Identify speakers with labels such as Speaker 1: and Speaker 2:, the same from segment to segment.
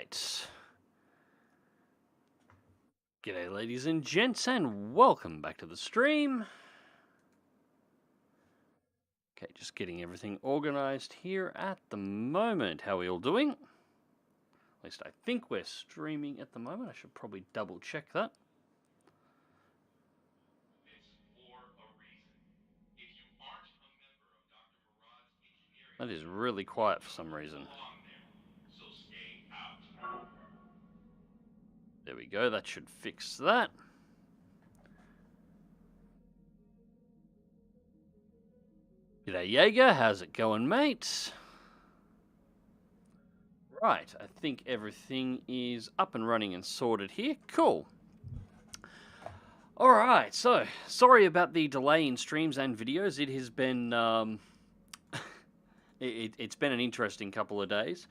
Speaker 1: right. G'day ladies and gents, and welcome back to the stream. Okay, just getting everything organized here at the moment. How are we all doing? At least I think we're streaming at the moment. I should probably double check that. That is really quiet for some reason. There we go, that should fix that. G'day Jaeger, how's it going, mate? Right, I think everything is up and running and sorted here. Cool. Alright, so, sorry about the delay in streams and videos. It has been, it's been an interesting couple of days.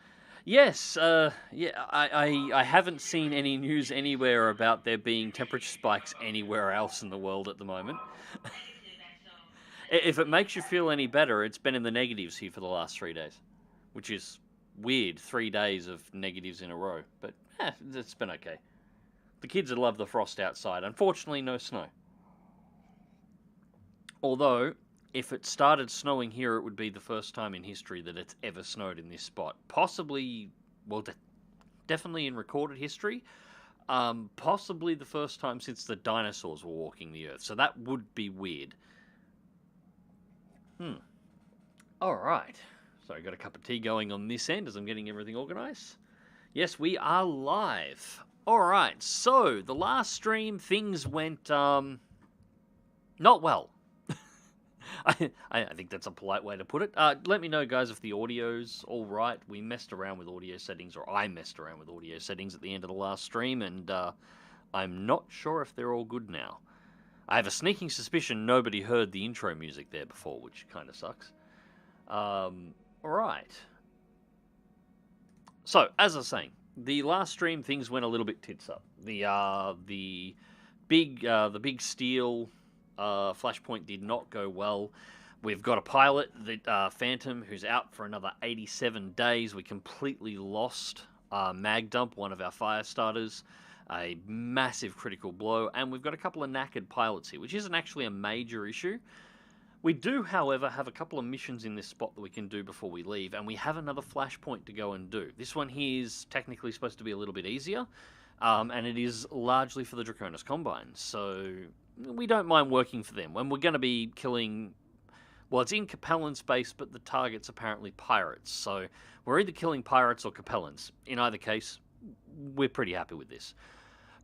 Speaker 1: Yes, I haven't seen any news anywhere about there being temperature spikes anywhere else in the world at the moment. If it makes you feel any better, it's been in the negatives here for the last 3 days, which is weird, 3 days of negatives in a row, but it's been okay. The kids would love the frost outside. Unfortunately, no snow. Although, if it started snowing here, it would be the first time in history that it's ever snowed in this spot. Possibly, well, definitely in recorded history. Possibly the first time since the dinosaurs were walking the earth. So that would be weird. Alright. So I got a cup of tea going on this end as I'm getting everything organized. Yes, we are live. Alright, so the last stream, things went, not well. I think that's a polite way to put it. Let me know, guys, if the audio's alright. We messed around with audio settings, or I messed around with audio settings at the end of the last stream, and I'm not sure if they're all good now. I have a sneaking suspicion nobody heard the intro music there before, which kind of sucks. Alright. So, as I was saying, the last stream, things went a little bit tits up. The big steel Flashpoint did not go well. We've got a pilot, the Phantom, who's out for another 87 days. We completely lost Magdump, one of our fire starters. A massive critical blow, and we've got a couple of knackered pilots here, which isn't actually a major issue. We do, however, have a couple of missions in this spot that we can do before we leave, and we have another Flashpoint to go and do. This one here is technically supposed to be a little bit easier, and it is largely for the Draconis Combines, so we don't mind working for them. When we're going to be killing... Well, it's in Capellan space, but the target's apparently pirates, so we're either killing pirates or Capellans. In either case, we're pretty happy with this.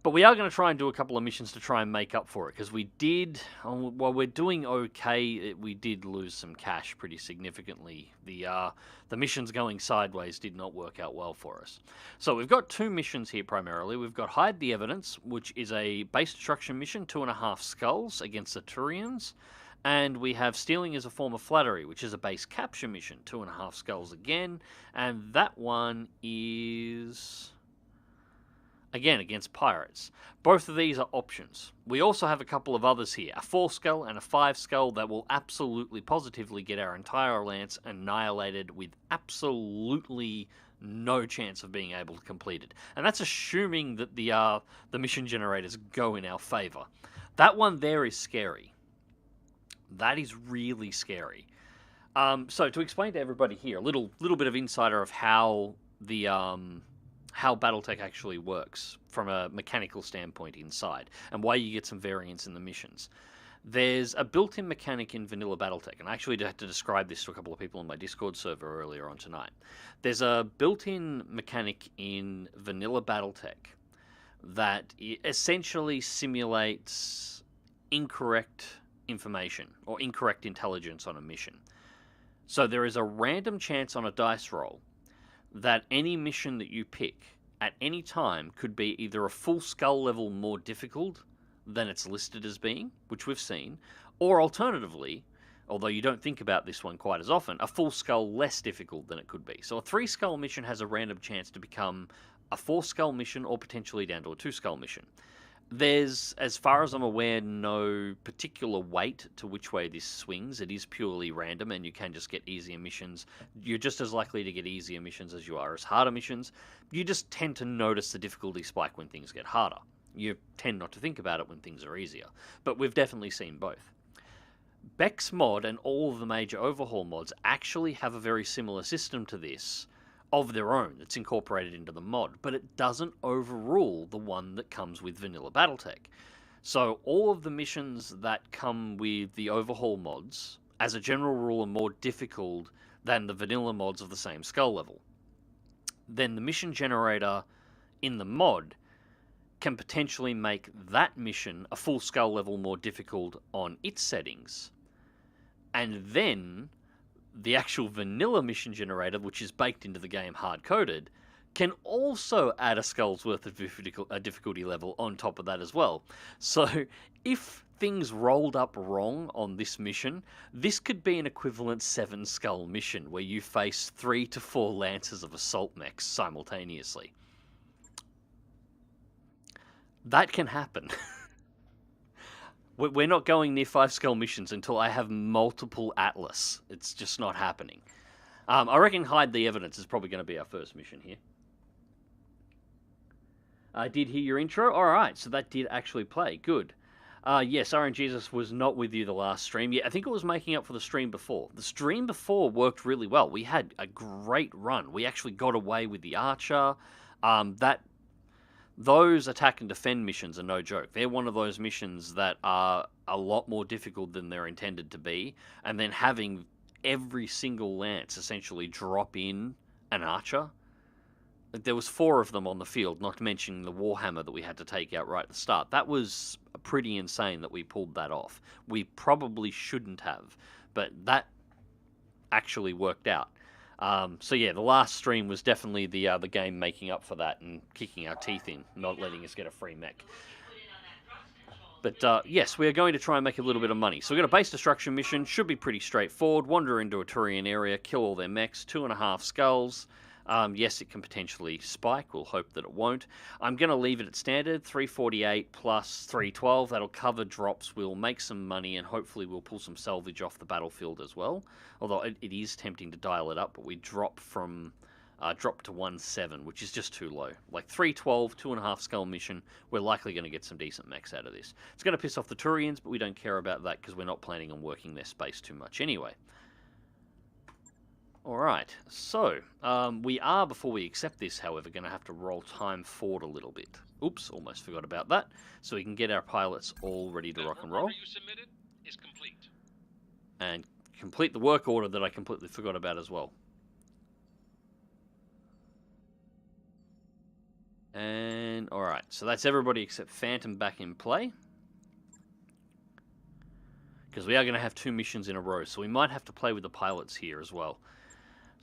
Speaker 1: But we are going to try and do a couple of missions to try and make up for it, because we did, while we're doing okay, we did lose some cash pretty significantly. The missions going sideways did not work out well for us. So we've got two missions here primarily. We've got Hide the Evidence, which is a base destruction mission, 2.5 skulls against the Turians. And we have Stealing as a Form of Flattery, which is a base capture mission, 2.5 skulls again. And that one is... again, against pirates. Both of these are options. We also have a couple of others here. A 4 skull and a 5 skull that will absolutely positively get our entire lance annihilated with absolutely no chance of being able to complete it. And that's assuming that the mission generators go in our favor. That one there is scary. That is really scary. So to explain to everybody here, a little bit of insider of how the... how BattleTech actually works from a mechanical standpoint inside, and why you get some variance in the missions. There's a built-in mechanic in vanilla BattleTech, and I actually had to describe this to a couple of people on my Discord server earlier on tonight. There's a built-in mechanic in vanilla BattleTech that essentially simulates incorrect information, or incorrect intelligence on a mission. So there is a random chance on a dice roll that any mission that you pick at any time could be either a full skull level more difficult than it's listed as being, which we've seen, or alternatively, although you don't think about this one quite as often, a full skull less difficult than it could be. So a 3 skull mission has a random chance to become a 4 skull mission or potentially down to a 2 skull mission. There's, as far as I'm aware, no particular weight to which way this swings. It is purely random, and you can just get easier missions. You're just as likely to get easier missions as you are as harder missions. You just tend to notice the difficulty spike when things get harder. You tend not to think about it when things are easier. But we've definitely seen both. BEX mod and all of the major overhaul mods actually have a very similar system to this of their own that's incorporated into the mod, but it doesn't overrule the one that comes with vanilla BattleTech. So all of the missions that come with the overhaul mods, as a general rule, are more difficult than the vanilla mods of the same skull level. Then the mission generator in the mod can potentially make that mission a full skull level more difficult on its settings. And then the actual vanilla mission generator, which is baked into the game hard-coded, can also add a skull's worth of difficulty level on top of that as well. So if things rolled up wrong on this mission, this could be an equivalent 7 skull mission where you face 3 to 4 lances of assault mechs simultaneously. That can happen. We're not going near 5 skull missions until I have multiple Atlas. It's just not happening. I reckon Hide the Evidence is probably going to be our first mission here. I did hear your intro. Alright, so that did actually play. Good. Yes, RNGesus was not with you the last stream. Yeah, I think it was making up for the stream before. The stream before worked really well. We had a great run. We actually got away with the Archer. Those attack and defend missions are no joke. They're one of those missions that are a lot more difficult than they're intended to be, and then having every single lance essentially drop in an archer. There was 4 of them on the field, not mentioning the Warhammer that we had to take out right at the start. That was pretty insane that we pulled that off. We probably shouldn't have, but that actually worked out. So yeah, the last stream was definitely the game making up for that and kicking our teeth in, not letting us get a free mech. But yes, we are going to try and make a little bit of money. So we've got a base destruction mission, should be pretty straightforward. Wander into a Turian area, kill all their mechs, 2.5 skulls. Yes, it can potentially spike. We'll hope that it won't. I'm going to leave it at standard, 348 plus 312. That'll cover drops. We'll make some money, and hopefully we'll pull some salvage off the battlefield as well. Although it is tempting to dial it up, but we drop to 1.7, which is just too low. Like 312, 2.5 skull mission, we're likely going to get some decent mechs out of this. It's going to piss off the Turians, but we don't care about that because we're not planning on working their space too much anyway. Alright, so, we are, before we accept this, however, going to have to roll time forward a little bit. Oops, almost forgot about that. So we can get our pilots all ready to rock and roll.
Speaker 2: You submitted is complete.
Speaker 1: And complete the work order that I completely forgot about as well. And, alright, so that's everybody except Phantom back in play. Because we are going to have 2 missions in a row, so we might have to play with the pilots here as well.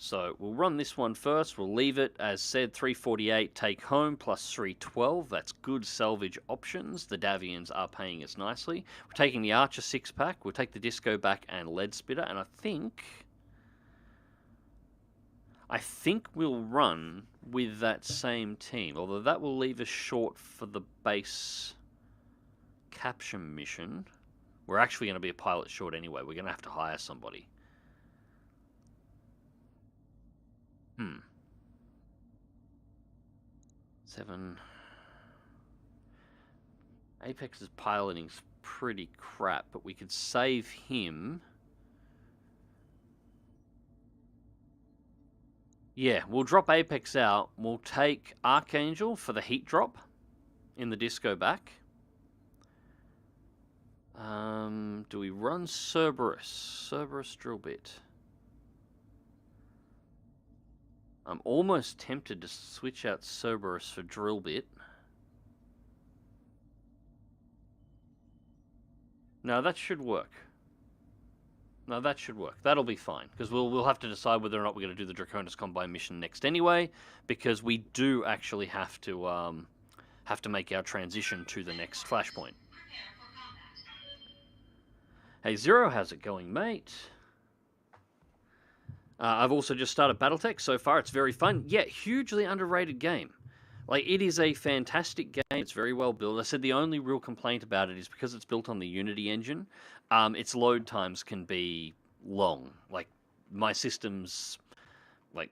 Speaker 1: So we'll run this one first. We'll leave it, as said, 348 take home plus 312. That's good salvage options. The Davians are paying us nicely. We're taking the Archer 6-pack. We'll take the Disco back and Lead Spitter. And I think we'll run with that same team. Although that will leave us short for the base capture mission. We're actually going to be a pilot short anyway. We're going to have to hire somebody. 7. Apex's piloting's pretty crap, but we could save him. Yeah, we'll drop Apex out. We'll take Archangel for the heat drop in the Disco back. Do we run Cerberus? Cerberus drill bit. I'm almost tempted to switch out Cerberus for drill bit. No, that should work. No, that should work. That'll be fine, because we'll have to decide whether or not we're going to do the Draconis Combine mission next anyway, because we do actually have to make our transition to the next Flashpoint. Hey Zero, how's it going, mate? I've also just started BattleTech. So far, it's very fun. Yeah, hugely underrated game. Like, it is a fantastic game. It's very well built. I said the only real complaint about it is because it's built on the Unity engine, its load times can be long. Like, my system's, like,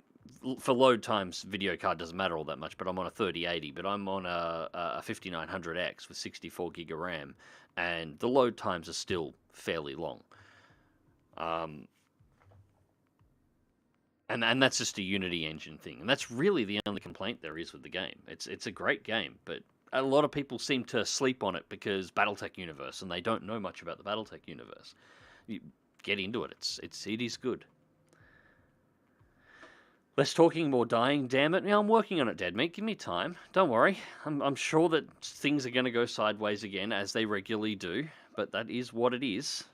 Speaker 1: for load times, video card doesn't matter all that much, but I'm on a 3080, but I'm on a 5900X with 64 gig of RAM, and the load times are still fairly long. And that's just a Unity engine thing. And that's really the only complaint there is with the game. It's a great game, but a lot of people seem to sleep on it because BattleTech universe, and they don't know much about the BattleTech universe. You get into it. It is good. Less talking, more dying. Damn it! Now I'm working on it, Dead Meat. Give me time. Don't worry. I'm sure that things are going to go sideways again, as they regularly do. But that is what it is.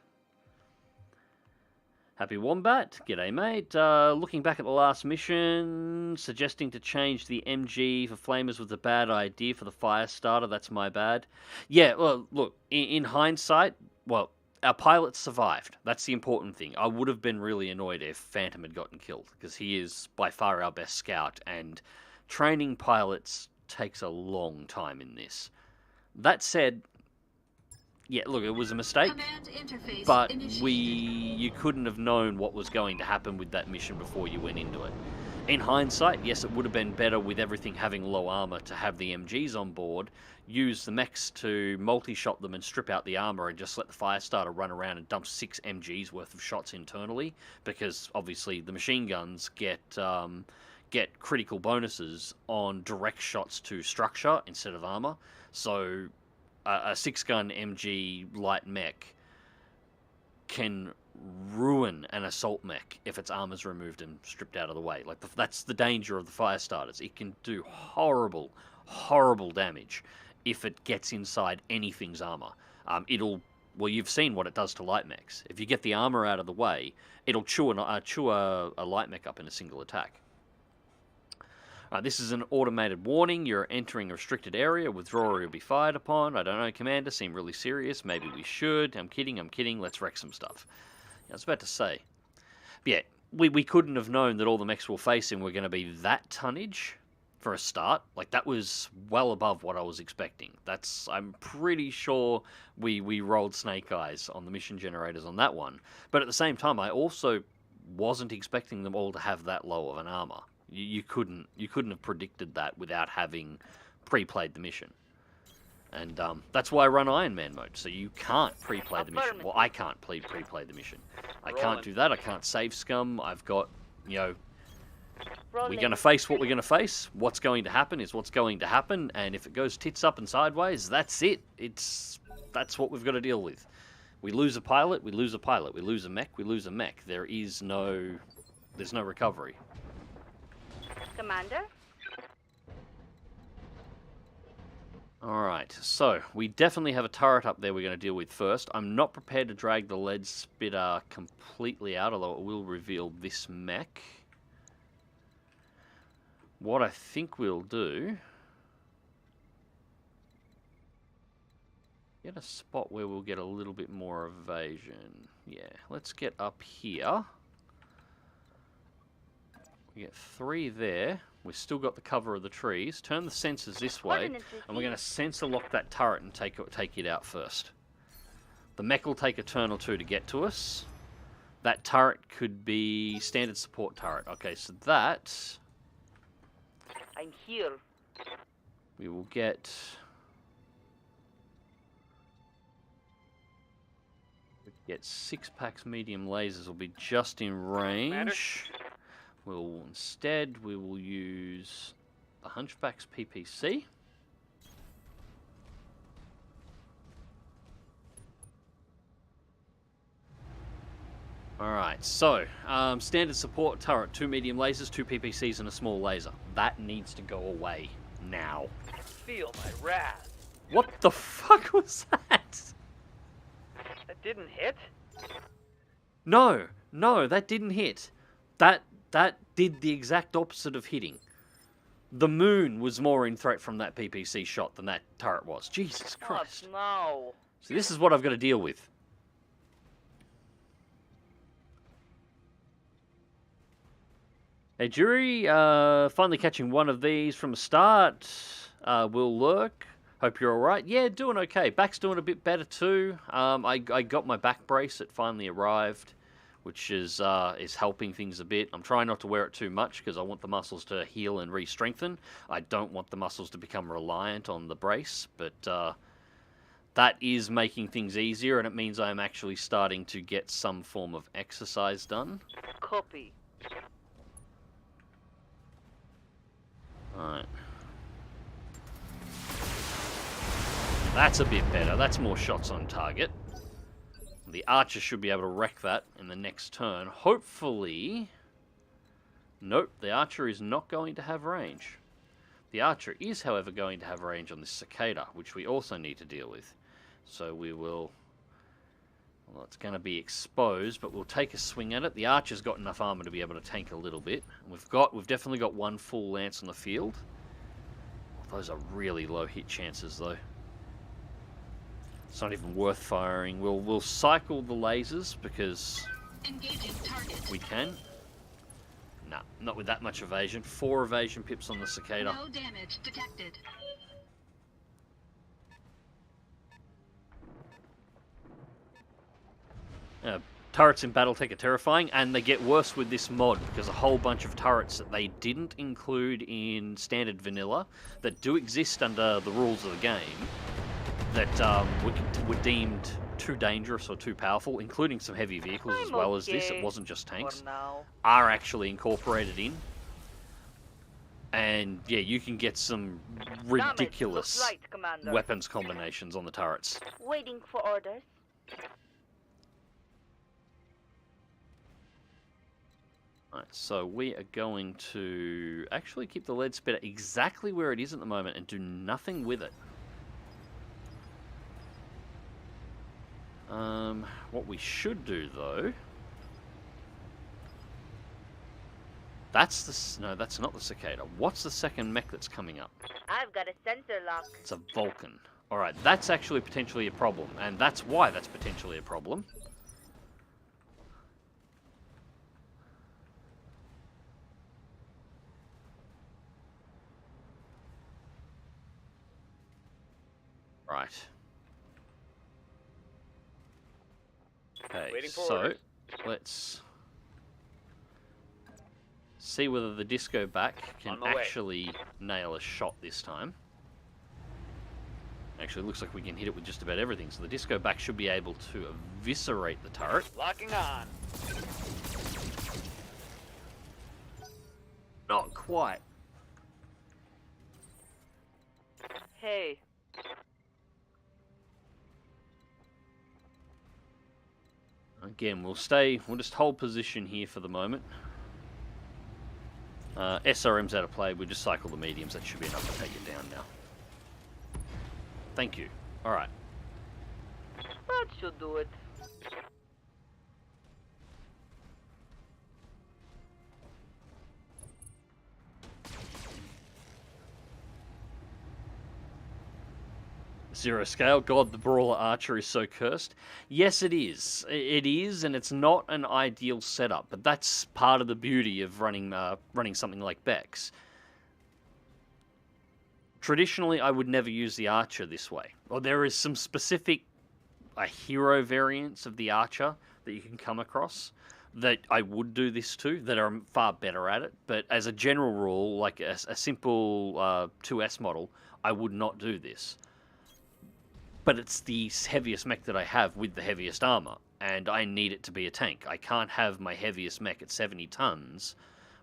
Speaker 1: Happy Wombat, g'day mate. Looking back at the last mission, suggesting to change the MG for flamers was a bad idea for the fire starter. That's my bad. Yeah, well, look, in hindsight, well, our pilot survived. That's the important thing. I would have been really annoyed if Phantom had gotten killed, because he is by far our best scout, and training pilots takes a long time in this. That said, yeah, look, it was a mistake, but you couldn't have known what was going to happen with that mission before you went into it. In hindsight, yes, it would have been better with everything having low armor to have the MGs on board, use the mechs to multi-shot them and strip out the armor and just let the Firestarter run around and dump 6 MGs worth of shots internally, because obviously the machine guns get critical bonuses on direct shots to structure instead of armor. So a 6-gun MG light mech can ruin an assault mech if its armor's removed and stripped out of the way. Like, that's the danger of the fire starters. It can do horrible, horrible damage if it gets inside anything's armor. Well, you've seen what it does to light mechs. If you get the armor out of the way, it'll chew a light mech up in a single attack. This is an automated warning. You're entering a restricted area. Withdrawal will be fired upon. I don't know, Commander. Seem really serious. Maybe we should. I'm kidding. Let's wreck some stuff. I was about to say. But yeah, we couldn't have known that all the mechs we're facing were going to be that tonnage for a start. Like, that was well above what I was expecting. I'm pretty sure we rolled snake eyes on the mission generators on that one. But at the same time, I also wasn't expecting them all to have that low of an armor. You couldn't have predicted that without having pre-played the mission. And that's why I run Iron Man mode, so you can't pre-play the mission. Well, I can't pre-play the mission. I can't do that. I can't save scum. I've got, we're going to face what we're going to face. What's going to happen is what's going to happen, and if it goes tits up and sideways, that's it. That's what we've got to deal with. We lose a pilot, we lose a pilot. We lose a mech, we lose a mech. There's no recovery.
Speaker 3: Commander?
Speaker 1: Alright, so we definitely have a turret up there we're going to deal with first. I'm not prepared to drag the lead spitter completely out, although it will reveal this mech. What I think we'll do... get a spot where we'll get a little bit more evasion. Yeah, let's get up here. We get 3 there. We've still got the cover of the trees. Turn the sensors this way, and we're going to sensor lock that turret and take it out first. The mech will take a turn or two to get to us. That turret could be standard support turret. Okay, so that...
Speaker 3: I'm here.
Speaker 1: We will get... Get 6 packs medium lasers will be just in range. Instead, we will use the Hunchback's PPC. Alright, so, standard support turret, 2 medium lasers, 2 PPCs and a small laser. That needs to go away now.
Speaker 4: Feel my wrath.
Speaker 1: What the fuck was that?
Speaker 4: That didn't hit?
Speaker 1: No, that didn't hit. That did the exact opposite of hitting. The moon was more in threat from that PPC shot than that turret was. Jesus Christ.
Speaker 4: Oh, no.
Speaker 1: So this is what I've got to deal with. Hey, Jury, finally catching one of these from the start. Will Lurk. Hope you're alright. Yeah, doing okay. Back's doing a bit better too. I got my back brace. It finally arrived, which is helping things a bit. I'm trying not to wear it too much because I want the muscles to heal and re-strengthen. I don't want the muscles to become reliant on the brace, but that is making things easier, and it means I am actually starting to get some form of exercise done.
Speaker 3: Copy.
Speaker 1: Alright. That's a bit better. That's more shots on target. The archer should be able to wreck that in the next turn. Hopefully... Nope, the archer is not going to have range. The archer is, however, going to have range on this cicada, which we also need to deal with. So we will... Well, it's going to be exposed, but we'll take a swing at it. The archer's got enough armor to be able to tank a little bit. We've definitely got one full lance on the field. Those are really low hit chances, though. It's not even worth firing. We'll cycle the lasers because we can. Nah, not with that much evasion. 4 evasion pips on the cicada.
Speaker 5: No damage detected.
Speaker 1: Turrets in BattleTech are terrifying, and they get worse with this mod because a whole bunch of turrets that they didn't include in standard vanilla that do exist under the rules of the game that were deemed too dangerous or too powerful, including some heavy vehicles as well as this. It wasn't just tanks. Are actually incorporated in. And yeah, you can get some ridiculous weapons combinations on the turrets.
Speaker 3: Waiting for orders.
Speaker 1: Right, so we are going to actually keep the lead splitter exactly where it is at the moment and do nothing with it. What we should do, though... No, that's not the cicada. What's the second mech that's coming up?
Speaker 3: I've got a sensor lock.
Speaker 1: It's a Vulcan. Alright, that's actually potentially a problem, and that's why that's potentially a problem. Right. Okay, so let's see whether the disco back can actually nail a shot this time. Actually, it looks like we can hit it with just about everything, so the disco back should be able to eviscerate the turret.
Speaker 4: Locking on.
Speaker 1: Not quite.
Speaker 3: Hey.
Speaker 1: Again, we'll just hold position here for the moment. SRM's out of play, we'll just cycle the mediums, that should be enough to take it down now. Thank you. Alright.
Speaker 3: That should do it.
Speaker 1: Zero scale. God, the Brawler Archer is so cursed. Yes, it is. It is, and it's not an ideal setup, but that's part of the beauty of running something like BEX. Traditionally, I would never use the Archer this way. Or there is some specific hero variants of the Archer that you can come across that I would do this to, that are far better at it. But as a general rule, like a simple 2S model, I would not do this. But it's the heaviest mech that I have with the heaviest armor, and I need it to be a tank. I can't have my heaviest mech at 70 tons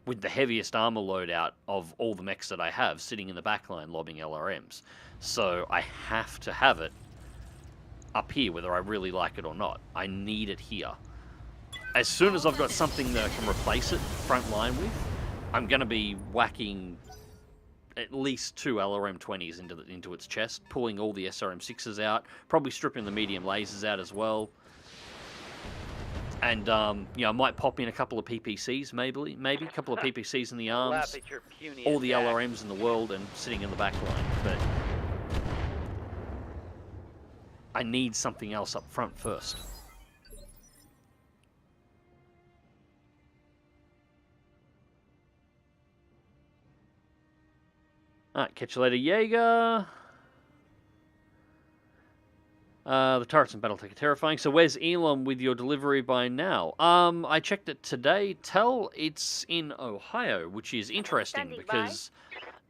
Speaker 1: with the heaviest armor loadout of all the mechs that I have sitting in the backline lobbing LRMs. So I have to have it up here, whether I really like it or not. I need it here. As soon as I've got something that I can replace it front line with, I'm going to be whacking at least 2 LRM-20s into its chest, pulling all the SRM-6s out, probably stripping the medium lasers out as well. And, you know, I might pop in a couple of PPCs, maybe a couple of PPCs in the arms, all the LRMs in the world, and sitting in the back line. But I need something else up front first. Alright, catch you later, Jaeger. The turrets in BattleTech are terrifying. So where's Elon with your delivery by now? I checked it today. It's in Ohio, which is interesting
Speaker 3: Standing
Speaker 1: because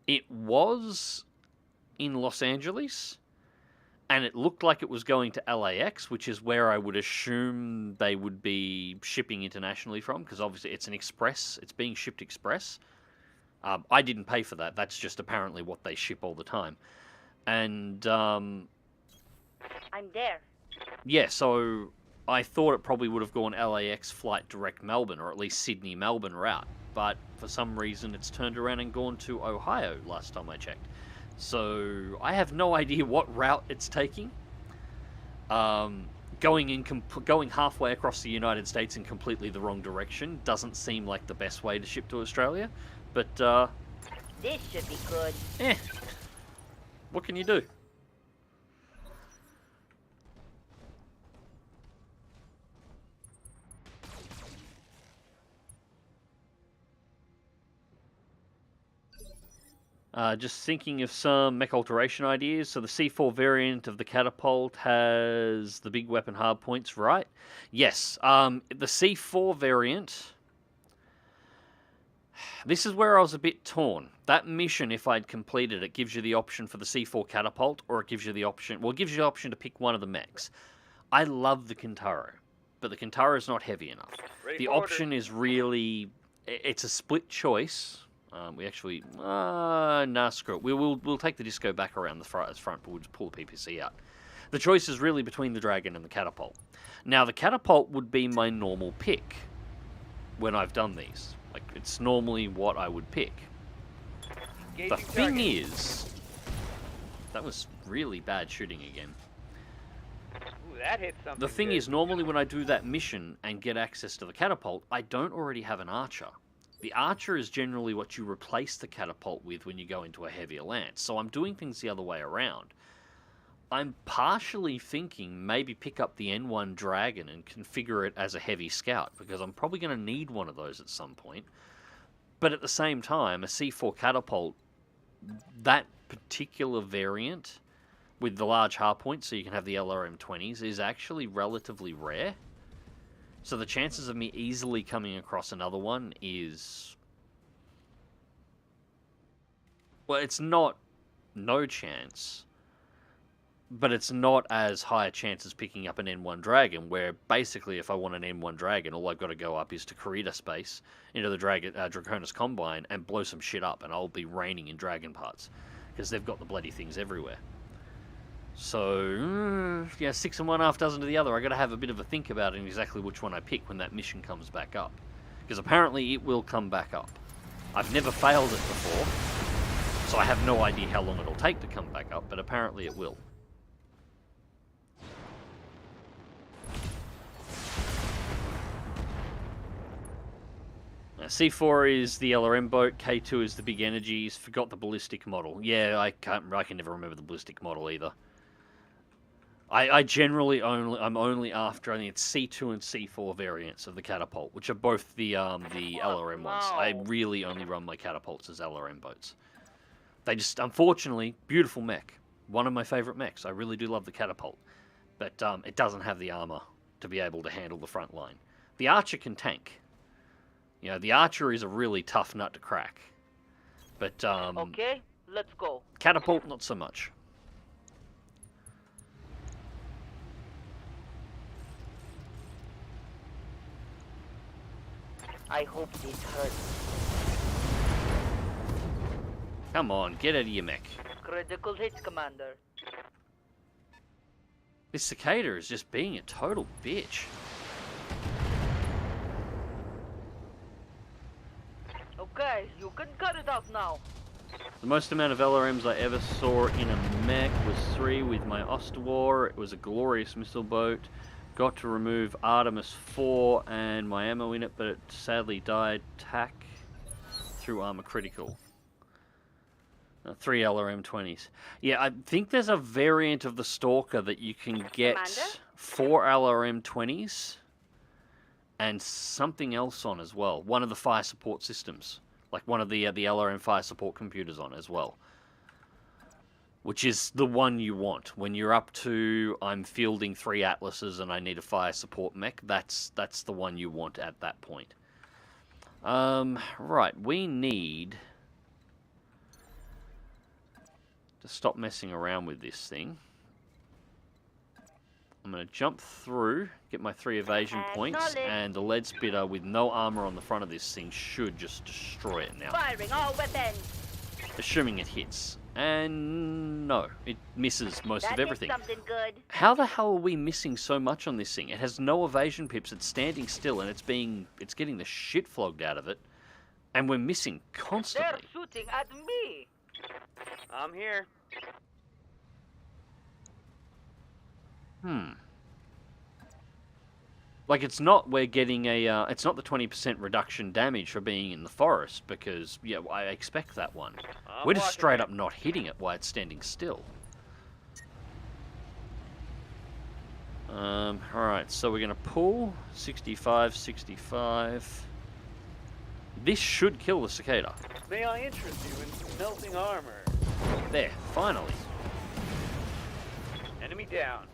Speaker 1: it was in Los Angeles, and it looked like it was going to LAX, which is where I would assume they would be shipping internationally from, because obviously it's an express. It's being shipped express. I didn't pay for that. That's just apparently what they ship all the time. And
Speaker 3: I'm there.
Speaker 1: yeah, so I thought it probably would have gone LAX flight direct Melbourne, or at least Sydney Melbourne route. But for some reason, it's turned around and gone to Ohio last time I checked. So I have no idea what route it's taking. Going halfway across the United States in completely the wrong direction doesn't seem like the best way to ship to Australia. But
Speaker 3: This should be good.
Speaker 1: what can you do? Just thinking of some mech alteration ideas. So the C4 variant of the catapult has the big weapon hardpoints, right? Yes. The C4 variant... This is where I was a bit torn. That mission, if I'd completed it, gives you the option for the C4 catapult, or it gives you the option... Well, it gives you the option to pick one of the mechs. I love the Kintaro, but the Kintaro is not heavy enough. The option is really... It's a split choice... we actually... nah, screw it. We'll take the disco back around the front, but we'll just pull the PPC out. The choice is really between the dragon and the catapult. Now, the catapult would be my normal pick when I've done these. Like, it's normally what I would pick. The thing is... That was really bad shooting again.
Speaker 4: Ooh, that hit something.
Speaker 1: The thing
Speaker 4: good.
Speaker 1: is, normally when I do that mission and get access to the catapult, I don't already have an archer. The archer is generally what you replace the catapult with when you go into a heavier lance. So I'm doing things the other way around. I'm partially thinking maybe pick up the N1 Dragon and configure it as a heavy scout, because I'm probably going to need one of those at some point. But at the same time, a C4 catapult, that particular variant with the large hardpoint, so you can have the LRM-20s, is actually relatively rare. So the chances of me easily coming across another one is... Well, it's not no chance, but it's not as high a chance as picking up an N1 Dragon, where basically if I want an N1 Dragon, all I've got to go up is to Corita space into the Draconis Combine and blow some shit up, and I'll be raining in Dragon parts, because they've got the bloody things everywhere. So, yeah, 6 and 1 half dozen to the other. I got to have a bit of a think about it and exactly which one I pick when that mission comes back up. Because apparently it will come back up. I've never failed it before, so I have no idea how long it'll take to come back up, but apparently it will. Now, C4 is the LRM boat, K2 is the big energies, forgot the ballistic model. Yeah, I can never remember the ballistic model either. I generally I'm only after, I think it's C2 and C4 variants of the catapult, which are both the LRM ones. I really only run my catapults as LRM boats. They just, unfortunately, beautiful mech. One of my favourite mechs. I really do love the catapult. But it doesn't have the armour to be able to handle the front line. The Archer can tank. You know, the Archer is a really tough nut to crack. But,
Speaker 3: Okay, let's go.
Speaker 1: catapult, not so much.
Speaker 3: I hope this hurts.
Speaker 1: Come on, get out of your mech.
Speaker 3: Critical hits, Commander.
Speaker 1: This cicada is just being a total bitch.
Speaker 3: Okay, you can cut it out now.
Speaker 1: The most amount of LRMs I ever saw in a mech was 3 with my Ostwar. It was a glorious missile boat. Got to remove Artemis 4 and my ammo in it, but it sadly died tack through armor critical. 3 LRM-20s. Yeah, I think there's a variant of the Stalker that you can get
Speaker 3: Commander?
Speaker 1: 4 LRM-20s and something else on as well. One of the fire support systems. Like one of the LRM fire support computers on as well. which is the one you want. When you're up to, I'm fielding 3 Atlases and I need a fire support mech, that's the one you want at that point. Right, we need to stop messing around with this thing. I'm going to jump through, get my 3 evasion points, and the lead spitter with no armor on the front of this thing should just destroy it now.
Speaker 3: Firing all weapons.
Speaker 1: Assuming it hits. And no, it misses most of everything.
Speaker 3: Something good.
Speaker 1: How the hell are we missing so much on this thing? It has no evasion pips, it's standing still, and it's getting the shit flogged out of it. And we're missing constantly.
Speaker 3: They're shooting at me.
Speaker 4: I'm here.
Speaker 1: Like, it's not we're getting a, it's not the 20% reduction damage for being in the forest, because, yeah, I expect that one. We're just straight up not hitting it while it's standing still. Alright, so we're going to pull 65, 65. This should kill the cicada.
Speaker 4: May I interest you in melting armor?
Speaker 1: There, finally.
Speaker 4: Enemy down.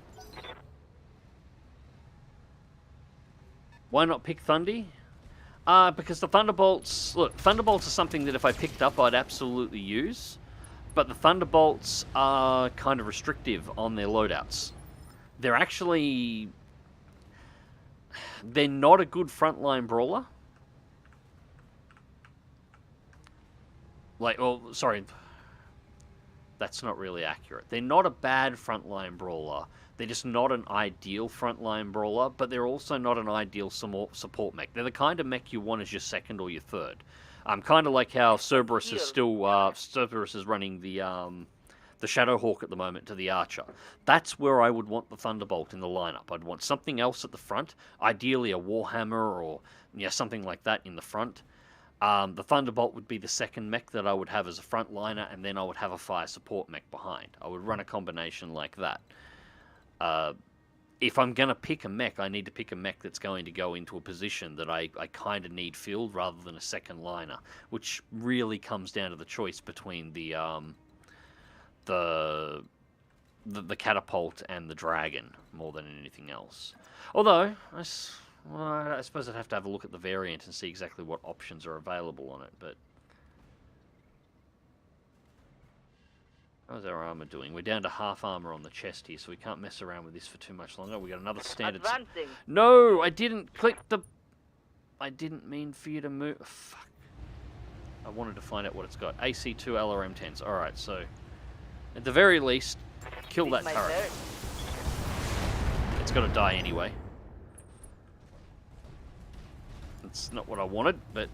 Speaker 1: Why not pick Thundy? Because the Thunderbolts... Look, Thunderbolts are something that if I picked up, I'd absolutely use. But the Thunderbolts are kind of restrictive on their loadouts. They're actually... They're not a good frontline brawler. Like, well, sorry. That's not really accurate. They're not a bad frontline brawler. They're just not an ideal frontline brawler, but they're also not an ideal support mech. They're the kind of mech you want as your second or your third. Kind of like how Cerberus is still Cerberus is running the Shadowhawk at the moment to the Archer. That's where I would want the Thunderbolt in the lineup. I'd want something else at the front, ideally a Warhammer or something like that in the front. The Thunderbolt would be the second mech that I would have as a frontliner, and then I would have a fire support mech behind. I would run a combination like that. If I'm going to pick a mech, I need to pick a mech that's going to go into a position that I kind of need filled rather than a second liner, which really comes down to the choice between the catapult and the dragon more than anything else. Although, I suppose I'd have to have a look at the variant and see exactly what options are available on it, but... How's our armor doing? We're down to half armor on the chest here, so we can't mess around with this for too much longer. We got another standard...
Speaker 3: Advancing.
Speaker 1: No! I didn't click the... I didn't mean for you to move... Fuck. I wanted to find out what it's got. AC2 LRM-10s. Alright, so... At the very least, kill that turret. It's got to die anyway. That's not what I wanted, but...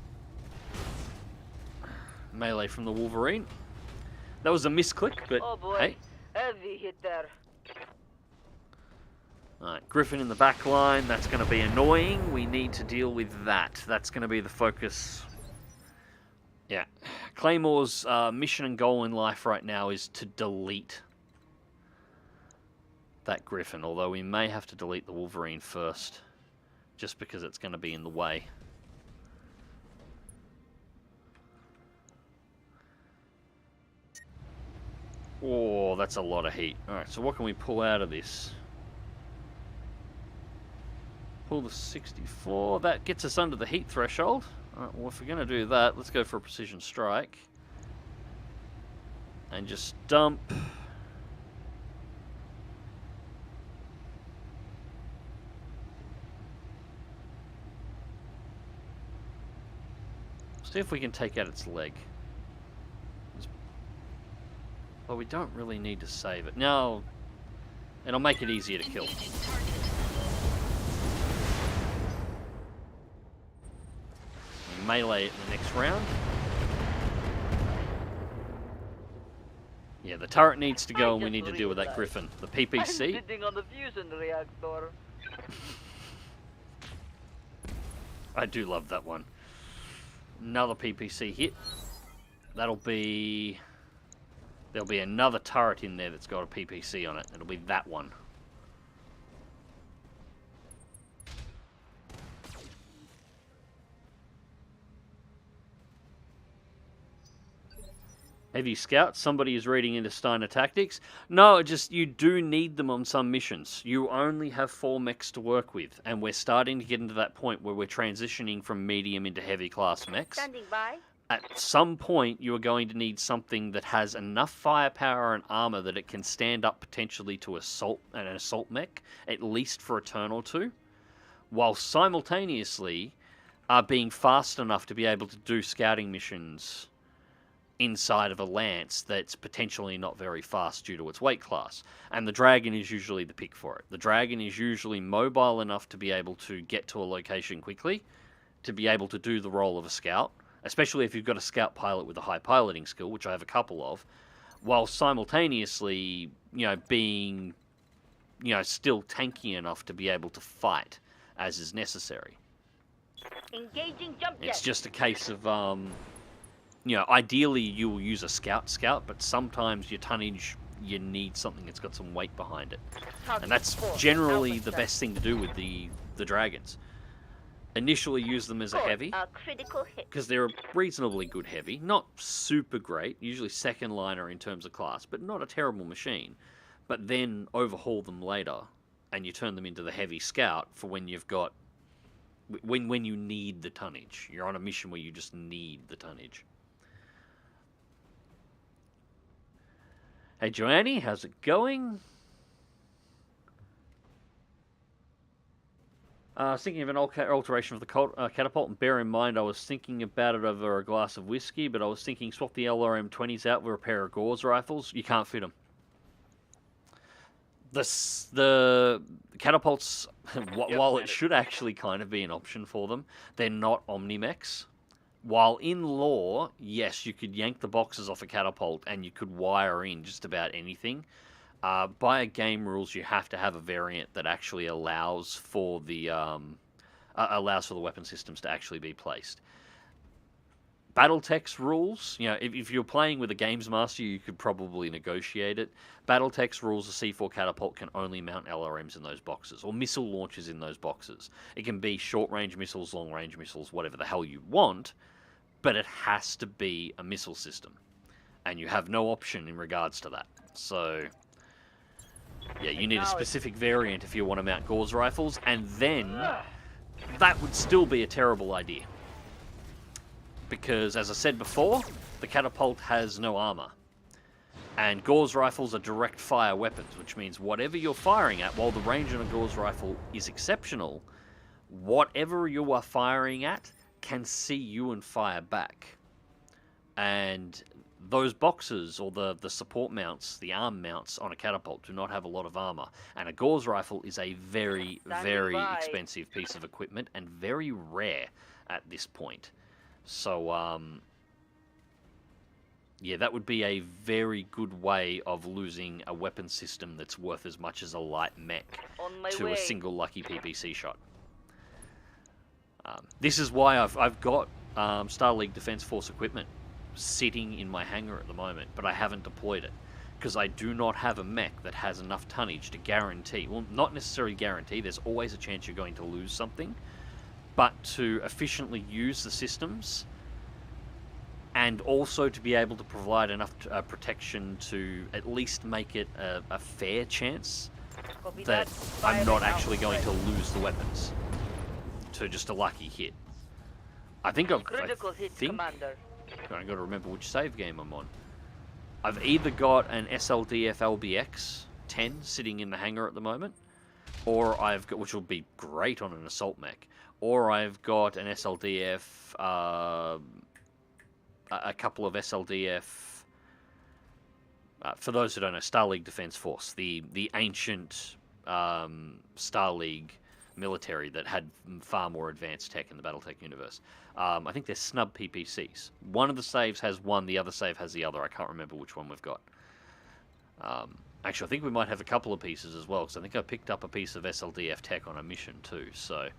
Speaker 1: Melee from the Wolverine. That was a misclick, but
Speaker 3: oh boy.
Speaker 1: hey.
Speaker 3: Heavy hit there.
Speaker 1: Alright, Griffin in the back line. That's going to be annoying. We need to deal with that. That's going to be the focus. Yeah. Claymore's mission and goal in life right now is to delete that Griffin, although we may have to delete the Wolverine first, just because it's going to be in the way. Oh, that's a lot of heat. Alright, so what can we pull out of this? Pull the 64. That gets us under the heat threshold. Alright, well, if we're going to do that, let's go for a precision strike. And just dump. See if we can take out its leg. Well, we don't really need to save it. No, it'll make it easier to kill. We melee it in the next round. Yeah, the turret needs to go and we need to deal with that Griffin. The PPC.
Speaker 3: I'm sitting on the fusion reactor.
Speaker 1: I do love that one. Another PPC hit. That'll be... There'll be another turret in there that's got a PPC on it. It'll be that one. Heavy scouts, somebody is reading into Steiner Tactics. No, just you do need them on some missions. You only have 4 mechs to work with, and we're starting to get into that point where we're transitioning from medium into heavy class mechs.
Speaker 3: Standing by.
Speaker 1: At some point, you are going to need something that has enough firepower and armor that it can stand up potentially to an assault mech, at least for a turn or two, while simultaneously being fast enough to be able to do scouting missions inside of a lance that's potentially not very fast due to its weight class. And the Dragon is usually the pick for it. The Dragon is usually mobile enough to be able to get to a location quickly, to be able to do the role of a scout, especially if you've got a scout pilot with a high piloting skill, which I have a couple of, while simultaneously, being, still tanky enough to be able to fight as is necessary.
Speaker 3: Engaging jump jet.
Speaker 1: It's just a case of, ideally you will use a scout, but sometimes your tonnage, you need something that's got some weight behind it. And that's generally the best thing to do with the Dragons. Initially use them as a heavy, because they're a reasonably good heavy. Not super great, usually second liner in terms of class, but not a terrible machine. But then overhaul them later, and you turn them into the heavy scout for when you've got... When you need the tonnage. You're on a mission where you just need the tonnage. Hey Joannie, how's it going? I was thinking of an alteration of the catapult, and bear in mind I was thinking about it over a glass of whiskey, but I was thinking swap the LRM-20s out with a pair of Gauss rifles. You can't fit them. The catapults, while it should actually kind of be an option for them, they're not Omnimex. While in lore, yes, you could yank the boxes off a catapult and you could wire in just about anything. By game rules, you have to have a variant that actually allows for the weapon systems to actually be placed. BattleTech's rules, if you're playing with a games master, you could probably negotiate it. BattleTech's rules, a C4 catapult can only mount LRMs in those boxes, or missile launchers in those boxes. It can be short-range missiles, long-range missiles, whatever the hell you want, but it has to be a missile system. And you have no option in regards to that. So... yeah, you need a specific variant if you want to mount Gauss rifles, and then that would still be a terrible idea. Because, as I said before, the catapult has no armor. And Gauss rifles are direct fire weapons, which means whatever you're firing at, while the range on a Gauss rifle is exceptional, whatever you are firing at can see you and fire back. And those boxes, or the support mounts, the arm mounts on a catapult, do not have a lot of armor. And a Gauss rifle is a very, very expensive piece of equipment, and very rare at this point. So, yeah, that would be a very good way of losing a weapon system that's worth as much as a light mech to a single lucky PPC shot. This is why I've got Star League Defense Force equipment sitting in my hangar at the moment, but I haven't deployed it, because I do not have a mech that has enough tonnage to guarantee, well, not necessarily guarantee, there's always a chance you're going to lose something, but to efficiently use the systems, and also to be able to provide enough protection to at least make it a fair chance that I'm not actually going to lose the weapons to just a lucky hit. I think I've got to remember which save game I'm on. I've either got an SLDF LBX 10 sitting in the hangar at the moment, or I've got, which will be great on an assault mech, or I've got an SLDF, a couple of SLDF, for those who don't know, Star League Defense Force, the ancient Star League military that had far more advanced tech in the BattleTech universe. I think they're snub PPCs. One of the saves has one, the other save has the other. I can't remember which one we've got. Actually, I think we might have a couple of pieces as well, because I think I picked up a piece of SLDF tech on a mission too, so...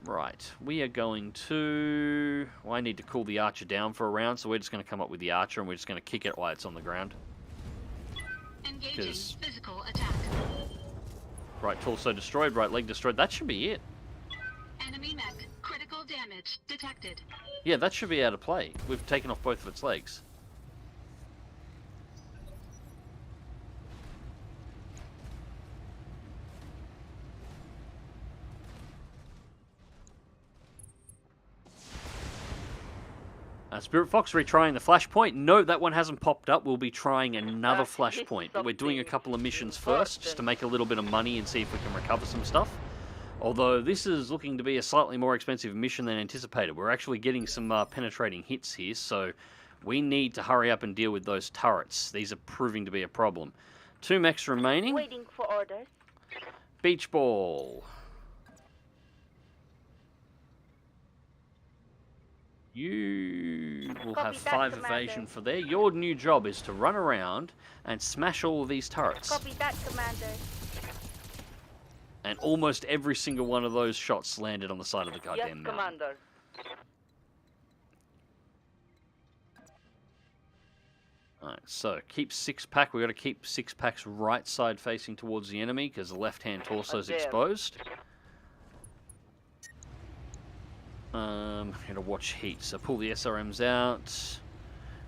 Speaker 1: right, we are going to... Well, I need to cool the Archer down for a round, so we're just going to come up with the Archer, and we're just going to kick it while it's on the ground.
Speaker 5: Engaging physical attack.
Speaker 1: Right torso destroyed, right leg destroyed. That should be it.
Speaker 5: Enemy mech, critical damage. damage detected.
Speaker 1: Yeah, that should be out of play. We've taken off both of its legs. Spirit Fox retrying the Flashpoint. No, that one hasn't popped up. We'll be trying another Flashpoint. But we're doing a couple of missions first, just to make a little bit of money and see if we can recover some stuff. Although this is looking to be a slightly more expensive mission than anticipated. We're actually getting some penetrating hits here, so we need to hurry up and deal with those turrets. These are proving to be a problem. 2 mechs remaining.
Speaker 3: Waiting for orders.
Speaker 1: Beach Ball. You will have 5 evasion for there. Your new job is to run around and smash all of these turrets.
Speaker 3: Copy that, Commander.
Speaker 1: And almost every single one of those shots landed on the side of the goddamn
Speaker 4: Yes,
Speaker 1: mountain.
Speaker 4: Commander.
Speaker 1: Alright, so keep 6-pack. We've got to keep 6-packs right side facing towards the enemy because the left-hand torso is exposed. Going to watch heat. So pull the SRMs out.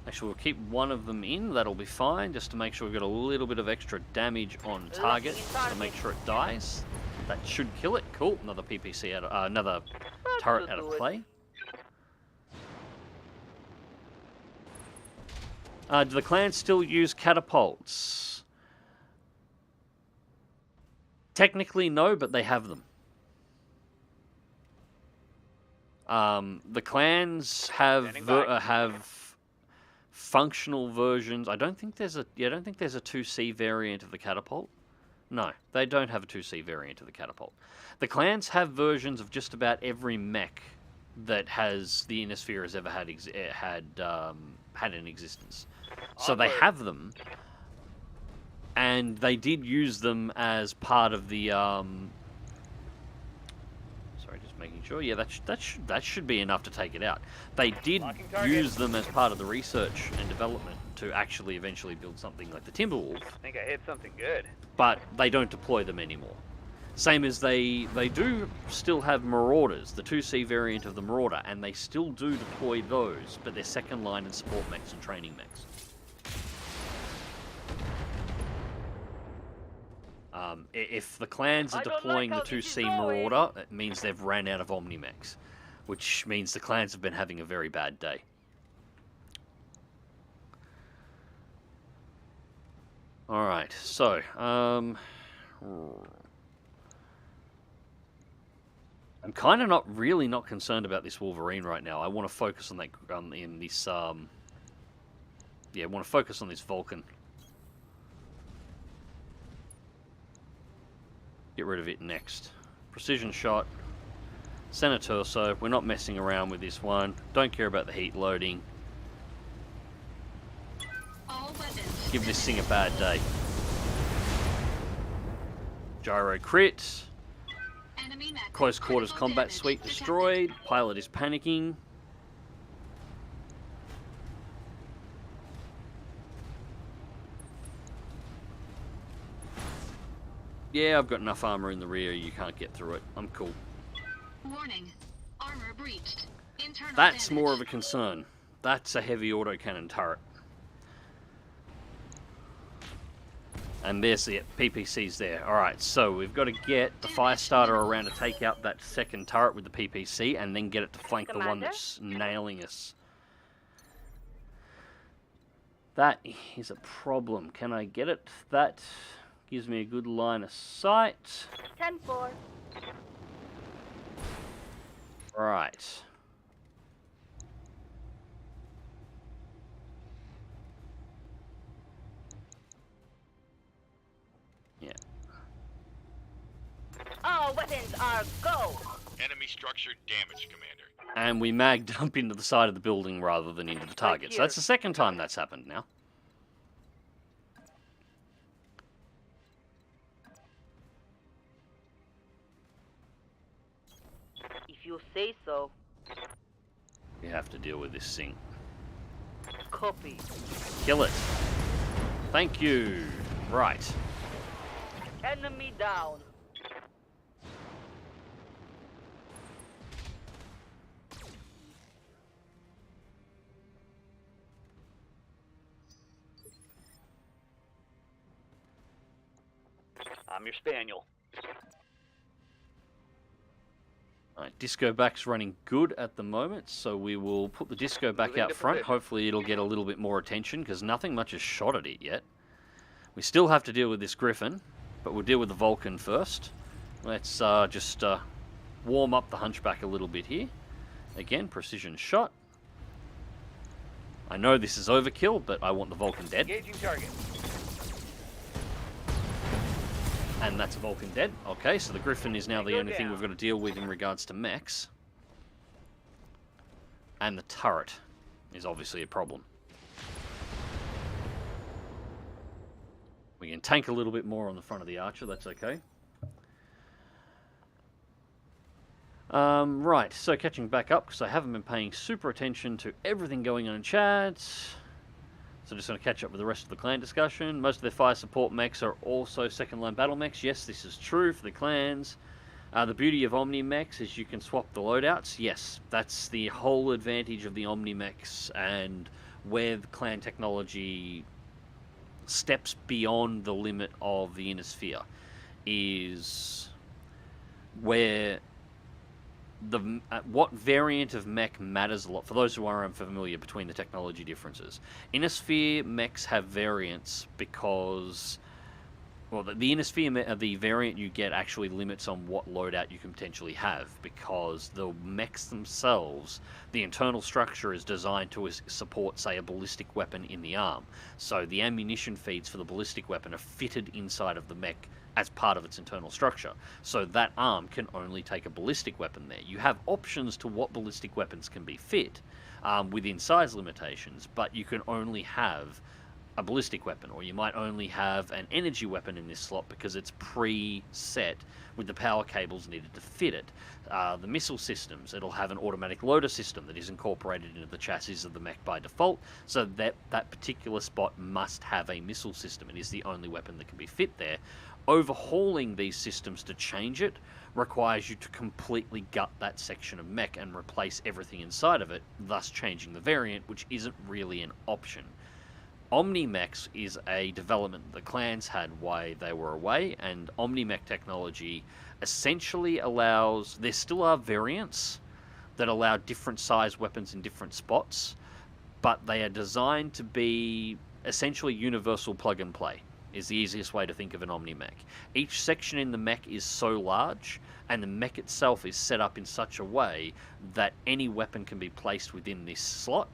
Speaker 1: Actually, we'll keep one of them in. That'll be fine, just to make sure we've got a little bit of extra damage on target, just to make sure it dies. That should kill it. Cool. Another PPC out of, another turret out of play. Do the clans still use catapults? Technically, no, but they have them. The clans have functional versions. I don't think there's a 2C variant of the catapult. No, they don't have a 2C variant of the catapult. The clans have versions of just about every mech that has the Inner Sphere has ever had in existence. So they have them, and they did use them as part of the. Sorry, just making sure. Yeah, that should be enough to take it out. They did use them as part of the research and development to actually eventually build something like the Timberwolf.
Speaker 4: I think I hit something good.
Speaker 1: But they don't deploy them anymore. Same as they do still have Marauders, the 2C variant of the Marauder, and they still do deploy those, but they're second line and support mechs and training mechs. If the clans are deploying the 2C Marauder, it means they've ran out of Omnimex, which means the clans have been having a very bad day. Alright, so, I'm kind of not concerned about this Wolverine right now. I want to focus on that, I want to focus on this Vulcan. Get rid of it next. Precision shot. Center torso. We're not messing around with this one. Don't care about the heat loading. Give this thing a bad day. Gyro crit. Close quarters combat suite destroyed. Pilot is panicking. Yeah, I've got enough armor in the rear, you can't get through it. I'm cool.
Speaker 5: Warning. Armor breached. Internal
Speaker 1: That's
Speaker 5: damage.
Speaker 1: more of a concern. That's a heavy autocannon turret. And there's the PPCs there. Alright, so we've got to get the Firestarter around to take out that second turret with the PPC and then get it to flank the one that's nailing us. That is a problem. Can I get it? That gives me a good line of sight.
Speaker 3: 10-4.
Speaker 1: Right. Yeah.
Speaker 3: All weapons are go.
Speaker 2: Enemy structure damaged, Commander.
Speaker 1: And we mag dump into the side of the building rather than into the target. So that's the second time that's happened now.
Speaker 3: If you say so.
Speaker 1: You have to deal with this thing.
Speaker 3: Copy.
Speaker 1: Kill it. Thank you. Right.
Speaker 3: Enemy down.
Speaker 4: I'm your spaniel.
Speaker 1: Alright, disco back's running good at the moment, so we will put the disco back
Speaker 4: Moving
Speaker 1: out
Speaker 4: to
Speaker 1: front.
Speaker 4: position.
Speaker 1: Hopefully it'll get a little bit more attention, because nothing much has shot at it yet. We still have to deal with this Griffin, but we'll deal with the Vulcan first. Let's just warm up the Hunchback a little bit here. Again, precision shot. I know this is overkill, but I want the Vulcan dead.
Speaker 4: Engaging target.
Speaker 1: And that's a Vulcan dead. Okay, so the Griffin is now the
Speaker 4: Go
Speaker 1: only thing
Speaker 4: down.
Speaker 1: we've got to deal with in regards to mechs. And the turret is obviously a problem. We can tank a little bit more on the front of the Archer, that's okay. Right, so catching back up, because I haven't been paying super attention to everything going on in chat. So just going to catch up with the rest of the clan discussion. Most of their fire support mechs are also second line battle mechs. Yes, this is true for the clans. The beauty of Omni mechs is you can swap the loadouts. Yes, that's the whole advantage of the Omni mechs, and where the clan technology steps beyond the limit of the inner sphere is where what variant of mech matters a lot. For those who are unfamiliar between the technology differences, inner sphere mechs have variants because, well, the inner sphere, the variant you get actually limits on what loadout you can potentially have, because the mechs themselves, the internal structure is designed to support, say, a ballistic weapon in the arm. So the ammunition feeds for the ballistic weapon are fitted inside of the mech as part of its internal structure. So that arm can only take a ballistic weapon there. You have options to what ballistic weapons can be fit within size limitations, but you can only have a ballistic weapon, or you might only have an energy weapon in this slot because it's pre-set with the power cables needed to fit it. The missile systems, it'll have an automatic loader system that is incorporated into the chassis of the mech by default, so that particular spot must have a missile system. It is the only weapon that can be fit there. Overhauling these systems to change it requires you to completely gut that section of mech and replace everything inside of it, thus changing the variant, which isn't really an option. OmniMechs is a development the clans had while they were away, and OmniMech technology essentially allows... There still are variants that allow different size weapons in different spots, but they are designed to be essentially universal plug-and-play, is the easiest way to think of an OmniMech. Each section in the mech is so large, and the mech itself is set up in such a way that any weapon can be placed within this slot,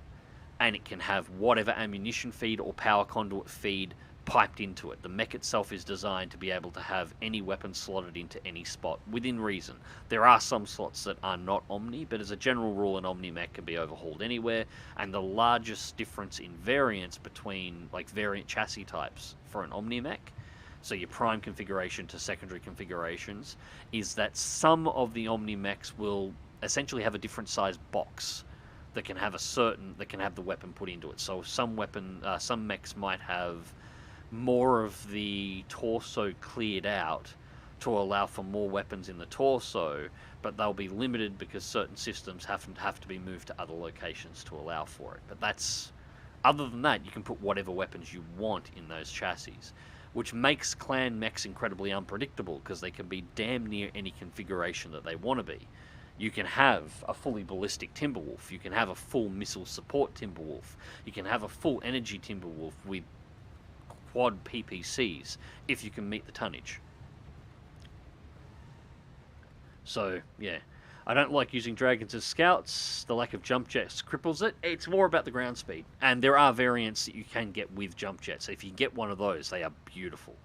Speaker 1: and it can have whatever ammunition feed or power conduit feed piped into it. The mech itself is designed to be able to have any weapon slotted into any spot, within reason. There are some slots that are not Omni, but as a general rule, an Omni mech can be overhauled anywhere, and the largest difference in variants between, like, variant chassis types for an Omni mech, so your prime configuration to secondary configurations, is that some of the Omni mechs will essentially have a different size box that can have the weapon put into it. So some mechs might have more of the torso cleared out to allow for more weapons in the torso, but they'll be limited because certain systems have to be moved to other locations to allow for it. But that's, other than that, you can put whatever weapons you want in those chassis, which makes clan mechs incredibly unpredictable, because they can be damn near any configuration that they want to be. You can have a fully ballistic Timberwolf, you can have a full missile support Timberwolf, you can have a full energy Timberwolf with quad PPCs, if you can meet the tonnage. So, yeah. I don't like using dragons as scouts. The lack of jump jets cripples it. It's more about the ground speed. And there are variants that you can get with jump jets. If you get one of those, they are beautiful.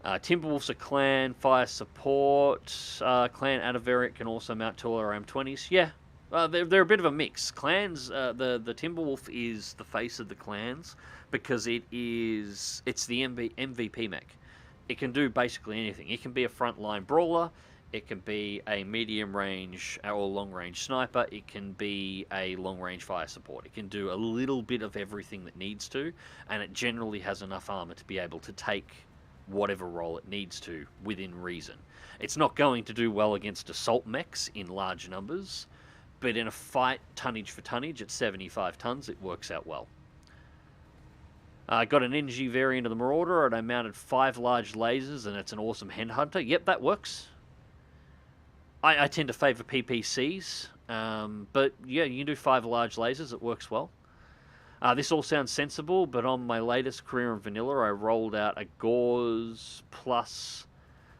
Speaker 1: Timberwolf's a clan, fire support. Clan add a variant can also mount taller M20s. Yeah, they're a bit of a mix. Clans, the Timberwolf is the face of the clans because it's the MVP mech. It can do basically anything. It can be a frontline brawler. It can be a medium range or long range sniper. It can be a long range fire support. It can do a little bit of everything that needs to, and it generally has enough armor to be able to take whatever role it needs to within reason. It's not going to do well against assault mechs in large numbers, but in a fight tonnage for tonnage at 75 tons, it works out well. I got an energy variant of the Marauder, and I mounted 5 large lasers, and it's an awesome headhunter. Yep, that works. I tend to favour PPCs, but yeah, you can do 5 large lasers. It works well. This all sounds sensible, but on my latest career in Vanilla, I rolled out a Gauze Plus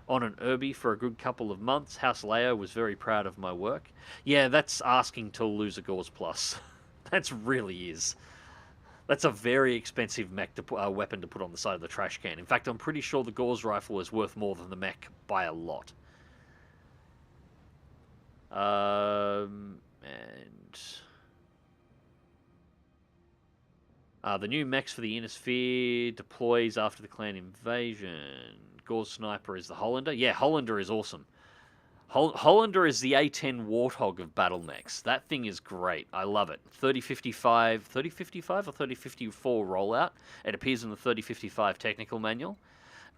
Speaker 1: on an Irby for a good couple of months. House Leo was very proud of my work. Yeah, that's asking to lose a Gauze Plus. That really is. That's a very expensive mech weapon to put on the side of the trash can. In fact, I'm pretty sure the Gauze rifle is worth more than the mech by a lot. The new mechs for the Inner Sphere deploys after the clan invasion. Gauze Sniper is the Hollander. Yeah, Hollander is awesome. Hollander is the A10 Warthog of battle mechs. That thing is great. I love it. 3055 or 3054 rollout. It appears in the 3055 technical manual.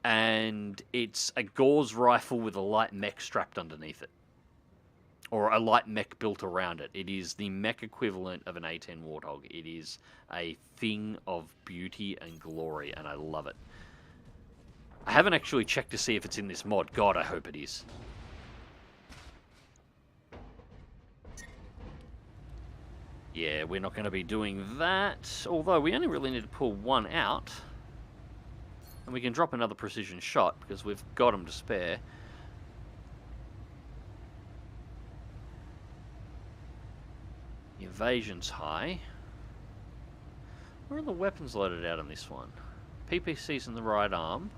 Speaker 1: And it's a Gauze rifle with a light mech strapped underneath it. Or a light mech built around it. It is the mech equivalent of an A10 Warthog. It is a thing of beauty and glory, and I love it. I haven't actually checked to see if it's in this mod. God, I hope it is. Yeah, we're not going to be doing that. Although, we only really need to pull one out. And we can drop another precision shot, because we've got them to spare. The evasion's high. Where are the weapons loaded out on this one? PPC's in the right arm.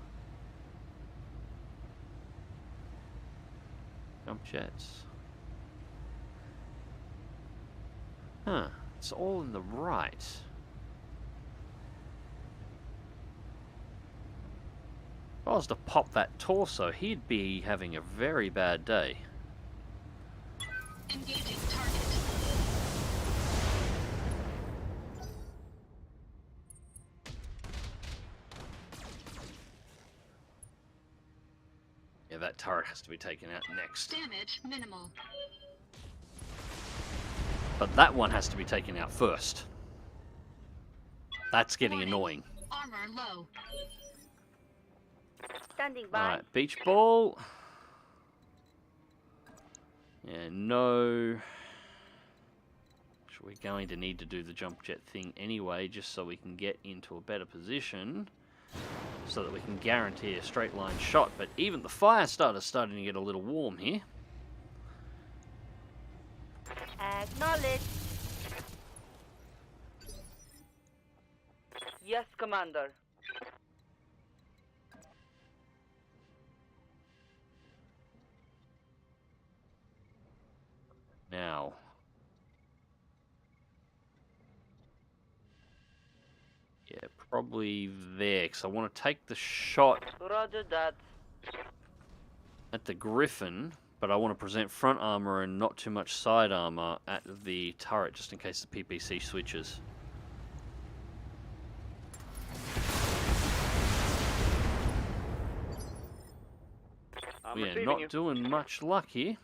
Speaker 1: Jump jets. Huh. It's all in the right. If I was to pop that torso, he'd be having a very bad day.
Speaker 5: Engaging target.
Speaker 1: Yeah, that turret has to be taken out next.
Speaker 5: Damage minimal.
Speaker 1: But that one has to be taken out first. That's getting annoying.
Speaker 5: Armor low.
Speaker 3: Standing by.
Speaker 1: Alright, beach ball. Yeah, no. We're going to need to do the jump jet thing anyway, just so we can get into a better position. So that we can guarantee a straight line shot. But even the fire starter's starting to get a little warm here.
Speaker 3: Acknowledge. Yes, Commander.
Speaker 1: Now. Yeah, probably there, because I want to take the shot
Speaker 3: Roger that.
Speaker 1: at the Griffin, but I want to present front armor and not too much side armor at the turret, just in case the PPC switches. Yeah, not doing much luck here.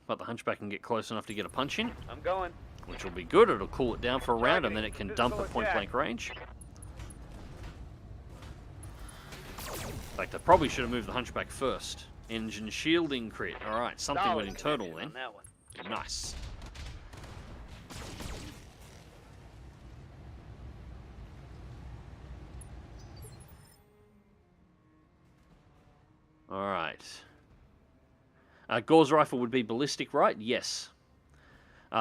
Speaker 1: But the Hunchback can get close enough to get a punch in.
Speaker 4: I'm going.
Speaker 1: Which will be good. It'll cool it down for a round, and then it can dump at point-blank range. In fact, I probably should have moved the Hunchback first. Engine shielding crit. Alright, something went internal then. Nice. Alright. Gauze rifle would be ballistic, right? Yes.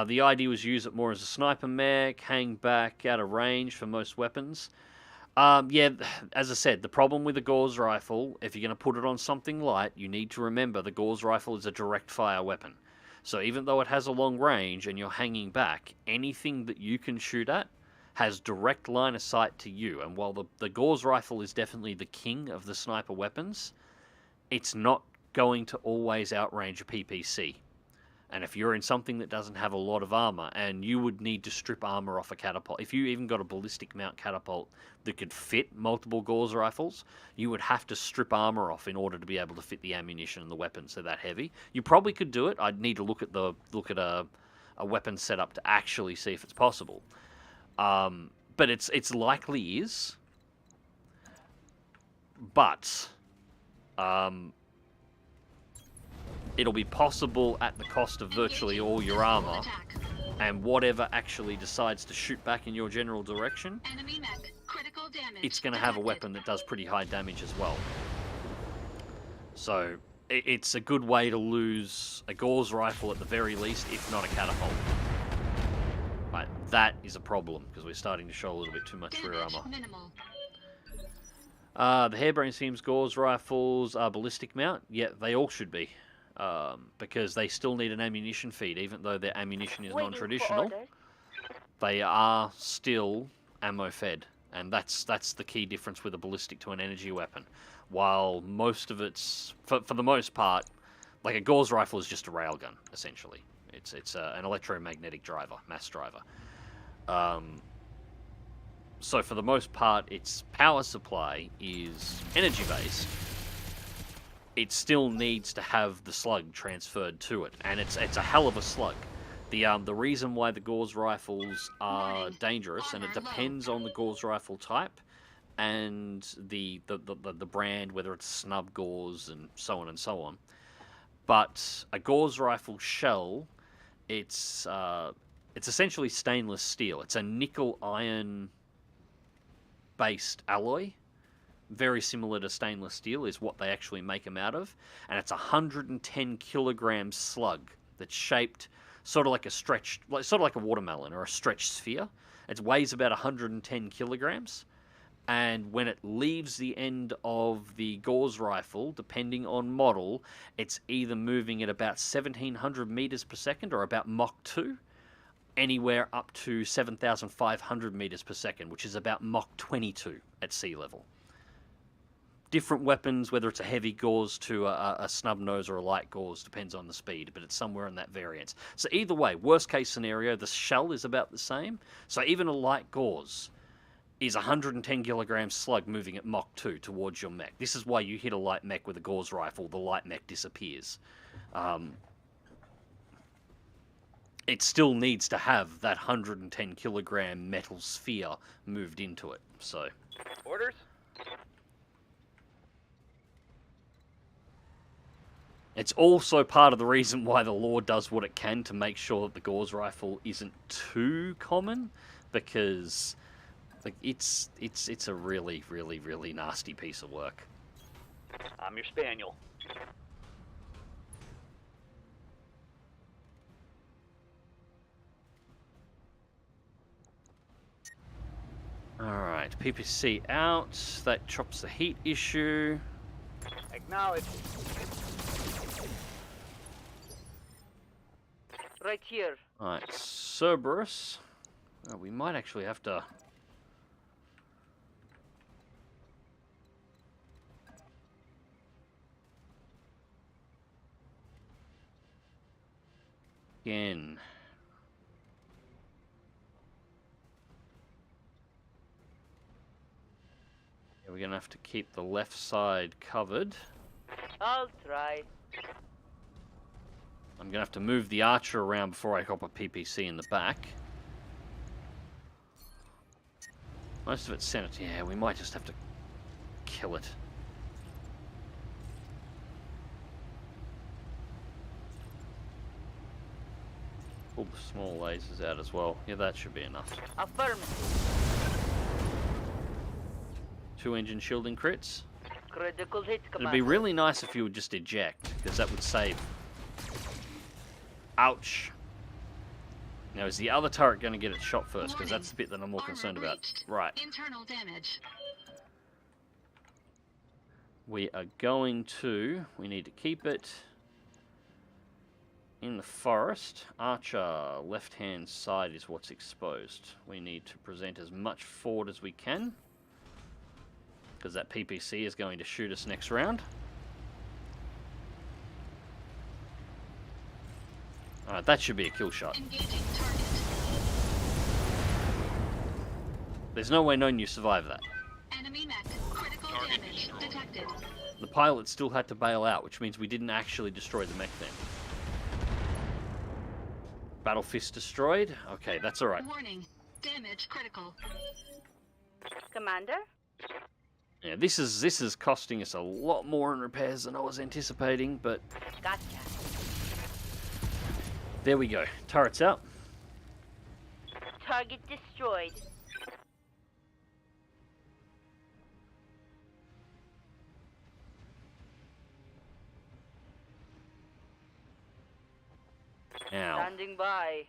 Speaker 1: The idea was use it more as a sniper mech, hang back out of range for most weapons. Yeah, as I said, the problem with the Gauze rifle, if you're going to put it on something light, you need to remember the Gauze rifle is a direct fire weapon. So even though it has a long range and you're hanging back, anything that you can shoot at has direct line of sight to you. And while the Gauze rifle is definitely the king of the sniper weapons, it's not going to always outrange a PPC. And if you're in something that doesn't have a lot of armor, and you would need to strip armor off a catapult, if you even got a ballistic mount catapult that could fit multiple Gauze rifles, you would have to strip armor off in order to be able to fit the ammunition and the weapons. They're that heavy. You probably could do it. I'd need to look at a weapon setup to actually see if it's possible. but it's likely is. But it'll be possible at the cost of virtually all your armor, and whatever actually decides to shoot back in your general direction,
Speaker 5: Enemy mech. Critical damage.
Speaker 1: it's going to have a weapon that does pretty high damage as well. So it's a good way to lose a Gauss rifle at the very least, if not a catapult. Right, that is a problem, because we're starting to show a little bit too much rear
Speaker 5: Damage
Speaker 1: armor.
Speaker 5: minimal.
Speaker 1: The Hairbrain Seams Gauss rifles are ballistic mount. Yeah, they all should be. Because they still need an ammunition feed, even though their ammunition is
Speaker 3: Waiting for
Speaker 1: non-traditional.
Speaker 3: orders.
Speaker 1: They are still ammo fed, and that's the key difference with a ballistic to an energy weapon. While most of it's, for the most part, like a Gauss rifle is just a railgun essentially. It's an electromagnetic driver, mass driver. So for the most part, its power supply is energy based. It still needs to have the slug transferred to it, and it's a hell of a slug. The reason why the Gauss rifles are dangerous, and it depends on the Gauss rifle type and the brand, whether it's snub Gauss and so on and so on. But a Gauss rifle shell, it's essentially stainless steel. It's a nickel iron based alloy. Very similar to stainless steel is what they actually make them out of, and it's a 110 kilogram slug that's shaped sort of like a watermelon or a stretched sphere. It weighs about 110 kilograms, and when it leaves the end of the Gauss rifle, depending on model, it's either moving at about 1700 meters per second or about Mach 2, anywhere up to 7500 meters per second, which is about Mach 22 at sea level. Different weapons, whether it's a heavy Gauss to a snub nose or a light Gauss, depends on the speed, but it's somewhere in that variance. So either way, worst case scenario, the shell is about the same. So even a light Gauss is a 110 kilogram slug moving at Mach 2 towards your mech. This is why you hit a light mech with a Gauss rifle, the light mech disappears. It still needs to have that 110 kilogram metal sphere moved into it. So
Speaker 4: Orders?
Speaker 1: it's also part of the reason why the law does what it can to make sure that the Gauss rifle isn't too common, because like it's a really, really, really nasty piece of work.
Speaker 4: I'm your spaniel.
Speaker 1: Alright, PPC out. That chops the heat issue.
Speaker 4: Acknowledge.
Speaker 3: Right here.
Speaker 1: Alright, Cerberus. We might actually have to... Again. Yeah, we're going to have to keep the left side covered.
Speaker 3: I'll try.
Speaker 1: I'm going to have to move the archer around before I hop a PPC in the back. Most of it's centered. Yeah, we might just have to kill it. Pull the small lasers out as well. Yeah, that should be enough.
Speaker 3: Affirmative.
Speaker 1: 2 engine shielding crits.
Speaker 3: Critical hit,
Speaker 1: It'd
Speaker 3: Commander.
Speaker 1: be really nice if you would just eject, because that would save. Ouch. Now, is the other turret going to get its shot first? Because that's the bit that I'm more concerned about.
Speaker 5: Reached.
Speaker 1: Right.
Speaker 5: Internal damage.
Speaker 1: We are going to... We need to keep it in the forest. Archer, left-hand side is what's exposed. We need to present as much forward as we can, because that PPC is going to shoot us next round. Alright, that should be a kill shot.
Speaker 5: Engaging target.
Speaker 1: There's no way knowing you survive that.
Speaker 5: Enemy mech. Critical
Speaker 2: Target
Speaker 5: damage
Speaker 2: destroyed.
Speaker 5: detected.
Speaker 1: The pilot still had to bail out, which means we didn't actually destroy the mech then. Battle fist destroyed? Okay, that's alright.
Speaker 5: Warning. Damage critical.
Speaker 3: Commander?
Speaker 1: Yeah, this is costing us a lot more in repairs than I was anticipating, but
Speaker 3: Gotcha.
Speaker 1: there we go. Turret's out.
Speaker 3: Target destroyed.
Speaker 1: Now,
Speaker 3: Standing by.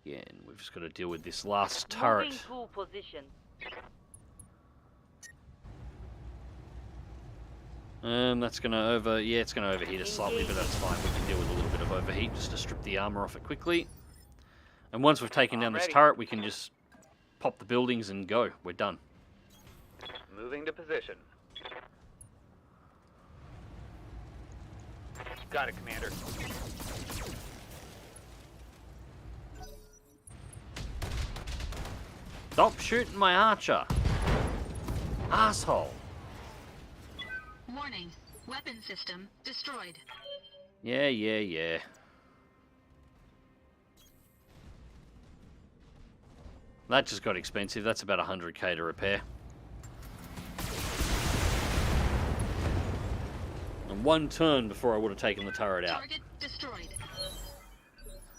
Speaker 1: again, we've just got to deal with this last turret.
Speaker 3: Moving to position.
Speaker 1: That's gonna it's gonna overheat us slightly, but that's fine. We can deal with a little bit of overheat just to strip the armor off it quickly. And once we've taken down this
Speaker 4: Ready.
Speaker 1: turret, we can just pop the buildings and go. We're done.
Speaker 4: Moving to position. Got it, Commander.
Speaker 1: Stop shooting my archer, asshole.
Speaker 5: Warning. Weapon system destroyed.
Speaker 1: Yeah. That just got expensive. That's about 100k to repair. And one turn before I would have taken the turret out.
Speaker 5: Target destroyed.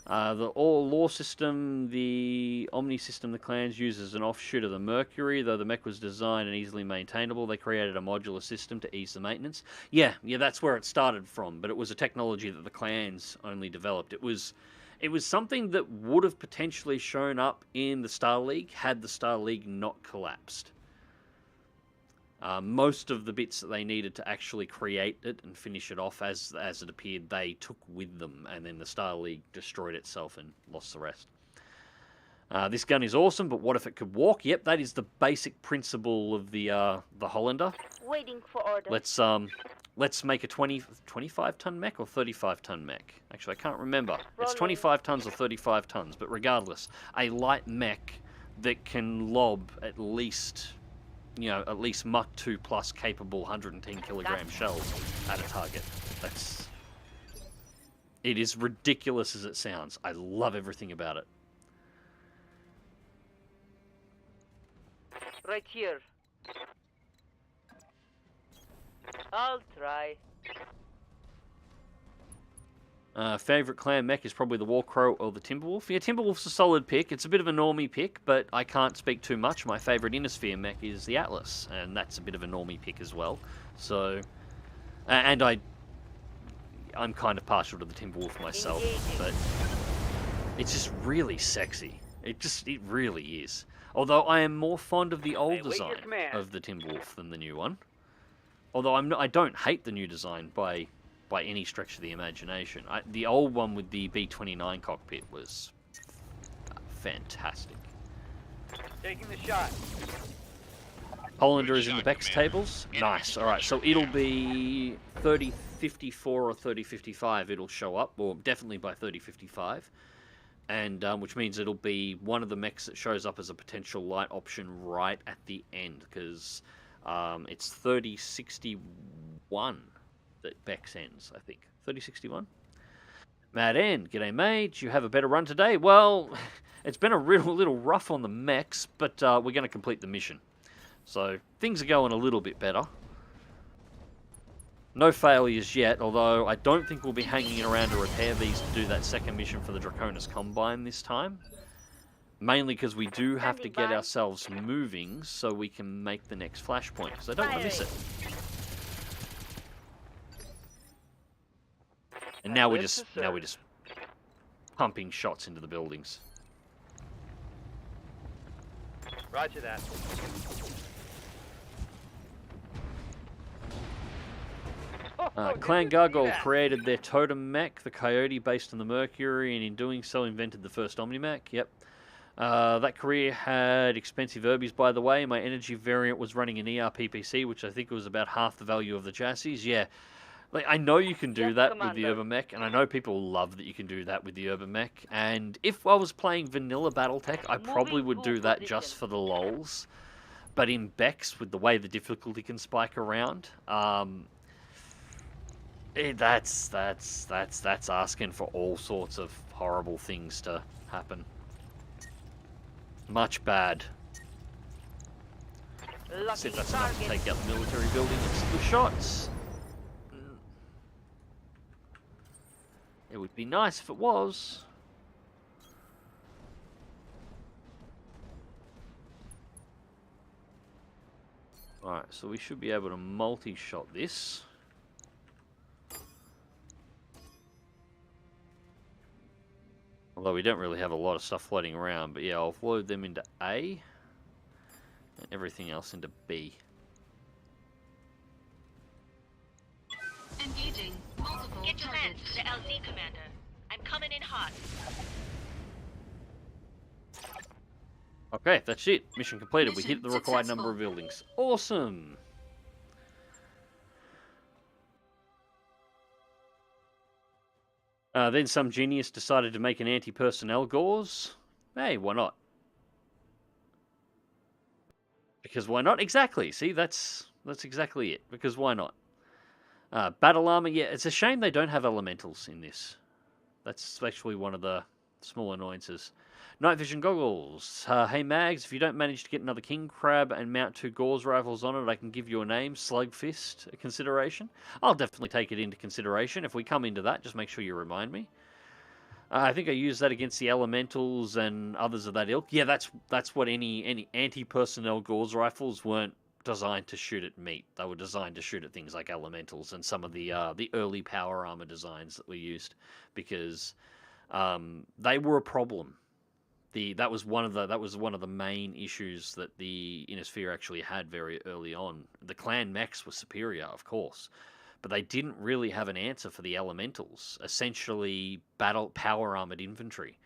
Speaker 1: The all law system, the Omni system, the clans uses an offshoot of the Mercury. Though the mech was designed and easily maintainable, they created a modular system to ease the maintenance. Yeah, that's where it started from. But it was a technology that the clans only developed. It was something that would have potentially shown up in the Star League had the Star League not collapsed. Most of the bits that they needed to actually create it and finish it off as it appeared, they took with them, and then the Star League destroyed itself and lost the rest. This gun is awesome, but what if it could walk? Yep, that is the basic principle of the Hollander.
Speaker 3: Waiting for orders.
Speaker 1: Let's make a 25-ton mech or 35-ton mech. Actually, I can't remember. It's
Speaker 3: Rolling.
Speaker 1: 25 tons or 35 tons, but regardless, a light mech that can lob at least Mach 2 plus capable 110 kilogram shells at a target. It is ridiculous as it sounds. I love everything about it.
Speaker 3: Right here. I'll try.
Speaker 1: Favorite clan mech is probably the Warcrow or the Timberwolf. Yeah, Timberwolf's a solid pick. It's a bit of a normie pick, but I can't speak too much. My favorite Innisphere mech is the Atlas, and that's a bit of a normie pick as well. So, and I'm kind of partial to the Timberwolf myself, but it's just really sexy. It really is. Although I am more fond of the old
Speaker 4: Hey, wait your
Speaker 1: design
Speaker 4: command.
Speaker 1: of the Timberwolf than the new one. Although I don't hate the new design by any stretch of the imagination. The old one with the B-29 cockpit was fantastic.
Speaker 4: Taking the shot.
Speaker 1: Hollander
Speaker 2: Good
Speaker 1: is in the
Speaker 2: shot,
Speaker 1: BEX
Speaker 2: Commander.
Speaker 1: tables.
Speaker 2: Enemy
Speaker 1: Nice. All right, so
Speaker 2: structure
Speaker 1: it'll
Speaker 2: down.
Speaker 1: be 3054 or 3055. It'll show up, or definitely by 3055. And which means it'll be one of the mechs that shows up as a potential light option right at the end, because it's 3061 that BEX ends, I think. 3061? Mad End, g'day mate, you have a better run today? Well, it's been a little rough on the mechs, but we're going to complete the mission. So, things are going a little bit better. No failures yet, although I don't think we'll be hanging around to repair these to do that second mission for the Draconis Combine this time. Mainly because we do have to
Speaker 3: Standing
Speaker 1: get
Speaker 3: by.
Speaker 1: ourselves moving so we can make the next Flashpoint, because I don't want to miss it. And now we're just pumping shots into the buildings.
Speaker 4: Roger that.
Speaker 1: Clan Gargoyle created their totem mech, the Coyote, based on the Mercury, and in doing so invented the first Omni-mech. Yep. That career had expensive Urbies, by the way. My energy variant was running an ERPPC, which I think was about half the value of the chassis. Yeah. Like, I know you can do
Speaker 3: Yes,
Speaker 1: that with the
Speaker 3: Commander.
Speaker 1: Urban Mech, and I know people love that you can do that with the Urban Mech. And if I was playing vanilla BattleTech, I probably
Speaker 3: Moving
Speaker 1: would
Speaker 3: to
Speaker 1: do that
Speaker 3: position.
Speaker 1: just for the lols. But in BEX, with the way the difficulty can spike around, That's asking for all sorts of horrible things to happen. Much bad. See if that's enough to take out the military building and some shots. It would be nice if it was. Alright, so we should be able to multi-shot this. Although we don't really have a lot of stuff floating around, but yeah, I'll load them into A and everything else into B.
Speaker 5: Engaging multiple
Speaker 6: Get your man
Speaker 5: targets.
Speaker 6: to the LZ, Commander. I'm coming in hot.
Speaker 1: Okay, that's it. Mission completed. We
Speaker 5: Mission
Speaker 1: hit the required
Speaker 5: successful.
Speaker 1: number of buildings. Awesome! Then some genius decided to make an anti-personnel gauze. Hey, why not? Because why not? Exactly. See, that's exactly it. Because why not? Battle armor, yeah, it's a shame they don't have elementals in this. That's actually one of the small annoyances. Night vision goggles. Hey Mags, if you don't manage to get another king crab and mount 2 gauze rifles on it, I can give you a name, Slugfist, a consideration. I'll definitely take it into consideration. If we come into that, just make sure you remind me. I think I used that against the elementals and others of that ilk. Yeah, that's what any anti-personnel gauze rifles weren't designed to shoot at meat. They were designed to shoot at things like elementals and some of the early power armor designs that we used, because they were a problem. That was one of the main issues that the Innisphere actually had very early on. The clan mechs were superior, of course, but they didn't really have an answer for the elementals. Essentially, power armored infantry.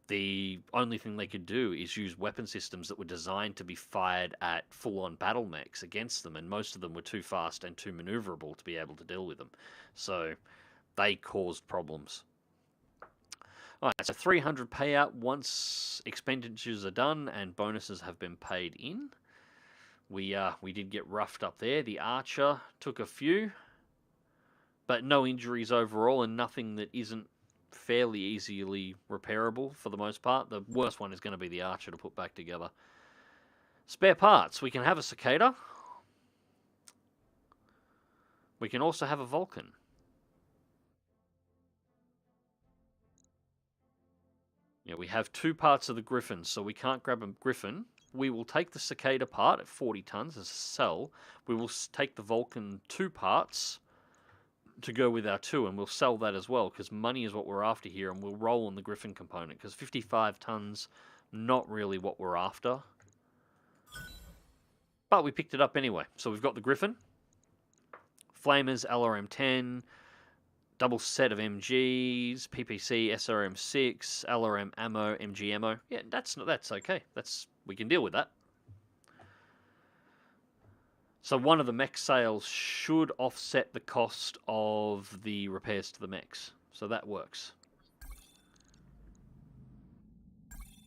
Speaker 1: The only thing they could do is use weapon systems that were designed to be fired at full-on battle mechs against them, and most of them were too fast and too maneuverable to be able to deal with them. So they caused problems. Alright, so 300 payout once expenditures are done and bonuses have been paid in. We did get roughed up there. The Archer took a few, but no injuries overall, and nothing that isn't fairly easily repairable for the most part. The worst one is going to be the Archer to put back together. Spare parts. We can have a Cicada. We can also have a Vulcan. Yeah, we have 2 parts of the Griffin, so we can't grab a Griffin. We will take the Cicada part at 40 tons as a sell. We will take the Vulcan 2 parts to go with our 2, and we'll sell that as well, because money is what we're after here, and we'll roll on the Griffin component, because 55 tons, not really what we're after. But we picked it up anyway. So we've got the Griffin, Flamers, LRM-10, double set of MGs, PPC, SRM-6, LRM ammo, MG ammo. Yeah, that's okay. We can deal with that. So one of the mech sales should offset the cost of the repairs to the mechs. So that works.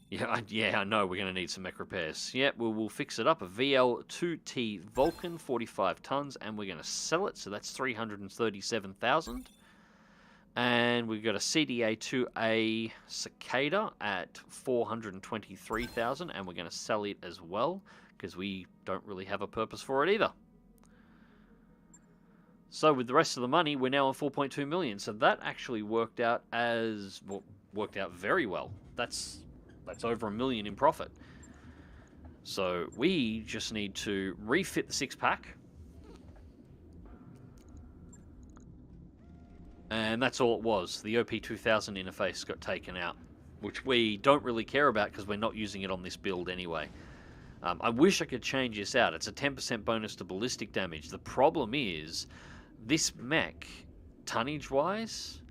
Speaker 1: Yeah, I know we're going to need some mech repairs. Yeah, we'll fix it up. A VL2T Vulcan, 45 tons, and we're going to sell it. So that's 337,000. And we've got a CDA2A Cicada at 423,000, and we're going to sell it as well, because we don't really have a purpose for it either. So with the rest of the money, we're now on 4.2 million. So that actually worked out very well. That's over $1 million in profit. So we just need to refit the 6-pack. And that's all it was. The OP2000 interface got taken out, which we don't really care about because we're not using it on this build anyway. I wish I could change this out. It's a 10% bonus to ballistic damage. The problem is, this mech, tonnage-wise,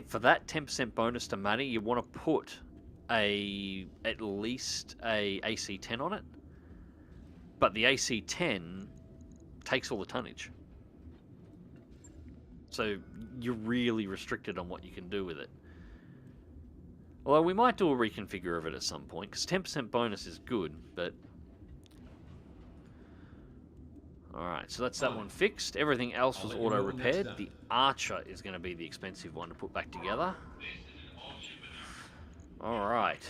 Speaker 1: for that 10% bonus to matter, you want to put at least a AC-10 on it. But the AC-10 takes all the tonnage. So you're really restricted on what you can do with it. Although we might do a reconfigure of it at some point, because 10% bonus is good, but Alright, so that's that one fixed. Everything else was auto-repaired. The Archer is going to be the expensive one to put back together. Alright.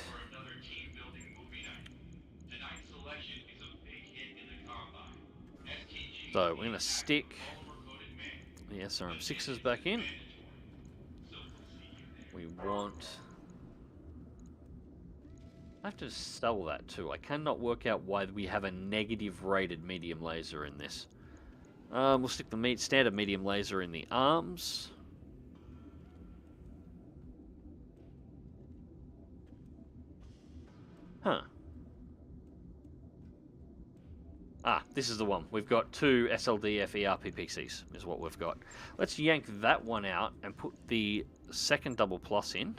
Speaker 1: So we're going to stick the SRM6s back in. We want... I have to sell that too. I cannot work out why we have a negative rated medium laser in this. We'll stick the standard medium laser in the arms. Huh. Ah, this is the one. We've got 2 SLD FE PCs, is what we've got. Let's yank that one out and put the second double plus in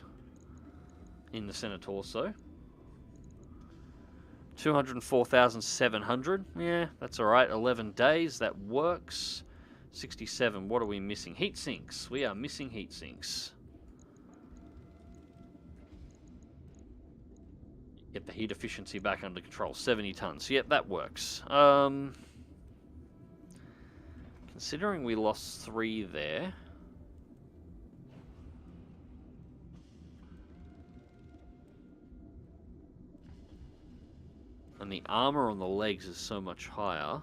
Speaker 1: the center torso. 204,700. Yeah, that's alright. 11 days, that works. 67, what are we missing? Heat sinks. We are missing heat sinks. Get the heat efficiency back under control. 70 tons. Yep, that works. Considering we lost 3 there. And the armor on the legs is so much higher.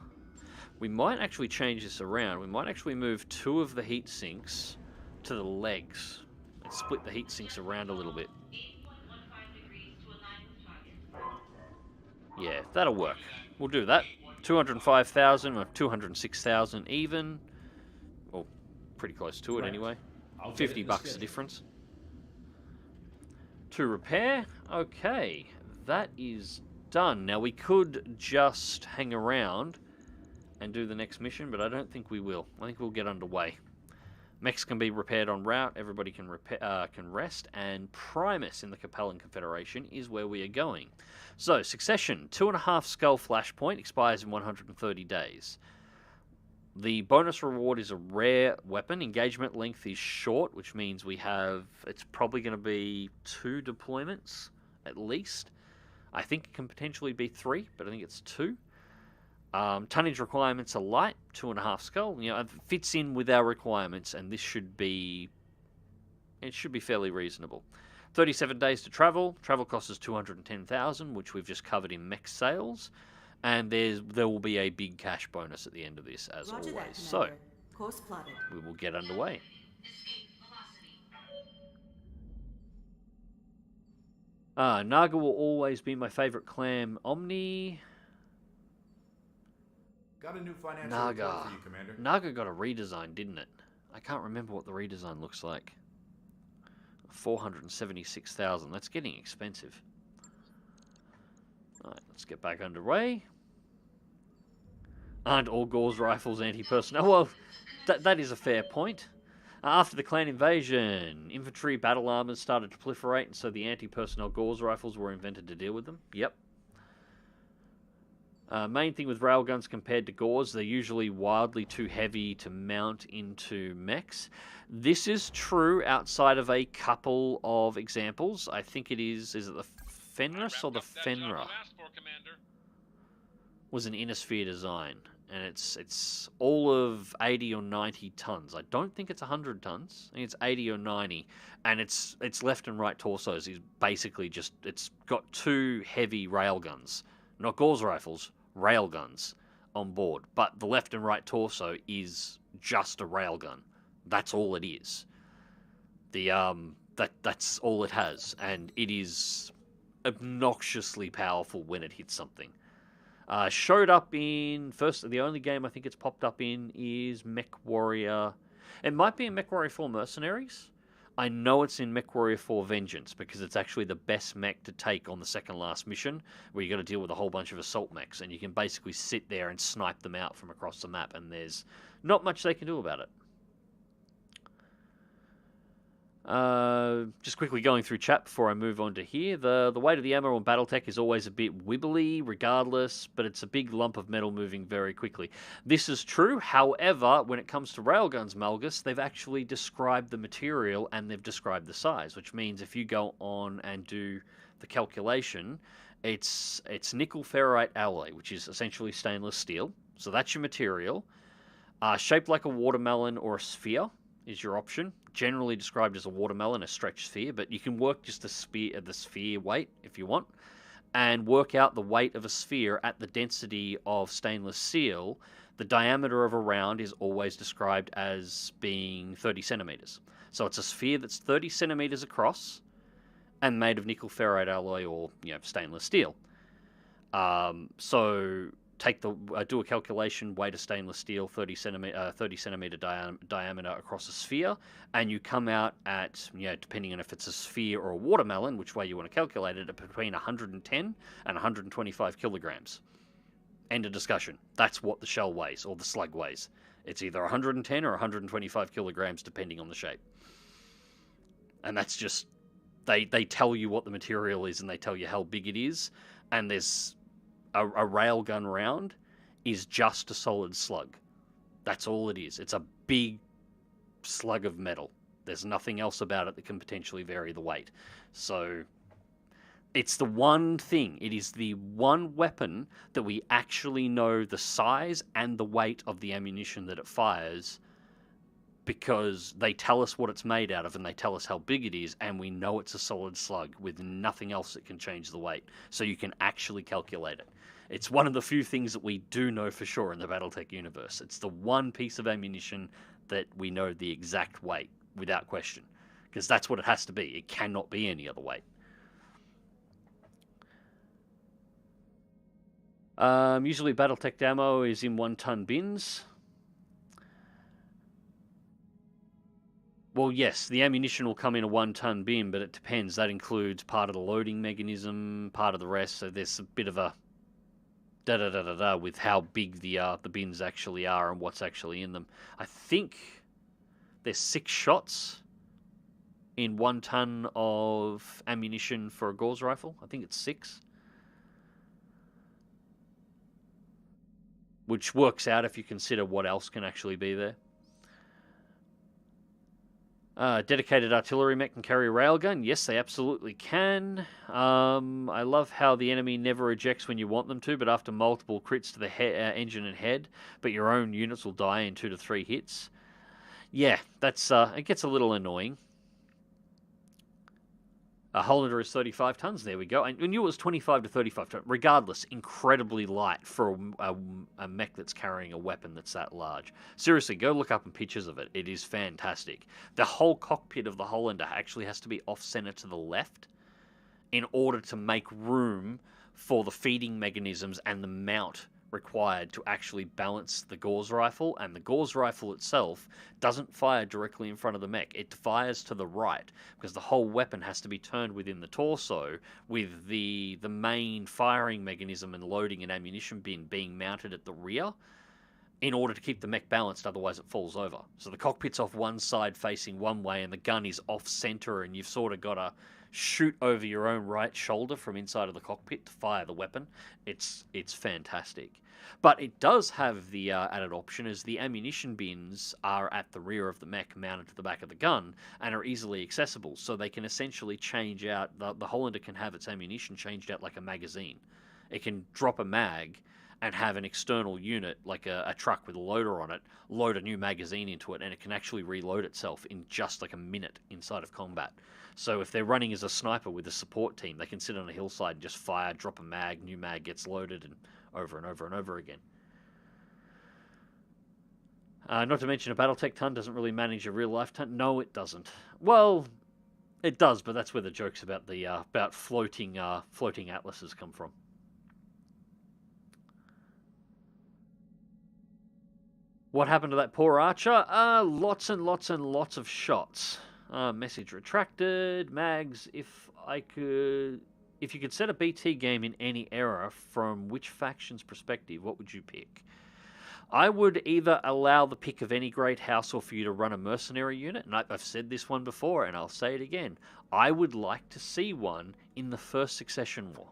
Speaker 1: We might actually change this around. We might actually move 2 of the heat sinks to the legs. And split the heat sinks around a little bit. Yeah, that'll work. We'll do that. 205,000 or 206,000 even. Well, pretty close to it anyway. 50 bucks the difference. To repair. Okay, that is done. Now we could just hang around and do the next mission, but I don't think we will. I think we'll get underway. Mechs can be repaired en route. Everybody can rest, and Primus in the Capellan Confederation is where we are going. So, Succession, 2.5 skull flashpoint, expires in 130 days. The bonus reward is a rare weapon. Engagement length is short, which means it's probably going to be 2 deployments at least. I think it can potentially be 3, but I think it's 2. Tonnage requirements are light, 2.5 skull. You know, it fits in with our requirements, and it should be fairly reasonable. 37 days to travel. Travel cost is 210,000, which we've just covered in mech sales, and there will be a big cash bonus at the end of this, as always. So we will get underway. Naga will always be my favorite clan. Omni.
Speaker 7: Got a new financial report for you, Commander.
Speaker 1: Naga got a redesign, didn't it? I can't remember what the redesign looks like. 476,000. That's getting expensive. Alright, let's get back underway. Aren't all Gauss rifles anti-personnel? Well, that is a fair point. After the clan invasion, infantry battle armors started to proliferate, and so the anti-personnel Gauss rifles were invented to deal with them. Yep. Main thing with railguns compared to Gauss, they're usually wildly too heavy to mount into mechs. This is true outside of a couple of examples. I think it is it the Fenris or the Fenra? Was an inner sphere design, and it's all of 80 or 90 tons. I don't think it's 100 tons. I think it's 80 or 90, and its left and right torsos is basically just, it's got 2 heavy railguns, not Gauss rifles, railguns on board, but the left and right torso is just a railgun. That's all it is. That's all it has, and it is obnoxiously powerful when it hits something. Showed up in the only game I think it's popped up in is MechWarrior. It might be in MechWarrior 4 Mercenaries. I know it's in MechWarrior 4 Vengeance because it's actually the best mech to take on the second last mission, where you got to deal with a whole bunch of assault mechs, and you can basically sit there and snipe them out from across the map, and there's not much they can do about it. Just quickly going through chat before I move on to here. The weight of the ammo on BattleTech is always a bit wibbly, regardless, but it's a big lump of metal moving very quickly. This is true. However, when it comes to railguns, Malgus, they've actually described the material and they've described the size, which means if you go on and do the calculation, it's nickel ferrite alloy, which is essentially stainless steel. So that's your material. Shaped like a watermelon or a sphere is your option. Generally described as a watermelon, a stretched sphere, but you can work just the sphere weight if you want, and work out the weight of a sphere at the density of stainless steel. The diameter of a round is always described as being 30 centimeters. So it's a sphere that's 30 centimeters across and made of nickel ferrite alloy or stainless steel. So do a calculation, weight of stainless steel, 30 centimeter diameter across a sphere, and you come out at, depending on if it's a sphere or a watermelon, which way you want to calculate it, at between 110 and 125 kilograms. End of discussion. That's what the shell weighs, or the slug weighs. It's either 110 or 125 kilograms, depending on the shape. And that's just, they tell you what the material is, and they tell you how big it is, and there's a railgun round is just a solid slug. That's all it is. It's a big slug of metal. There's nothing else about it that can potentially vary the weight. So it's the one thing. It is the one weapon that we actually know the size and the weight of the ammunition that it fires, because they tell us what it's made out of and they tell us how big it is, and we know it's a solid slug with nothing else that can change the weight. So you can actually calculate it. It's one of the few things that we do know for sure in the BattleTech universe. It's the one piece of ammunition that we know the exact weight without question, because that's what it has to be. It cannot be any other weight. Usually BattleTech ammo is in 1-ton bins. Well, yes, the ammunition will come in a 1-ton bin, but it depends. That includes part of the loading mechanism, part of the rest. So there's a bit of a da-da-da-da-da with how big the bins actually are and what's actually in them. I think there's 6 shots in 1 ton of ammunition for a Gauss rifle. I think it's 6. Which works out if you consider what else can actually be there. Dedicated artillery mech can carry a railgun. Yes, they absolutely can. I love how the enemy never ejects when you want them to, but after multiple crits to the engine and head, but your own units will die in 2 to 3 hits. Yeah, that's it gets a little annoying. Hollander is 35 tons. There we go. I knew it was 25 to 35 tons. Regardless, incredibly light for a mech that's carrying a weapon that's that large. Seriously, go look up pictures of it. It is fantastic. The whole cockpit of the Hollander actually has to be off-center to the left in order to make room for the feeding mechanisms and the mount required to actually balance the Gauss rifle, and the Gauss rifle itself doesn't fire directly in front of the mech. It fires to the right because the whole weapon has to be turned within the torso, with the main firing mechanism and loading and ammunition bin being mounted at the rear in order to keep the mech balanced, otherwise it falls over. So the cockpit's off one side facing one way and the gun is off center, and you've sort of got to shoot over your own right shoulder from inside of the cockpit to fire the weapon. It's fantastic. But it does have the added option, as the ammunition bins are at the rear of the mech mounted to the back of the gun and are easily accessible, so they can essentially change out, the Hollander can have its ammunition changed out like a magazine. It can drop a mag and have an external unit, like a truck with a loader on it, load a new magazine into it, and it can actually reload itself in just like a minute inside of combat. So if they're running as a sniper with a support team, they can sit on a hillside and just fire, drop a mag, new mag gets loaded, and over and over and over again. Not to mention a BattleTech ton doesn't really manage a real-life ton. No, it doesn't. Well, it does, but that's where the jokes about the floating atlases come from. What happened to that poor archer? Lots and lots and lots of shots. Message retracted. Mags, if you could set a BT game in any era, from which faction's perspective, what would you pick? I would either allow the pick of any great house, or for you to run a mercenary unit, and I've said this one before and I'll say it again. I would like to see one in the First Succession War.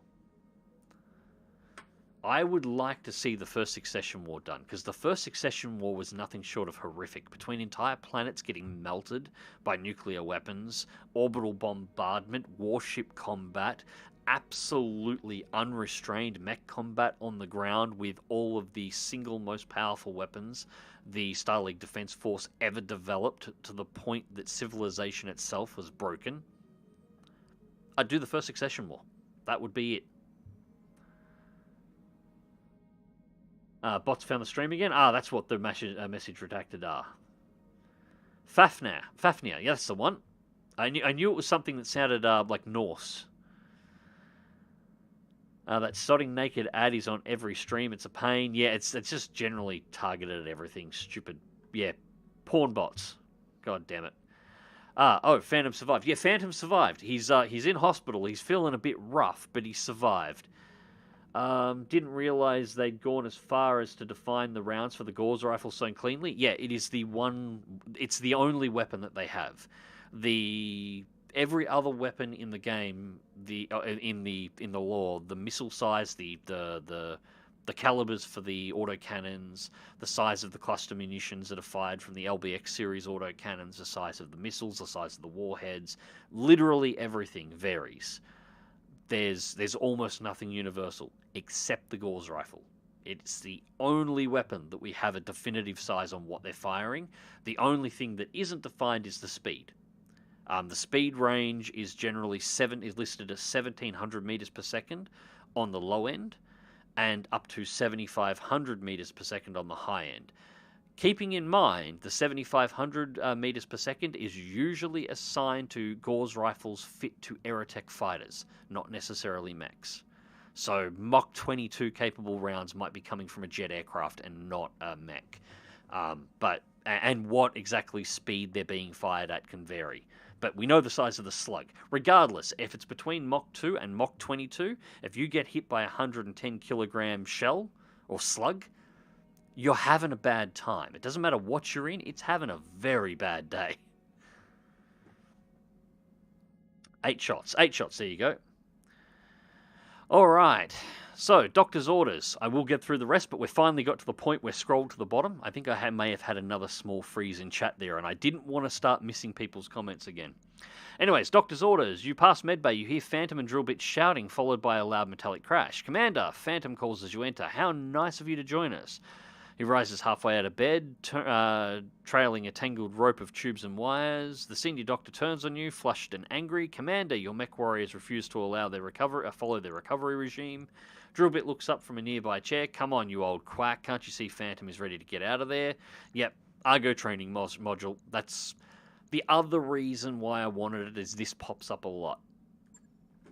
Speaker 1: I would like to see the First Succession War done, because the First Succession War was nothing short of horrific, between entire planets getting melted by nuclear weapons, orbital bombardment, warship combat, absolutely unrestrained mech combat on the ground with all of the single most powerful weapons the Star League Defense Force ever developed to the point that civilization itself was broken, I'd do the first Succession War. That would be it. Bots found the stream again? That's what the message redacted are. Fafnir. Yeah, that's the one. I knew it was something that sounded like Norse. That sodding naked ad is on every stream. It's a pain. Yeah, it's just generally targeted at everything. Stupid. Yeah, porn bots. God damn it. Phantom survived. Yeah, Phantom survived. He's in hospital. He's feeling a bit rough, but he survived. Didn't realize they'd gone as far as to define the rounds for the Gauss rifle so cleanly. Yeah, it is the one. It's the only weapon that they have. Every other weapon in the game, in the lore, the missile size, the calibers for the autocannons, the size of the cluster munitions that are fired from the LBX series autocannons, the size of the missiles, the size of the warheads, literally everything varies. There's almost nothing universal except the Gauss rifle. It's the only weapon that we have a definitive size on what they're firing. The only thing that isn't defined is the speed. The speed range is generally listed as 1,700 meters per second on the low end, and up to 7,500 meters per second on the high end. Keeping in mind, the 7,500 meters per second is usually assigned to Gauss rifles fit to Aerotech fighters, not necessarily mechs. So Mach 22 capable rounds might be coming from a jet aircraft and not a mech. And what exactly speed they're being fired at can vary. But we know the size of the slug. Regardless, if it's between Mach 2 and Mach 22, if you get hit by a 110 kilogram shell or slug, you're having a bad time. It doesn't matter what you're in, it's having a very bad day. 8 shots. 8 shots, there you go. Alright, so doctor's orders. I will get through the rest, but we finally got to the point where scrolled to the bottom. I think I may have had another small freeze in chat there, and I didn't want to start missing people's comments again. Anyways, doctor's orders. You pass medbay, you hear Phantom and Drillbit shouting, followed by a loud metallic crash. Commander, Phantom calls as you enter. How nice of you to join us. He rises halfway out of bed, trailing a tangled rope of tubes and wires. The senior doctor turns on you, flushed and angry. Commander, your mech warriors refuse to allow their follow their recovery regime. Drillbit looks up from a nearby chair. Come on, you old quack. Can't you see Phantom is ready to get out of there? Yep, Argo training module. That's the other reason why I wanted it, is this pops up a lot.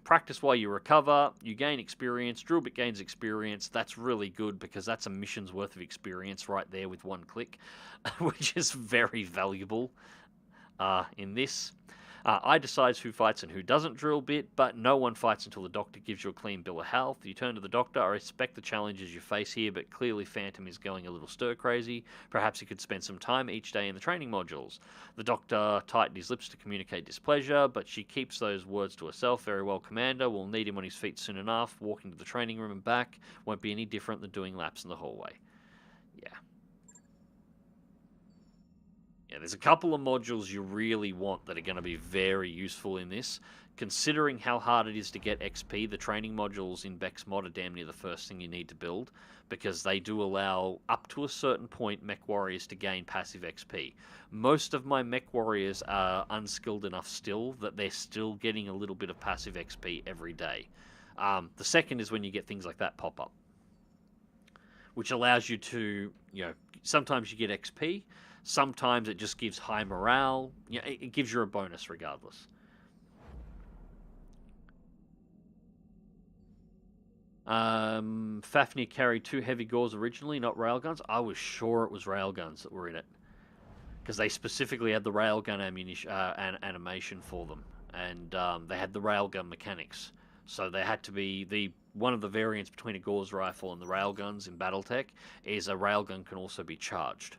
Speaker 1: Practice while you recover, you gain experience, Drillbit gains experience. That's really good because that's a mission's worth of experience right there with one click, which is very valuable in this. I decides who fights and who doesn't, Drillbit, but no one fights until the doctor gives you a clean bill of health. You turn to the doctor. I respect the challenges you face here, but clearly Phantom is going a little stir-crazy. Perhaps he could spend some time each day in the training modules. The doctor tightened his lips to communicate displeasure, but she keeps those words to herself. Very well, Commander. We'll need him on his feet soon enough. Walking to the training room and back won't be any different than doing laps in the hallway. Yeah. Yeah, there's a couple of modules you really want that are going to be very useful in this. Considering how hard it is to get XP, the training modules in BEX mod are damn near the first thing you need to build, because they do allow, up to a certain point, mech warriors to gain passive XP. Most of my mech warriors are unskilled enough still that they're still getting a little bit of passive XP every day. The second is when you get things like that pop up, which allows you to, sometimes you get XP, sometimes it just gives high morale. It gives you a bonus regardless. Fafnir carried 2 heavy gauze originally, not railguns. I was sure it was railguns that were in it, because they specifically had the railgun ammunition animation for them, and they had the railgun mechanics. So they had to be one of the variants between a gauze rifle and the railguns in BattleTech is a railgun can also be charged.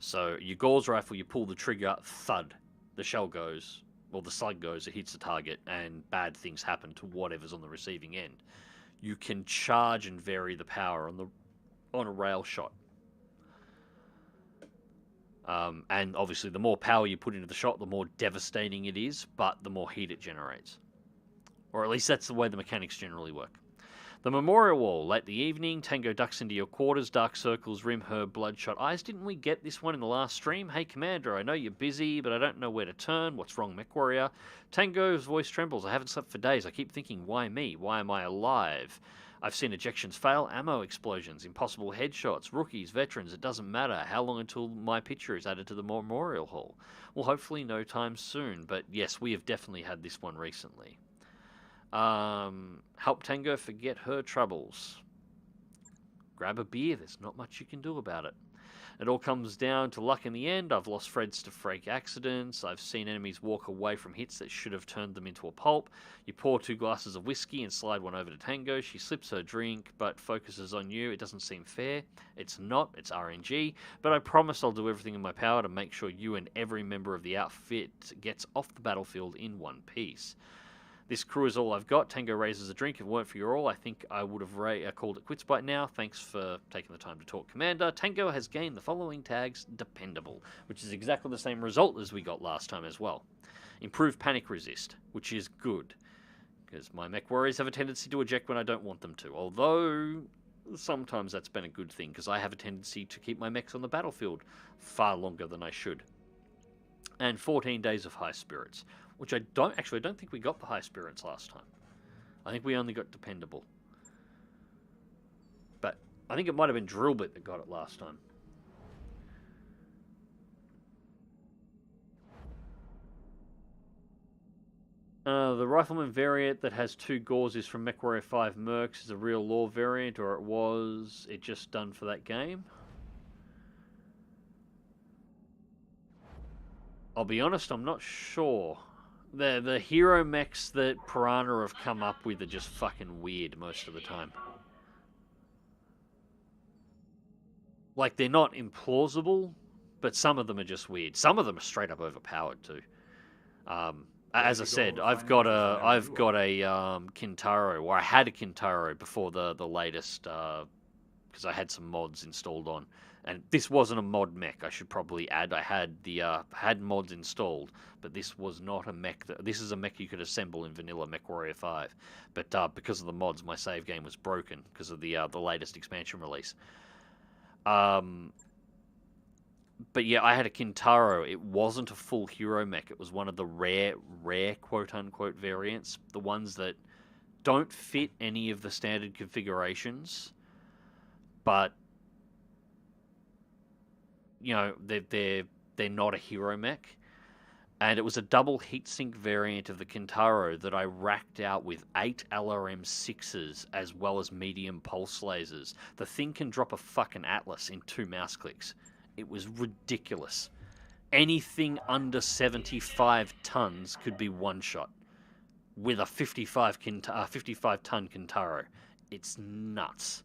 Speaker 1: So your gauze rifle, you pull the trigger, thud, the shell goes, or the slug goes, it hits the target, and bad things happen to whatever's on the receiving end. You can charge and vary the power on a rail shot. And obviously the more power you put into the shot, the more devastating it is, but the more heat it generates. Or at least that's the way the mechanics generally work. The memorial wall. Late the evening, Tango ducks into your quarters, dark circles rim her bloodshot eyes. Didn't we get this one in the last stream? Hey, Commander, I know you're busy, but I don't know where to turn. What's wrong, Mech Warrior? Tango's voice trembles. I haven't slept for days. I keep thinking, why me? Why am I alive? I've seen ejections fail, ammo explosions, impossible headshots, rookies, veterans. It doesn't matter. How long until my picture is added to the memorial hall? Well, hopefully no time soon, but yes, we have definitely had this one recently. Help Tango forget her troubles. Grab a beer. There's not much you can do about it. It all comes down to luck in the end. I've lost friends to freak accidents. I've seen enemies walk away from hits that should have turned them into a pulp. You pour 2 glasses of whiskey and slide one over to Tango. She slips her drink, but focuses on you. It doesn't seem fair. It's not. It's RNG. But I promise I'll do everything in my power to make sure you and every member of the outfit gets off the battlefield in one piece. This crew is all I've got. Tango raises a drink. If it weren't for your all, I think I would have called it quits by now. Thanks for taking the time to talk, Commander. Tango has gained the following tags: dependable, which is exactly the same result as we got last time as well. Improved panic resist, which is good, because my mech warriors have a tendency to eject when I don't want them to, although sometimes that's been a good thing, because I have a tendency to keep my mechs on the battlefield far longer than I should. And 14 days of high spirits, which I don't think we got the high spirits last time. I think we only got dependable. But I think it might have been Drillbit that got it last time. The Rifleman variant that has 2 gauze is from MechWarrior 5 Mercs is a real lore variant, or it just done for that game. I'll be honest, I'm not sure. The hero mechs that Piranha have come up with are just fucking weird most of the time. Like, they're not implausible, but some of them are just weird. Some of them are straight up overpowered too. As I said, I've got a Kintaro, or I had a Kintaro before the latest, because I had some mods installed on. And this wasn't a mod mech, I should probably add. I had mods installed, but this was not a mech. This is a mech you could assemble in vanilla MechWarrior 5. But because of the mods, my save game was broken because of the latest expansion release. But yeah, I had a Kintaro. It wasn't a full hero mech. It was one of the rare quote-unquote variants. The ones that don't fit any of the standard configurations, but you know, they're not a hero mech. And it was a double heatsink variant of the Kintaro that I racked out with 8 LRM6s as well as medium pulse lasers. The thing can drop a fucking Atlas in 2 mouse clicks. It was ridiculous. Anything under 75 tons could be one-shot with a 55-ton Kintaro. It's nuts.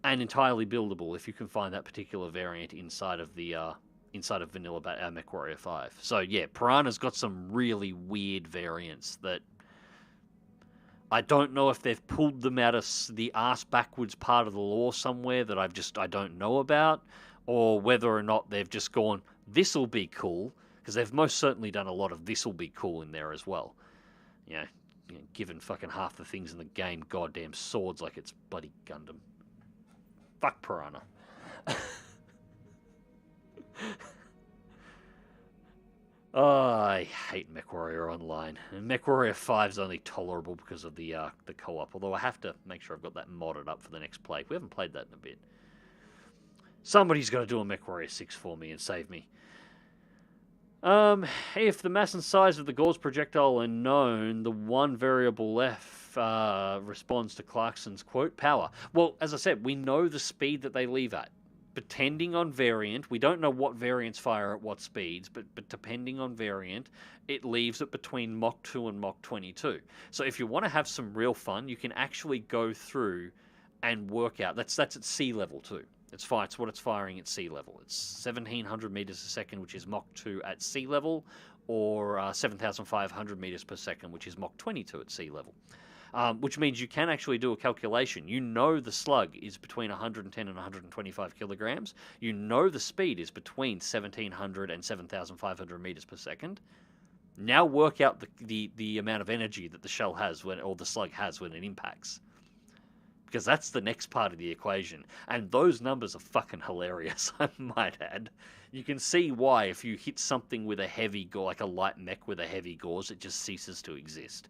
Speaker 1: And entirely buildable if you can find that particular variant inside of vanilla MechWarrior 5. So yeah, Piranha's got some really weird variants that I don't know if they've pulled them out of the arse backwards part of the lore somewhere that I don't know about, or whether or not they've just gone, this'll be cool, because they've most certainly done a lot of this'll be cool in there as well. You know, given fucking half the things in the game goddamn swords like it's bloody Gundam. Fuck Piranha. Oh, I hate MechWarrior Online. And MechWarrior 5 is only tolerable because of the co-op, although I have to make sure I've got that modded up for the next play. We haven't played that in a bit. Somebody's got to do a MechWarrior 6 for me and save me. If the mass and size of the gauze projectile are known, the one variable left responds to Clarkson's quote, power. Well, as I said, we know the speed that they leave at. Depending on variant, we don't know what variants fire at what speeds, but depending on variant, it leaves it between Mach 2 and Mach 22. So if you want to have some real fun, you can actually go through and work out. That's at sea level too. It's what it's firing at sea level. It's 1,700 meters a second, which is Mach 2 at sea level, or 7,500 meters per second, which is Mach 22 at sea level. Which means you can actually do a calculation. You know the slug is between 110 and 125 kilograms. You know the speed is between 1,700 and 7,500 meters per second. Now work out the amount of energy that the shell has when, or the slug has when it impacts. Because that's the next part of the equation. And those numbers are fucking hilarious, I might add. You can see why if you hit something with a heavy gore, like a light mech with a heavy gauze, it just ceases to exist.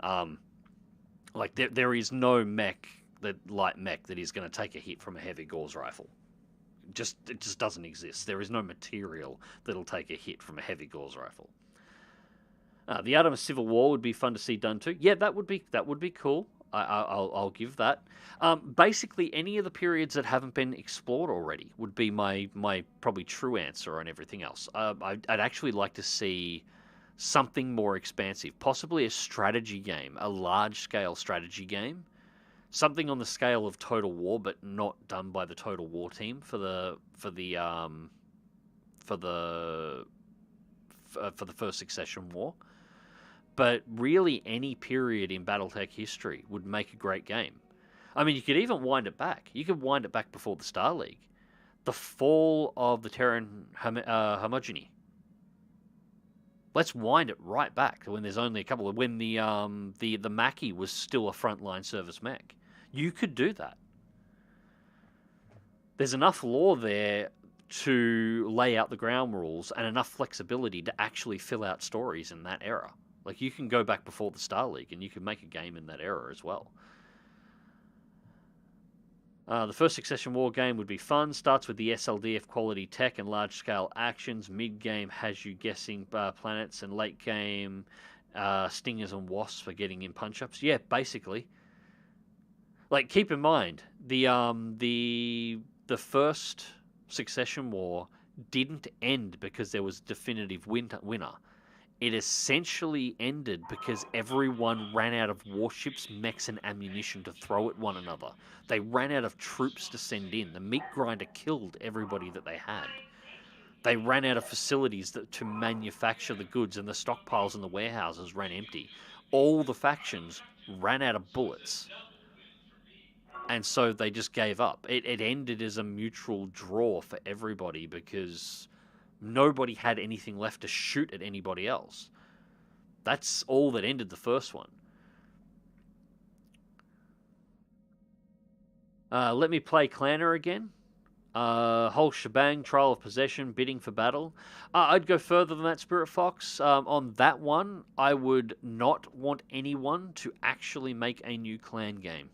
Speaker 1: Like there is no light mech that is going to take a hit from a heavy gauze rifle. It just doesn't exist. There is no material that'll take a hit from a heavy gauze rifle. The Artemis Civil War would be fun to see done too. Yeah, that would be cool. I'll give that. Basically, any of the periods that haven't been explored already would be my probably true answer on everything else. I'd actually like to see something more expansive, possibly a strategy game, a large-scale strategy game, something on the scale of Total War, but not done by the Total War team for the first Succession War. But really, any period in BattleTech history would make a great game. I mean, you could even wind it back. You could wind it back before the Star League. The fall of the Terran homogeny. Let's wind it right back to when there's only a couple of... When the Mackie was still a frontline service mech. You could do that. There's enough lore there to lay out the ground rules and enough flexibility to actually fill out stories in that era. Like, you can go back before the Star League and you can make a game in that era as well. The first Succession War game would be fun. Starts with the SLDF quality tech and large-scale actions. Mid-game has you guessing planets, and late game stingers and wasps for getting in punch-ups. Yeah, basically. Like, keep in mind, the first Succession War didn't end because there was a definitive winner. It essentially ended because everyone ran out of warships, mechs, and ammunition to throw at one another. They ran out of troops to send in. The meat grinder killed everybody that they had. They ran out of facilities to manufacture the goods, and the stockpiles in the warehouses ran empty. All the factions ran out of bullets. And so they just gave up. It ended as a mutual draw for everybody because nobody had anything left to shoot at anybody else. That's all that ended the first one. Let me play Clanner again. Whole shebang, trial of possession, bidding for battle. I'd go further than that, Spirit Fox. On that one, I would not want anyone to actually make a new clan game.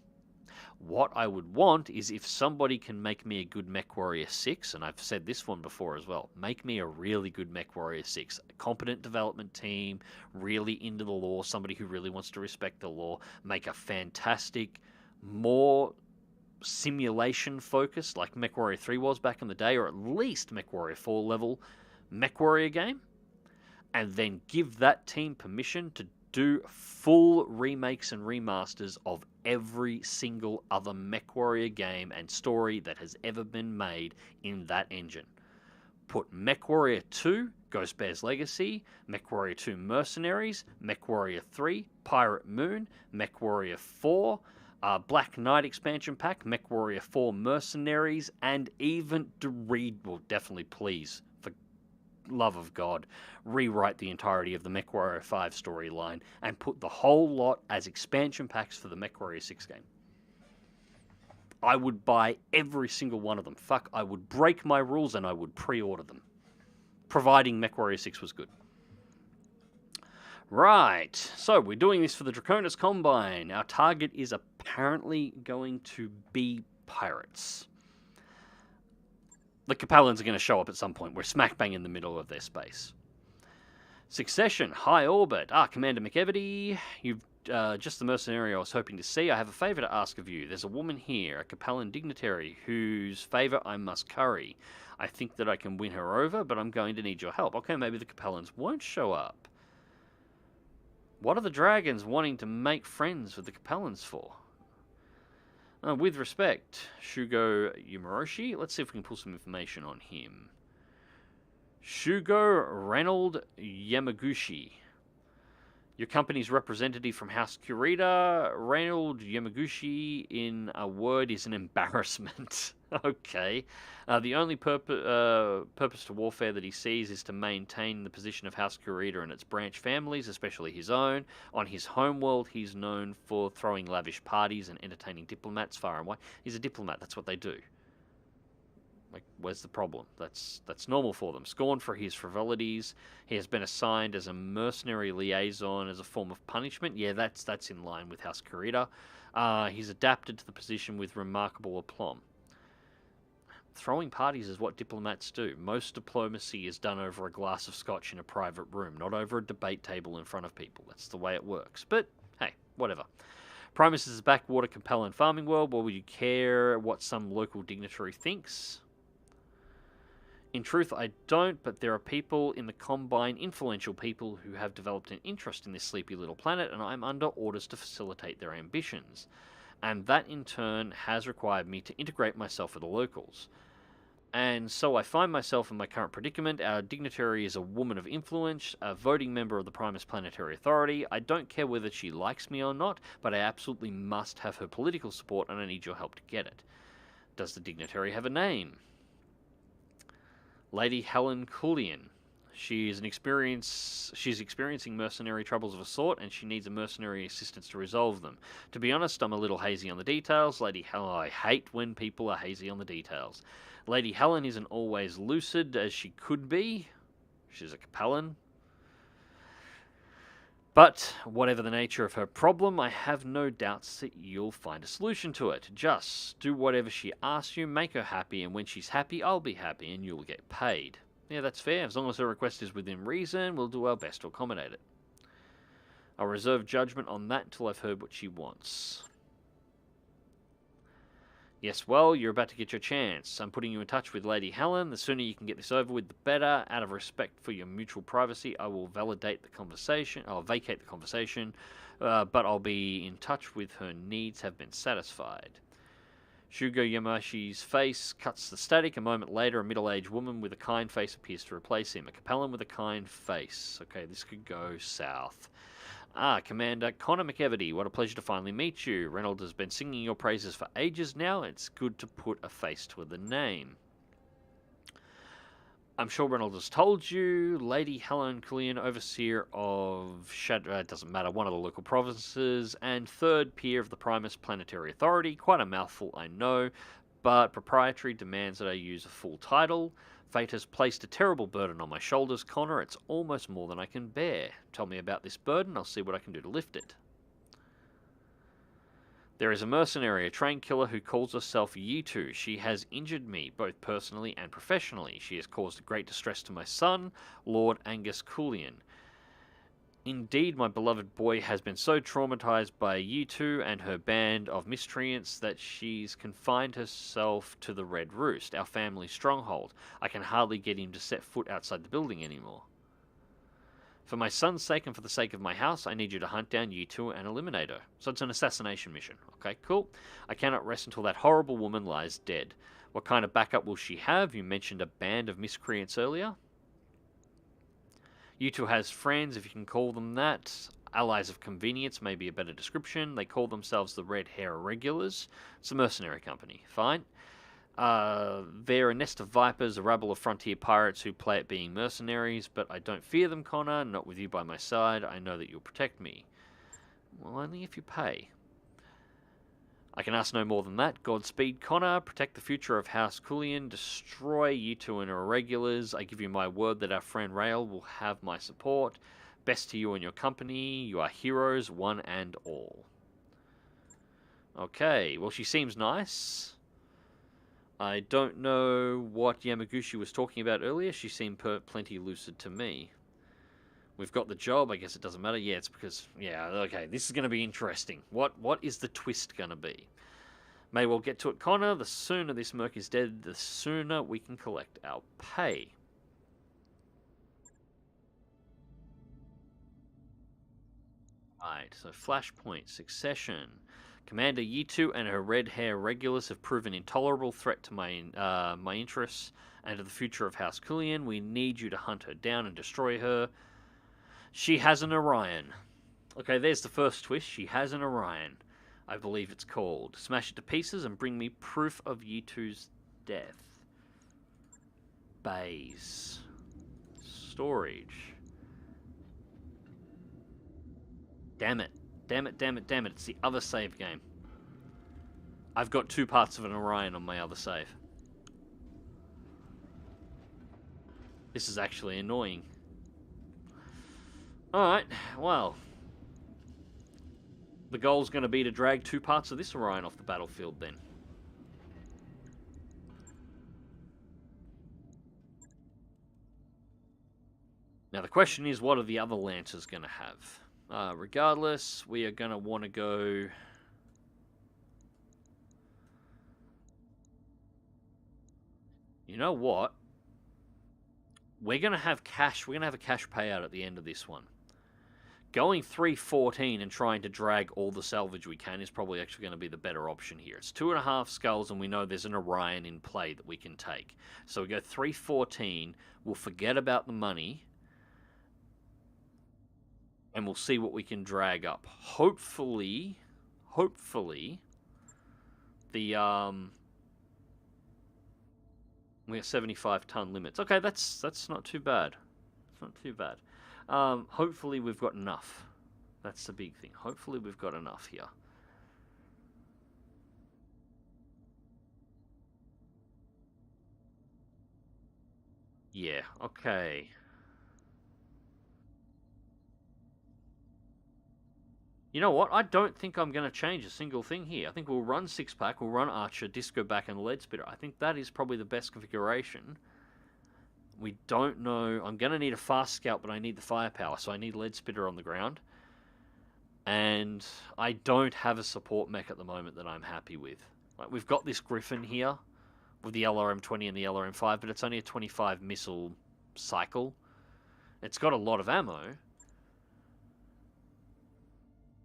Speaker 1: What I would want is if somebody can make me a good MechWarrior 6, and I've said this one before as well, make me a really good MechWarrior 6. A competent development team, really into the lore, somebody who really wants to respect the lore, make a fantastic, more simulation-focused, like MechWarrior 3 was back in the day, or at least MechWarrior 4 level MechWarrior game, and then give that team permission to do full remakes and remasters of every single other MechWarrior game and story that has ever been made in that engine. Put MechWarrior 2, Ghost Bear's Legacy, MechWarrior 2 Mercenaries, MechWarrior 3, Pirate Moon, MechWarrior 4, Black Knight expansion pack, MechWarrior 4 Mercenaries, and even definitely please, for love of God, rewrite the entirety of the MechWarrior 5 storyline and put the whole lot as expansion packs for the MechWarrior 6 game. I would buy every single one of them. Fuck, I would break my rules and I would pre-order them. Providing MechWarrior 6 was good. Right, so we're doing this for the Draconis Combine. Our target is apparently going to be pirates. The Capellans are going to show up at some point. We're smack bang in the middle of their space. Succession, high orbit. Commander McEvity, you've just the mercenary I was hoping to see. I have a favour to ask of you. There's a woman here, a Capellan dignitary, whose favour I must curry. I think that I can win her over, but I'm going to need your help. Okay, maybe the Capellans won't show up. What are the dragons wanting to make friends with the Capellans for? With respect, Shugo Yamoroshi. Let's see if we can pull some information on him. Shugo Reynold Yamaguchi. Your company's representative from House Kurita, Reynold Yamaguchi, in a word, is an embarrassment. Okay. The only purpose to warfare that he sees is to maintain the position of House Kurita and its branch families, especially his own. On his homeworld, he's known for throwing lavish parties and entertaining diplomats far and wide. He's a diplomat, that's what they do. Like, where's the problem? That's normal for them. Scorned for his frivolities, he has been assigned as a mercenary liaison as a form of punishment. Yeah, that's in line with House Kurita. He's adapted to the position with remarkable aplomb. Throwing parties is what diplomats do. Most diplomacy is done over a glass of scotch in a private room, not over a debate table in front of people. That's the way it works. But, hey, whatever. Primus is a backwater Capellan farming world. Why would you care what some local dignitary thinks? In truth, I don't, but there are people in the Combine, influential people, who have developed an interest in this sleepy little planet, and I'm under orders to facilitate their ambitions. And that, in turn, has required me to integrate myself with the locals. And so I find myself in my current predicament. Our dignitary is a woman of influence, a voting member of the Primus Planetary Authority. I don't care whether she likes me or not, but I absolutely must have her political support, and I need your help to get it. Does the dignitary have a name? Lady Helen Cullion. She's experiencing mercenary troubles of a sort, and she needs a mercenary assistance to resolve them. To be honest, I'm a little hazy on the details. Lady Helen, I hate when people are hazy on the details. Lady Helen isn't always lucid as she could be. She's a Capellan. But whatever the nature of her problem, I have no doubts that you'll find a solution to it. Just do whatever she asks you, make her happy, and when she's happy, I'll be happy, and you'll get paid. Yeah, that's fair. As long as her request is within reason, we'll do our best to accommodate it. I'll reserve judgment on that until I've heard what she wants. Yes, well, you're about to get your chance. I'm putting you in touch with Lady Helen. The sooner you can get this over with, the better. Out of respect for your mutual privacy, I will vacate the conversation, but I'll be in touch with her needs have been satisfied. Shugo Yamashi's face cuts the static. A moment later, a middle-aged woman with a kind face appears to replace him. A Capellan with a kind face. Okay, this could go south. Commander Connor McEvedy, what a pleasure to finally meet you. Reynolds has been singing your praises for ages now. It's good to put a face to the name. I'm sure Reynolds has told you. Lady Helen Cullion, overseer of it doesn't matter, one of the local provinces, and third peer of the Primus Planetary Authority. Quite a mouthful, I know, but proprietary demands that I use a full title. Fate has placed a terrible burden on my shoulders, Connor. It's almost more than I can bear. Tell me about this burden. I'll see what I can do to lift it. There is a mercenary, a train killer who calls herself Yitu. She has injured me, both personally and professionally. She has caused great distress to my son, Lord Angus Cullion. Indeed, my beloved boy has been so traumatized by Yitu and her band of miscreants that she's confined herself to the Red Roost, our family stronghold. I can hardly get him to set foot outside the building anymore. For my son's sake and for the sake of my house, I need you to hunt down Yitu and eliminate her. So it's an assassination mission. Okay, cool. I cannot rest until that horrible woman lies dead. What kind of backup will she have? You mentioned a band of miscreants earlier. Yitu has friends, if you can call them that. Allies of convenience may be a better description. They call themselves the Red Hair Irregulars. It's a mercenary company. Fine. They're a nest of vipers, a rabble of frontier pirates who play at being mercenaries, but I don't fear them, Connor. Not with you by my side. I know that you'll protect me. Well, only if you pay. I can ask no more than that. Godspeed, Connor. Protect the future of House Cullion. Destroy Yitu and her irregulars. I give you my word that our friend Rail will have my support. Best to you and your company. You are heroes, one and all. Okay, well, she seems nice. I don't know what Yamaguchi was talking about earlier. She seemed plenty lucid to me. We've got the job. I guess it doesn't matter. Yeah, it's because... Yeah, okay, this is going to be interesting. What is the twist going to be? May well get to it, Connor. The sooner this merc is dead, the sooner we can collect our pay. Right, so Flashpoint, Succession. Commander Yitu and her red hair regulars have proven intolerable threat to my interests and to the future of House Cullion. We need you to hunt her down and destroy her. She has an Orion. Okay, there's the first twist. She has an Orion. I believe it's called. Smash it to pieces and bring me proof of U2's death. Bays. Storage. Damn it. Damn it, damn it, damn it. It's the other save game. I've got 2 parts of an Orion on my other save. This is actually annoying. Alright, well. The goal's going to be to drag 2 parts of this Orion off the battlefield then. Now the question is, what are the other Lancers going to have? Regardless, we are going to want to go... You know what? We're going to have cash. We're going to have a cash payout at the end of this one. Going 314 and trying to drag all the salvage we can is probably actually going to be the better option here. It's 2.5 skulls, and we know there's an Orion in play that we can take. So we go 314. We'll forget about the money, and we'll see what we can drag up. Hopefully, the we have 75-ton limits. Okay, that's not too bad. It's not too bad. Hopefully we've got enough. That's the big thing. Hopefully we've got enough here. Yeah, okay. You know what? I don't think I'm going to change a single thing here. I think we'll run 6-pack, we'll run Archer, Disco Back, and Lead Spitter. I think that is probably the best configuration. We don't know. I'm going to need a fast scout, but I need the firepower, so I need Lead Spitter on the ground. And I don't have a support mech at the moment that I'm happy with. Like, we've got this Griffin here with the LRM-20 and the LRM-5, but it's only a 25 missile cycle. It's got a lot of ammo.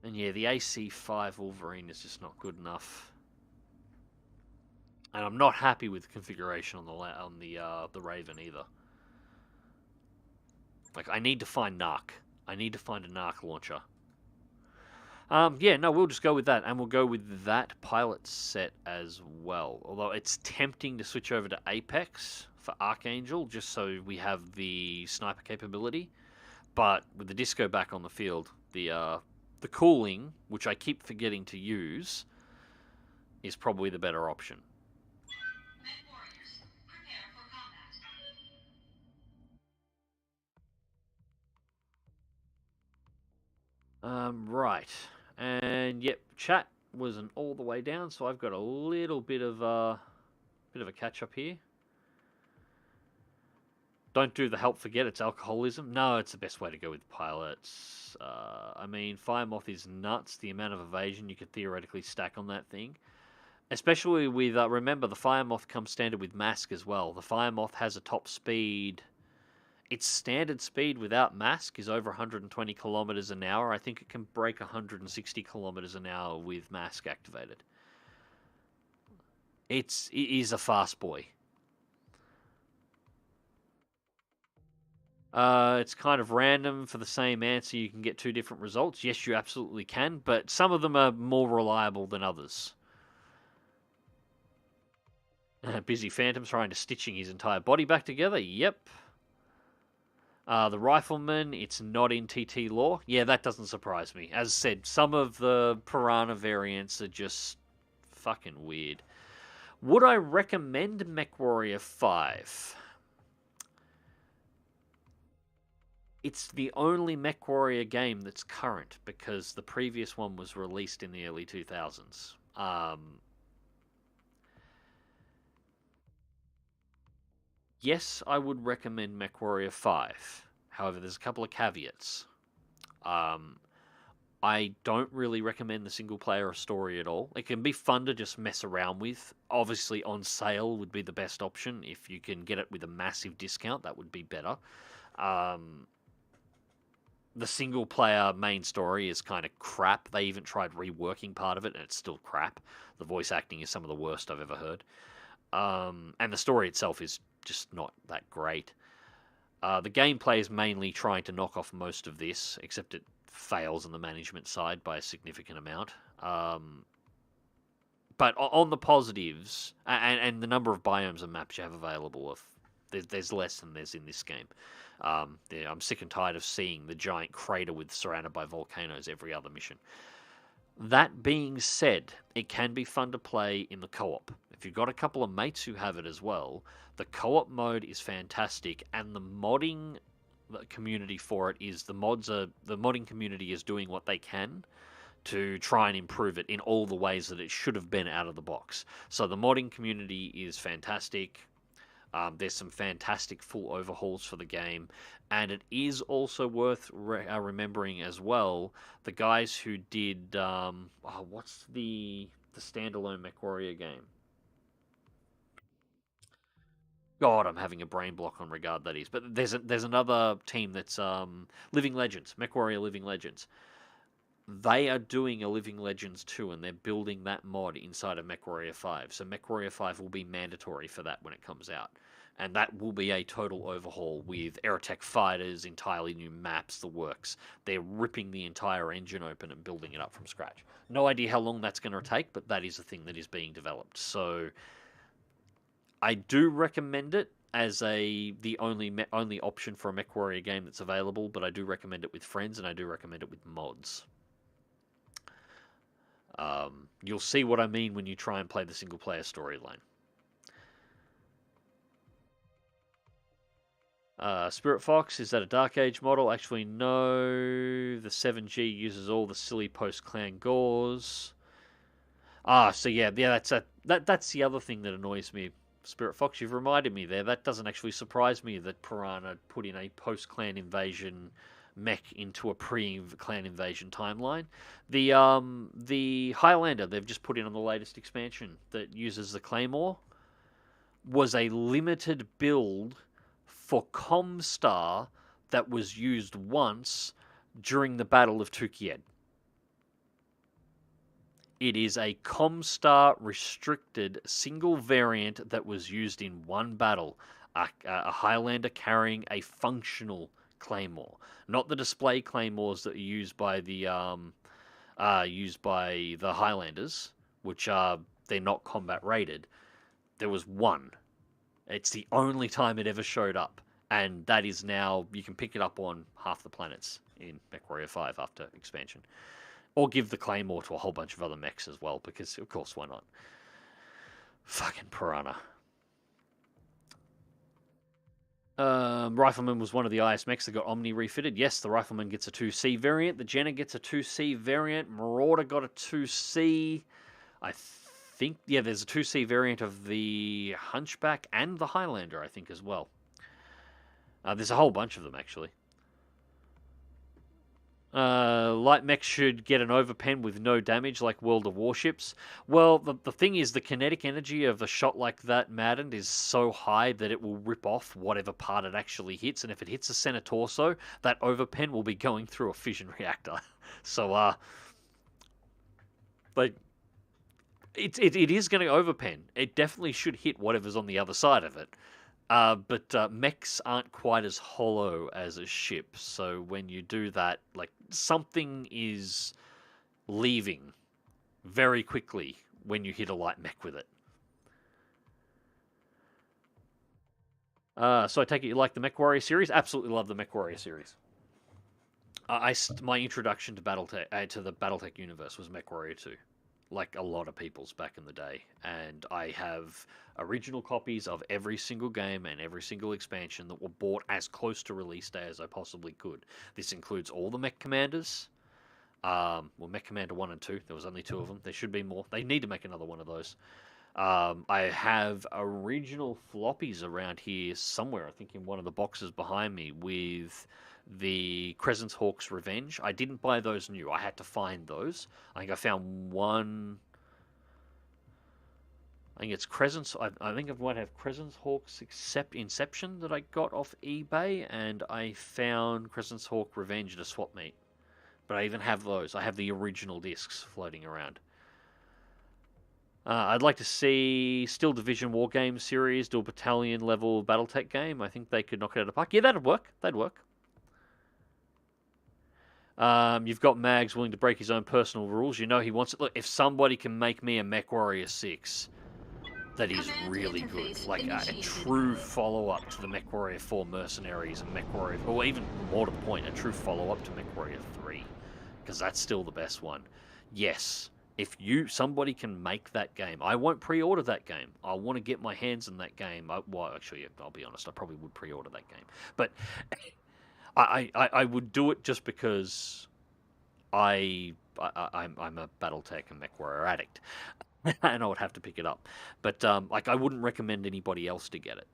Speaker 1: And yeah, the AC-5 Wolverine is just not good enough. And I'm not happy with the configuration on the Raven either. Like, I need to find Narc. I need to find a Narc launcher. Yeah, no, we'll just go with that. And we'll go with that pilot set as well. Although it's tempting to switch over to Apex for Archangel, just so we have the sniper capability. But with the Disco back on the field, the cooling, which I keep forgetting to use, is probably the better option. Right. And yep, chat wasn't all the way down, so I've got a little bit of a catch up here. Don't do the help forget, it's alcoholism. No, it's the best way to go with pilots. I mean, Firemoth is nuts, the amount of evasion you could theoretically stack on that thing. Especially with, remember, the Firemoth comes standard with Mask as well. The Firemoth has a top speed. Its standard speed without Mask is over 120 kilometers an hour. I think it can break 160 kilometers an hour with Mask activated. It is a fast boy. It's kind of random. For the same answer, you can get 2 different results. Yes, you absolutely can, but some of them are more reliable than others. Busy Phantom trying to stitching his entire body back together. Yep. The Rifleman, it's not in TT lore. Yeah, that doesn't surprise me. As I said, some of the Piranha variants are just fucking weird. Would I recommend MechWarrior 5? It's the only MechWarrior game that's current, because the previous one was released in the early 2000s. Yes, I would recommend MechWarrior 5. However, there's a couple of caveats. I don't really recommend the single-player story at all. It can be fun to just mess around with. Obviously, on sale would be the best option. If you can get it with a massive discount, that would be better. The single-player main story is kind of crap. They even tried reworking part of it, and it's still crap. The voice acting is some of the worst I've ever heard. And the story itself is just not that great. The gameplay is mainly trying to knock off most of this, except it fails on the management side by a significant amount. But on the positives, and the number of biomes and maps you have available, there's less than there's in this game. Yeah, I'm sick and tired of seeing the giant crater surrounded by volcanoes every other mission. That being said, it can be fun to play in the co-op. If you've got a couple of mates who have it as well, the co-op mode is fantastic, and the modding community for it is the modding community is doing what they can to try and improve it in all the ways that it should have been out of the box. So the modding community is fantastic. There's some fantastic full overhauls for the game, and it is also worth remembering as well the guys who did what's the standalone MechWarrior game? God, I'm having a brain block on regard that is. But there's another team that's Living Legends, MechWarrior Living Legends. They are doing a Living Legends 2, and they're building that mod inside of MechWarrior 5. So MechWarrior 5 will be mandatory for that when it comes out. And that will be a total overhaul with Aerotech fighters, entirely new maps, the works. They're ripping the entire engine open and building it up from scratch. No idea how long that's going to take, but that is a thing that is being developed. So I do recommend it as the only option for a MechWarrior game that's available, but I do recommend it with friends, and I do recommend it with mods. You'll see what I mean when you try and play the single-player storyline. Spirit Fox, is that a Dark Age model? Actually, no. The 7G uses all the silly post-clan gauze. So yeah, that's the other thing that annoys me. Spirit Fox, you've reminded me there. That doesn't actually surprise me that Piranha put in a post-clan invasion mech into a pre-clan invasion timeline. The Highlander they've just put in on the latest expansion that uses the Claymore was a limited build for Comstar that was used once during the Battle of Tukiyed. It is a Comstar restricted single variant that was used in one battle. A Highlander carrying a functional Claymore, not the display Claymores that are used by the Highlanders, which they're not combat rated. There was one. It's the only time it ever showed up, and that is now you can pick it up on half the planets in MechWarrior 5 after expansion. Or give the Claymore to a whole bunch of other mechs as well, because, of course, why not? Fucking Piranha. Rifleman was one of the IS mechs that got Omni refitted. Yes, the Rifleman gets a 2C variant. The Jenner gets a 2C variant. Marauder got a 2C. I think, yeah, there's a 2C variant of the Hunchback and the Highlander, I think, as well. There's a whole bunch of them, actually. Light mech should get an overpen with no damage like World of Warships. Well, the thing is, the kinetic energy of a shot like that Maddened is so high that it will rip off whatever part it actually hits, and if it hits the center torso, that overpen will be going through a fission reactor. So, like, it is going to overpen. It definitely should hit whatever's on the other side of it. But mechs aren't quite as hollow as a ship, so when you do that, like, something is leaving very quickly when you hit a light mech with it. So I take it you like the MechWarrior series? Absolutely love the MechWarrior series. My introduction to BattleTech, to the BattleTech universe was MechWarrior 2. Like a lot of people's back in the day. And I have original copies of every single game and every single expansion that were bought as close to release day as I possibly could. This includes all the Mech Commanders. Mech Commander 1 and 2. There was only 2 of them. There should be more. They need to make another one of those. I have original floppies around here somewhere, I think in one of the boxes behind me, with the Crescent's Hawk's Revenge. I didn't buy those new. I had to find those. I think I found one. I think it's Crescent's. I think I might have Crescent's Hawk's Inception that I got off eBay, and I found Crescent's Hawk Revenge at a swap meet. But I even have those. I have the original discs floating around. I'd like to see still Division War Game series, do a battalion level BattleTech game. I think they could knock it out of the park. Yeah, that'd work. That'd work. You've got Mags willing to break his own personal rules. You know he wants it. Look, if somebody can make me a MechWarrior 6 that is
Speaker 5: Command
Speaker 1: really good,
Speaker 5: interface
Speaker 1: like a
Speaker 5: initiated.
Speaker 1: true follow-up to the MechWarrior 4 Mercenaries and MechWarrior, or even more to the point, a true follow-up to MechWarrior 3, because that's still the best one. Yes, if somebody can make that game, I won't pre-order that game. I want to get my hands on that game. Well, actually, I'll be honest, I probably would pre-order that game, but I would do it just because I'm a BattleTech and MechWarrior addict, and I would have to pick it up. But like, I wouldn't recommend anybody else to get it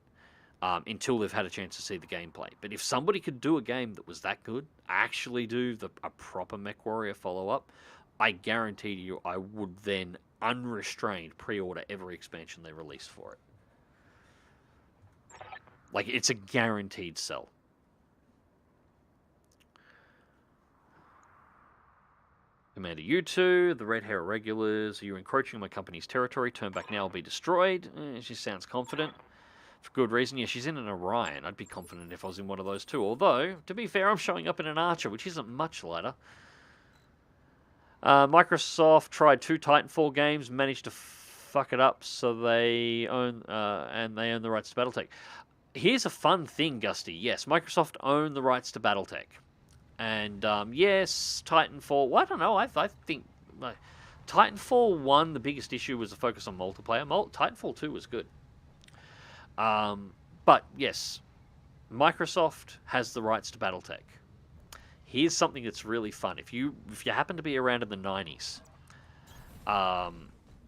Speaker 1: until they've had a chance to see the gameplay. But if somebody could do a game that was that good, actually do a proper MechWarrior follow-up, I guarantee you I would then unrestrained pre-order every expansion they release for it. Like, it's a guaranteed sell. Commander, you two, the red hair regulars, you're encroaching on my company's territory. Turn back now or be destroyed. She sounds confident. For good reason. Yeah, she's in an Orion. I'd be confident if I was in one of those too. Although, to be fair, I'm showing up in an Archer, which isn't much lighter. Microsoft tried 2 Titanfall games, managed to fuck it up, so they own the rights to BattleTech. Here's a fun thing, Gusty. Yes, Microsoft own the rights to BattleTech. And yes, Titanfall. Well, I don't know. I think Titanfall 1, the biggest issue was the focus on multiplayer. Titanfall 2 was good. But yes, Microsoft has the rights to BattleTech. Here's something that's really fun. If you happen to be around in the 90s,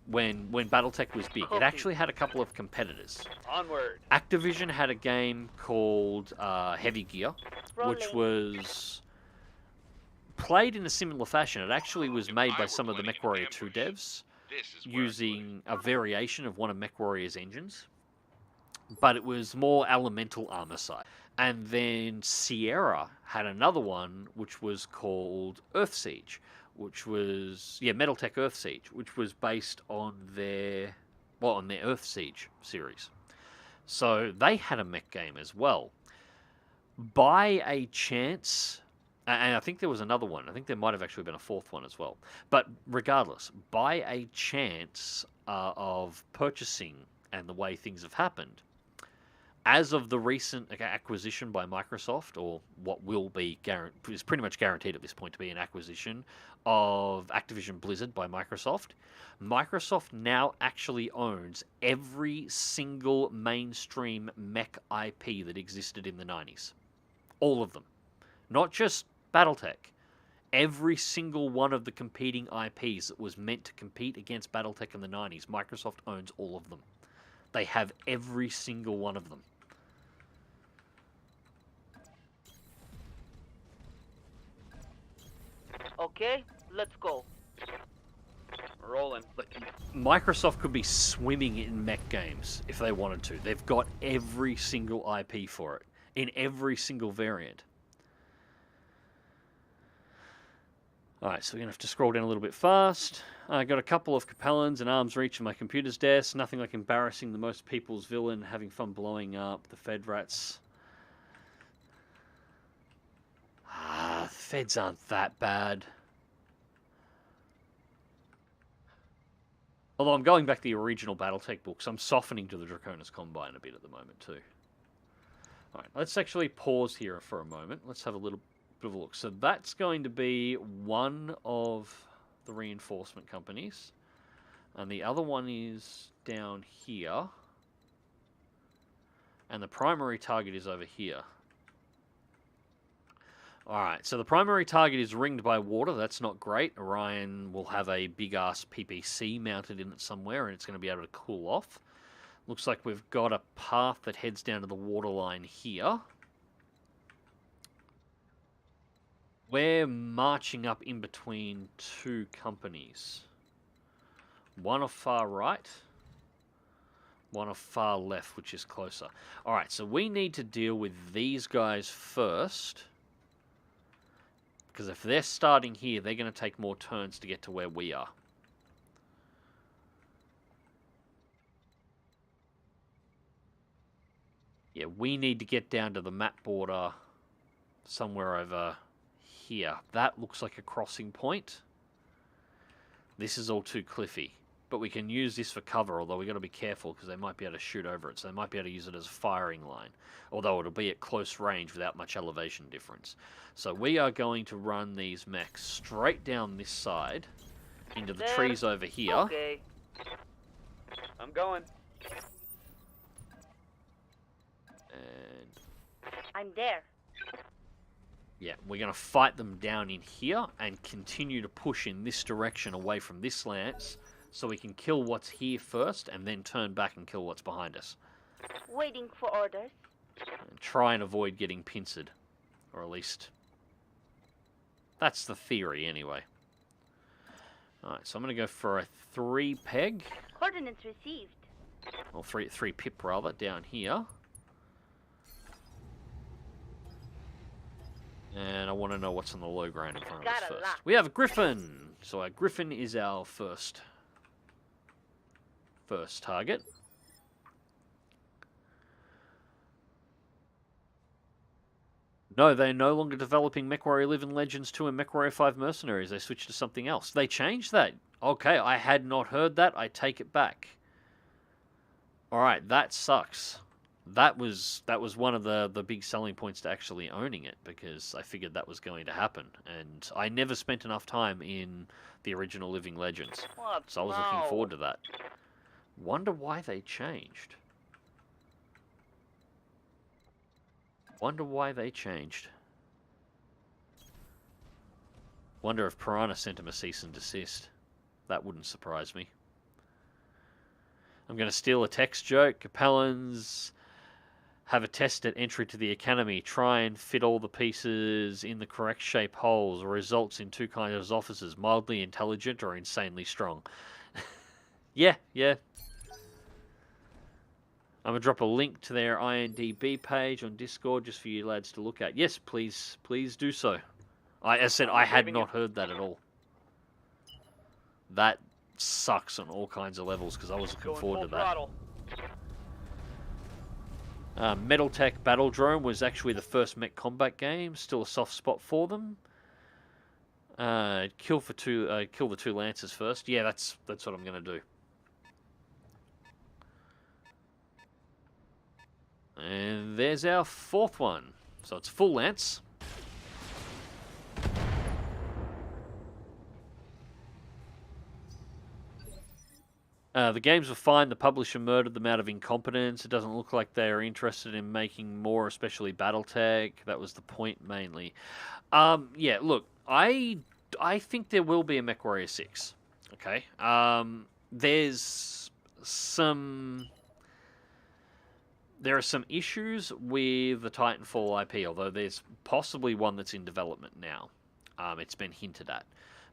Speaker 1: when BattleTech was big, it actually had a couple of competitors.
Speaker 4: Onward.
Speaker 1: Activision had a game called Heavy Gear, which was played in a similar fashion. It actually was made by some of the MechWarrior 2 devs using a variation of one of MechWarrior's engines, but it was more elemental armor side. And then Sierra had another one which was called Earth Siege, which was Metaltech Earth Siege, which was based on their Earth Siege series. So they had a mech game as well. By a chance, and I think there was another one. I think there might have actually been a 4th one as well. But regardless, by a chance of purchasing and the way things have happened, as of the recent acquisition by Microsoft, or what will be is pretty much guaranteed at this point to be an acquisition of Activision Blizzard by Microsoft, Microsoft now actually owns every single mainstream mech IP that existed in the 90s. All of them. Not just BattleTech. Every single one of the competing IPs that was meant to compete against BattleTech in the 90s, Microsoft owns all of them. They have every single one of them.
Speaker 3: Okay, let's go.
Speaker 4: Rolling.
Speaker 1: Microsoft could be swimming in mech games if they wanted to. They've got every single IP for it, in every single variant. Alright, so we're going to have to scroll down a little bit fast. I got a couple of Capellans and arms reach in my computer's desk. Nothing like embarrassing the most people's villain, having fun blowing up the Fed rats. The Feds aren't that bad. Although I'm going back to the original BattleTech books, I'm softening to the Draconis Combine a bit at the moment too. Alright, let's actually pause here for a moment. Let's have a little bit of a look. So that's going to be one of the reinforcement companies. And the other one is down here. And the primary target is over here. Alright, so the primary target is ringed by water. That's not great. Orion will have a big-ass PPC mounted in it somewhere, and it's going to be able to cool off. Looks like we've got a path that heads down to the waterline here. We're marching up in between 2 companies. One off far right, one off far left, which is closer. Alright, so we need to deal with these guys first. Because if they're starting here, they're going to take more turns to get to where we are. Yeah, we need to get down to the map border somewhere over here. That looks like a crossing point. This is all too cliffy. But we can use this for cover, although we've got to be careful because they might be able to shoot over it. So they might be able to use it as a firing line. Although it'll be at close range without much elevation difference. So we are going to run these mechs straight down this side into the trees over here.
Speaker 3: Okay.
Speaker 4: I'm going.
Speaker 1: And
Speaker 3: I'm there.
Speaker 1: yeah, we're going to fight them down in here and continue to push in this direction away from this lance. So we can kill what's here first and then turn back and kill what's behind us.
Speaker 3: Waiting for orders.
Speaker 1: And try and avoid getting pincered. Or at least... that's the theory anyway. Alright, so I'm going to go for a 3 peg.
Speaker 3: Coordinates received.
Speaker 1: Or 3 pip rather, down here. And I want to know what's on the low ground in front of us first. We have a Griffin! So our Griffin is our first target. No, they're no longer developing MechWarrior Living Legends 2 and MechWarrior 5 Mercenaries. They switched to something else. They changed that. Okay, I had not heard that. I take it back. Alright, that sucks. That was one of the big selling points to actually owning it, because I figured that was going to happen. And I never spent enough time in the original Living Legends.
Speaker 3: What?
Speaker 1: So I was looking forward to that. Wonder why they changed. Wonder why they changed. Wonder if Piranha sent him a cease and desist. That wouldn't surprise me. I'm going to steal a text joke. Capellans have a test at entry to the academy. Try and fit all the pieces in the correct shape holes. Results in 2 kinds of officers. Mildly intelligent or insanely strong. Yeah. I'm going to drop a link to their INDB page on Discord just for you lads to look at. Yes, please do so. As I said, I had not heard that at all. That sucks on all kinds of levels because I was looking forward to that. BattleTech Battle Drone was actually the first mech combat game. Still a soft spot for them. Kill the 2 lancers first. Yeah, that's what I'm going to do. And there's our 4th one. So it's full lance. The games were fine. The publisher murdered them out of incompetence. It doesn't look like they are interested in making more, especially BattleTech. That was the point mainly. Yeah, look, I think there will be a MechWarrior 6. Okay. There are some issues with the Titanfall IP, although there's possibly one that's in development now. It's been hinted at.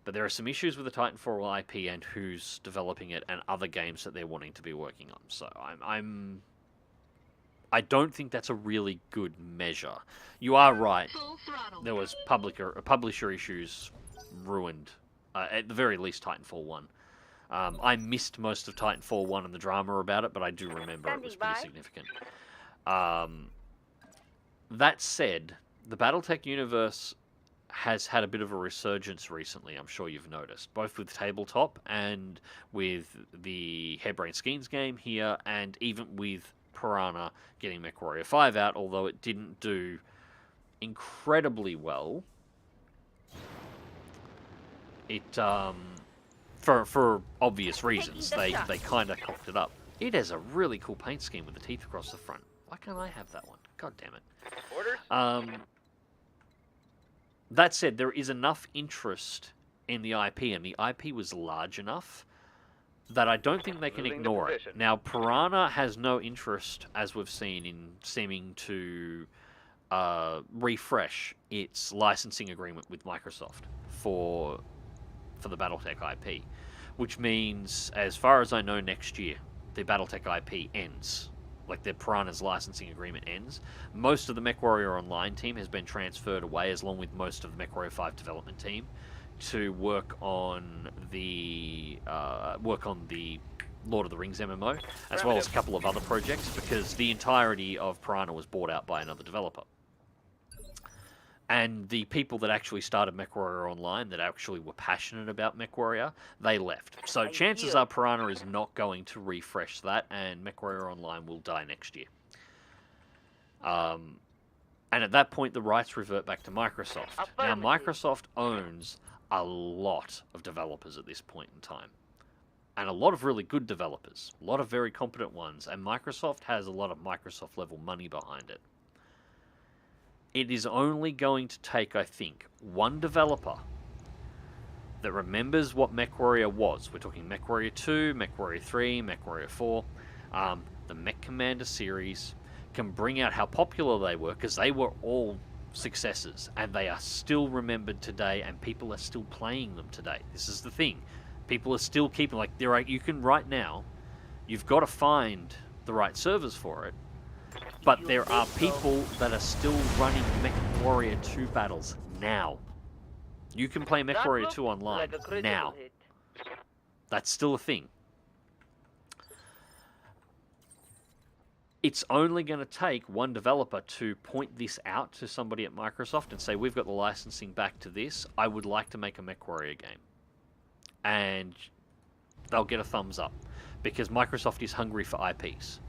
Speaker 1: But there are some issues with the Titanfall IP and who's developing it and other games that they're wanting to be working on. So I don't think that's a really good measure. You are right. There was publisher issues ruined, at the very least Titanfall 1. I missed most of Titanfall 1 and the drama about it, but I do remember it was pretty significant. That said, the BattleTech universe has had a bit of a resurgence recently, I'm sure you've noticed, both with tabletop and with the Hairbrain Schemes game here, and even with Piranha getting MechWarrior 5 out, although it didn't do incredibly well. It, for obvious reasons, they kind of cocked it up. It has a really cool paint scheme with the teeth across the front. Why can't I have that one? God damn it.
Speaker 4: Orders?
Speaker 1: That said, there is enough interest in the IP, and the IP was large enough that I don't think they can ignore it. Now, Piranha has no interest, as we've seen, in seeming to refresh its licensing agreement with Microsoft for the BattleTech IP, which means, as far as I know, next year, the BattleTech IP ends. Like, their Piranha's licensing agreement ends. Most of the MechWarrior Online team has been transferred away, along with most of the MechWarrior 5 development team, to work on the Lord of the Rings MMO, as well as a couple of other projects, because the entirety of Piranha was bought out by another developer. And the people that actually started MechWarrior Online, that actually were passionate about MechWarrior, they left. So chances are Piranha is not going to refresh that, and MechWarrior Online will die next year. And at that point, the rights revert back to Microsoft. Now, Microsoft owns a lot of developers at this point in time. And a lot of really good developers. A lot of very competent ones. And Microsoft has a lot of Microsoft-level money behind it. It is only going to take, I think, one developer that remembers what MechWarrior was. We're talking MechWarrior 2, MechWarrior 3, MechWarrior 4. The Mech Commander series can bring out how popular they were, because they were all successes. And they are still remembered today, and people are still playing them today. This is the thing. People are still keeping, like, you can right now, you've got to find the right servers for it. But there are people that are still running MechWarrior 2 battles now. You can play MechWarrior 2 online now. That's still a thing. It's only going to take one developer to point this out to somebody at Microsoft and say, we've got the licensing back to this. I would like to make a MechWarrior game. And they'll get a thumbs up. Because Microsoft is hungry for IPs.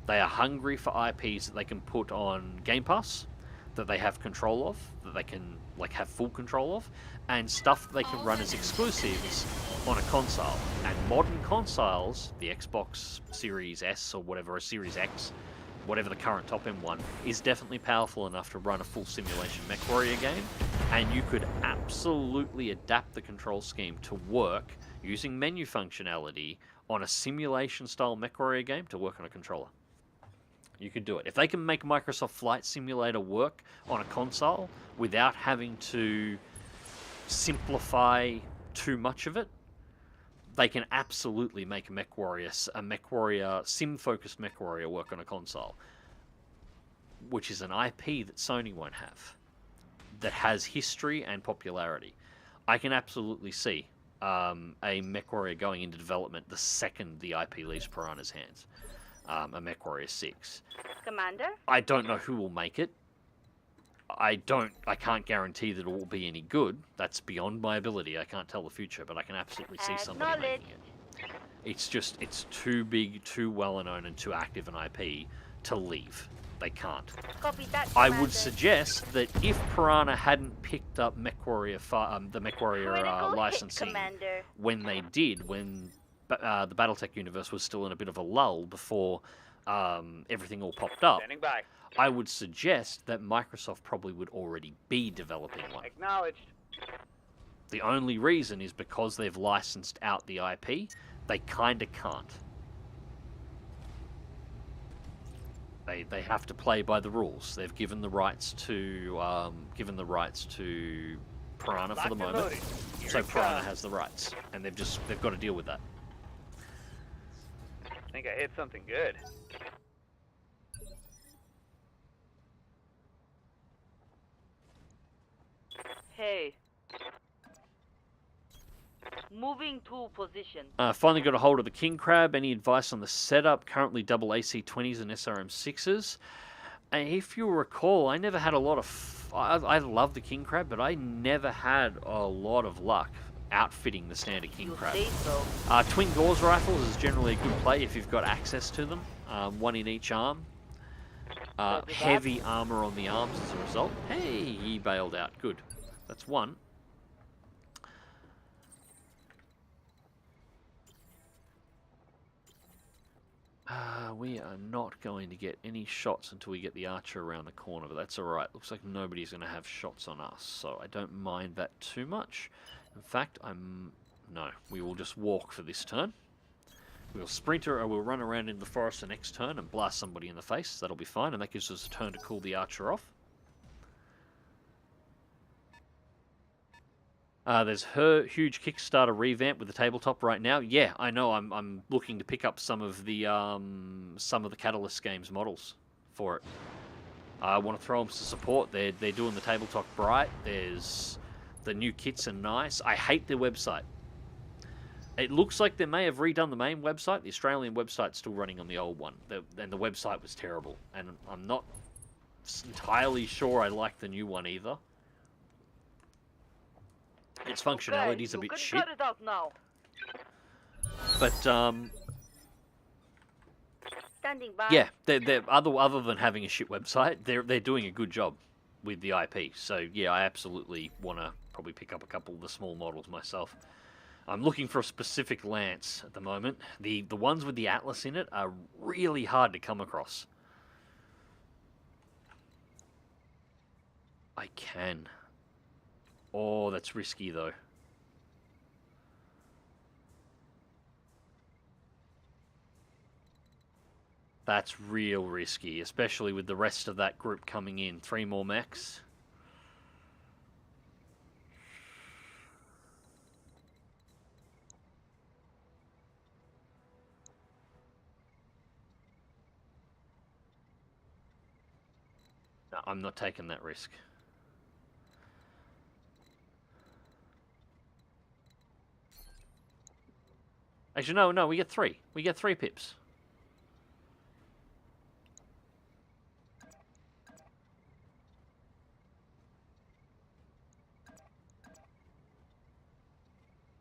Speaker 1: They are hungry for IPs that they can put on Game Pass, that they have control of, that they can have full control of, and stuff that they can run as exclusives on a console. And modern consoles, the Xbox Series S or whatever, or Series X, whatever the current top-end one, is definitely powerful enough to run a full simulation MechWarrior game, and you could absolutely adapt the control scheme to work using menu functionality on a simulation-style MechWarrior game to work on a controller. You could do it. If they can make Microsoft Flight Simulator work on a console without having to simplify too much of it, they can absolutely make a MechWarrior, sim-focused MechWarrior work on a console, which is an IP that Sony won't have, that has history and popularity. I can absolutely see a MechWarrior going into development the second the IP leaves Piranha's hands. A MechWarrior 6.
Speaker 3: Commander?
Speaker 1: I don't know who will make it. I can't guarantee that it will be any good. That's beyond my ability. I can't tell the future, but I can absolutely see somebody making it. It's too big, too well-known, and too active an IP to leave. They can't.
Speaker 3: Copy that,
Speaker 1: I would suggest that if Piranha hadn't picked up MechWarrior, the MechWarrior licensing when they did, when the BattleTech universe was still in a bit of a lull before everything all popped up,
Speaker 4: Standing by.
Speaker 1: I would suggest that Microsoft probably would already be developing one.
Speaker 4: Acknowledged.
Speaker 1: The only reason is because they've licensed out the IP, they kind of can't. They have to play by the rules. They've given the rights to Piranha for the moment, so Piranha has the rights, and they've got to deal with that.
Speaker 4: I think I hit something good.
Speaker 8: Hey. Moving to position.
Speaker 1: Finally got a hold of the King Crab. Any advice on the setup? Currently double AC20s and SRM6s. And if you recall, I never had a lot of... I love the King Crab, but I never had a lot of luck outfitting the standard King Crab.
Speaker 8: So.
Speaker 1: Twin Gauze rifles is generally a good play if you've got access to them. One in each arm. Heavy armor on the arms as a result. Hey, he bailed out. Good. That's one. We are not going to get any shots until we get the archer around the corner, but that's alright. Looks like nobody's going to have shots on us, so I don't mind that too much. In fact, no, we will just walk for this turn. We'll sprinter, or we'll run around in the forest the next turn and blast somebody in the face. That'll be fine, and that gives us a turn to cool the archer off. There's her huge Kickstarter revamp with the tabletop right now. Yeah, I know. I'm looking to pick up some of the Catalyst Games models for it. I want to throw them to support. They're doing the tabletop bright. There's the new kits are nice. I hate their website. It looks like they may have redone the main website. The Australian website's still running on the old one, and the website was terrible. And I'm not entirely sure I like the new one either. Its functionality is a bit shit.
Speaker 8: Cut it out now.
Speaker 1: But
Speaker 3: Standing by.
Speaker 1: yeah, they're other than having a shit website, they're doing a good job with the IP. So yeah, I absolutely want to probably pick up a couple of the small models myself. I'm looking for a specific lance at the moment. The ones with the Atlas in it are really hard to come across. I can. Oh, that's risky though. That's real risky, especially with the rest of that group coming in. 3 more mechs. No, I'm not taking that risk. Actually, no, we get 3. We get 3 pips.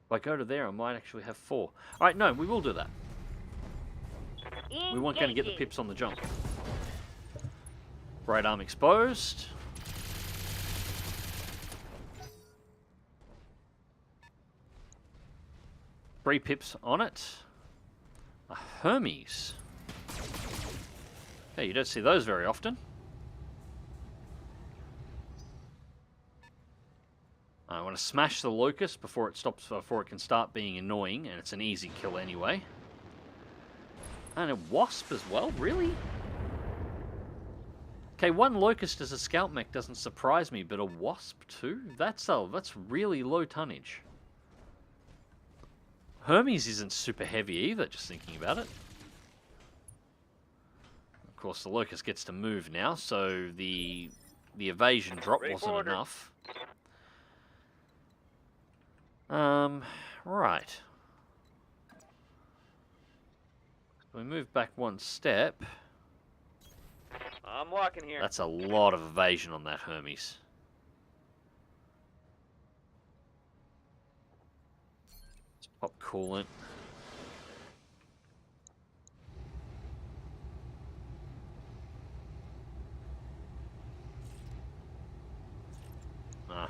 Speaker 1: If I go to there, I might actually have 4. Alright, no, we will do that. We weren't going to get the pips on the jump. Right arm exposed. Three pips on it. A Hermes. Okay, you don't see those very often. I want to smash the Locust before it can start being annoying, and it's an easy kill anyway. And a Wasp as well, really? Okay, 1 Locust as a scout mech doesn't surprise me, but a Wasp too? That's really low tonnage. Hermes isn't super heavy either, just thinking about it. Of course, the Locust gets to move now, so the evasion drop wasn't enough. Right. We move back 1 step.
Speaker 4: I'm walking here.
Speaker 1: That's a lot of evasion on that Hermes. Let's pop coolant. No.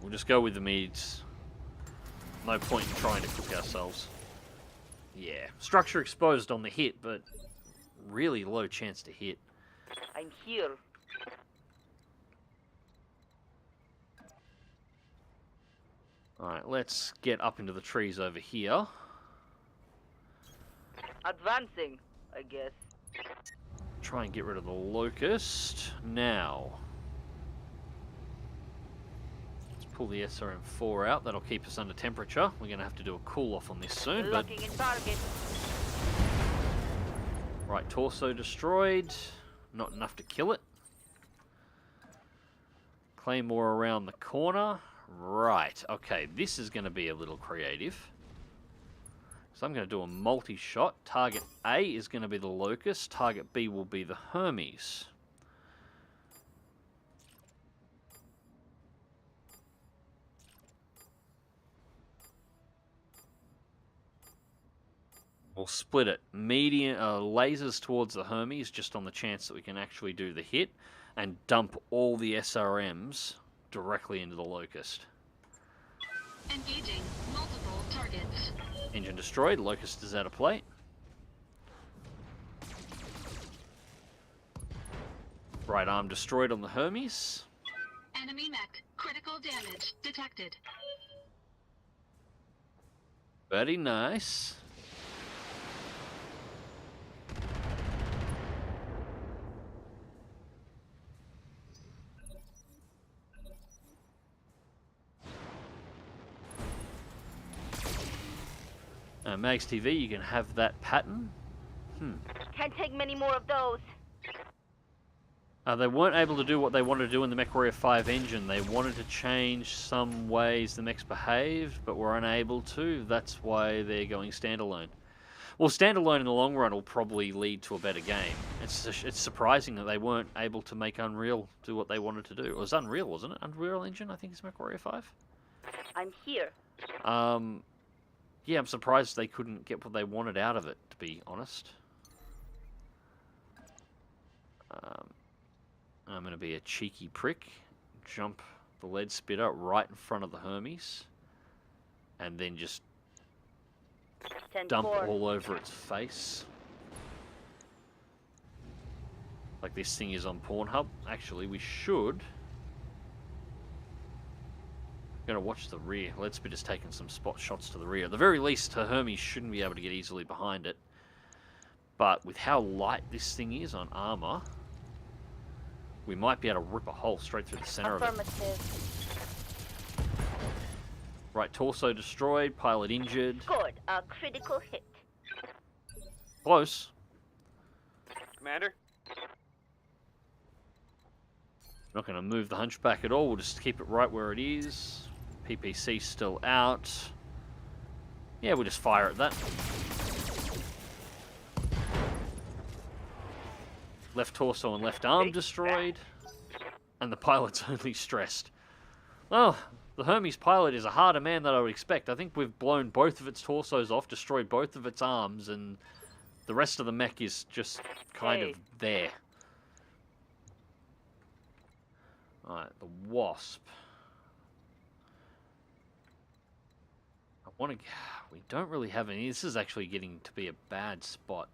Speaker 1: We'll just go with the meads. No point in trying to cook ourselves. Yeah. Structure exposed on the hit, but really low chance to hit.
Speaker 8: I'm here.
Speaker 1: Alright, let's get up into the trees over here.
Speaker 8: Advancing, I guess.
Speaker 1: Try and get rid of the Locust. Now. Let's pull the SRM4 out. That'll keep us under temperature. We're going to have to do a cool off on this soon. But
Speaker 8: Locking in target.
Speaker 1: right, torso destroyed. Not enough to kill it. Claymore around the corner. Right, okay, this is going to be a little creative. So I'm going to do a multi-shot. Target A is going to be the Locust. Target B will be the Hermes. We'll split it. Medium lasers towards the Hermes, just on the chance that we can actually do the hit, and dump all the SRMs directly into the Locust.
Speaker 5: Engaging multiple targets.
Speaker 1: Engine destroyed. Locust is out of play. Right arm destroyed on the Hermes.
Speaker 5: Enemy mech. Critical damage detected.
Speaker 1: Very nice. MagzTV, you can have that pattern.
Speaker 3: Can't take many more of those.
Speaker 1: They weren't able to do what they wanted to do in the MechWarrior 5 engine. They wanted to change some ways the mechs behaved, but were unable to. That's why they're going standalone. Well, standalone in the long run will probably lead to a better game. It's surprising that they weren't able to make Unreal do what they wanted to do. It was Unreal, wasn't it? Unreal Engine, I think, is MechWarrior 5.
Speaker 8: I'm here.
Speaker 1: Yeah, I'm surprised they couldn't get what they wanted out of it, to be honest. I'm going to be a cheeky prick, jump the lead spitter right in front of the Hermes, and then just dump all over its face. Like this thing is on Pornhub. Actually, we should... I'm going to watch the rear. Lead spitter's taking some spot shots to the rear. At the very least, her Hermes shouldn't be able to get easily behind it. But with how light this thing is on armor, we might be able to rip a hole straight through the center of it. Right, torso destroyed, pilot injured.
Speaker 3: Good. A critical hit.
Speaker 1: Close.
Speaker 4: Commander?
Speaker 1: Not going to move the hunchback at all. We'll just keep it right where it is. PPC still out. Yeah, we'll just fire at that. Left torso and left arm destroyed. And the pilot's only stressed. Well, the Hermes pilot is a harder man than I would expect. I think we've blown both of its torsos off, destroyed both of its arms, and the rest of the mech is just kind of there. Alright, the Wasp. We don't really have any. This is actually getting to be a bad spot.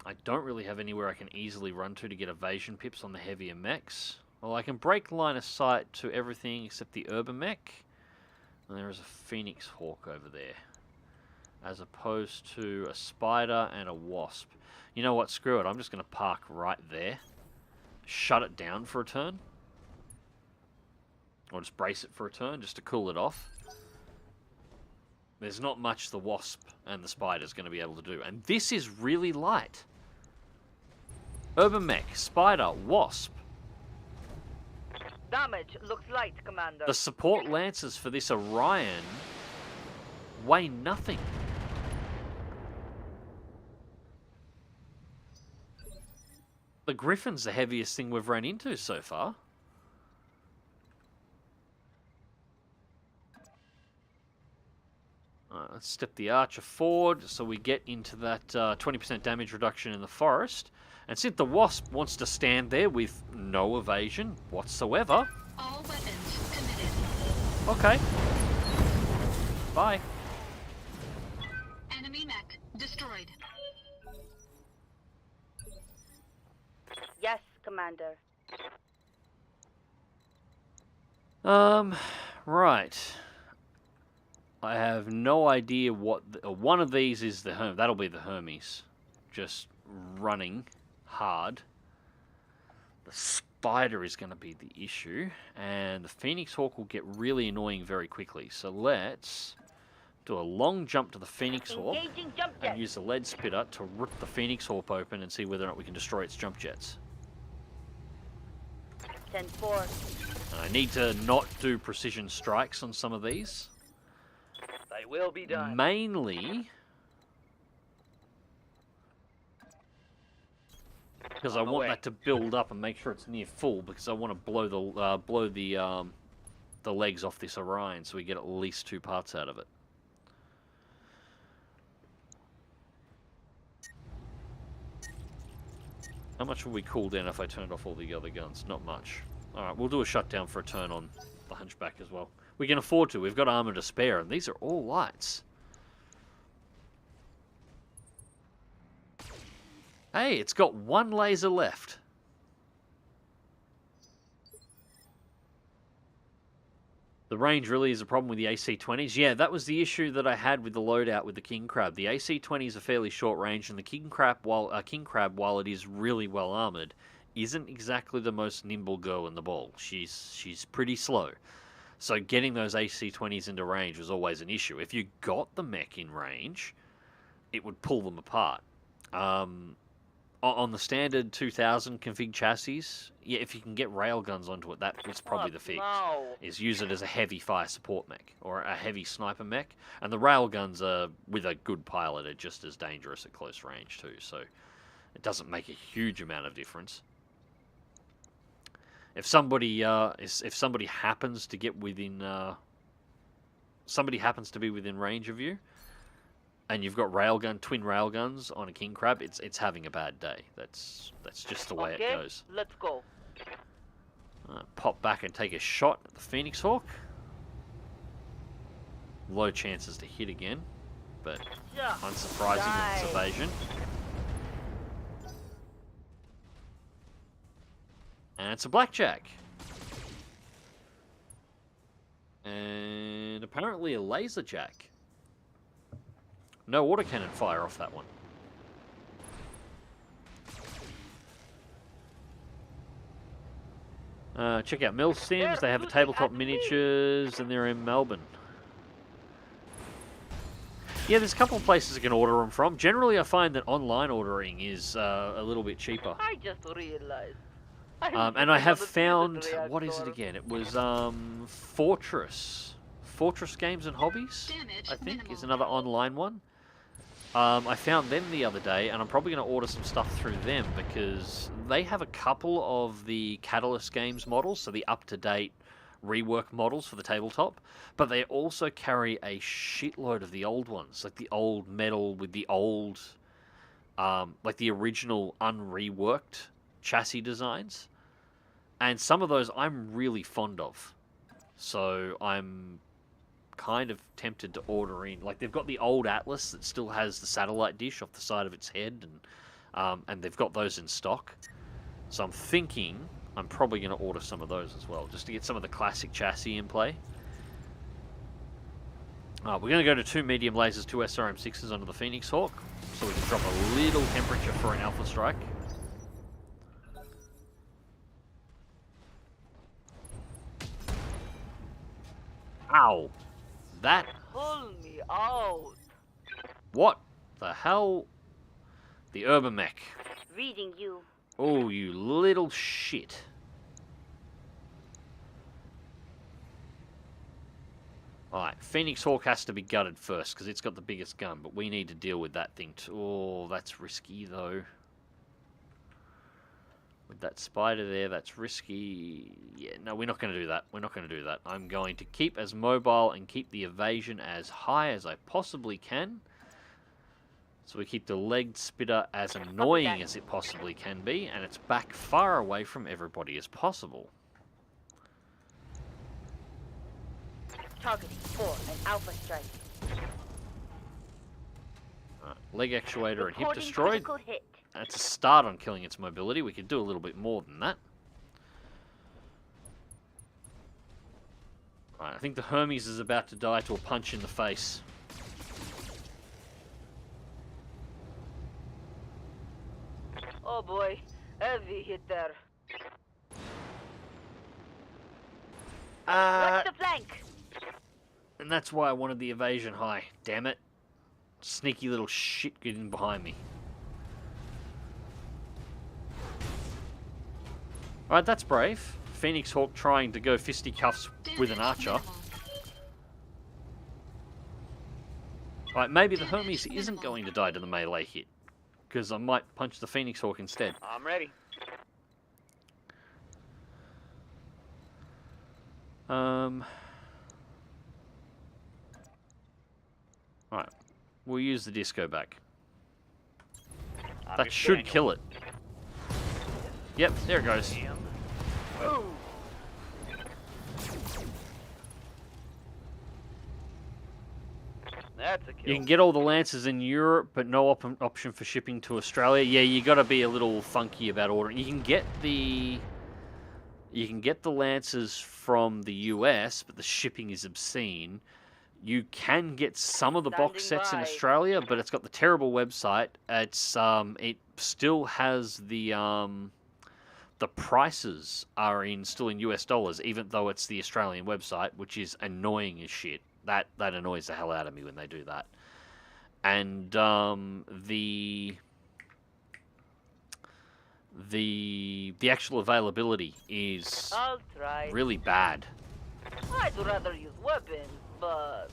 Speaker 1: I don't really have anywhere I can easily run to get evasion pips on the heavier mechs. Well, I can break line of sight to everything except the urban mech. And there is a Phoenix Hawk over there. As opposed to a Spider and a Wasp. You know what? Screw it. I'm just going to park right there. Shut it down for a turn. Or just brace it for a turn just to cool it off. There's not much the Wasp and the Spider's going to be able to do. And this is really light. Urban Mech, Spider, Wasp.
Speaker 8: Damage looks light, Commander.
Speaker 1: The support Lancers for this Orion weigh nothing. The Griffin's the heaviest thing we've ran into so far. Let's step the Archer forward so we get into that 20% damage reduction in the forest. And since the Wasp wants to stand there with no evasion whatsoever...
Speaker 5: All weapons committed.
Speaker 1: Okay. Bye.
Speaker 5: Enemy mech destroyed.
Speaker 3: Yes, Commander.
Speaker 1: Right. I have no idea what... one of these is the Hermes. That'll be the Hermes. Just running hard. The Spider is going to be the issue. And the Phoenix Hawk will get really annoying very quickly. So let's do a long jump to the Phoenix Hawk. And use the lead spitter to rip the Phoenix Hawk open and see whether or not we can destroy its jump jets.
Speaker 3: 10-4.
Speaker 1: I need to not do precision strikes on some of these.
Speaker 4: They will be done.
Speaker 1: Mainly because I want that to build up and make sure it's near full, because I want to blow the legs off this Orion so we get at least 2 parts out of it. How much will we cool down if I turned off all the other guns? Not much. Alright, we'll do a shutdown for a turn on the Hunchback as well. We can afford to. We've got armor to spare, and these are all lights. Hey, it's got 1 laser left. The range really is a problem with the AC-20s. Yeah, that was the issue that I had with the loadout with the King Crab. The AC-20s are fairly short range, and the King Crab, while it is really well armored, isn't exactly the most nimble girl in the ball. She's pretty slow. So getting those AC-20s into range was always an issue. If you got the mech in range, it would pull them apart. on the standard 2000 config chassis, yeah, if you can get railguns onto it, that is probably the fix.
Speaker 8: No.
Speaker 1: Is use it as a heavy fire support mech or a heavy sniper mech, and the railguns are with a good pilot are just as dangerous at close range too. So it doesn't make a huge amount of difference. If somebody if somebody happens to get within somebody happens to be within range of you, and you've got twin railguns on a king crab, it's having a bad day. That's just the way it goes.
Speaker 8: Let's go.
Speaker 1: Pop back and take a shot at the Phoenix Hawk. Low chances to hit again, but unsurprising in its evasion. And it's a blackjack. And apparently a laser jack. No autocannon fire off that one. Check out Mill Sims. They have a tabletop miniatures, and they're in Melbourne. Yeah, there's a couple of places you can order them from. Generally, I find that online ordering is a little bit cheaper.
Speaker 8: I just realized.
Speaker 1: And I have found, what is it again? It was Fortress Games and Hobbies, I think, is another online one. I found them the other day, and I'm probably going to order some stuff through them because they have a couple of the Catalyst Games models, so the up-to-date rework models for the tabletop, but they also carry a shitload of the old ones, like the old metal with the old, like the original unreworked chassis designs. And some of those I'm really fond of. So I'm kind of tempted to order in. Like, they've got the old Atlas that still has the satellite dish off the side of its head, and they've got those in stock. So I'm thinking I'm probably going to order some of those as well, just to get some of the classic chassis in play. We're going to go to 2 medium lasers, 2 SRM6s onto the Phoenix Hawk, so we can drop a little temperature for an alpha strike. Ow! That...
Speaker 8: Pull me out.
Speaker 1: What the hell? The Urban Mech.
Speaker 3: Reading you.
Speaker 1: Oh, you little shit. Alright, Phoenix Hawk has to be gutted first, because it's got the biggest gun, but we need to deal with that thing too. Oh, that's risky, though. With that spider there, that's risky. Yeah, no, we're not going to do that. We're not going to do that. I'm going to keep as mobile and keep the evasion as high as I possibly can. So we keep the legged spitter as annoying as it possibly can be, and it's back far away from everybody as possible.
Speaker 3: Targeting for an alpha strike.
Speaker 1: Right, leg actuator and hip
Speaker 3: Reporting
Speaker 1: destroyed.
Speaker 3: critical hit.
Speaker 1: That's a start on killing its mobility. We could do a little bit more than that. Right, I think the Hermes is about to die to a punch in the face.
Speaker 8: Oh boy, heavy hit there. Watch the flank.
Speaker 1: And that's why I wanted the evasion high. Damn it. Sneaky little shit getting behind me. Alright, that's brave. Phoenix Hawk trying to go fisticuffs with an archer. Alright, maybe the Hermes isn't going to die to the melee hit, because I might punch the Phoenix Hawk instead.
Speaker 4: I'm ready.
Speaker 1: Alright, we'll use the disco back.
Speaker 4: I'm
Speaker 1: That
Speaker 4: your
Speaker 1: should
Speaker 4: Daniel.
Speaker 1: kill it. Yep, there it goes.
Speaker 8: Ooh.
Speaker 4: That's a kill.
Speaker 1: You can get all the Lancers in Europe, but no option for shipping to Australia. Yeah, you got to be a little funky about ordering. You can get the Lancers from the US, but the shipping is obscene. You can get some of the box
Speaker 8: Standing
Speaker 1: sets in
Speaker 8: by.
Speaker 1: Australia, but it's got the terrible website. It's it still has the prices are still in US dollars, even though it's the Australian website, which is annoying as shit. That annoys the hell out of me when they do that. And the the actual availability is
Speaker 8: I'll try.
Speaker 1: really bad.
Speaker 8: I'd rather use weapons, but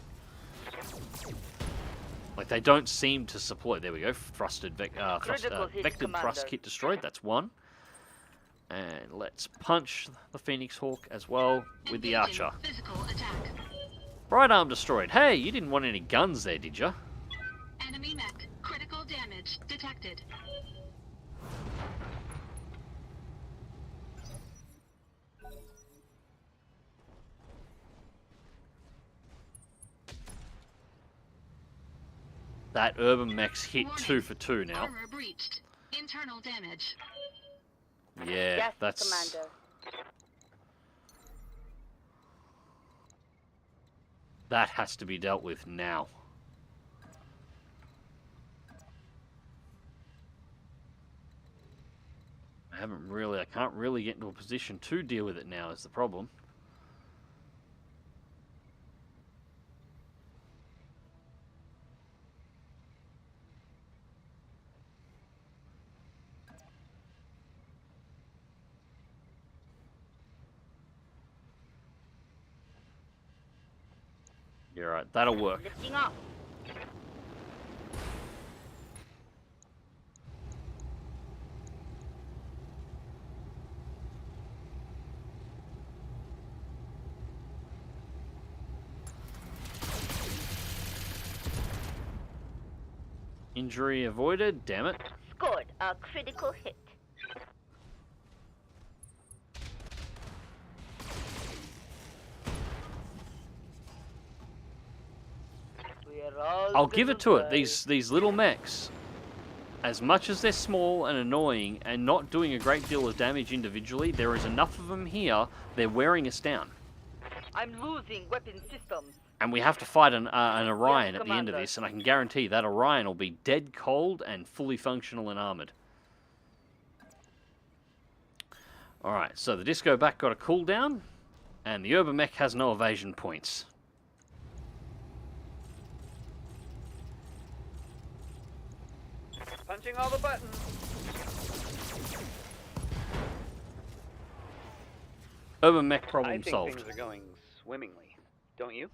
Speaker 1: Like, they don't seem to support. There we go.
Speaker 8: Critical hit,
Speaker 1: vectored thrust
Speaker 8: Commander.
Speaker 1: kit destroyed. That's one. And let's punch the Phoenix Hawk as well with the
Speaker 5: Engaging
Speaker 1: Archer.
Speaker 5: Physical attack.
Speaker 1: Right arm destroyed. Hey, you didn't want any guns there, did you?
Speaker 5: Enemy mech. Critical damage detected.
Speaker 1: That urban mech's hit
Speaker 5: Warning.
Speaker 1: 2 for 2 now.
Speaker 5: Armor breached. Internal damage.
Speaker 1: Yeah,
Speaker 3: Yes,
Speaker 1: that's...
Speaker 3: Commander.
Speaker 1: That has to be dealt with now. I can't really get into a position to deal with it now is the problem. You're right, that'll work.
Speaker 3: Lifting off.
Speaker 1: Injury avoided, damn it.
Speaker 3: Scored a critical hit.
Speaker 8: we're all
Speaker 1: I'll give it to it.
Speaker 8: gonna
Speaker 1: These little mechs, as much as they're small and annoying and not doing a great deal of damage individually, there is enough of them here, they're wearing us down.
Speaker 8: die. I'm losing weapon systems.
Speaker 1: And we have to fight an Orion
Speaker 8: Yes,
Speaker 1: at the end of
Speaker 8: Commander.
Speaker 1: this, and I can guarantee that Orion will be dead cold and fully functional and armoured. Alright, so the Disco Back got a cooldown, and the Urban Mech has no evasion points.
Speaker 4: Punching all the buttons.
Speaker 1: Urban Mech
Speaker 4: I
Speaker 1: problem
Speaker 4: think
Speaker 1: solved.
Speaker 4: things are going swimmingly. Don't you?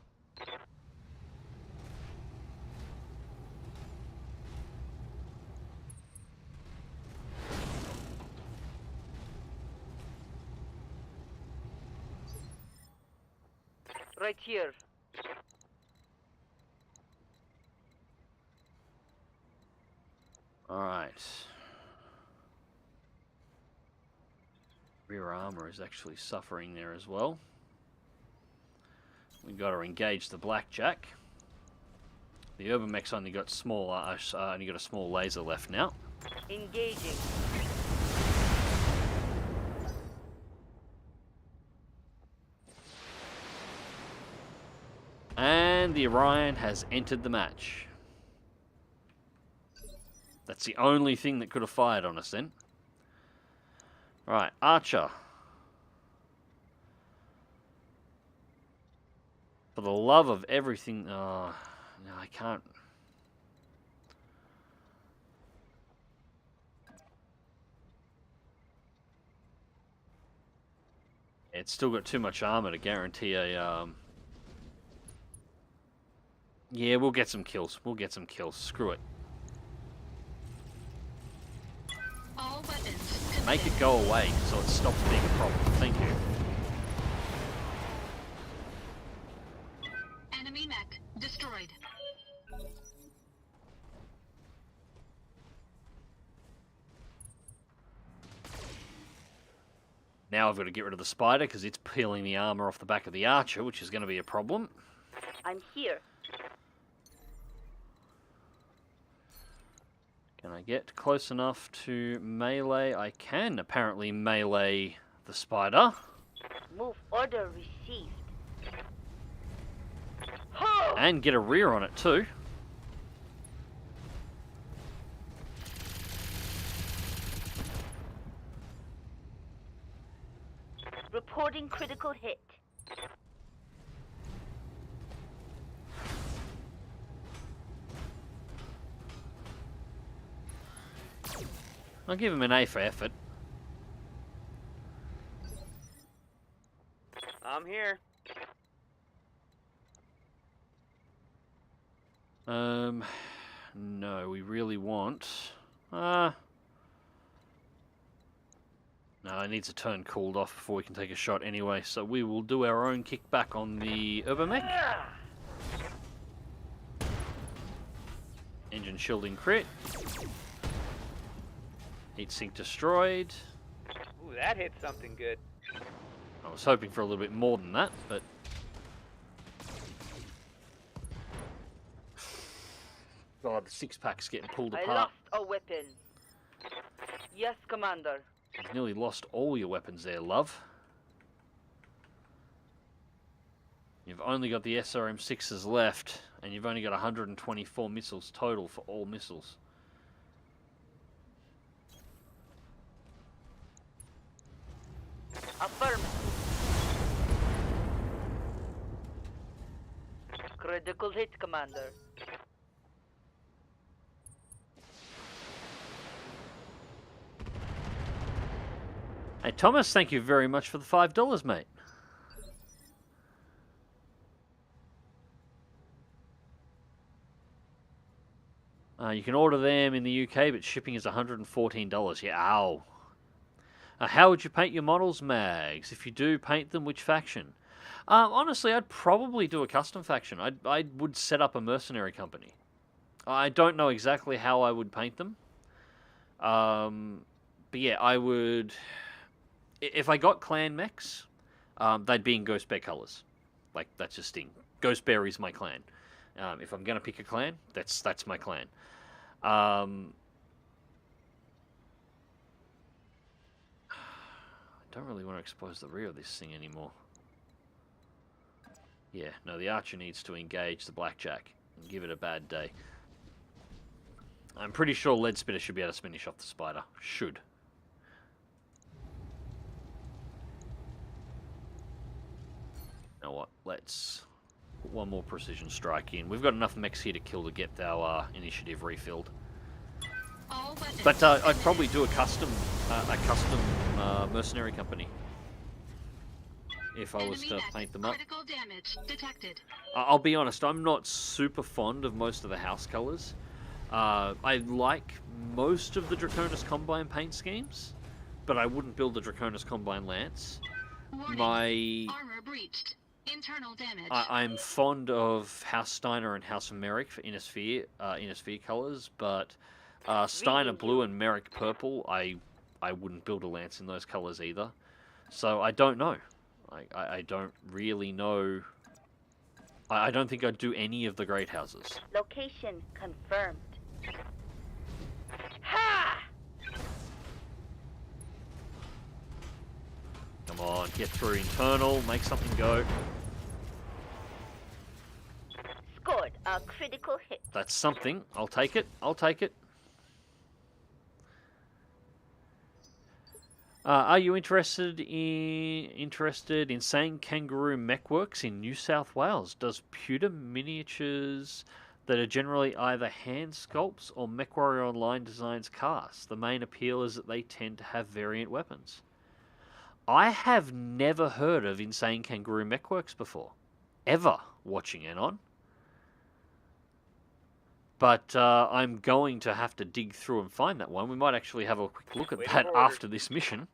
Speaker 8: Right here.
Speaker 1: Alright. Rear armor is actually suffering there as well. We've got to engage the Blackjack. The Urban Mech's only got a small laser left now.
Speaker 8: Engaging.
Speaker 1: And the Orion has entered the match. That's the only thing that could have fired on us then. Right, Archer. For the love of everything... Oh, no, I can't... It's still got too much armor to guarantee a... Yeah, we'll get some kills. We'll get some kills. Screw it.
Speaker 5: All weapons.
Speaker 1: Make it go away so it stops being a problem. Thank you.
Speaker 5: Enemy mech destroyed.
Speaker 1: Now I've got to get rid of the spider because it's peeling the armor off the back of the archer, which is going to be a problem.
Speaker 3: I'm here.
Speaker 1: Can I get close enough to melee? I can apparently melee the spider.
Speaker 3: Move order received.
Speaker 1: And get a rear on it too.
Speaker 3: Reporting critical hit.
Speaker 1: I'll give him an A for effort.
Speaker 4: I'm here.
Speaker 1: No, we really want... No, it needs a turn cooled off before we can take a shot anyway, so we will do our own kickback on the Ubermech. Engine shielding crit. Heatsink destroyed.
Speaker 4: Ooh, that hit something good.
Speaker 1: I was hoping for a little bit more than that, but... God, the six-pack's getting pulled
Speaker 8: I
Speaker 1: apart.
Speaker 8: lost a weapon. Yes, Commander.
Speaker 1: You've nearly lost all your weapons there, love. You've only got the SRM-6s left, and you've only got 124 missiles total for all missiles.
Speaker 8: Affirmative. Critical hit, Commander.
Speaker 1: Hey, Thomas, thank you very much for the $5, mate. You can order them in the UK, but shipping is $114. Yeah, ow. How would you paint your models, Mags? If you do paint them, which faction? Honestly, I'd probably do a custom faction. I would set up a mercenary company. I don't know exactly how I would paint them. But yeah, I would... If I got clan mechs, they'd be in Ghost Bear colours. Like, that's just thing. Ghost Bear is my clan. If I'm going to pick a clan, that's my clan. I don't really want to expose the rear of this thing anymore. Yeah, no, the archer needs to engage the blackjack and give it a bad day. I'm pretty sure Lead Spitter should be able to finish off the spider. Should. You know what? Let's put one more precision strike in. We've got enough mechs here to kill to get our initiative refilled. But I'd probably do a custom mercenary company if I was to paint them up.
Speaker 5: Critical damage detected.
Speaker 1: I'll be honest, I'm not super fond of most of the house colours. I like most of the Draconis Combine paint schemes, but I wouldn't build the Draconis Combine Lance.
Speaker 5: Warning. Armor breached. Internal damage.
Speaker 1: I'm fond of House Steiner and House Merrick for Inner Sphere colours, but Steiner Blue and Merrick Purple, I wouldn't build a Lance in those colours either. So I don't know. I don't really know. I don't think I'd do any of the great houses.
Speaker 3: Location confirmed.
Speaker 8: Ha!
Speaker 1: Come on, get through internal, make something go.
Speaker 3: Scored a critical hit.
Speaker 1: That's something. I'll take it. I'll take it. Are you interested in Sane Kangaroo Mechworks in New South Wales? Does pewter miniatures that are generally either hand sculpts or MechWarrior Online designs cast? The main appeal is that they tend to have variant weapons. I have never heard of Insane Kangaroo Mechworks before. Ever watching Anon. But I'm going to have to dig through and find that one. We might actually have a quick look at that after this mission.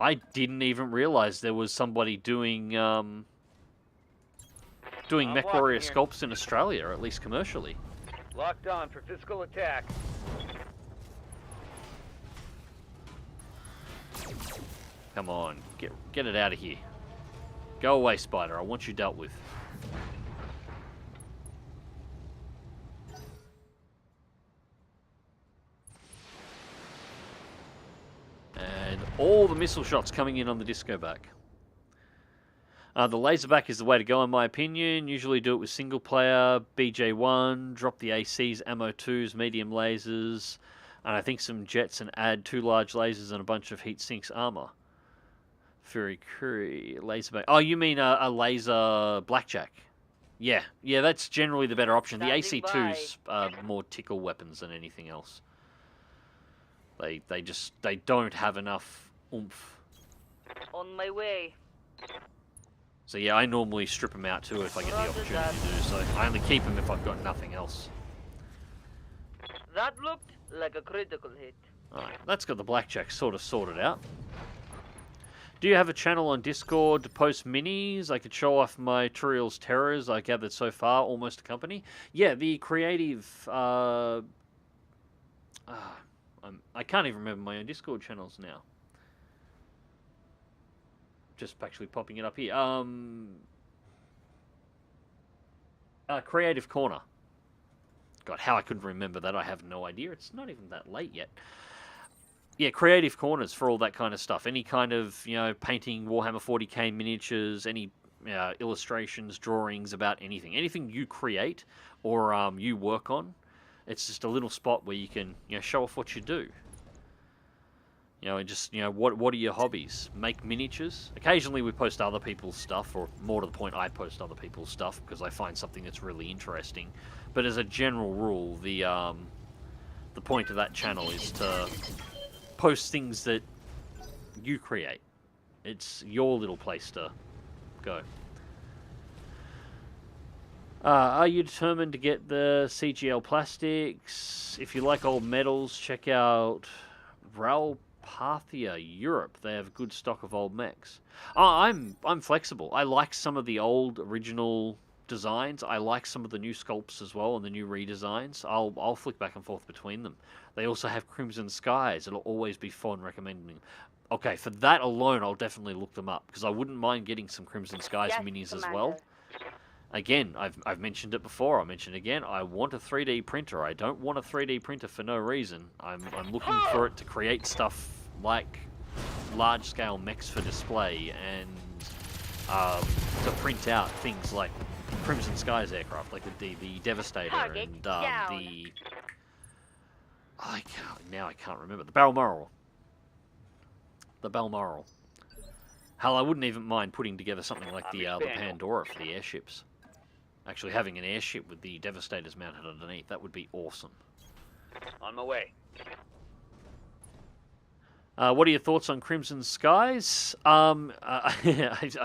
Speaker 1: I didn't even realize there was somebody doing MechWarrior sculpts in Australia, or at least commercially.
Speaker 4: Locked on for physical attack.
Speaker 1: Come on, get it out of here. Go away, Spider. I want you dealt with. And all the missile shots coming in on the disco back. The laser back is the way to go in my opinion. Usually do it with single player, BJ1, drop the ACs, ammo 2s, medium lasers, and I think some jets, and add 2 large lasers and a bunch of heat sinks armor. Fury Curry, laser back. Oh, you mean a laser blackjack? Yeah, that's generally the better option. The AC2s are more tickle weapons than anything else. They don't have enough oomph
Speaker 8: On my way.
Speaker 1: So yeah, I normally strip them out too if I get the
Speaker 8: Roger
Speaker 1: opportunity
Speaker 8: that.
Speaker 1: to do so. I only keep them if I've got nothing else.
Speaker 8: That looked like a critical hit.
Speaker 1: Alright, that's got the blackjack sort of sorted out. Do you have a channel on Discord to post minis? I could show off my Turiel's terrors I gathered so far, almost a company. Yeah, the creative... I can't even remember my own Discord channels now. Just actually popping it up here. Creative Corner. God, how I couldn't remember that, I have no idea. It's not even that late yet. Yeah, Creative Corners for all that kind of stuff. Any kind of, painting Warhammer 40k miniatures, any illustrations, drawings about anything. Anything you create or you work on. It's just a little spot where you can, show off what you do. And just, what are your hobbies? Make miniatures. Occasionally we post other people's stuff, or more to the point, I post other people's stuff because I find something that's really interesting. But as a general rule, the point of that channel is to post things that you create. It's your little place to go. Are you determined to get the CGL plastics? If you like old metals, check out Ralpathia Europe. They have good stock of old mechs. I'm flexible. I like some of the old original designs. I like some of the new sculpts as well and the new redesigns. I'll flick back and forth between them. They also have Crimson Skies. It'll always be fun recommending them. Okay, for that alone, I'll definitely look them up because I wouldn't mind getting some Crimson Skies
Speaker 3: Yes,
Speaker 1: minis as
Speaker 3: Commander.
Speaker 1: well. Again, I've mentioned it before. I'll mention it again. I want a 3D printer. I don't want a 3D printer for no reason. I'm looking for it to create stuff like large-scale mechs for display and to print out things like Crimson Skies aircraft, like the Devastator
Speaker 3: Target
Speaker 1: and
Speaker 3: down.
Speaker 1: the... I can't remember. The Balmoral. The Balmoral. Hell, I wouldn't even mind putting together something like the Pandora for the airships. Actually, having an airship with the Devastators mounted underneath, that would be awesome.
Speaker 4: On my way.
Speaker 1: What are your thoughts on Crimson Skies? I've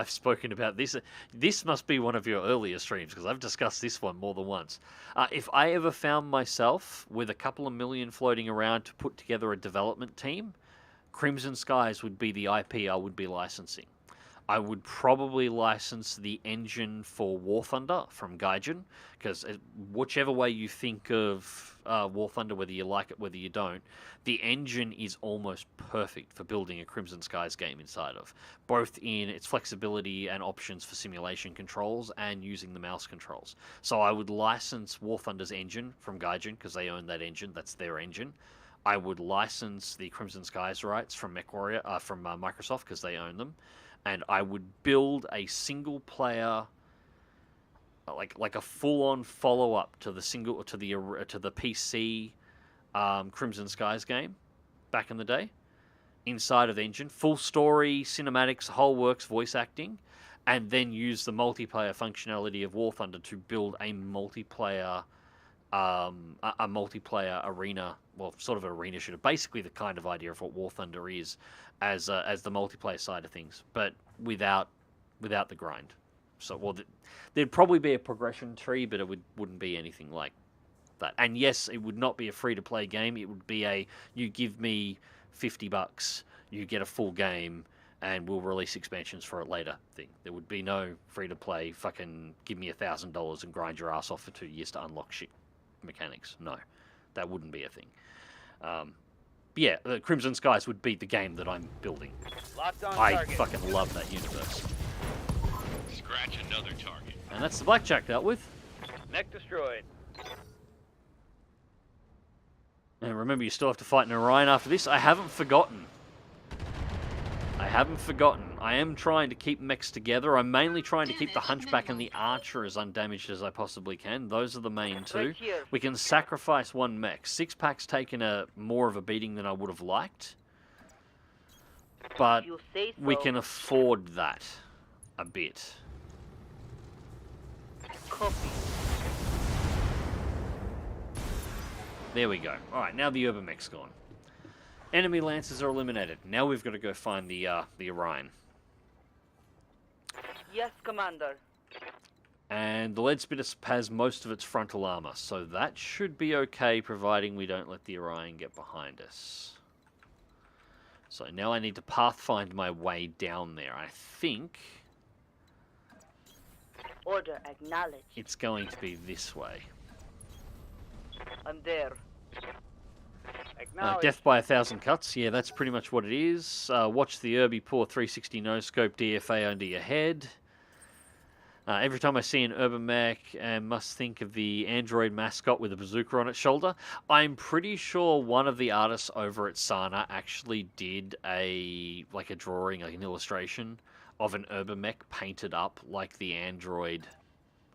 Speaker 1: spoken about this. This must be one of your earlier streams, because I've discussed this one more than once. If I ever found myself with a couple of million floating around to put together a development team, Crimson Skies would be the IP I would be licensing. I would probably license the engine for War Thunder from Gaijin, because whichever way you think of War Thunder, whether you like it, whether you don't, the engine is almost perfect for building a Crimson Skies game inside of, both in its flexibility and options for simulation controls and using the mouse controls. So I would license War Thunder's engine from Gaijin, because they own that engine, that's their engine. I would license the Crimson Skies rights from MechWarrior, from Microsoft, because they own them. And I would build a single player, like a full-on follow-up to the PC Crimson Skies game back in the day, inside of the engine, full story, cinematics, whole works, voice acting, and then use the multiplayer functionality of War Thunder to build a multiplayer arena, well, sort of an arena shooter, basically the kind of idea of what War Thunder is as the multiplayer side of things, but without the grind. So, well, there'd probably be a progression tree, but it wouldn't be anything like that. And yes, it would not be a free-to-play game. It would be you give me $50, you get a full game, and we'll release expansions for it later thing. There would be no free-to-play fucking give me $1,000 and grind your ass off for 2 years to unlock shit mechanics. No, that wouldn't be a thing. But yeah, Crimson Skies would be the game that I'm building.
Speaker 4: Locked on
Speaker 1: I
Speaker 4: target.
Speaker 1: fucking love that universe.
Speaker 2: Scratch another target.
Speaker 1: And that's the blackjack dealt with.
Speaker 4: Mech destroyed.
Speaker 1: And remember, you still have to fight an Orion after this. I haven't forgotten. I am trying to keep mechs together. I'm mainly trying to keep the Hunchback and the Archer as undamaged as I possibly can. Those are the main two.
Speaker 8: Right here.
Speaker 1: We can sacrifice one mech. Six-Pack's taken more of a beating than I would have liked. But
Speaker 8: You say so.
Speaker 1: we can afford that a bit.
Speaker 8: Copy.
Speaker 1: There we go. Alright, now the Urban Mech's gone. Enemy Lancers are eliminated. Now we've got to go find the Orion.
Speaker 8: Yes, Commander.
Speaker 1: And the lead spitter has most of its frontal armor, so that should be okay, providing we don't let the Orion get behind us. So now I need to pathfind my way down there. I think
Speaker 3: Order acknowledged.
Speaker 1: it's going to be this way.
Speaker 8: I'm there.
Speaker 4: Acknowledge.
Speaker 1: Death by 1,000 cuts. Yeah, that's pretty much what it is. Watch the Irby pour 360 no-scope DFA under your head. Every time I see an urban mech, I must think of the android mascot with a bazooka on its shoulder. I'm pretty sure one of the artists over at Sana actually did a drawing, like an illustration of an urban mech painted up like the android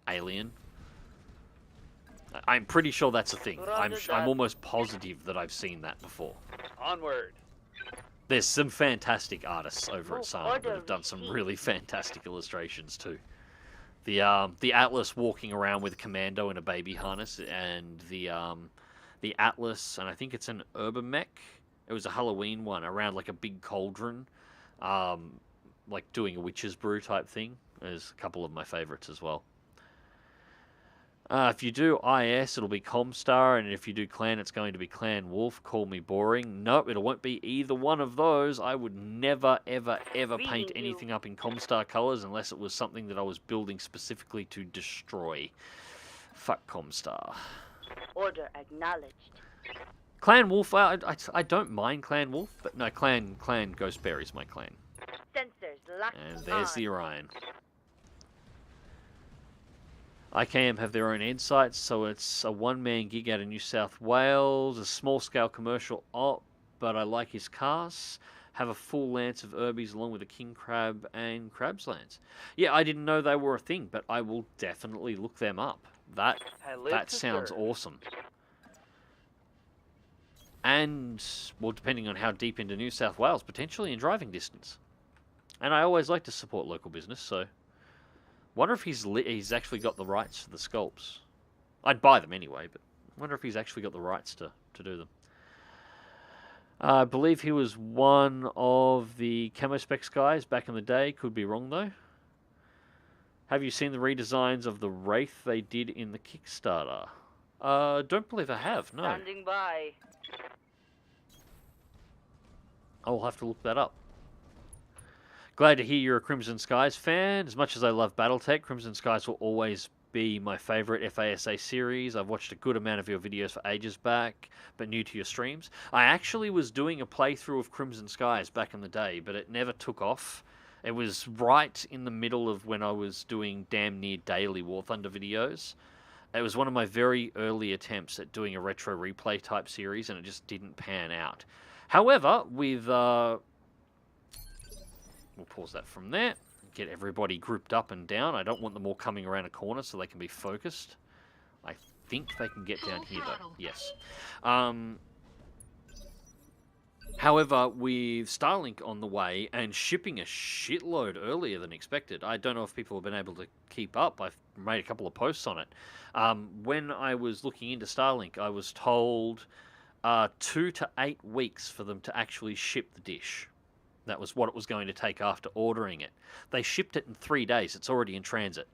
Speaker 1: alien. I'm pretty sure that's a thing. I'm almost positive that I've seen that before.
Speaker 4: Onward.
Speaker 1: There's some fantastic artists over at Sana that have done some really fantastic illustrations too. The Atlas walking around with a commando in a baby harness, and the Atlas, and I think it's an urban mech. It was a Halloween one around like a big cauldron, like doing a witch's brew type thing. There's a couple of my favorites as well. If you do IS, it'll be Comstar, and if you do Clan, it's going to be Clan Wolf. Call me boring. Nope, it won't be either one of those. I would never, ever, ever paint anything up in Comstar colors unless it was something that I was building specifically to destroy. Fuck Comstar.
Speaker 3: Order acknowledged.
Speaker 1: Clan Wolf, I don't mind Clan Wolf, but no, Clan Ghostbear is my clan.
Speaker 3: Sensors locked
Speaker 1: And there's
Speaker 3: on.
Speaker 1: the Orion. IKM have their own insights, so it's a one-man gig out of New South Wales, a small-scale commercial op, but I like his cast. Have a full lance of Urbies along with a King Crab and Crab's Lance. Yeah, I didn't know they were a thing, but I will definitely look them up. That sounds awesome. And, well, depending on how deep into New South Wales, potentially in driving distance. And I always like to support local business, so... Wonder if he's actually got the rights to the sculpts. I'd buy them anyway, but wonder if he's actually got the rights to do them. I believe he was one of the Camo Specs guys back in the day. Could be wrong, though. Have you seen the redesigns of the Wraith they did in the Kickstarter? Don't believe I have, no.
Speaker 8: Standing by.
Speaker 1: I'll have to look that up. Glad to hear you're a Crimson Skies fan. As much as I love BattleTech, Crimson Skies will always be my favourite FASA series. I've watched a good amount of your videos for ages back, but new to your streams. I actually was doing a playthrough of Crimson Skies back in the day, but it never took off. It was right in the middle of when I was doing damn near daily War Thunder videos. It was one of my very early attempts at doing a retro replay type series, and it just didn't pan out. However, with... We'll pause that from there. Get everybody grouped up and down. I don't want them all coming around a corner so they can be focused. I think they can get down here, though. Yes. However, with Starlink on the way and shipping a shitload earlier than expected, I don't know if people have been able to keep up. I've made a couple of posts on it. When I was looking into Starlink, I was told 2 to 8 weeks for them to actually ship the dish. That was what it was going to take after ordering it. They shipped it in 3 days. It's already in transit.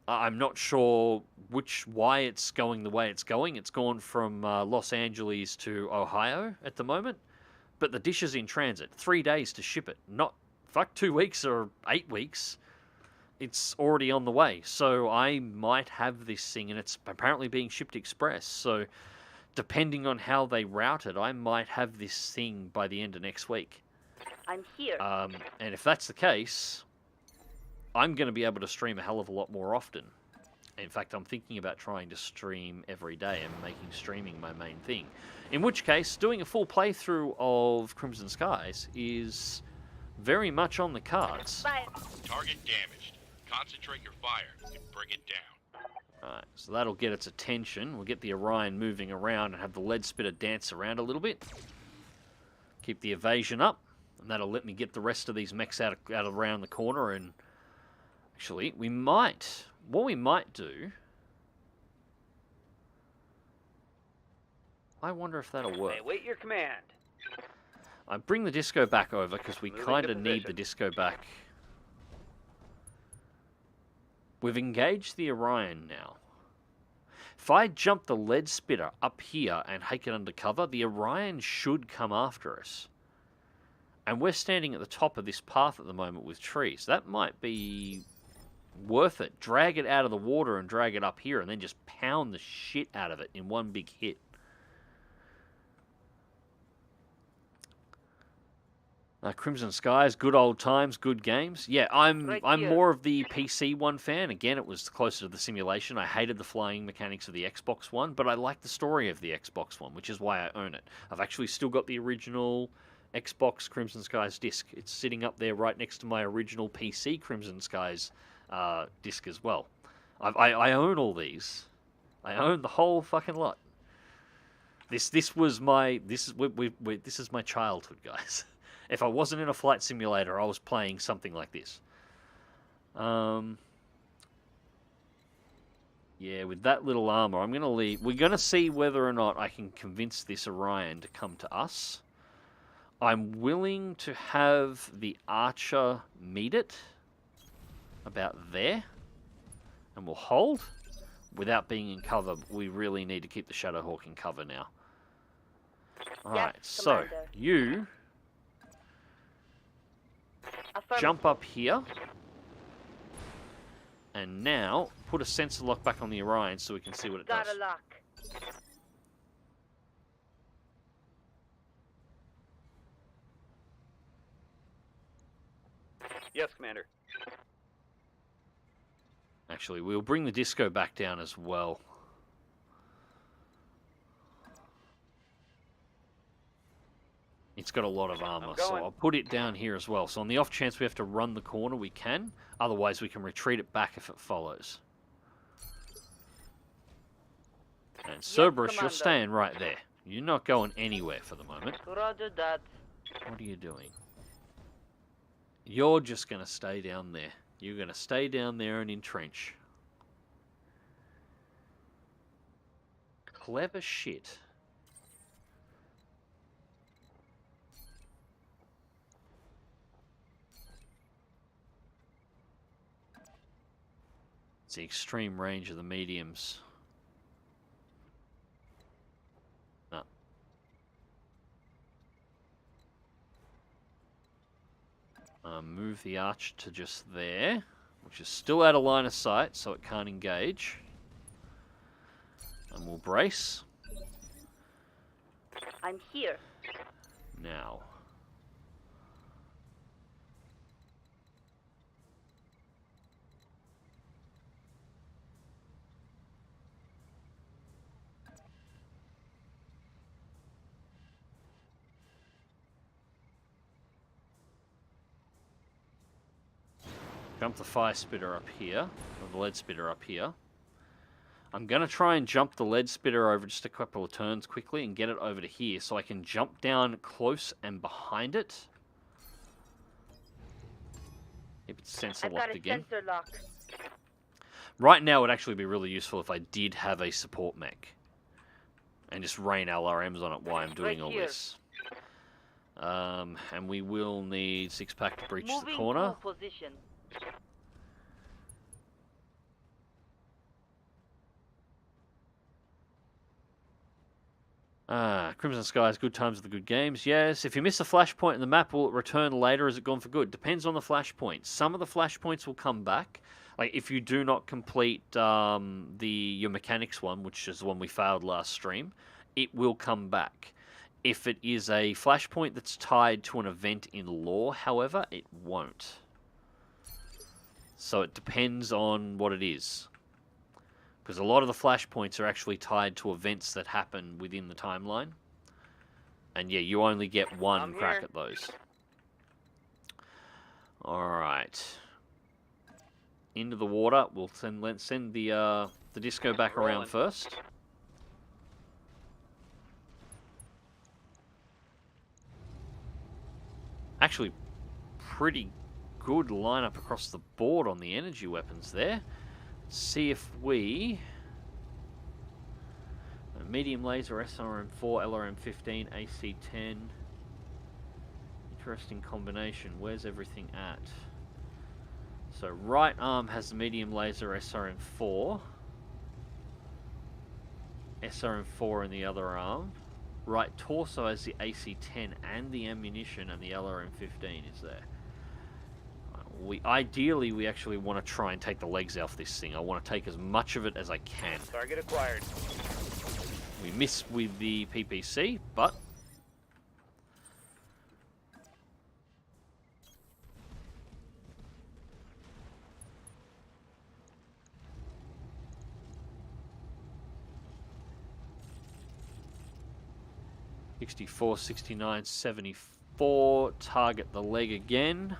Speaker 1: I'm not sure why it's going the way it's going. It's gone from Los Angeles to Ohio at the moment. But the dish is in transit. 3 days to ship it. Not, 2 weeks or 8 weeks. It's already on the way. So I might have this thing, and it's apparently being shipped express. So depending on how they route it, I might have this thing by the end of next week.
Speaker 3: I'm here.
Speaker 1: And if that's the case, I'm going to be able to stream a hell of a lot more often. In fact, I'm thinking about trying to stream every day and making streaming my main thing. In which case, doing a full playthrough of Crimson Skies is very much on the cards.
Speaker 3: Fire.
Speaker 2: Target damaged. Concentrate your fire and bring it down.
Speaker 1: Alright, so that'll get its attention. We'll get the Orion moving around and have the lead spitter dance around a little bit. Keep the evasion up. And that'll let me get the rest of these mechs out around the corner. And actually, what we might do, I wonder if that'll work.
Speaker 4: Hey, wait your command.
Speaker 1: I bring the disco back over because we
Speaker 4: Moving
Speaker 1: kind
Speaker 4: to
Speaker 1: of need
Speaker 4: position.
Speaker 1: the disco back We've engaged the Orion now. If I jump the lead spitter up here and take it under cover, the Orion should come after us. And we're standing at the top of this path at the moment with trees. That might be worth it. Drag it out of the water and drag it up here and then just pound the shit out of it in one big hit. Crimson Skies, good old times, good games. Yeah, I'm more of the PC one fan. Again, it was closer to the simulation. I hated the flying mechanics of the Xbox One, but I like the story of the Xbox One, which is why I own it. I've actually still got the original Xbox Crimson Skies disc. It's sitting up there right next to my original PC Crimson Skies disc as well. I own all these. I own the whole fucking lot. This is my childhood, guys. If I wasn't in a flight simulator, I was playing something like this. Yeah, with that little armor, I'm going to leave. We're going to see whether or not I can convince this Orion to come to us. I'm willing to have the Archer meet it about there. And we'll hold. Without being in cover, we really need to keep the Shadowhawk in cover now. Alright, so you jump up here. And now put a sensor lock back on the Orion so we can see what it does.
Speaker 3: Got a lock.
Speaker 4: Yes, Commander.
Speaker 1: Actually, we'll bring the disco back down as well. It's got a lot of armor, so I'll put it down here as well. So on the off chance we have to run the corner, we can. Otherwise, we can retreat it back if it follows. And Cerberus, you're staying right there. You're not going anywhere for the moment.
Speaker 8: Roger that.
Speaker 1: What are you doing? You're just going to stay down there. You're going to stay down there and entrench. Clever shit. It's the extreme range of the mediums. No. Move the arch to just there, which is still out of line of sight, so it can't engage. And we'll brace.
Speaker 3: I'm here.
Speaker 1: Now. Jump the fire spitter up here, or the lead spitter up here. I'm going to try and jump the lead spitter over just a couple of turns quickly and get it over to here so I can jump down close and behind it. If it's sensor locked again.
Speaker 3: Sensor lock.
Speaker 1: Right now it would actually be really useful if I did have a support mech. And just rain LRMs on it while I'm doing all this. And we will need 6-pack to breach the corner.
Speaker 8: To position.
Speaker 1: Crimson Skies, good times of the good games. Yes, if you miss a flashpoint in the map, will it return later? Is it gone for good? Depends on the flashpoint. Some of the flashpoints will come back. Like if you do not complete your mechanics one, which is the one we failed last stream, it will come back. If it is a flashpoint that's tied to an event in lore, however, it won't. So it depends on what it is. Because a lot of the flashpoints are actually tied to events that happen within the timeline. And yeah, you only get one crack at those. Alright. Into the water. We'll send the disco back around first. Actually, pretty good lineup across the board on the energy weapons there. See if we... medium laser, SRM4, LRM15, AC10. Interesting combination. Where's everything at? So right arm has the medium laser SRM4. SRM4 in the other arm. Right torso has the AC-10 and the ammunition, and the LRM-15 is there. Ideally, we actually want to try and take the legs off this thing. I want to take as much of it as I can.
Speaker 4: Target acquired.
Speaker 1: We miss with the PPC, but... ...64, 69, 74. Target the leg again.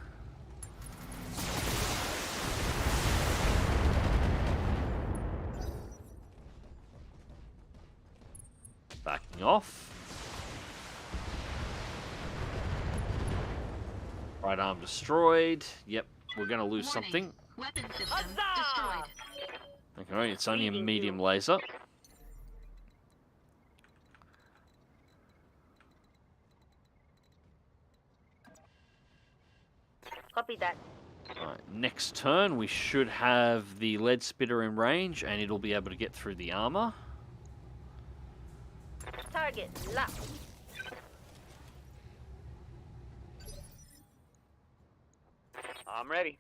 Speaker 1: Backing off. Right arm destroyed. Yep, we're going to lose something.
Speaker 5: Weapon system destroyed.
Speaker 1: Okay, it's only a medium laser.
Speaker 3: Copy that.
Speaker 1: Alright, next turn we should have the lead spitter in range, and it'll be able to get through the armor.
Speaker 3: Target locked.
Speaker 4: I'm ready.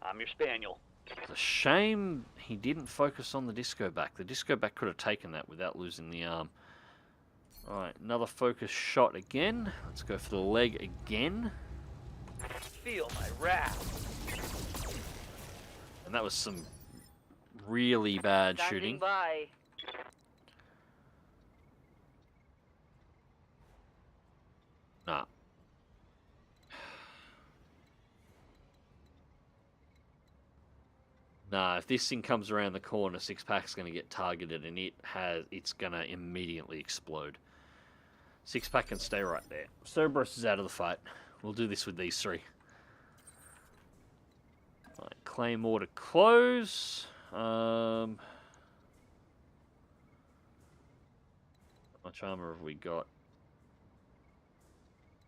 Speaker 4: I'm your spaniel.
Speaker 1: It's a shame he didn't focus on the disco back. The disco back could have taken that without losing the arm. Alright, another focus shot again. Let's go for the leg again.
Speaker 4: Feel my wrath.
Speaker 1: And that was some really bad
Speaker 8: Standing
Speaker 1: shooting.
Speaker 8: by.
Speaker 1: Nah. Nah, if this thing comes around the corner, Six Pack's going to get targeted, and it's going to immediately explode. Six Pack can stay right there. Cerberus is out of the fight. We'll do this with these three. Right, Claymore to close. How much armor have we got?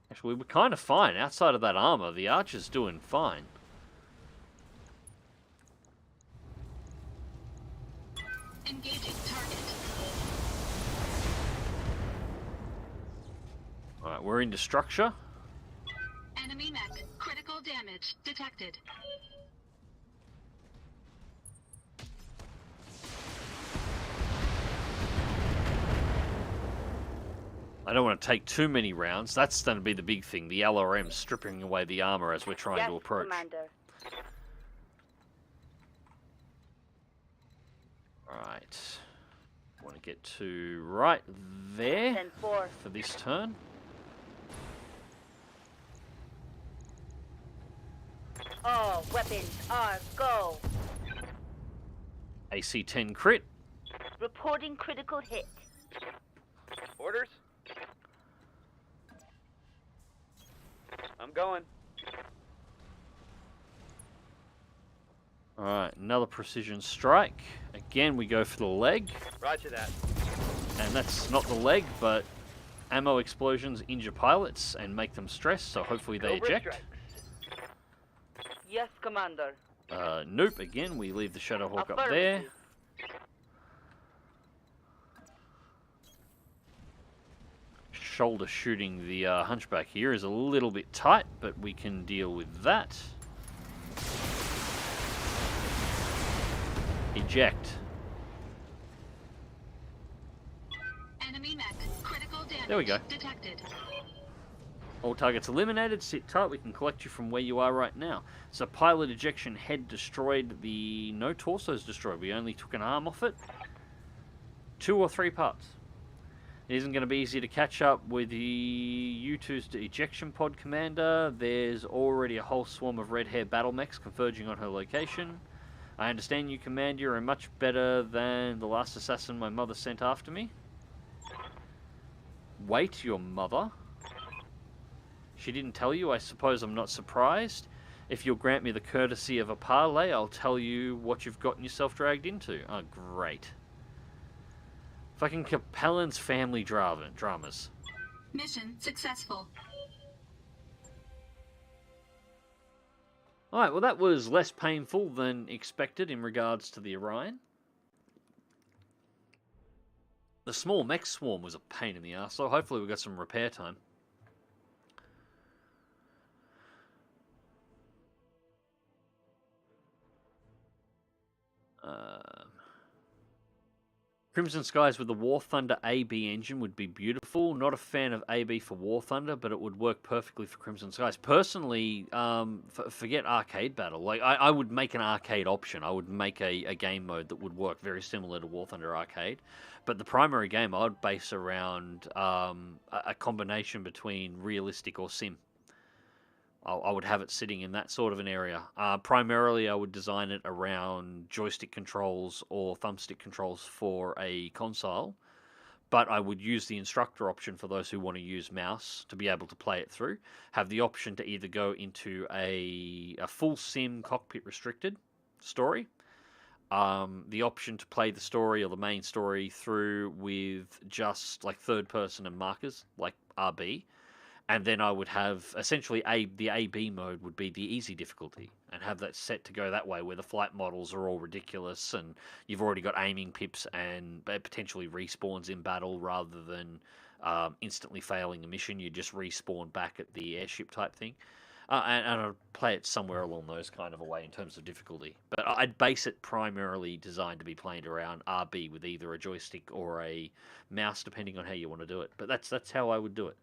Speaker 1: Actually, we're kind of fine. Outside of that armor, the Archer's doing fine.
Speaker 5: Engaging target.
Speaker 1: Alright, we're into structure.
Speaker 5: Enemy mech. Critical damage detected.
Speaker 1: I don't want to take too many rounds. That's going to be the big thing. The LRM stripping away the armor as we're trying
Speaker 3: Yes,
Speaker 1: to approach.
Speaker 3: Commander.
Speaker 1: Alright. Want to get to right there
Speaker 3: 10-4.
Speaker 1: for this turn.
Speaker 3: All weapons are go.
Speaker 1: AC-10 crit.
Speaker 3: Reporting critical hit.
Speaker 4: Orders? I'm going.
Speaker 1: Alright, another precision strike. Again, we go for the leg.
Speaker 4: Roger that.
Speaker 1: And that's not the leg, but ammo explosions injure pilots and make them stress, so hopefully they
Speaker 4: Cobra
Speaker 1: eject.
Speaker 4: strikes.
Speaker 8: Yes, Commander.
Speaker 1: Nope, again, we leave the Shadowhawk up there.
Speaker 3: Affirmative.
Speaker 1: Shoulder shooting the Hunchback here is a little bit tight, but we can deal with that. Eject.
Speaker 5: Enemy mech. Critical damage
Speaker 1: There we go.
Speaker 5: detected.
Speaker 1: All targets eliminated. Sit tight. We can collect you from where you are right now. So pilot ejection head destroyed. No torso's destroyed. We only took an arm off it. 2 or 3 parts. It isn't going to be easy to catch up with the U2's ejection pod commander. There's already a whole swarm of red hair battle mechs converging on her location. I understand you, Commander, you're much better than the last assassin my mother sent after me. Wait, your mother? She didn't tell you? I suppose I'm not surprised. If you'll grant me the courtesy of a parley, I'll tell you what you've gotten yourself dragged into. Oh, great. Fucking Capellan's family dramas.
Speaker 5: Mission successful.
Speaker 1: Alright, well that was less painful than expected in regards to the Orion. The small mech swarm was a pain in the arse, so hopefully we got some repair time. Crimson Skies with the War Thunder AB engine would be beautiful. Not a fan of AB for War Thunder, but it would work perfectly for Crimson Skies. Personally, forget arcade battle. Like I would make an arcade option. I would make a game mode that would work very similar to War Thunder Arcade. But the primary game I would base around a combination between realistic or sim. I would have it sitting in that sort of an area. Primarily, I would design it around joystick controls or thumbstick controls for a console, but I would use the instructor option for those who want to use mouse to be able to play it through. Have the option to either go into a full sim cockpit restricted story, the option to play the story or the main story through with just like third person and markers like RB. And then I would have essentially the AB mode would be the easy difficulty and have that set to go that way where the flight models are all ridiculous and you've already got aiming pips and potentially respawns in battle rather than instantly failing a mission. You just respawn back at the airship type thing. And I'd play it somewhere along those kind of a way in terms of difficulty. But I'd base it primarily designed to be played around RB with either a joystick or a mouse, depending on how you want to do it. But that's how I would do it.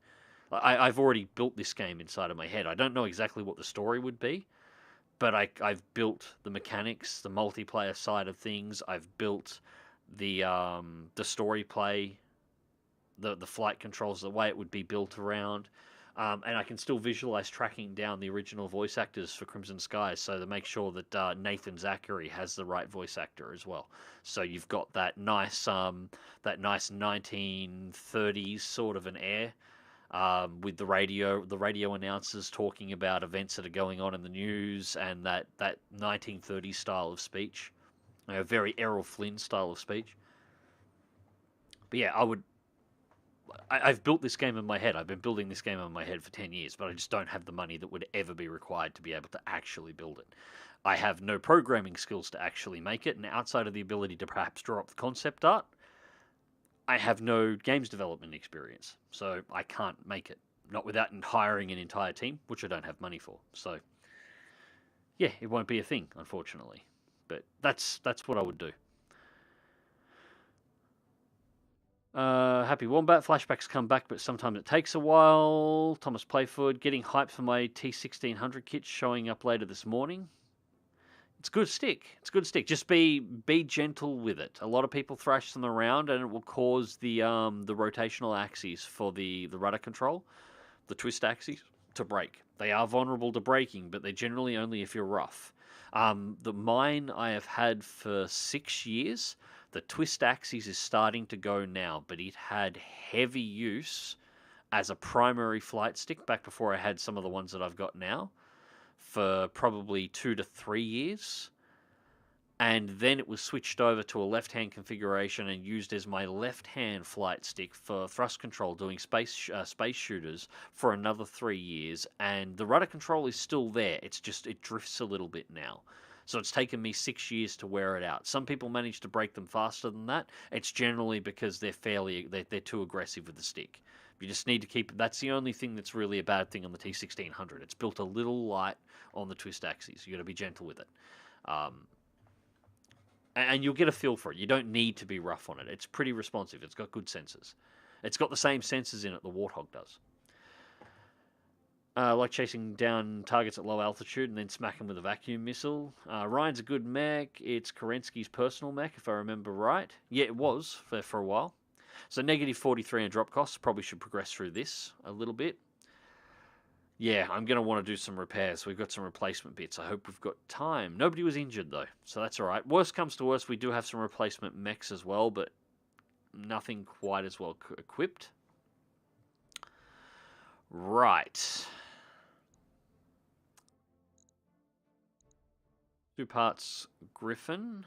Speaker 1: I've already built this game inside of my head. I don't know exactly what the story would be, but I've built the mechanics, the multiplayer side of things. I've built the story play, the flight controls, the way it would be built around, and I can still visualize tracking down the original voice actors for Crimson Skies, so to make sure that Nathan Zachary has the right voice actor as well. So you've got that nice 1930s sort of an air. With the radio announcers talking about events that are going on in the news and that 1930s style of speech, a very Errol Flynn style of speech. But yeah, I've built this game in my head. I've been building this game in my head for 10 years, but I just don't have the money that would ever be required to be able to actually build it. I have no programming skills to actually make it, and outside of the ability to perhaps draw up the concept art, I have no games development experience, so I can't make it. Not without hiring an entire team, which I don't have money for. So, yeah, it won't be a thing, unfortunately. But that's what I would do. Happy Wombat, flashbacks come back, but sometimes it takes a while. Thomas Playford, getting hyped for my T1600 kit showing up later this morning. It's good stick. It's good stick. Just be gentle with it. A lot of people thrash them around, and it will cause the rotational axes for the rudder control, the twist axes, to break. They are vulnerable to breaking, but they're generally only if you're rough. The mine I have had for 6 years, the twist axis is starting to go now, but it had heavy use as a primary flight stick back before I had some of the ones that I've got now, for probably 2 to 3 years, and then it was switched over to a left-hand configuration and used as my left-hand flight stick for thrust control, doing space shooters for another 3 years, and the rudder control is still there. It's just it drifts a little bit now. So it's taken me 6 years to wear it out. Some people manage to break them faster than that. It's generally because they're too aggressive with the stick. You just need to keep. That's the only thing that's really a bad thing on the T1600. It's built a little light on the twist axes. You got to be gentle with it, and you'll get a feel for it. You don't need to be rough on it. It's pretty responsive. It's got good sensors. It's got the same sensors in it the Warthog does. Like chasing down targets at low altitude and then smack them with a vacuum missile. Ryan's a good mech. It's Kerensky's personal mech, if I remember right. Yeah, it was for a while. So negative 43 on drop costs. Probably should progress through this a little bit. Yeah, I'm going to want to do some repairs. We've got some replacement bits. I hope we've got time. Nobody was injured, though, so that's all right. Worst comes to worst, we do have some replacement mechs as well, but nothing quite as well equipped. Right. 2 parts Griffin.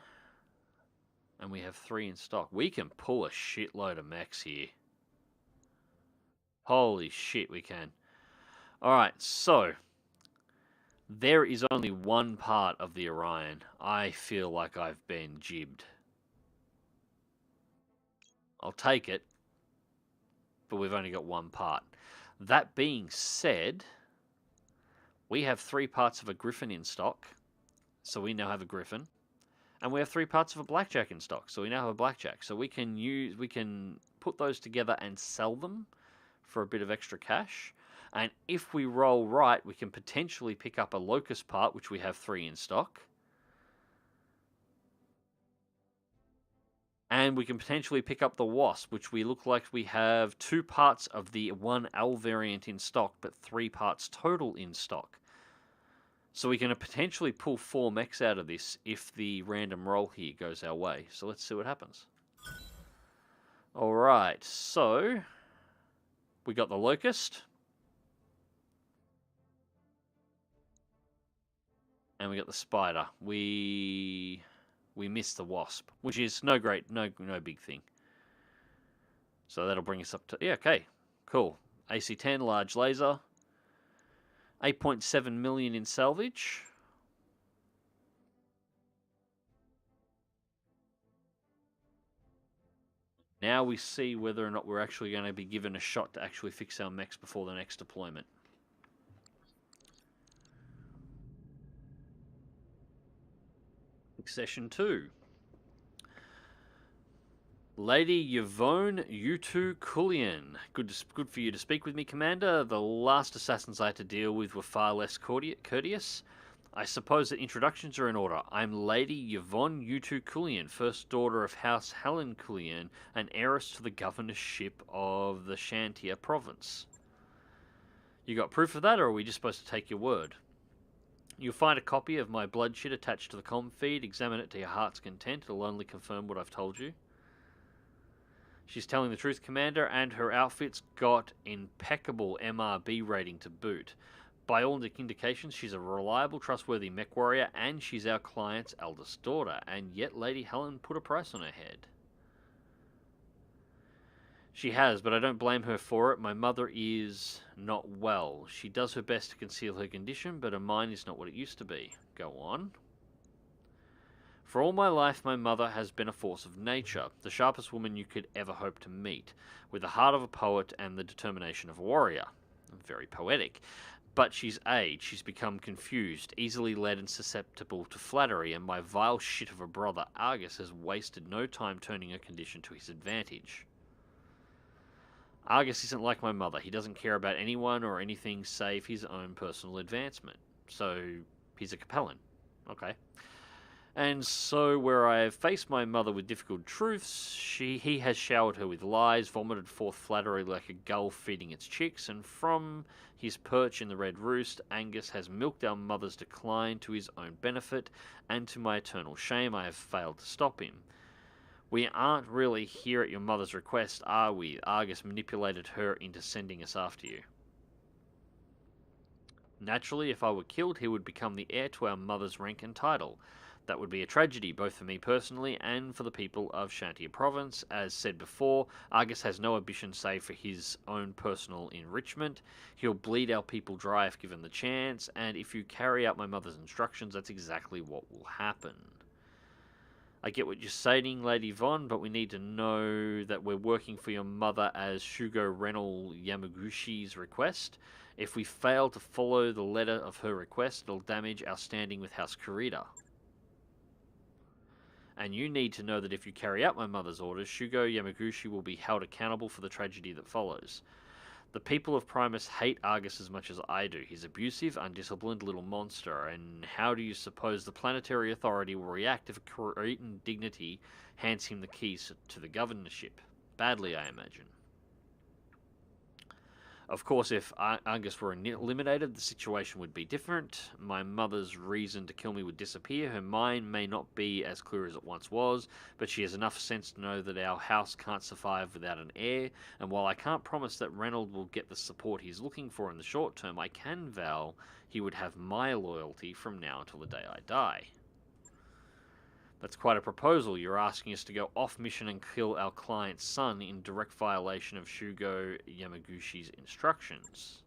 Speaker 1: And we have 3 in stock. We can pull a shitload of mechs here. Holy shit, we can. Alright, so There is only one part of the Orion. I feel like I've been jibbed. I'll take it, but we've only got one part. That being said, we have 3 parts of a Griffin in stock, so we now have a Griffin, and we have 3 parts of a Blackjack in stock, so we now have a Blackjack. So we can put those together and sell them for a bit of extra cash. And if we roll right, we can potentially pick up a Locust part, which we have 3 in stock. And we can potentially pick up the Wasp, which we look like we have 2 parts of the 1L variant in stock, but 3 parts total in stock. So we can potentially pull 4 mechs out of this if the random roll here goes our way. So let's see what happens. Alright, so we got the Locust. And we got the Spider. We missed the Wasp, which is no big thing. So that'll bring us up to... Yeah, okay. Cool. AC-10, large laser. 8.7 million in salvage. Now we see whether or not we're actually going to be given a shot to actually fix our mechs before the next deployment. Session 2. Lady Yvonne Utu Kullian. Good for you to speak with me, Commander. The last assassins I had to deal with were far less courteous. I suppose that introductions are in order. I'm Lady Yvonne Utu Kullian, first daughter of House Helen Kullian, and heiress to the governorship of the Shantia province. You got proof of that, or are we just supposed to take your word? You'll find a copy of my bloodshed attached to the comm feed. Examine it to your heart's content. It'll only confirm what I've told you. She's telling the truth, Commander, and her outfit's got impeccable MRB rating to boot. By all indications, she's a reliable, trustworthy mech warrior, and she's our client's eldest daughter. And yet Lady Helen put a price on her head. She has, but I don't blame her for it. My mother is not well. She does her best to conceal her condition, but her mind is not what it used to be. Go on. For all my life, my mother has been a force of nature, the sharpest woman you could ever hope to meet, with the heart of a poet and the determination of a warrior. Very poetic. But she's aged, she's become confused, easily led and susceptible to flattery, and my vile shit of a brother, Argus, has wasted no time turning her condition to his advantage. Argus isn't like my mother. He doesn't care about anyone or anything save his own personal advancement. So, he's a Capellan. Okay. And so, where I have faced my mother with difficult truths, he has showered her with lies, vomited forth flattery like a gull feeding its chicks, and from his perch in the Red Roost, Angus has milked our mother's decline to his own benefit, and to my eternal shame, I have failed to stop him. We aren't really here at your mother's request, are we? Argus manipulated her into sending us after you. Naturally, if I were killed, he would become the heir to our mother's rank and title. That would be a tragedy, both for me personally and for the people of Shantia Province. As said before, Argus has no ambition save for his own personal enrichment. He'll bleed our people dry if given the chance, and if you carry out my mother's instructions, that's exactly what will happen. I get what you're saying, Lady Von, but we need to know that we're working for your mother as Shugo Renal Yamagushi's request. If we fail to follow the letter of her request, it'll damage our standing with House Kurita. And you need to know that if you carry out my mother's orders, Shugo Yamaguchi will be held accountable for the tragedy that follows. The people of Primus hate Argus as much as I do. He's abusive, undisciplined little monster, and how do you suppose the planetary authority will react if a Cretan dignity hands him the keys to the governorship? Badly, I imagine. Of course, if Argus were eliminated, the situation would be different. My mother's reason to kill me would disappear. Her mind may not be as clear as it once was, but she has enough sense to know that our house can't survive without an heir, and while I can't promise that Reynold will get the support he's looking for in the short term, I can vow he would have my loyalty from now until the day I die. That's quite a proposal. You're asking us to go off mission and kill our client's son in direct violation of Shugo Yamagushi's instructions.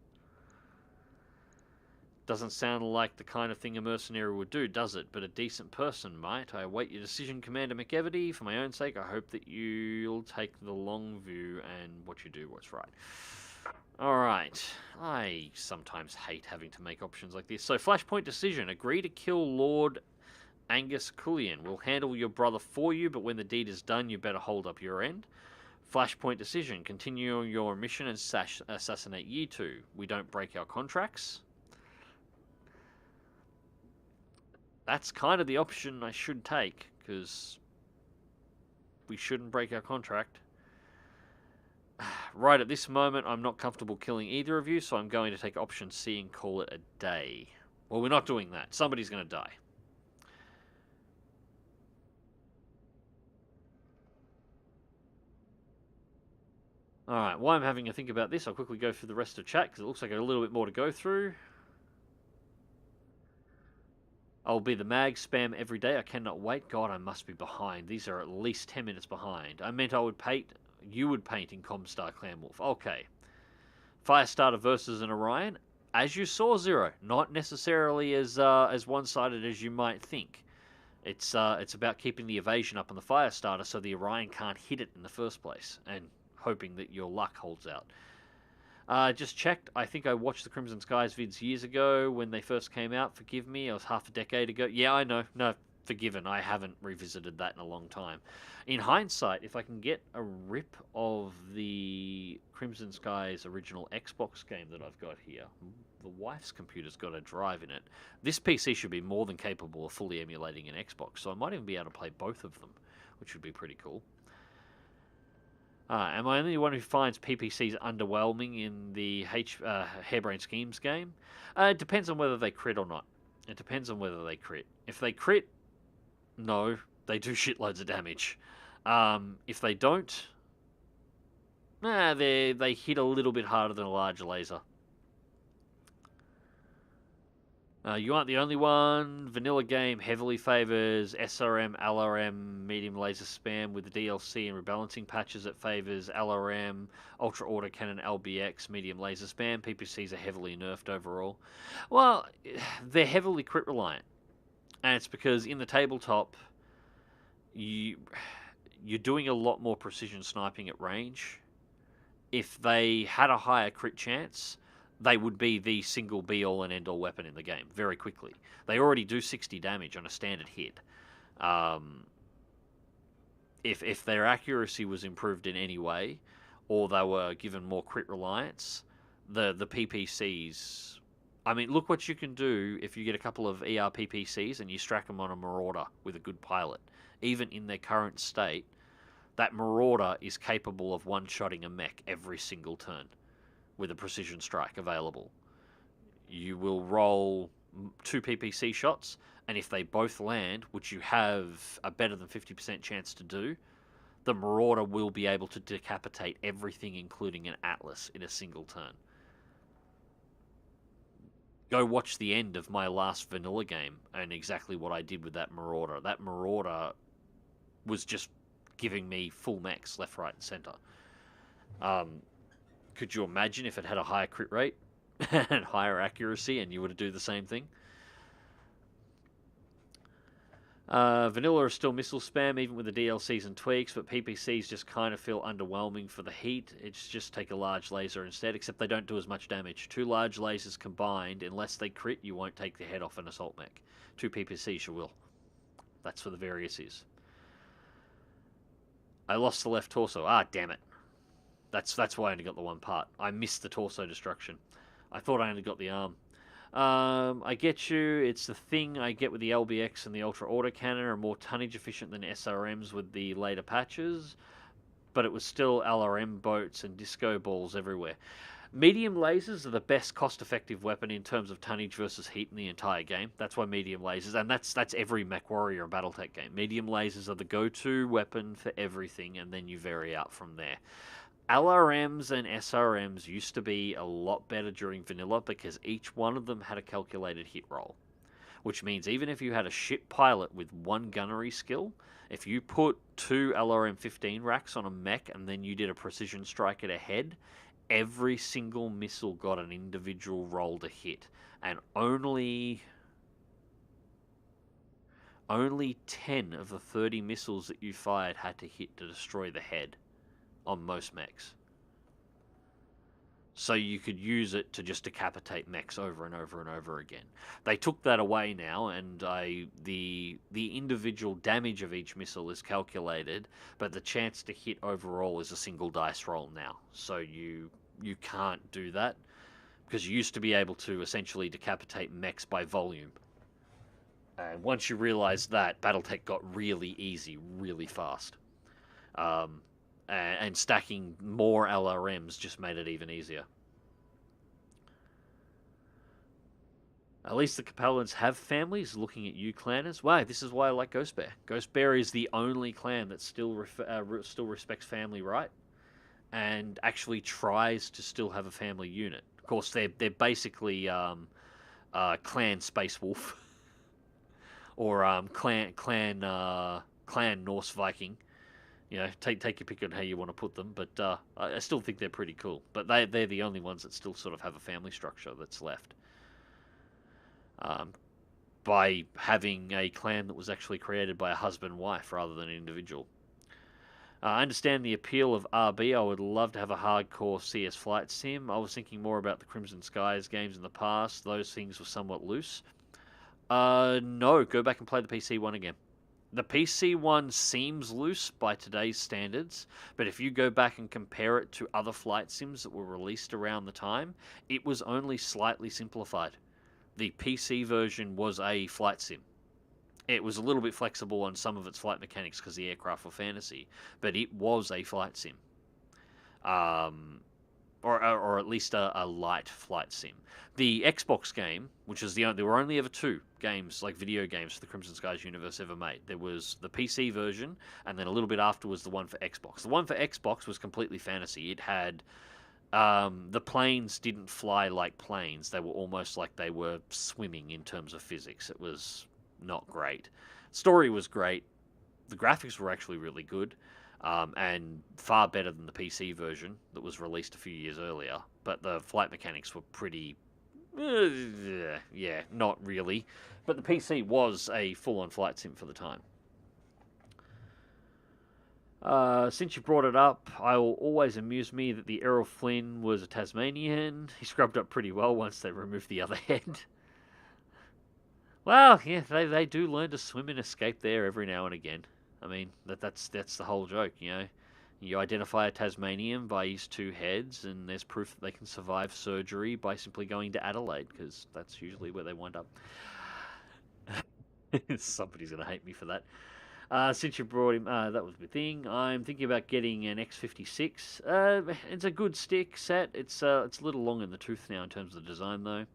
Speaker 1: Doesn't sound like the kind of thing a mercenary would do, does it? But a decent person might. I await your decision, Commander McEvedy. For my own sake, I hope that you'll take the long view and what you do, what's right. Alright. I sometimes hate having to make options like this. So, Flashpoint decision. Agree to kill Lord Angus Cullion. We'll handle your brother for you, but when the deed is done, you better hold up your end. Flashpoint decision. Continue your mission and assassinate ye two. We don't break our contracts. That's kind of the option I should take, because we shouldn't break our contract. Right at this moment, I'm not comfortable killing either of you, so I'm going to take option C and call it a day. Well, we're not doing that. Somebody's going to die. Alright, while I'm having a think about this, I'll quickly go through the rest of chat, because it looks like a little bit more to go through. I'll be the mag spam every day. I cannot wait. God, I must be behind. These are at least 10 minutes behind. I meant I would paint. You would paint in Comstar Clan Wolf. Okay. Firestarter versus an Orion. As you saw, Zero. Not necessarily as one-sided as you might think. It's about keeping the evasion up on the Firestarter so the Orion can't hit it in the first place, and hoping that your luck holds out. Just checked. I think I watched the Crimson Skies vids years ago when they first came out. Forgive me. It was half a decade ago. Yeah, I know. No, forgiven. I haven't revisited that in a long time. In hindsight, if I can get a rip of the Crimson Skies original Xbox game that I've got here, the wife's computer's got a drive in it. This PC should be more than capable of fully emulating an Xbox, so I might even be able to play both of them, which would be pretty cool. Am I the only one who finds PPCs underwhelming in the Harebrained Schemes game? It depends on whether they crit or not. It depends on whether they crit. If they crit, no, they do shitloads of damage. If they don't, they hit a little bit harder than a large laser. You aren't the only one. Vanilla game heavily favors SRM, LRM, medium laser spam with the DLC and rebalancing patches. It favors LRM, ultra autocannon, LBX, medium laser spam. PPCs are heavily nerfed overall. Well, they're heavily crit reliant, and it's because in the tabletop, you're doing a lot more precision sniping at range. If they had a higher crit chance, they would be the single be-all and end-all weapon in the game very quickly. They already do 60 damage on a standard hit. If their accuracy was improved in any way, or they were given more crit reliance, the PPCs... I mean, look what you can do if you get a couple of ER PPCs and you stack them on a Marauder with a good pilot. Even in their current state, that Marauder is capable of one-shotting a mech every single turn with a precision strike available. You will roll 2 PPC shots, and if they both land, which you have a better than 50% chance to do, the Marauder will be able to decapitate everything, including an Atlas, in a single turn. Go watch the end of my last vanilla game and exactly what I did with that Marauder. That Marauder was just giving me full mechs left, right, and center. Could you imagine if it had a higher crit rate and higher accuracy and you were to do the same thing? Vanilla is still missile spam even with the DLCs and tweaks, but PPCs just kind of feel underwhelming for the heat. It's just take a large laser instead, except they don't do as much damage. 2 large lasers combined, unless they crit, you won't take the head off an assault mech. 2 PPCs you will. That's for the various is. I lost the left torso. Ah, damn it. That's why I only got the one part. I missed the torso destruction. I thought I only got the arm. I get you. It's the thing I get with the LBX and the Ultra Autocannon are more tonnage efficient than SRMs with the later patches, but it was still LRM boats and disco balls everywhere. Medium lasers are the best cost-effective weapon in terms of tonnage versus heat in the entire game. That's why medium lasers, and that's every MechWarrior and BattleTech game. Medium lasers are the go-to weapon for everything, and then you vary out from there. LRMs and SRMs used to be a lot better during vanilla because each one of them had a calculated hit roll. Which means even if you had a shit pilot with 1 gunnery skill, if you put 2 LRM-15 racks on a mech and then you did a precision strike at a head, every single missile got an individual roll to hit, and only 10 of the 30 missiles that you fired had to hit to destroy the head on most mechs. So you could use it to just decapitate mechs over and over and over again. They took that away now, and the individual damage of each missile is calculated, but the chance to hit overall is a single dice roll now. So you can't do that, because you used to be able to essentially decapitate mechs by volume. And once you realized that, BattleTech got really easy, really fast. And stacking more LRMs just made it even easier. At least the Capellans have families. Looking at you, clanners. Wow, this is why I like Ghost Bear. Ghost Bear is the only clan that still respects family right, and actually tries to still have a family unit. Of course, they're basically Clan Space Wolf or Clan Norse Viking. You know, take your pick on how you want to put them, but I still think they're pretty cool. But they're the only ones that still sort of have a family structure that's left. By having a clan that was actually created by a husband and wife rather than an individual. I understand the appeal of RB. I would love to have a hardcore CS flight sim. I was thinking more about the Crimson Skies games in the past. Those things were somewhat loose. No, go back and play the PC one again. The PC one seems loose by today's standards, but if you go back and compare it to other flight sims that were released around the time, it was only slightly simplified. The PC version was a flight sim. It was a little bit flexible on some of its flight mechanics because the aircraft were fantasy, but it was a flight sim. Or at least a light flight sim. The Xbox game, which is there were only ever two games, like video games, for the Crimson Skies universe ever made. There was the PC version, and then a little bit after was the one for Xbox. The one for Xbox was completely fantasy. It had the planes didn't fly like planes. They were almost like they were swimming in terms of physics. It was not great. Story was great. The graphics were actually really good. And far better than the PC version that was released a few years earlier. But the flight mechanics were pretty... yeah, not really. But the PC was a full-on flight sim for the time. Since you brought it up, I will always amuse me that the Errol Flynn was a Tasmanian. He scrubbed up pretty well once they removed the other head. Well, yeah, they do learn to swim and escape there every now and again. I mean, that's the whole joke, you know. You identify a Tasmanian by his two heads, and there's proof that they can survive surgery by simply going to Adelaide, because that's usually where they wind up. Somebody's going to hate me for that. Since you brought him, that was the thing. I'm thinking about getting an X56. It's a good stick set. It's a little long in the tooth now in terms of the design, though.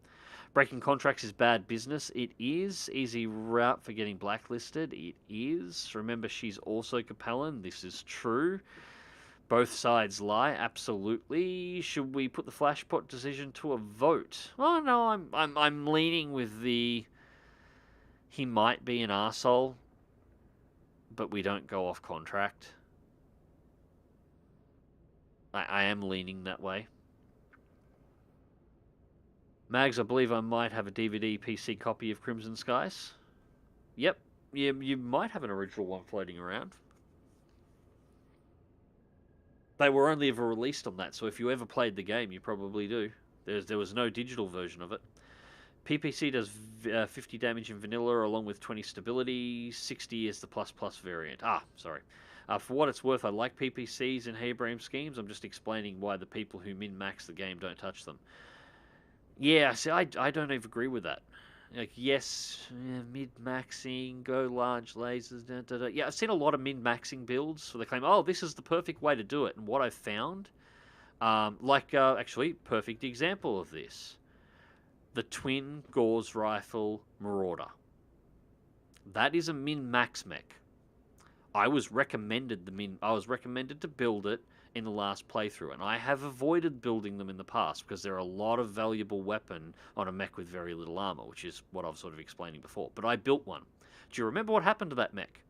Speaker 1: Breaking contracts is bad business. It is. Easy route for getting blacklisted. It is. Remember, she's also Capellan. This is true. Both sides lie. Absolutely. Should we put the Flashpoint decision to a vote? Oh no, I'm leaning with the. He might be an arsehole, but we don't go off contract. I am leaning that way. Mags, I believe I might have a DVD PC copy of Crimson Skies. Yep, you might have an original one floating around. They were only ever released on that, so if you ever played the game, you probably do. There was no digital version of it. PPC does 50 damage in vanilla along with 20 stability. 60 is the plus variant. Sorry. For what it's worth, I like PPCs in Harebrained schemes. I'm just explaining why the people who min-max the game don't touch them. Yeah, see, I don't even agree with that. Like, yes, mid-maxing, go large lasers, Yeah, I've seen a lot of min-maxing builds where they claim, oh, this is the perfect way to do it. And what I've found, actually, perfect example of this. The twin Gauss rifle Marauder. That is a min-max mech. I was recommended to build it in the last playthrough, and I have avoided building them in the past because they're a lot of valuable weapon on a mech with very little armor, which is what I was sort of explaining before. But I built one. Do you remember what happened to that mech?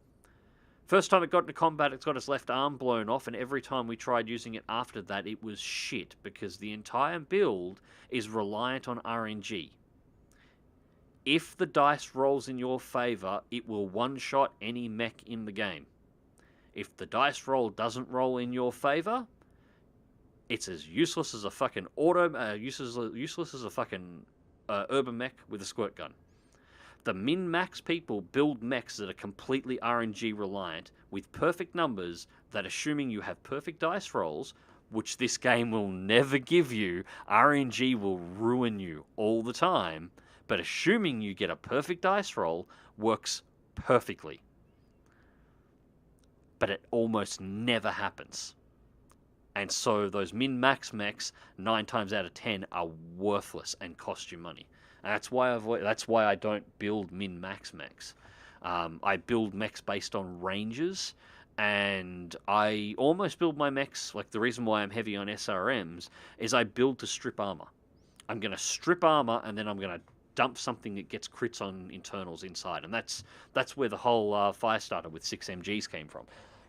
Speaker 1: First time it got into combat, it's got its left arm blown off, and every time we tried using it after that, it was shit, because the entire build is reliant on RNG. If the dice rolls in your favor, it will one-shot any mech in the game. If the dice roll doesn't roll in your favor, it's as useless as a fucking useless as a fucking urban mech with a squirt gun. The min-max people build mechs that are completely RNG reliant with perfect numbers that, assuming you have perfect dice rolls, which this game will never give you, RNG will ruin you all the time, but assuming you get a perfect dice roll, works perfectly. But it almost never happens. And so those min-max mechs, 9 times out of 10, are worthless and cost you money. And that's why I don't build min-max mechs. I build mechs based on ranges, and I almost build my mechs, like the reason why I'm heavy on SRMs, is I build to strip armor. I'm going to strip armor, and then I'm going to dump something that gets crits on internals inside. And that's where the whole Firestarter with 6 MGs came from.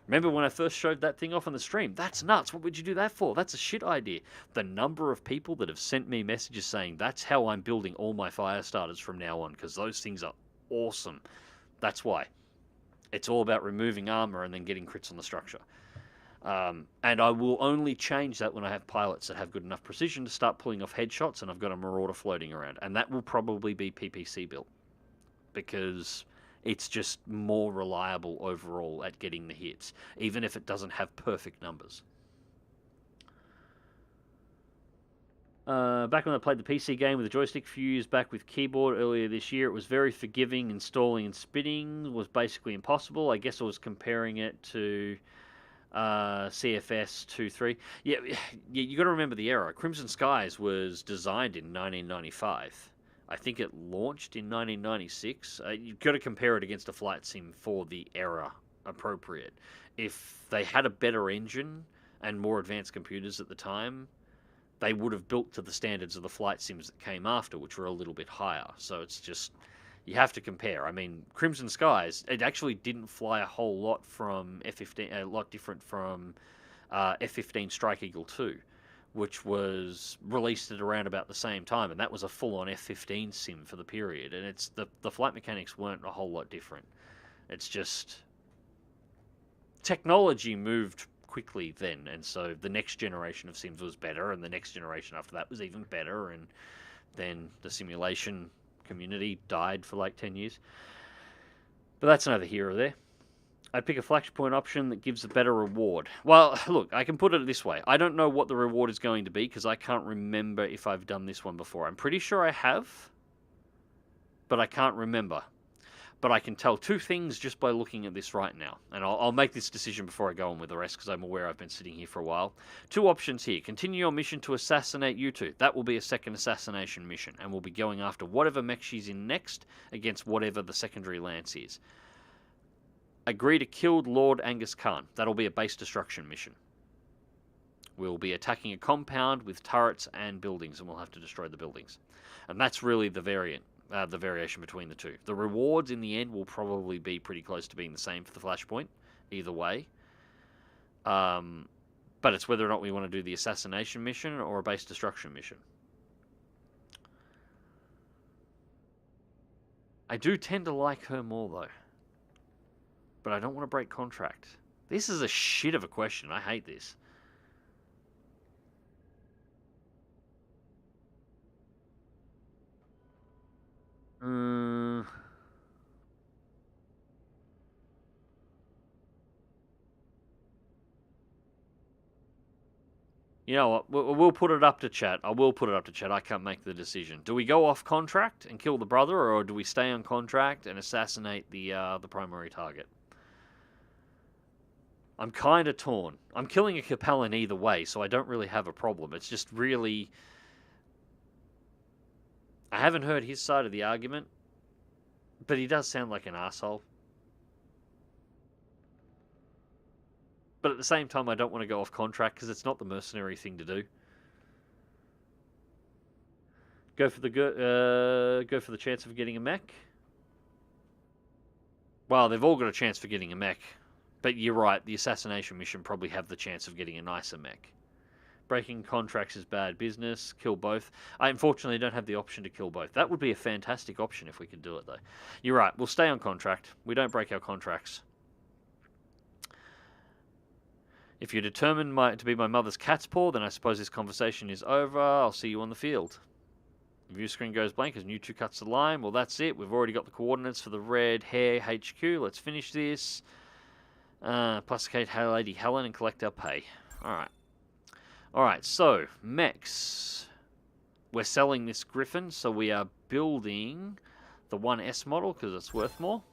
Speaker 1: Remember when I first showed that thing off on the stream? That's nuts. What would you do that for? That's a shit idea. The number of people that have sent me messages saying that's how I'm building all my Firestarters from now on, because those things are awesome. That's why. It's all about removing armor and then getting crits on the structure. And I will only change that when I have pilots that have good enough precision to start pulling off headshots and I've got a Marauder floating around. And that will probably be PPC built, because it's just more reliable overall at getting the hits, even if it doesn't have perfect numbers. Back when I played the PC game with a joystick fused back with keyboard earlier this year, it was very forgiving. Installing and spinning was basically impossible. I guess I was comparing it to CFS 2.3. Yeah, you got to remember the era. Crimson Skies was designed in 1995. I think it launched in 1996. You've got to compare it against a flight sim for the era appropriate. If they had a better engine and more advanced computers at the time, they would have built to the standards of the flight sims that came after, which were a little bit higher. So it's just, you have to compare. I mean, Crimson Skies, it actually didn't fly a whole lot from F-15, a lot different from F-15 Strike Eagle 2. Which was released at around about the same time, and that was a full-on F-15 sim for the period, and it's the flight mechanics weren't a whole lot different. It's just technology moved quickly then, and so the next generation of sims was better, and the next generation after that was even better, and then the simulation community died for like 10 years. But that's neither here or there. I'd pick a Flashpoint option that gives a better reward. Well, look, I can put it this way. I don't know what the reward is going to be because I can't remember if I've done this one before. I'm pretty sure I have, but I can't remember. But I can tell two things just by looking at this right now. And I'll make this decision before I go on with the rest because I'm aware I've been sitting here for a while. Two options here. Continue your mission to assassinate U2. That will be a second assassination mission. And we'll be going after whatever mech she's in next against whatever the secondary lance is. Agree to kill Lord Angus Khan. That'll be a base destruction mission. We'll be attacking a compound with turrets and buildings, and we'll have to destroy the buildings. And that's really the variation between the two. The rewards in the end will probably be pretty close to being the same for the Flashpoint, either way. But it's whether or not we want to do the assassination mission or a base destruction mission. I do tend to like her more, though. But I don't want to break contract. This is a shit of a question. I hate this. You know what? We'll put it up to chat. I will put it up to chat. I can't make the decision. Do we go off contract and kill the brother, or do we stay on contract and assassinate the primary target? I'm kind of torn. I'm killing a Capellan either way, so I don't really have a problem. It's just really... I haven't heard his side of the argument, but he does sound like an asshole. But at the same time, I don't want to go off contract because it's not the mercenary thing to do. Go for the chance of getting a mech. Well, they've all got a chance for getting a mech. But you're right, the assassination mission probably have the chance of getting a nicer mech. Breaking contracts is bad business. Kill both. I unfortunately don't have the option to kill both. That would be a fantastic option if we could do it, though. You're right, we'll stay on contract. We don't break our contracts. If you're determined to be my mother's cat's paw, then I suppose this conversation is over. I'll see you on the field. View screen goes blank as new 2 cuts the line. Well, that's it. We've already got the coordinates for the red hair HQ. Let's finish this. Plasticate Lady Helen and collect our pay. Alright. Alright, so, mechs. We're selling this Griffin, so we are building the 1S model because it's worth more.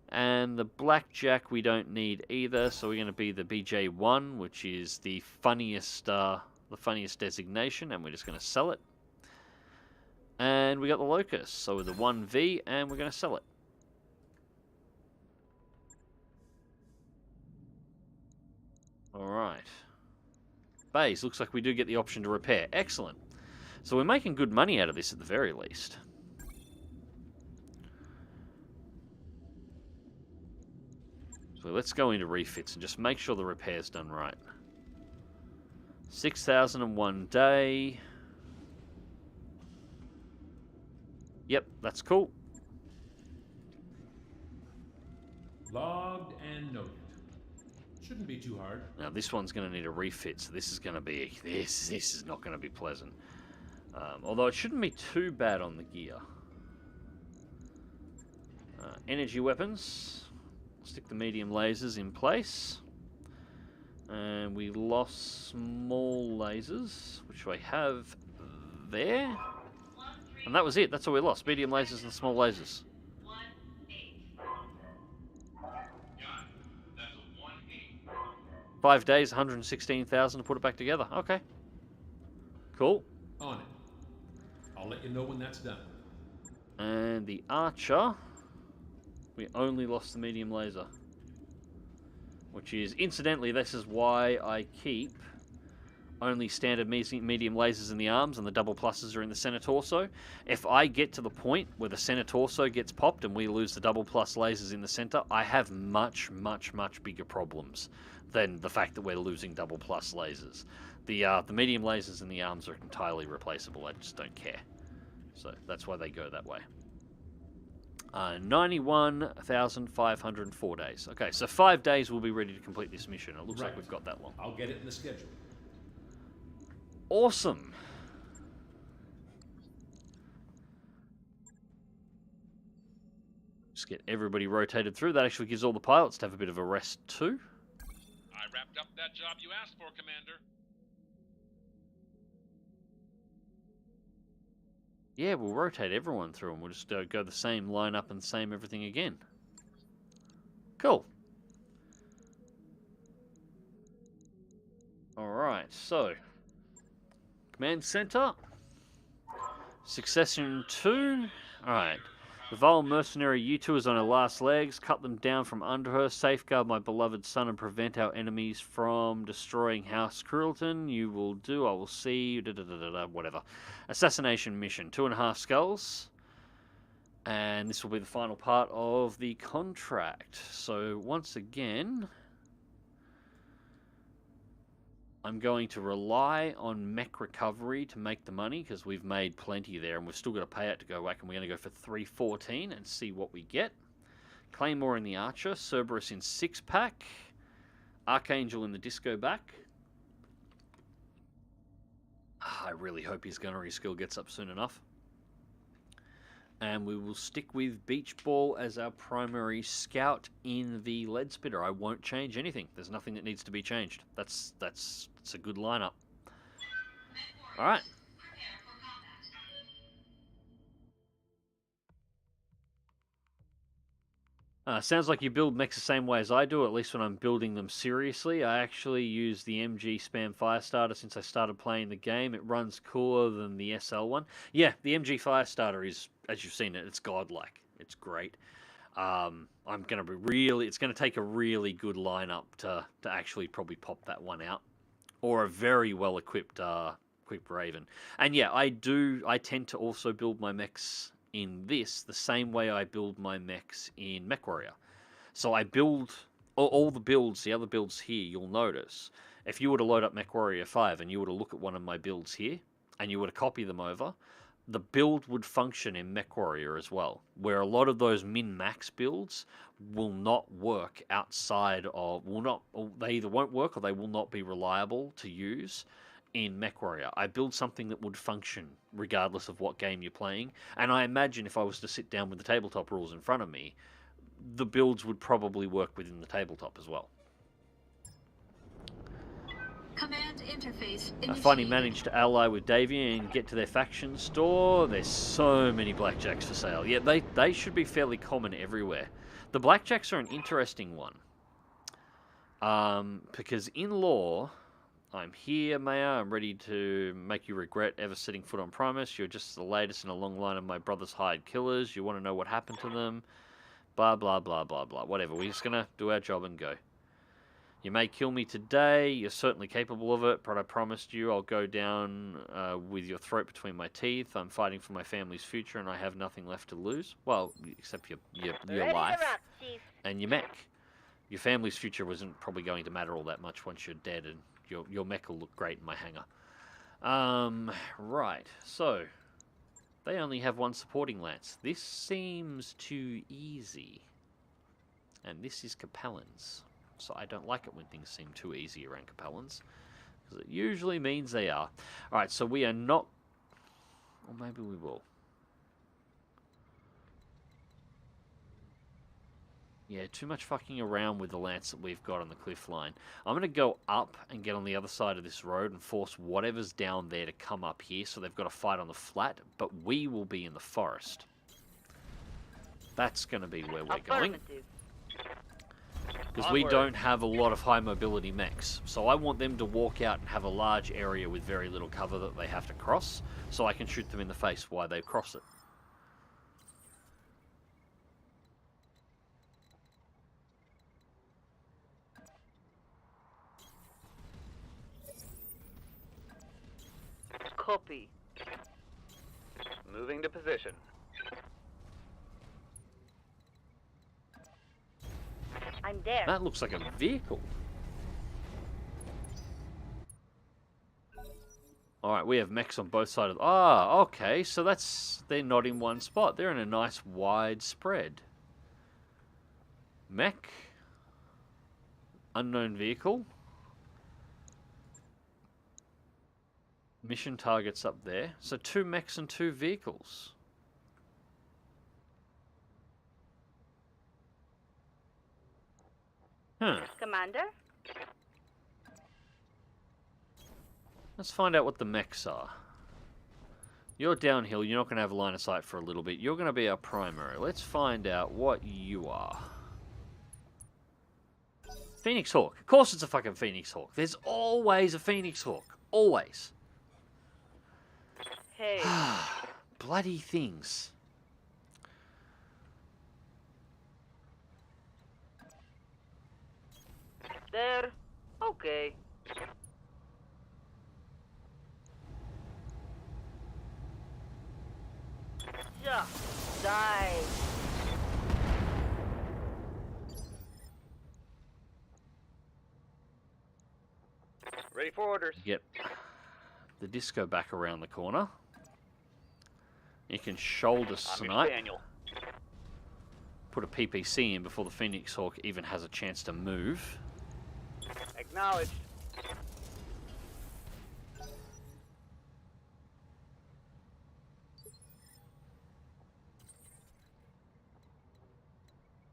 Speaker 1: And the Blackjack we don't need either, so we're going to be the BJ1, which is the funniest designation, and we're just going to sell it. And we got the Locust, so with the 1V, and we're going to sell it. Alright. Bays, looks like we do get the option to repair. Excellent. So we're making good money out of this at the very least. So let's go into refits and just make sure the repair's done right. 6,001 day. Yep, that's cool.
Speaker 9: Logged and noted. Shouldn't be too hard.
Speaker 1: Now this one's going to need a refit, so this is going to be this is not going to be pleasant. Although it shouldn't be too bad on the gear. Energy weapons. Stick the medium lasers in place. And we lost small lasers, which I have there. And that was it. That's all we lost. Medium lasers and small lasers. 5 days, 116,000 to put it back together. Okay. Cool.
Speaker 9: On it. I'll let you know when that's done.
Speaker 1: And the Archer, we only lost the medium laser. Which is, incidentally, this is why I keep only standard medium lasers in the arms and the double pluses are in the center torso. If I get to the point where the center torso gets popped and we lose the double plus lasers in the center, I have much, much, much bigger problems than the fact that we're losing double plus lasers. The medium lasers in the arms are entirely replaceable. I just don't care. So that's why they go that way. 91,504 days. Okay, so 5 days we'll be ready to complete this mission. It looks like we've got that long.
Speaker 9: I'll get it in the schedule.
Speaker 1: Awesome. Just get everybody rotated through. That actually gives all the pilots to have a bit of a rest too.
Speaker 2: I wrapped up that job you asked for, Commander.
Speaker 1: Yeah, we'll rotate everyone through and we'll just go the same lineup and same everything again. Cool. Alright, so Command Center. Succession 2. Alright. The vile mercenary U2 is on her last legs. Cut them down from under her. Safeguard my beloved son and prevent our enemies from destroying House Cruelton. You will do. I will see. Whatever. Assassination mission. 2.5 skulls. And this will be the final part of the contract. So once again, I'm going to rely on mech recovery to make the money because we've made plenty there and we've still got to pay it to go back, and we're going to go for 314 and see what we get. Claymore in the Archer, Cerberus in 6-pack, Archangel in the Disco back. I really hope his gunnery skill gets up soon enough. And we will stick with Beach Ball as our primary scout in the lead spitter. I won't change anything. There's nothing that needs to be changed. That's a good lineup. All right. Sounds like you build mechs the same way as I do, at least when I'm building them seriously. I actually use the MG Spam Firestarter since I started playing the game. It runs cooler than the SL one. Yeah, the MG Firestarter is, as you've seen it, it's godlike. It's great. I'm going to be really... It's going to take a really good lineup to actually probably pop that one out. Or a very well-equipped Raven. And yeah, I tend to also build my mechs in this the same way I build my mechs in MechWarrior. So I build all the builds, the other builds here, you'll notice. If you were to load up MechWarrior 5 and you were to look at one of my builds here, and you were to copy them over, the build would function in MechWarrior as well, where a lot of those min-max builds will not work outside of, they either won't work or they will not be reliable to use in MechWarrior. I build something that would function regardless of what game you're playing, and I imagine if I was to sit down with the tabletop rules in front of me, the builds would probably work within the tabletop as well.
Speaker 5: Command interface
Speaker 1: I finally
Speaker 5: initiated.
Speaker 1: managed to ally with Davey and get to their faction store. There's so many blackjacks for sale. Yeah, they should be fairly common everywhere. The blackjacks are an interesting one. Because in lore, I'm here, Maya. I'm ready to make you regret ever setting foot on Primus. You're just the latest in a long line of my brother's hired killers. You want to know what happened to them. Blah, blah, blah, blah, blah. Whatever. We're just going to do our job and go. You may kill me today. You're certainly capable of it, but I promised you I'll go down with your throat between my teeth. I'm fighting for my family's future, and I have nothing left to lose. Well, except your
Speaker 3: Ready
Speaker 1: life
Speaker 3: to rock, Chief.
Speaker 1: and your mech. Your family's future wasn't probably going to matter all that much once you're dead, and your mech will look great in my hangar. Right. So they only have one supporting lance. This seems too easy, and this is Capellan's. So I don't like it when things seem too easy around Capellans, because it usually means they are. Alright, so we are not... Or maybe we will. Yeah, too much fucking around with the lance that we've got on the cliff line. I'm going to go up and get on the other side of this road and force whatever's down there to come up here, so they've got to fight on the flat, but we will be in the forest. That's going to be where we're going.
Speaker 3: Affirmative.
Speaker 1: Because we
Speaker 4: Onward.
Speaker 1: don't have a lot of high mobility mechs. So I want them to walk out and have a large area with very little cover that they have to cross, so I can shoot them in the face while they cross it.
Speaker 4: Copy. Moving to position.
Speaker 3: I'm there.
Speaker 1: That looks like a vehicle. Alright, we have mechs on both sides of... Ah, okay, so they're not in one spot. They're in a nice wide spread. Mech. Unknown vehicle. Mission targets up there. So 2 mechs and 2 vehicles. Huh.
Speaker 3: Commander?
Speaker 1: Let's find out what the mechs are. You're downhill. You're not going to have a line of sight for a little bit. You're going to be our primary. Let's find out what you are. Phoenix Hawk. Of course it's a fucking Phoenix Hawk. There's always a Phoenix Hawk. Always.
Speaker 3: Hey.
Speaker 1: Bloody things.
Speaker 3: There. Okay. Just die.
Speaker 4: Ready for orders.
Speaker 1: Get the disco back around the corner. You can shoulder
Speaker 4: I'm your
Speaker 1: snipe.
Speaker 4: Daniel.
Speaker 1: Put a PPC in before the Phoenix Hawk even has a chance to move.
Speaker 4: Acknowledged.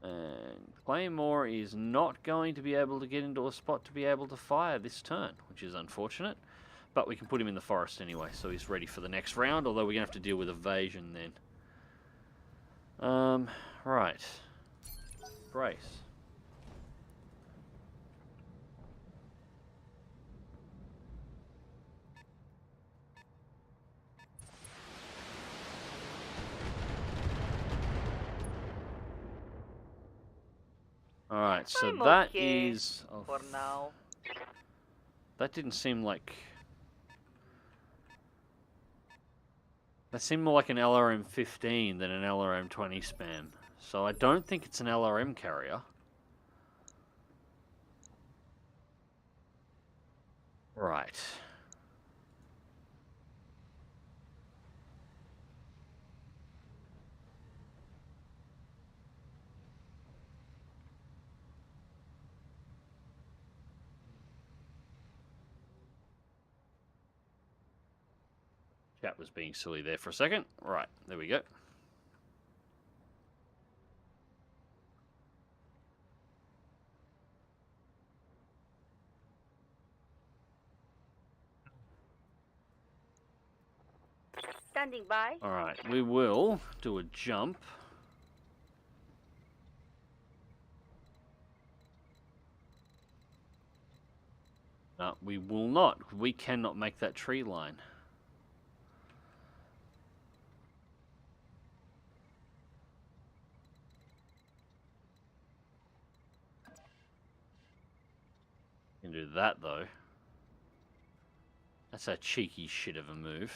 Speaker 1: And Claymore is not going to be able to get into a spot to be able to fire this turn, which is unfortunate. But we can put him in the forest anyway, so he's ready for the next round, although we're going to have to deal with evasion then. Right. Brace. Alright, so
Speaker 3: I'm
Speaker 1: that
Speaker 3: okay
Speaker 1: is... oh,
Speaker 3: For now.
Speaker 1: that didn't seem like... That seemed more like an LRM-15 than an LRM-20 spam. So I don't think it's an LRM carrier. Right. Chat was being silly there for a second. Right, there we go.
Speaker 3: Standing by.
Speaker 1: All right, we will do a jump. No, we will not. We cannot make that tree line. Can do that though. That's a cheeky shit of a move.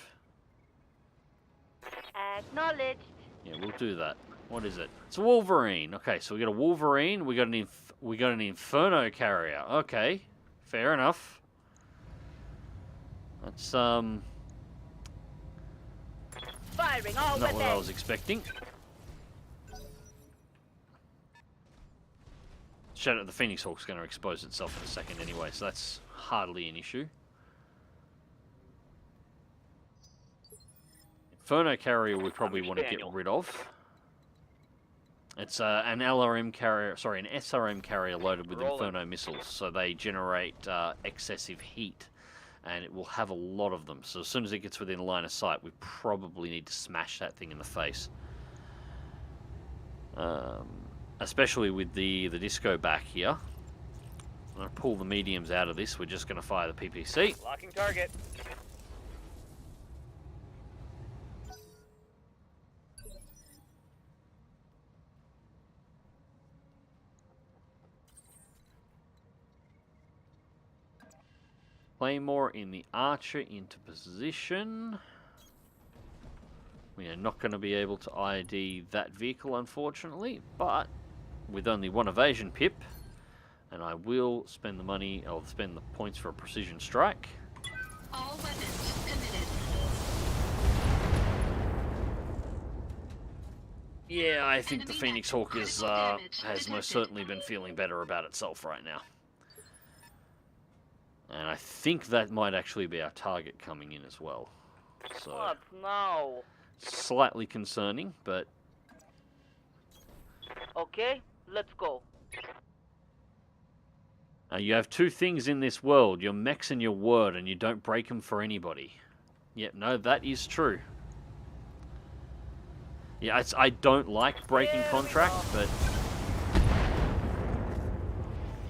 Speaker 3: Acknowledged.
Speaker 1: Yeah, we'll do that. What is it? It's a Wolverine. Okay, so we got a Wolverine. We got an Inferno carrier. Okay, fair enough. That's
Speaker 3: Firing all
Speaker 1: not what I
Speaker 3: weapons.
Speaker 1: was expecting. Shadow the Phoenix Hawk's going to expose itself in a second anyway, so that's hardly an issue. Inferno carrier we probably want to get rid of. It's an LRM carrier, sorry, an SRM carrier loaded with Inferno missiles, so they generate excessive heat, and it will have a lot of them. So as soon as it gets within line of sight, we probably need to smash that thing in the face. Especially with the disco back here. I'm going to pull the mediums out of this. We're just going to fire the PPC.
Speaker 4: Locking target.
Speaker 1: Claymore in the Archer into position. We are not going to be able to ID that vehicle, unfortunately, but with only one evasion pip, and I will spend the money, I'll spend the points for a precision strike.
Speaker 5: All weapons committed.
Speaker 1: Yeah, I think the
Speaker 5: Enemy
Speaker 1: Phoenix
Speaker 5: mech.
Speaker 1: Hawk is,
Speaker 5: Critical damage
Speaker 1: has most
Speaker 5: detected.
Speaker 1: certainly been feeling better about itself right now. And I think that might actually be our target coming in as well. So,
Speaker 3: What now?
Speaker 1: slightly concerning, but
Speaker 3: Okay, let's go.
Speaker 1: you have two things in this world, your mechs and your word, and you don't break them for anybody. Yep, no, that is true. Yeah, I don't like breaking contract, but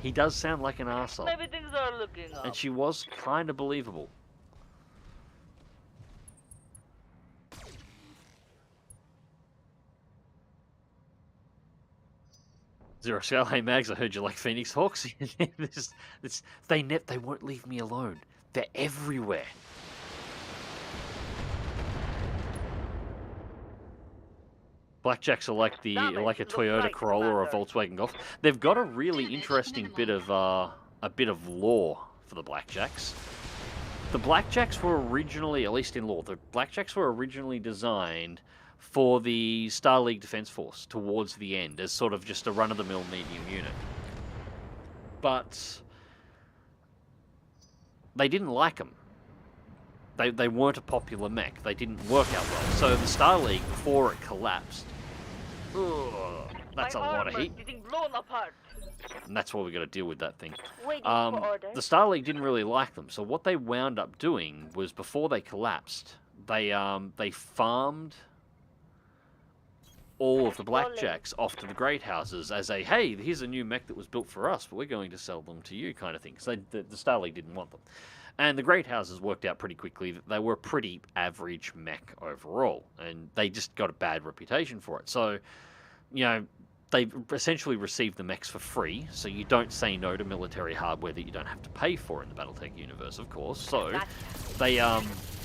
Speaker 1: he does sound like an arsehole.
Speaker 3: Maybe things are looking up.
Speaker 1: And she was kind of believable. Zero Scale, hey Mags, I heard you like Phoenix Hawks. They won't leave me alone. They're everywhere. Blackjacks are like a Toyota Corolla or a Volkswagen Golf. They've got a really interesting bit of lore for the Blackjacks. The Blackjacks were originally, at least in lore, the Blackjacks were originally designed for the Star League Defense Force towards the end as sort of just a run-of-the-mill medium unit. But they didn't like them. They weren't a popular mech. They didn't work out well. So the Star League, before it collapsed, that's a lot of heat.
Speaker 3: Getting blown apart.
Speaker 1: And that's why we got to deal with that thing.
Speaker 3: Waiting for orders.
Speaker 1: The Star League didn't really like them, so what they wound up doing was before they collapsed, they farmed all of the Blackjacks off to the Great Houses as a, hey, here's a new mech that was built for us, but we're going to sell them to you kind of thing. Because the Star League didn't want them. And the Great Houses worked out pretty quickly that they were a pretty average mech overall, and they just got a bad reputation for it. So, you know, they essentially received the mechs for free, so you don't say no to military hardware that you don't have to pay for in the BattleTech universe, of course. So they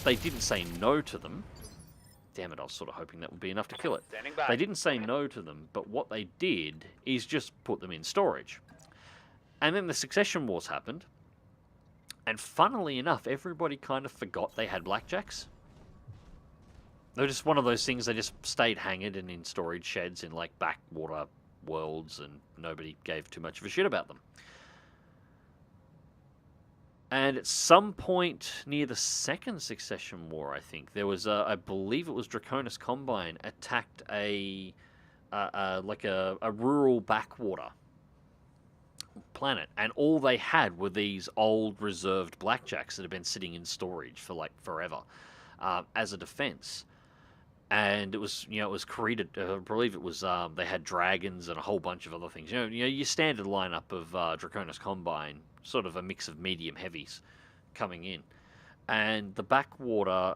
Speaker 1: didn't say no to them. Damn it, I was sort of hoping that would be enough to kill it.
Speaker 4: Standing by.
Speaker 1: They didn't say no to them, but what they did is just put them in storage. And then the Succession Wars happened, And funnily enough, everybody kind of forgot they had blackjacks. They're just one of those things, they just stayed hanging and in storage sheds in like backwater worlds, and nobody gave too much of a shit about them. And at some point near the Second Succession War, I think, there was I believe it was Draconis Combine attacked a rural backwater planet, and all they had were these old reserved blackjacks that had been sitting in storage for like forever as a defense. And it was, it was created. I believe it was. They had dragons and a whole bunch of other things. Your standard lineup of Draconis Combine, sort of a mix of medium heavies, coming in, and the backwater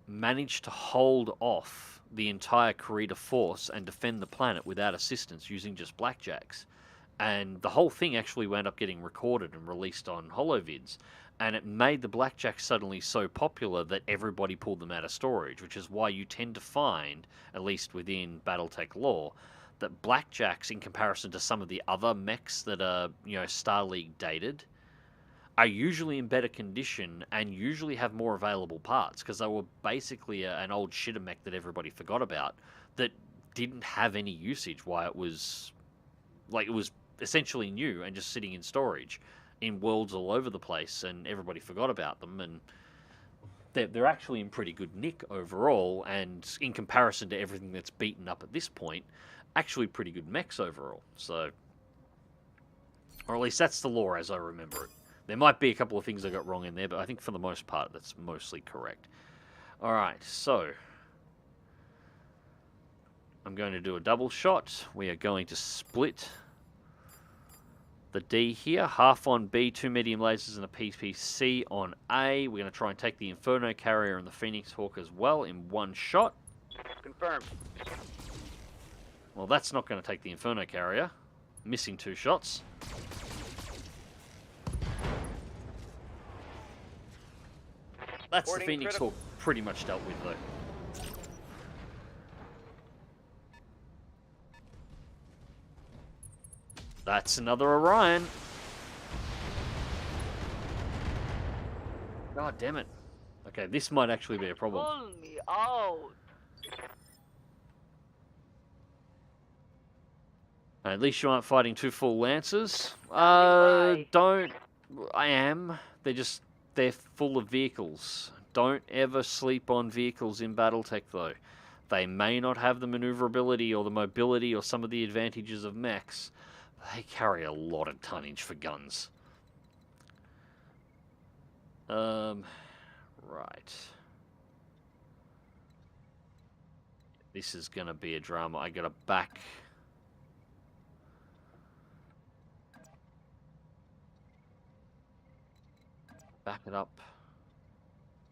Speaker 1: managed to hold off the entire Creator force and defend the planet without assistance using just blackjacks. And the whole thing actually wound up getting recorded and released on holovids. And it made the blackjacks suddenly so popular that everybody pulled them out of storage, which is why you tend to find, at least within BattleTech lore, that blackjacks, in comparison to some of the other mechs that are, Star League dated, are usually in better condition and usually have more available parts, because they were basically an old shitter mech that everybody forgot about that didn't have any usage while it was essentially new and just sitting in storage in worlds all over the place, and everybody forgot about them, and they're actually in pretty good nick overall, and in comparison to everything that's beaten up at this point, actually pretty good mechs overall. So, or at least that's the lore as I remember it. There might be a couple of things I got wrong in there, but I think for the most part that's mostly correct. Alright, so I'm going to do a double shot. We are going to split the D here, half on B, 2 medium lasers and a PPC on A. We're going to try and take the Inferno Carrier and the Phoenix Hawk as well in one shot.
Speaker 4: Confirmed.
Speaker 1: Well, that's not going to take the Inferno Carrier. Missing 2 shots. That's the Phoenix Hawk pretty much dealt with, though. That's another Orion. God damn it. Okay, this might actually be a problem.
Speaker 3: Pull me out.
Speaker 1: At least you aren't fighting 2 full Lancers. Don't. I am. They're full of vehicles. Don't ever sleep on vehicles in BattleTech, though. They may not have the maneuverability or the mobility or some of the advantages of mechs. They carry a lot of tonnage for guns. Right. This is going to be a drama. I got to back it up.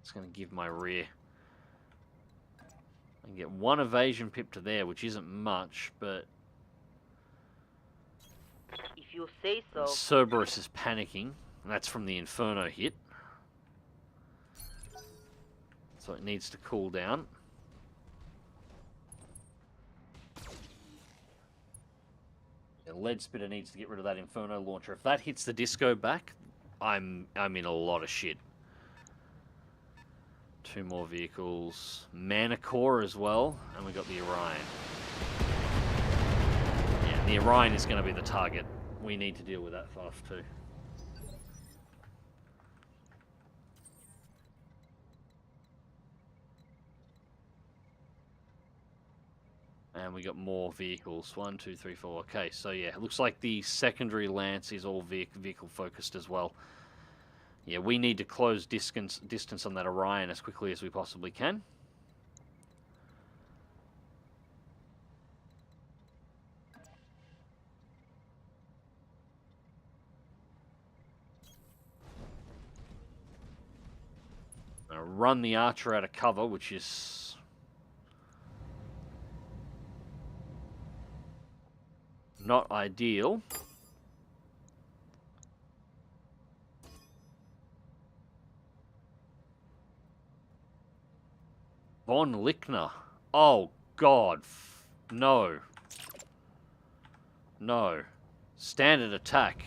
Speaker 1: It's going to give my rear. I can get 1 evasion pip to there, which isn't much, but
Speaker 3: If you say so.
Speaker 1: Cerberus is panicking, and that's from the Inferno hit. So it needs to cool down. The Lead Spitter needs to get rid of that Inferno launcher. If that hits the disco back, I'm in a lot of shit. 2 more vehicles. Manicore as well, and we got the Orion. Yeah, the Orion is going to be the target. We need to deal with that fast too. And we got more vehicles. 1, 2, 3, 4. Okay, so yeah, it looks like the secondary lance is all vehicle focused as well. Yeah, we need to close distance on that Orion as quickly as we possibly can. Run the Archer out of cover, which is not ideal. Von Lickner. Oh, God. No. No. Standard attack.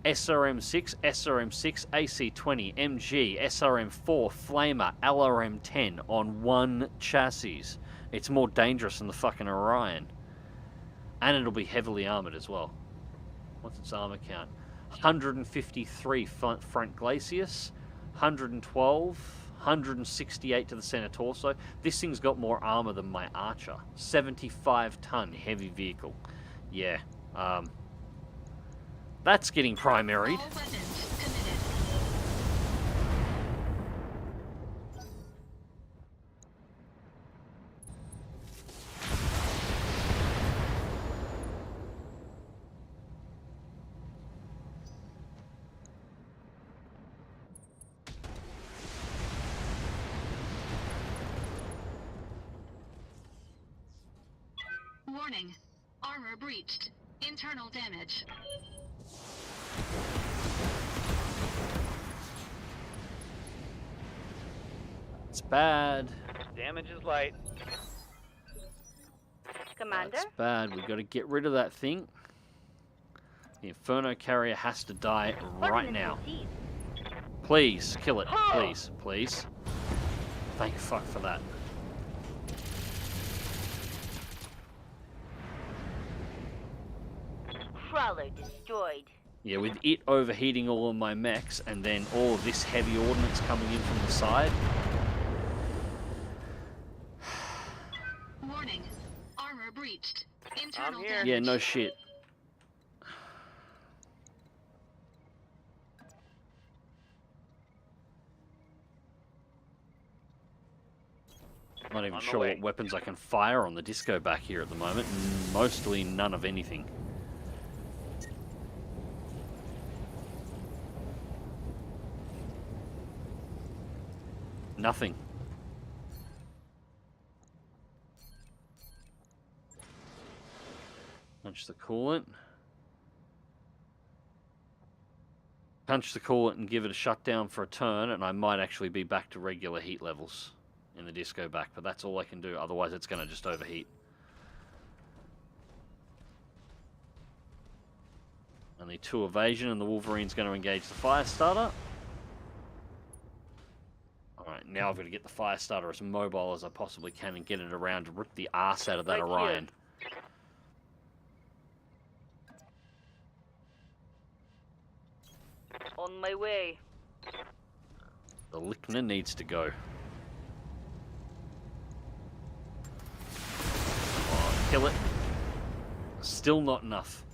Speaker 1: SRM6, SRM6, AC20, MG, SRM4, Flamer, LRM10 on one chassis. It's more dangerous than the fucking Orion. And it'll be heavily armored as well. What's its armor count? 153 front Glacius, 112, 168 to the center torso. This thing's got more armor than my Archer. 75-ton heavy vehicle. Yeah, that's getting primaried.
Speaker 5: All weapons committed. Warning. Armor breached. Internal damage.
Speaker 1: It's bad.
Speaker 4: Damage is light.
Speaker 3: Commander?
Speaker 1: That's bad. We got to get rid of that thing. The Inferno Carrier has to die right now. Please, kill it. Please, please. Thank fuck for that.
Speaker 3: Crawler destroyed.
Speaker 1: Yeah, with it overheating all of my mechs and then all of this heavy ordnance coming in from the side.
Speaker 5: Warning. Armor breached. Internal
Speaker 4: here.
Speaker 5: damage.
Speaker 1: Yeah, no shit. Not even
Speaker 4: On the
Speaker 1: sure
Speaker 4: way.
Speaker 1: what weapons I can fire on the disco back here at the moment. Mostly none of anything. Nothing. Punch the coolant. Punch the coolant and give it a shutdown for a turn, and I might actually be back to regular heat levels in the disco back, but that's all I can do, otherwise it's going to just overheat. Only 2 evasion, and the Wolverine's going to engage the fire starter. Alright, now I've got to get the fire starter as mobile as I possibly can and get it around to rip the arse out of that
Speaker 3: Right here.
Speaker 1: Orion.
Speaker 3: On my way.
Speaker 1: The Lickner needs to go. Oh, kill it. Still not enough.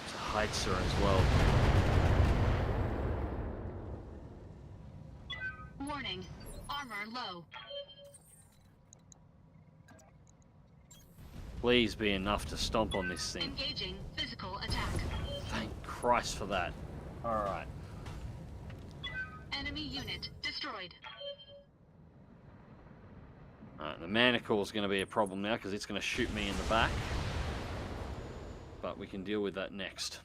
Speaker 1: It's a Heitzer as well.
Speaker 5: Warning. Armor low.
Speaker 1: Please be enough to stomp on this thing.
Speaker 5: Engaging physical attack.
Speaker 1: Thank Christ for that. Alright.
Speaker 5: Enemy unit destroyed.
Speaker 1: Alright, the Manicle is going to be a problem now because it's going to shoot me in the back. But we can deal with that next.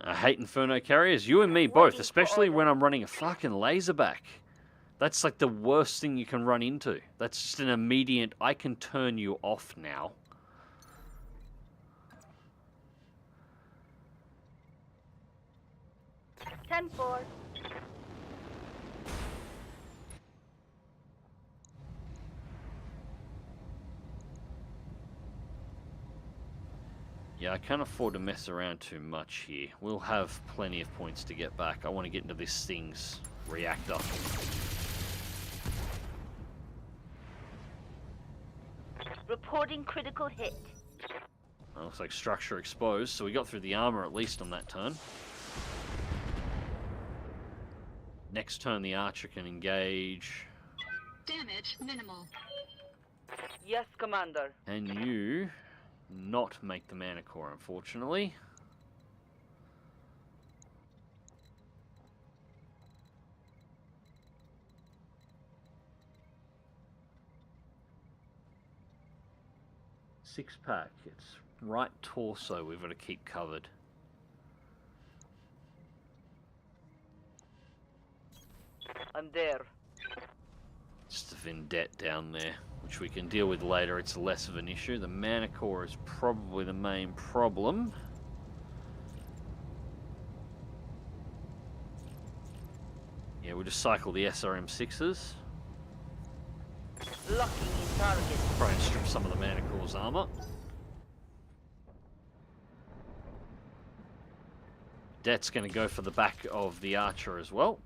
Speaker 1: I hate Inferno Carriers. You and me both, especially when I'm running a fucking laserback. That's like the worst thing you can run into. That's just an immediate, I can turn you off now.
Speaker 3: 10-4.
Speaker 1: Yeah, I can't afford to mess around too much here. We'll have plenty of points to get back. I want to get into this thing's reactor.
Speaker 3: Reporting critical hit.
Speaker 1: Looks like structure exposed, so we got through the armor at least on that turn. Next turn, the Archer can engage.
Speaker 5: Damage minimal.
Speaker 3: Yes, Commander.
Speaker 1: And you not make the Manicore, unfortunately. six-pack. It's right torso we've got to keep covered.
Speaker 3: I'm there.
Speaker 1: Just a Vendette down there, which we can deal with later. It's less of an issue. The mana core is probably the main problem. Yeah, we'll just cycle the SRM6s.
Speaker 3: Locking in target.
Speaker 1: Try and strip some of the mana core's armor. Det's going to go for the back of the archer as well.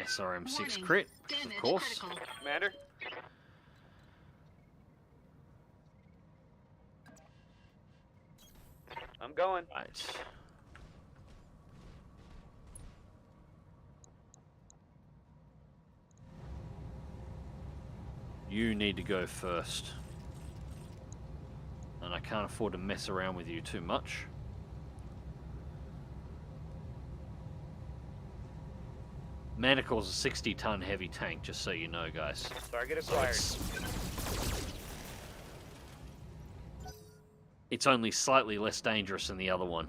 Speaker 1: SRM6
Speaker 5: Warning.
Speaker 1: crit,
Speaker 5: Damage
Speaker 1: of course.
Speaker 5: critical.
Speaker 4: Commander? I'm going.
Speaker 1: Right. You need to go first. And I can't afford to mess around with you too much. Manacle's a 60-ton heavy tank, just so you know, guys.
Speaker 4: Target
Speaker 1: So
Speaker 4: acquired.
Speaker 1: it's only slightly less dangerous than the other one.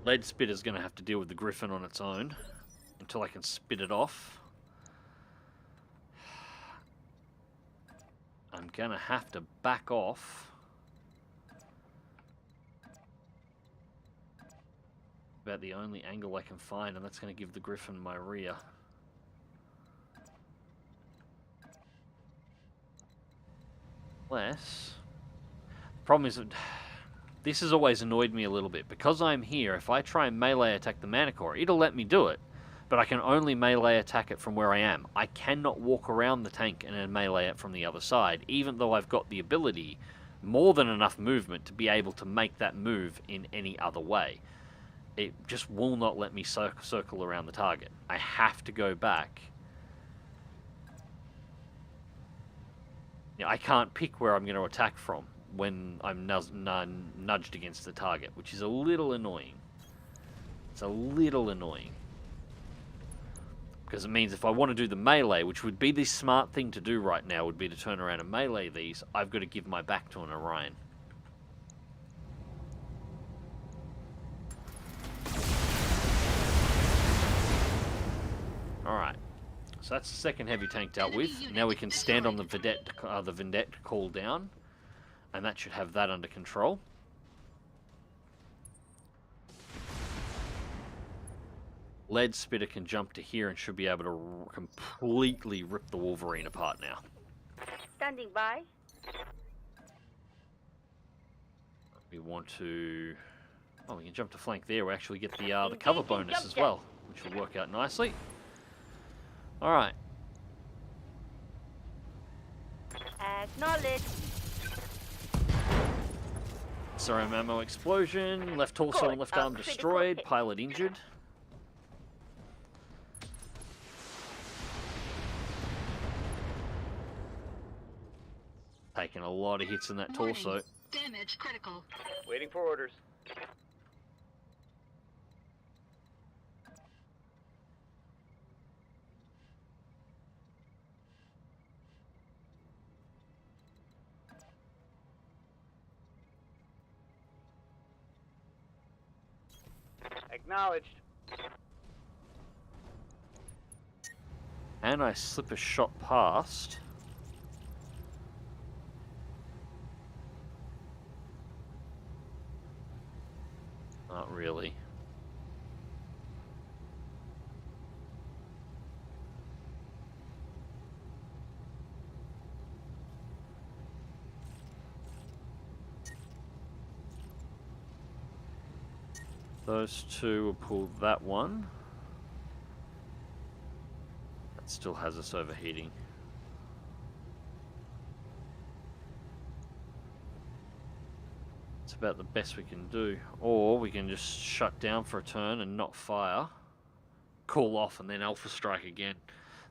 Speaker 1: Lead Spitter's going to have to deal with the Griffin on its own until I can spit it off. I'm going to have to back off. About the only angle I can find, and that's going to give the Griffin my rear. Less. Problem is, this has always annoyed me a little bit. Because I'm here, if I try and melee attack the mana core, it'll let me do it. But I can only melee attack it from where I am. I cannot walk around the tank and then melee it from the other side, even though I've got the ability, more than enough movement, to be able to make that move in any other way. It just will not let me circle around the target. I have to go back. I can't pick where I'm going to attack from when I'm nudged against the target, which is a little annoying. It's a little annoying. Because it means if I want to do the melee, which would be the smart thing to do right now, would be to turn around and melee these, I've got to give my back to an Orion. Alright, so that's the second heavy tank dealt with. Now we can stand on the Vendette to call down, and that should have that under control. Lead Spitter can jump to here and should be able to completely rip the Wolverine apart now.
Speaker 3: Standing by.
Speaker 1: We want to... Oh, we can jump to flank there. We actually get the cover bonus as well, which will work out nicely. Alright.
Speaker 3: Acknowledge.
Speaker 1: SRM ammo explosion. Left torso and left arm destroyed. Pilot injured. Taking a lot of hits in that torso.
Speaker 5: Damage critical.
Speaker 4: Waiting for orders. Acknowledged.
Speaker 1: And I slip a shot past. Not really. Those two will pull that one. That still has us overheating. It's about the best we can do. Or we can just shut down for a turn and not fire. Call off and then alpha strike again.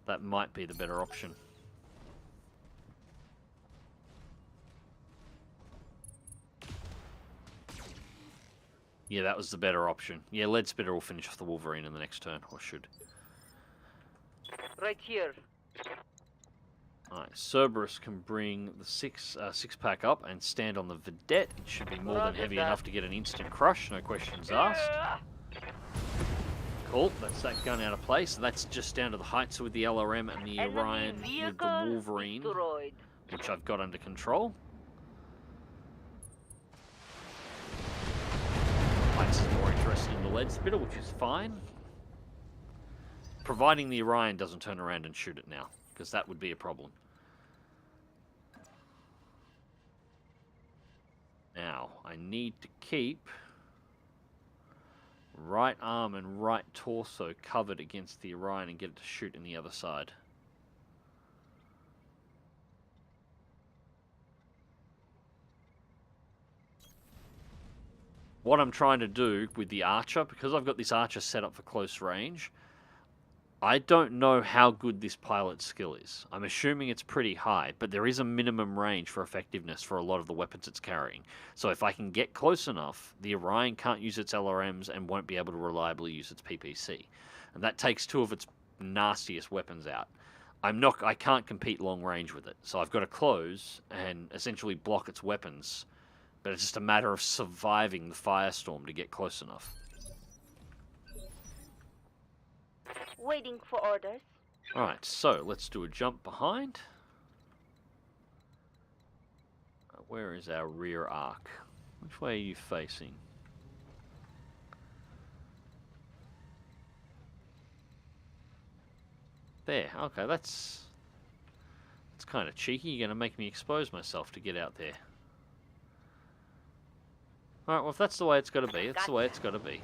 Speaker 1: That might be the better option. Yeah, that was the better option. Yeah, Lead Spitter will finish off the Wolverine in the next turn, or should.
Speaker 3: Right here.
Speaker 1: Alright, Cerberus can bring the six pack up and stand on the Vedette. It should be more than
Speaker 3: Roger
Speaker 1: heavy
Speaker 3: that.
Speaker 1: enough to get an instant crush, no questions asked.
Speaker 3: Yeah.
Speaker 1: Cool, that's that gun out of place. So that's just down to the heights with the LRM and the
Speaker 3: Enemy
Speaker 1: Orion with the
Speaker 3: vehicle
Speaker 1: Wolverine,
Speaker 3: destroyed.
Speaker 1: which I've got under control. Heights is more interested in the lead spitter, which is fine. Providing the Orion doesn't turn around and shoot it now, because that would be a problem. Now, I need to keep right arm and right torso covered against the Orion and get it to shoot in the other side. What I'm trying to do with the Archer, because I've got this Archer set up for close range, I don't know how good this pilot's skill is. I'm assuming it's pretty high, but there is a minimum range for effectiveness for a lot of the weapons it's carrying. So if I can get close enough, the Orion can't use its LRMs and won't be able to reliably use its PPC. And that takes two of its nastiest weapons out. I can't compete long range with it. So I've got to close and essentially block its weapons. But it's just a matter of surviving the firestorm to get close enough.
Speaker 3: Waiting for orders.
Speaker 1: Alright, so let's do a jump behind. Where is our rear arc? Which way are you facing? There, okay, that's kind of cheeky. You're going to make me expose myself to get out there. Alright, well if that's the way it's got to be, that's the way it's got to be.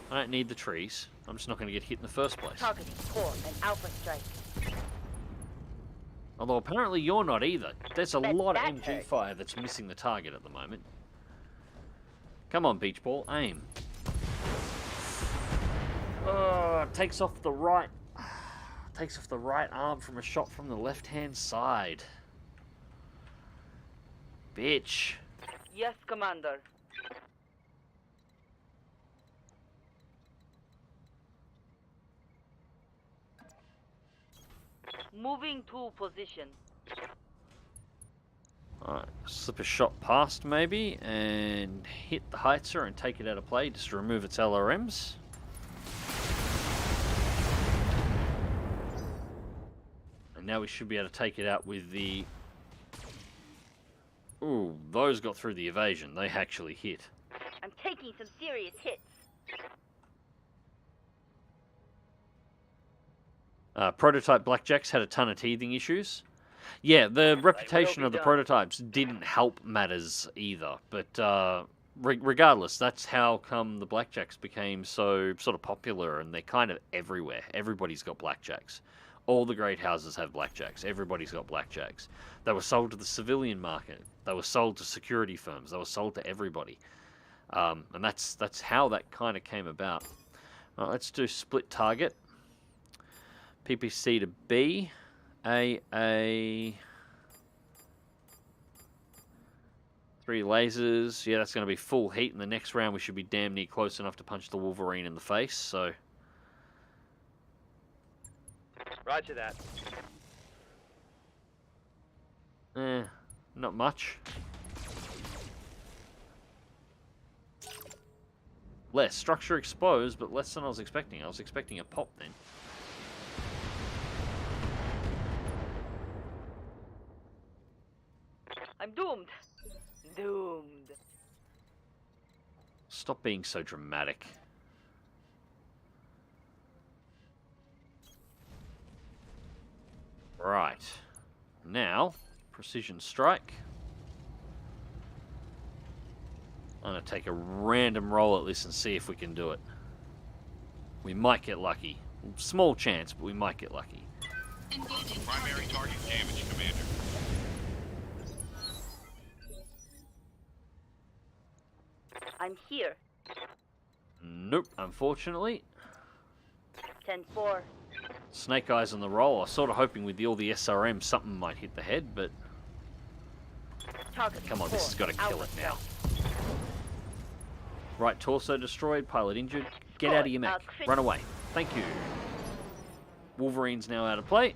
Speaker 1: I don't need the trees. I'm just not going to get hit in the first place.
Speaker 3: Targeting core and alpha strike.
Speaker 1: Although apparently you're not either. There's a
Speaker 3: Bet
Speaker 1: lot of
Speaker 3: that
Speaker 1: MG
Speaker 3: hurt.
Speaker 1: fire that's missing the target at the moment. Come on, beach ball, aim. Takes off the right arm from a shot from the left-hand side. Bitch.
Speaker 3: Yes, Commander. Moving to position.
Speaker 1: Alright, slip a shot past maybe and hit the Heitzer and take it out of play just to remove its LRMs. And now we should be able to take it out with the... Ooh, those got through the evasion. They actually hit.
Speaker 3: I'm taking some serious hits.
Speaker 1: Prototype Blackjacks had a ton of teething issues. Yeah, the reputation of the prototypes didn't help matters either. But regardless, that's how come the Blackjacks became so sort of popular, and they're kind of everywhere. Everybody's got Blackjacks. All the great houses have Blackjacks. Everybody's got Blackjacks. They were sold to the civilian market. They were sold to security firms. They were sold to everybody. And that's how that kind of came about. Let's do split target. PPC to B, A, 3 lasers. Yeah, that's going to be full heat. In the next round, we should be damn near close enough to punch the Wolverine in the face. So,
Speaker 4: Roger that.
Speaker 1: not much. Less structure exposed, but less than I was expecting. I was expecting a pop then.
Speaker 3: I'm doomed. Doomed.
Speaker 1: Stop being so dramatic. Right. Now, precision strike. I'm going to take a random roll at this and see if we can do it. We might get lucky. Small chance, but we might get lucky.
Speaker 5: Engaging
Speaker 2: Primary target damage, Commander.
Speaker 3: I'm here.
Speaker 1: Nope, unfortunately.
Speaker 3: 10-4.
Speaker 1: Snake eyes on the roll. I was sort of hoping with all the SRM something might hit the head, but
Speaker 3: Targeting
Speaker 1: come on, this has got to
Speaker 3: core,
Speaker 1: kill it
Speaker 3: alpha
Speaker 1: now.
Speaker 3: strike.
Speaker 1: Right torso destroyed, pilot injured. Get out of your mech. Run away. Thank you. Wolverine's now out of play.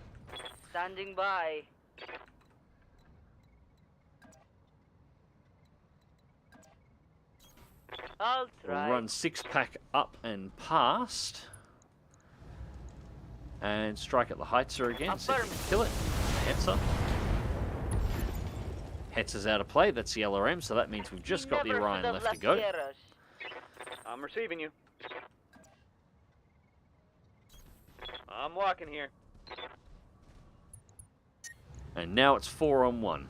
Speaker 3: Standing by. I'll
Speaker 1: We'll
Speaker 3: try.
Speaker 1: run 6-pack up and past. And strike at the Heitzer again. See if we can kill it. Hetzer. Hetzer's out of play. That's the LRM, so that means we've just got the
Speaker 3: Never
Speaker 1: Orion
Speaker 3: should have
Speaker 1: left to go.
Speaker 3: Sierras.
Speaker 4: I'm receiving you. I'm walking here.
Speaker 1: And now it's 4-on-1.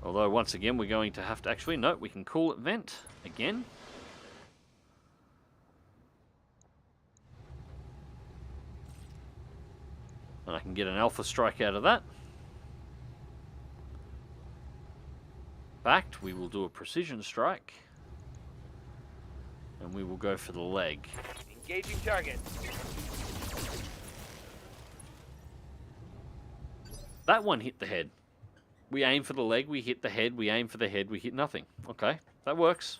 Speaker 1: Although, once again, we're going to have to... Actually, no, we can call it vent again. And I can get an alpha strike out of that. Backed, we will do a precision strike. And we will go for the leg.
Speaker 4: Engaging target.
Speaker 1: That one hit the head. We aim for the leg, we hit the head, we aim for the head, we hit nothing. Okay, that works.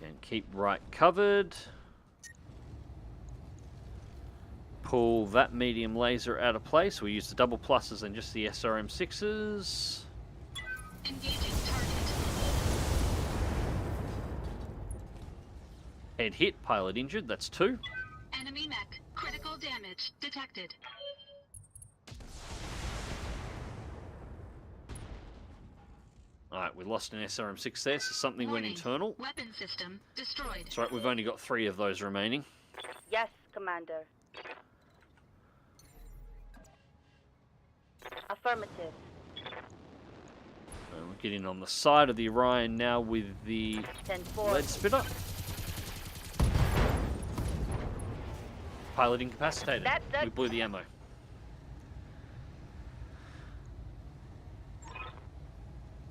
Speaker 1: And keep right covered. Pull that medium laser out of place. We use the double pluses and just the SRM6s.
Speaker 5: Engaging target.
Speaker 1: Head hit, pilot injured, that's 2.
Speaker 5: Enemy mech. Critical damage detected.
Speaker 1: Alright, we lost an SRM6 there, so something went
Speaker 5: Warning.
Speaker 1: internal.
Speaker 5: Weapon system destroyed.
Speaker 1: That's right, we've only got 3 of those remaining.
Speaker 3: Yes, Commander. Affirmative.
Speaker 1: And we're getting on the side of the Orion now with the
Speaker 3: 10-4.
Speaker 1: lead spitter. Pilot incapacitated.
Speaker 3: That's
Speaker 1: We blew the ammo.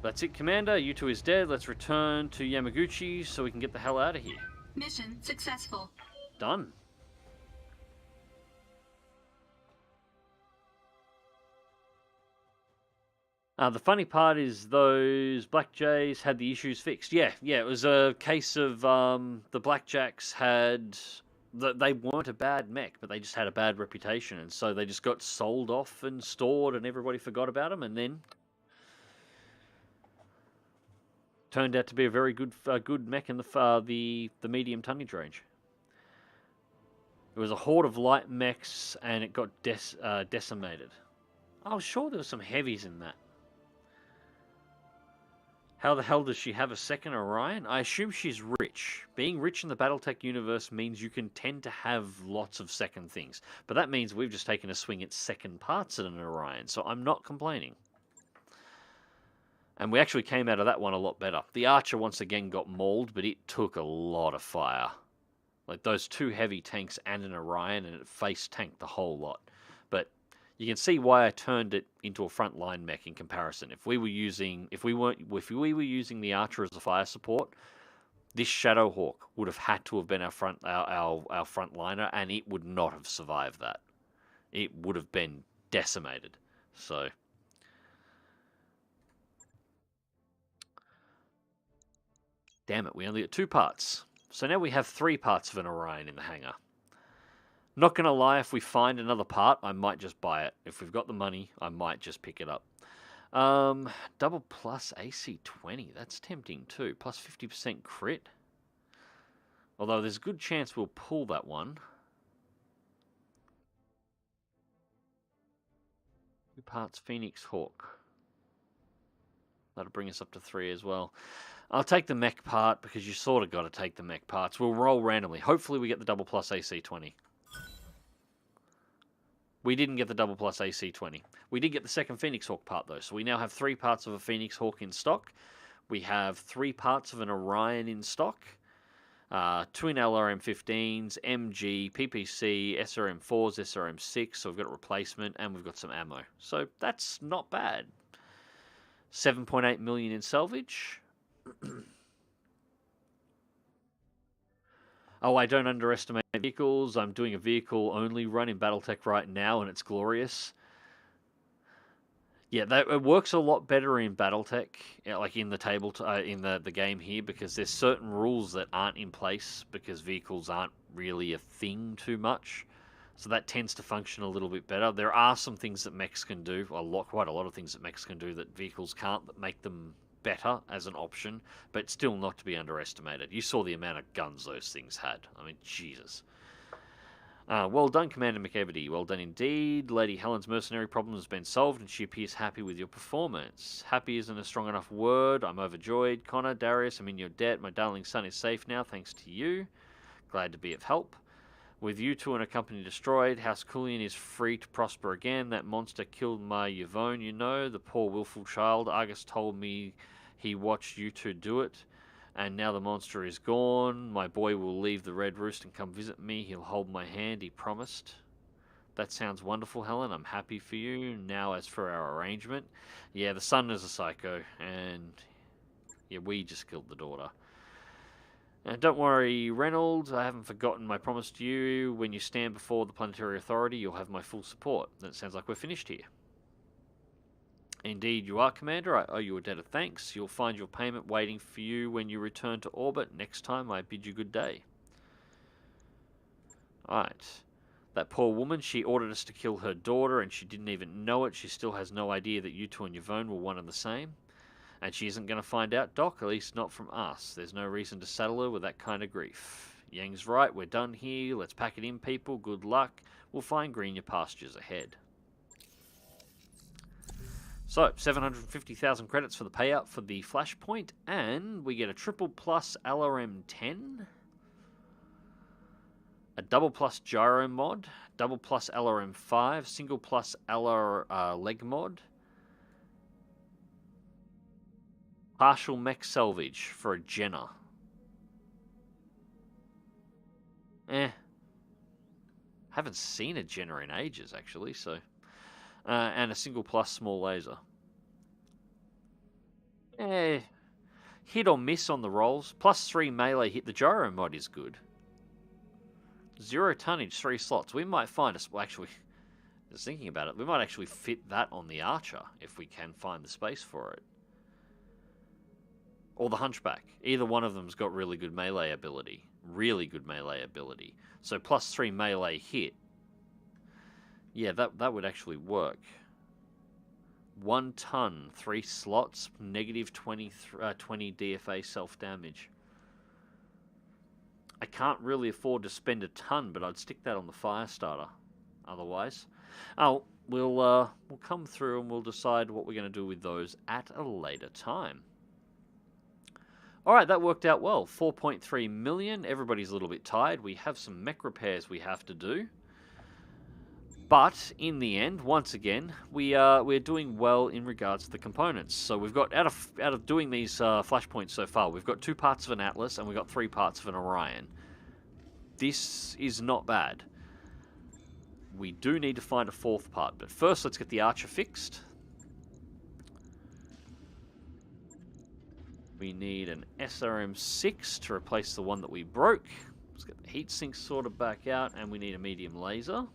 Speaker 1: That's it, Commander. U2 is dead. Let's return to Yamaguchi so we can get the hell out of here.
Speaker 5: Mission successful.
Speaker 1: Done. The funny part is those Black Jays had the issues fixed. Yeah, it was a case of the Blackjacks had... They weren't a bad mech, but they just had a bad reputation, and so they just got sold off and stored, and everybody forgot about them, and then turned out to be a very good mech in the medium tonnage range. It was a horde of light mechs, and it got decimated. I was sure there were some heavies in that. How the hell does she have a second Orion? I assume she's rich. Being rich in the BattleTech universe means you can tend to have lots of second things. But that means we've just taken a swing at second parts at an Orion, so I'm not complaining. And we actually came out of that one a lot better. The Archer once again got mauled, but it took a lot of fire. Like those 2 heavy tanks and an Orion, and it face tanked the whole lot. But you can see why I turned it into a frontline mech in comparison. If we were using the Archer as a fire support, this Shadowhawk would have had to have been our frontliner, and it would not have survived that. It would have been decimated. So damn it, we only got 2 parts. So now we have 3 parts of an Orion in the hangar. Not going to lie, if we find another part, I might just buy it. If we've got the money, I might just pick it up. Double plus AC20, that's tempting too. Plus 50% crit. Although there's a good chance we'll pull that one. 2 parts Phoenix Hawk. That'll bring us up to 3 as well. I'll take the mech part because you sort of got to take the mech parts. We'll roll randomly. Hopefully we get the double plus AC20. We didn't get the double plus AC20. We did get the second Phoenix Hawk part, though. So we now have 3 parts of a Phoenix Hawk in stock. We have 3 parts of an Orion in stock. Twin LRM-15s, MG, PPC, SRM-4s, SRM-6. So we've got a replacement, and we've got some ammo. So that's not bad. 7.8 million in salvage. Oh, I don't underestimate vehicles. I'm doing a vehicle-only run in BattleTech right now, and it's glorious. Yeah, it works a lot better in BattleTech, like in the in the game here, because there's certain rules that aren't in place because vehicles aren't really a thing too much. So that tends to function a little bit better. There are some things that mechs can do, quite a lot of things that mechs can do that vehicles can't, that make them better as an option, but still not to be underestimated. You saw the amount of guns those things had. I mean, Jesus. Well done, Commander McEvity. Well done indeed. Lady Helen's mercenary problem has been solved, and she appears happy with your performance. Happy isn't a strong enough word. I'm overjoyed. Connor, Darius, I'm in your debt. My darling son is safe now, thanks to you. Glad to be of help. With you two and a company destroyed, House Cullion is free to prosper again. That monster killed my Yvonne, you know, the poor willful child. Argus told me he watched you two do it. And now the monster is gone. My boy will leave the Red Roost and come visit me. He'll hold my hand, he promised. That sounds wonderful, Helen. I'm happy for you. Now, as for our arrangement, yeah, the son is a psycho, and yeah, we just killed the daughter. And don't worry, Reynolds, I haven't forgotten my promise to you. When you stand before the Planetary Authority, you'll have my full support. That sounds like we're finished here. Indeed you are, Commander. I owe you a debt of thanks. You'll find your payment waiting for you when you return to orbit. Next time, I bid you good day. Alright. That poor woman, she ordered us to kill her daughter, and she didn't even know it. She still has no idea that you two and Yvonne were one and the same. And she isn't going to find out, Doc, at least not from us. There's no reason to saddle her with that kind of grief. Yang's right, we're done here. Let's pack it in, people. Good luck. We'll find greener pastures ahead. So, 750,000 credits for the payout for the Flashpoint, and we get a triple plus LRM 10, a double plus gyro mod, double plus LRM 5, single plus LR leg mod, partial mech salvage for a Jenner. Haven't seen a Jenner in ages, actually, so... and a single plus small laser. Hit or miss on the rolls. +3 melee hit. The gyro mod is good. 0 tonnage, 3 slots. We might find us. Well, actually, just thinking about it, we might actually fit that on the Archer if we can find the space for it. Or the Hunchback. Either one of them's got really good melee ability. Really good melee ability. So +3 melee hit. Yeah, that would actually work. 1 ton, 3 slots, negative 20 DFA self-damage. I can't really afford to spend a ton, but I'd stick that on the Firestarter. Otherwise, we'll come through and we'll decide what we're going to do with those at a later time. All right, that worked out well. 4.3 million. Everybody's a little bit tired. We have some mech repairs we have to do. But in the end, once again, we're doing well in regards to the components. So we've got out of doing these flashpoints so far, we've got 2 parts of an Atlas and we've got 3 parts of an Orion. This is not bad. We do need to find a 4th part, but first let's get the Archer fixed. We need an SRM6 to replace the one that we broke. Let's get the heatsink sorted back out, and we need a medium laser.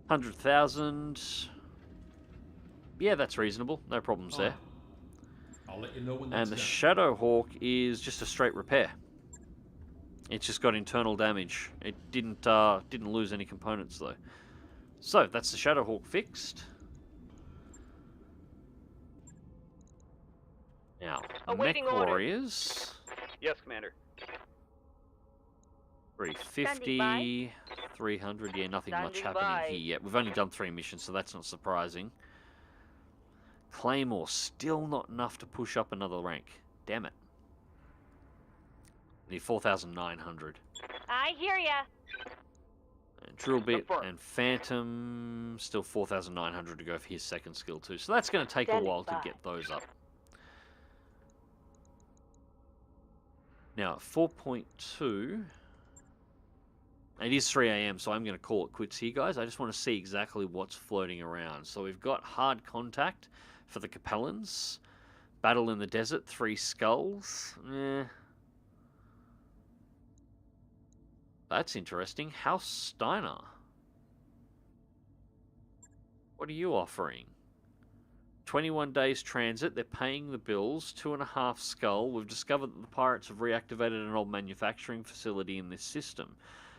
Speaker 1: 100,000. Yeah, that's reasonable. No problems there.
Speaker 9: I'll let you know when that's
Speaker 1: and the
Speaker 9: done.
Speaker 1: Shadowhawk is just a straight repair. It's just got internal damage. It didn't lose any components though. So that's the Shadowhawk fixed. Now,
Speaker 4: Awaiting
Speaker 1: Mech
Speaker 4: orders.
Speaker 1: Warriors.
Speaker 4: Yes, Commander.
Speaker 1: 350, 300, yeah, nothing much
Speaker 3: Standing
Speaker 1: happening
Speaker 3: by.
Speaker 1: here yet. We've only done 3 missions, so that's not surprising. Claymore, still not enough to push up another rank. Damn it. Need 4,900.
Speaker 6: I hear ya.
Speaker 1: And Drill Bit
Speaker 4: Confirm.
Speaker 1: and Phantom, still 4,900 to go for his 2nd skill too. So that's going to take a
Speaker 3: Standing
Speaker 1: while to
Speaker 3: by.
Speaker 1: get those up. Now, at 4.2... It is 3 AM, so I'm going to call it quits here, guys. I just want to see exactly what's floating around. So we've got Hard Contact for the Capellans. Battle in the Desert, 3 skulls. That's interesting. House Steiner. What are you offering? 21 days transit. They're paying the bills. 2.5 skull. We've discovered that the pirates have reactivated an old manufacturing facility in this system.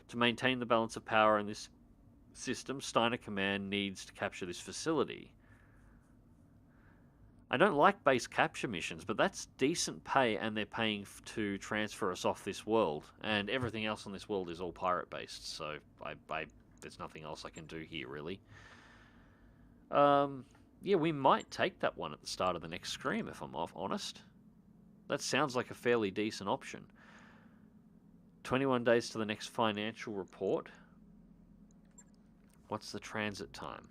Speaker 1: To maintain the balance of power in this system, Steiner Command needs to capture this facility. I don't like base capture missions, but that's decent pay, and they're paying to transfer us off this world. And everything else on this world is all pirate-based, so there's nothing else I can do here, really. Yeah, we might take that one at the start of the next scream, if I'm honest. That sounds like a fairly decent option. 21 days to the next financial report. What's the transit time?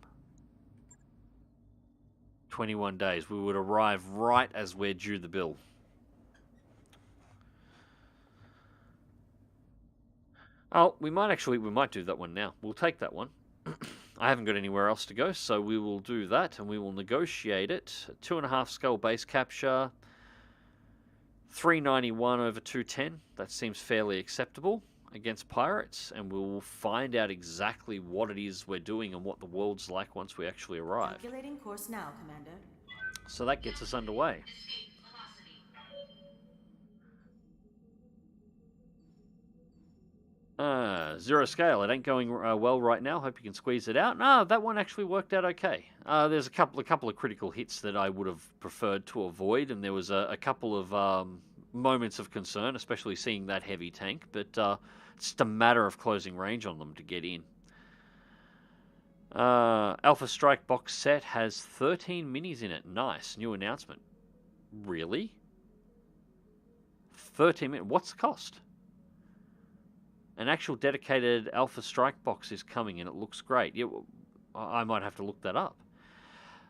Speaker 1: 21 days. We would arrive right as we're due the bill. Oh, we might do that one now. We'll take that one. I haven't got anywhere else to go, so we will do that, and we will negotiate it. 2.5 skull base capture. 391 over 210. That seems fairly acceptable against pirates, and we'll find out exactly what it is we're doing and what the world's like once we actually arrive.
Speaker 10: Calculating course now, Commander.
Speaker 1: So that gets us underway. Zero scale. It ain't going well right now. Hope you can squeeze it out. No, that one actually worked out okay. There's a couple of critical hits that I would have preferred to avoid, and there was a couple of moments of concern, especially seeing that heavy tank. But it's just a matter of closing range on them to get in. Alpha Strike box set has 13 minis in it. Nice. New announcement. Really? 13 minis? What's the cost? An actual dedicated Alpha Strike box is coming, and it looks great. Yeah, I might have to look that up.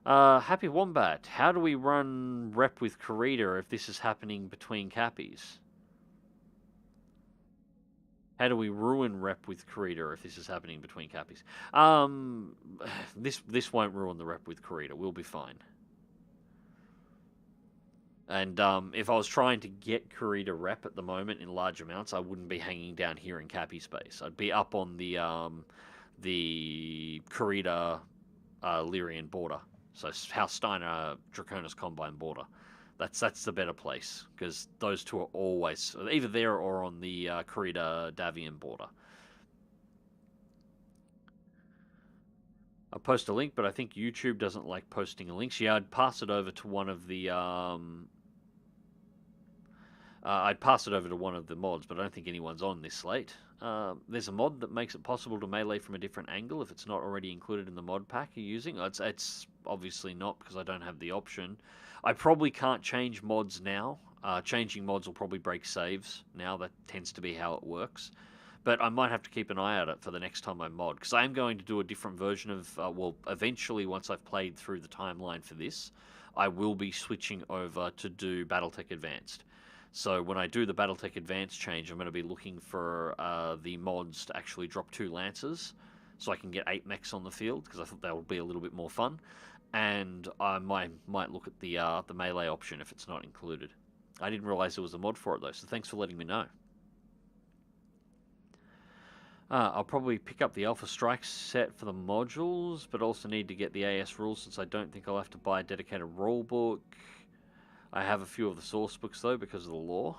Speaker 1: Happy Wombat. How do we run rep with Corrida if this is happening between cappies? How do we ruin rep with Corrida if this is happening between cappies? This won't ruin the rep with Corrida. We'll be fine. And if I was trying to get Corrida rep at the moment in large amounts, I wouldn't be hanging down here in cappy space. I'd be up on the Corrida Lyrian border. So House Steiner Draconis Combine border. That's the better place, because those two are always either there or on the Corrida Davian border. I'll post a link, but I think YouTube doesn't like posting links. Yeah, I'd pass it over to one of the mods, but I don't think anyone's on this slate. There's a mod that makes it possible to melee from a different angle if it's not already included in the mod pack you're using. It's obviously not, because I don't have the option. I probably can't change mods now. Changing mods will probably break saves now. That tends to be how it works. But I might have to keep an eye out for the next time I mod, because I am going to do a different version of, eventually once I've played through the timeline for this, I will be switching over to do BattleTech Advanced. So when I do the BattleTech Advanced change, I'm going to be looking for the mods to actually drop 2 Lancers, so I can get 8 mechs on the field, because I thought that would be a little bit more fun. And I might look at the melee option if it's not included. I didn't realize there was a mod for it though, so thanks for letting me know. I'll probably pick up the Alpha Strike set for the modules, but also need to get the AS rules, since I don't think I'll have to buy a dedicated rule book. I have a few of the source books though because of the lore.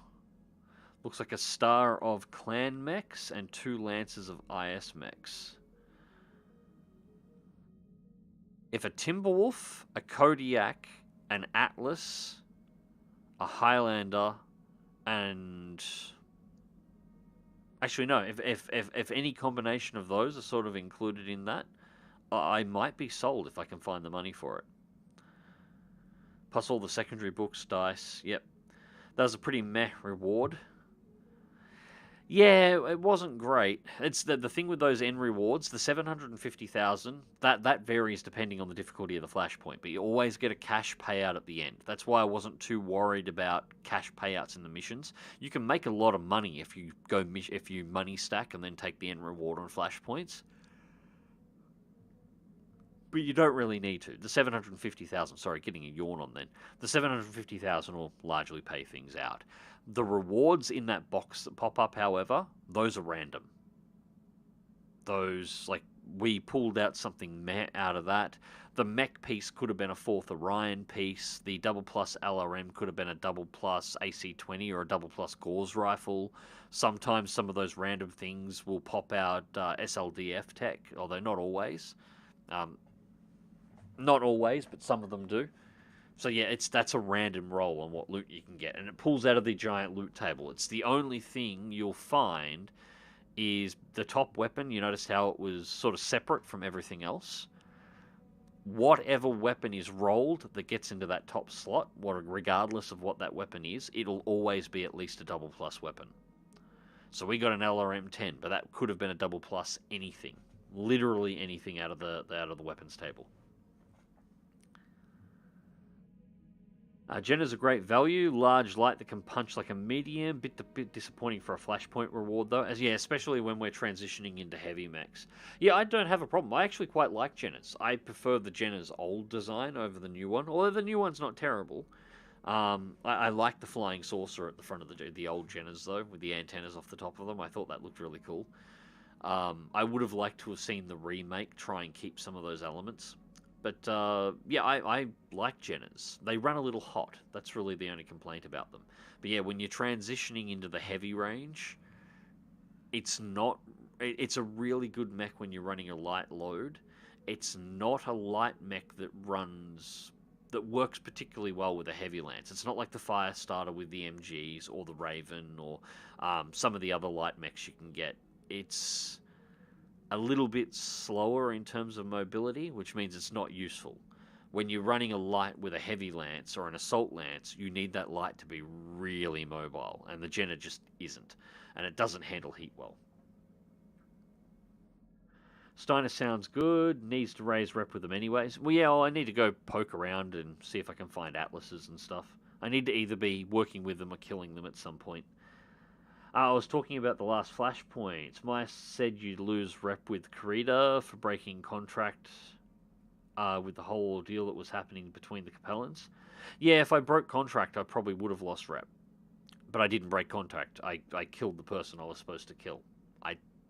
Speaker 1: Looks like a star of clan mechs and 2 lances of IS mechs. If a Timberwolf, a Kodiak, an Atlas, a Highlander, and actually no, if any combination of those are sort of included in that, I might be sold if I can find the money for it. Plus all the secondary books, dice. Yep. That was a pretty meh reward. Yeah, it wasn't great. It's the thing with those end rewards, the 750,000, that varies depending on the difficulty of the Flashpoint, but you always get a cash payout at the end. That's why I wasn't too worried about cash payouts in the missions. You can make a lot of money if you money stack and then take the end reward on Flashpoints. But you don't really need to. The 750,000, sorry, getting a yawn on then. The 750,000 will largely pay things out. The rewards in that box that pop up, however, those are random. Those, like, we pulled out something meh out of that. the mech piece could have been a 4th Orion piece. The double plus LRM could have been a double plus AC-20 or a double plus Gauss rifle. Sometimes some of those random things will pop out SLDF tech, although not always. Not always, but some of them do. So yeah, that's a random roll on what loot you can get, and it pulls out of the giant loot table. It's the only thing you'll find is the top weapon. You notice how it was sort of separate from everything else. Whatever weapon is rolled that gets into that top slot, regardless of what that weapon is, it'll always be at least a double plus weapon. So we got an LRM-10, but that could have been a double plus anything, literally anything out of the weapons table. Jen is a great value, large light that can punch like a medium. Bit disappointing for a Flashpoint reward though, especially when we're transitioning into heavy mechs. Yeah, I don't have a problem. I actually quite like Jenna's. I prefer the Jenna's old design over the new one, although the new one's not terrible. I like the flying saucer at the front of the old Jenna's though, with the antennas off the top of them. I thought that looked really cool. I would have liked to have seen the remake try and keep some of those elements. But, yeah, I like Jenna's. They run a little hot. That's really the only complaint about them. But, yeah, when you're transitioning into the heavy range, it's a really good mech when you're running a light load. It's not a light mech that works particularly well with a heavy lance. It's not like the Firestarter with the MGs or the Raven or some of the other light mechs you can get. It's a little bit slower in terms of mobility, which means it's not useful. When you're running a light with a heavy lance or an assault lance, you need that light to be really mobile, and the Jenna just isn't, and it doesn't handle heat well. Steiner sounds good, needs to raise rep with them anyways. Well, yeah, I need to go poke around and see if I can find atlases and stuff. I need to either be working with them or killing them at some point. I was talking about the last Flashpoint. Maya said you'd lose rep with Karita for breaking contract with the whole ordeal that was happening between the Capellans. Yeah, if I broke contract, I probably would have lost rep. But I didn't break contract. I killed the person I was supposed to kill.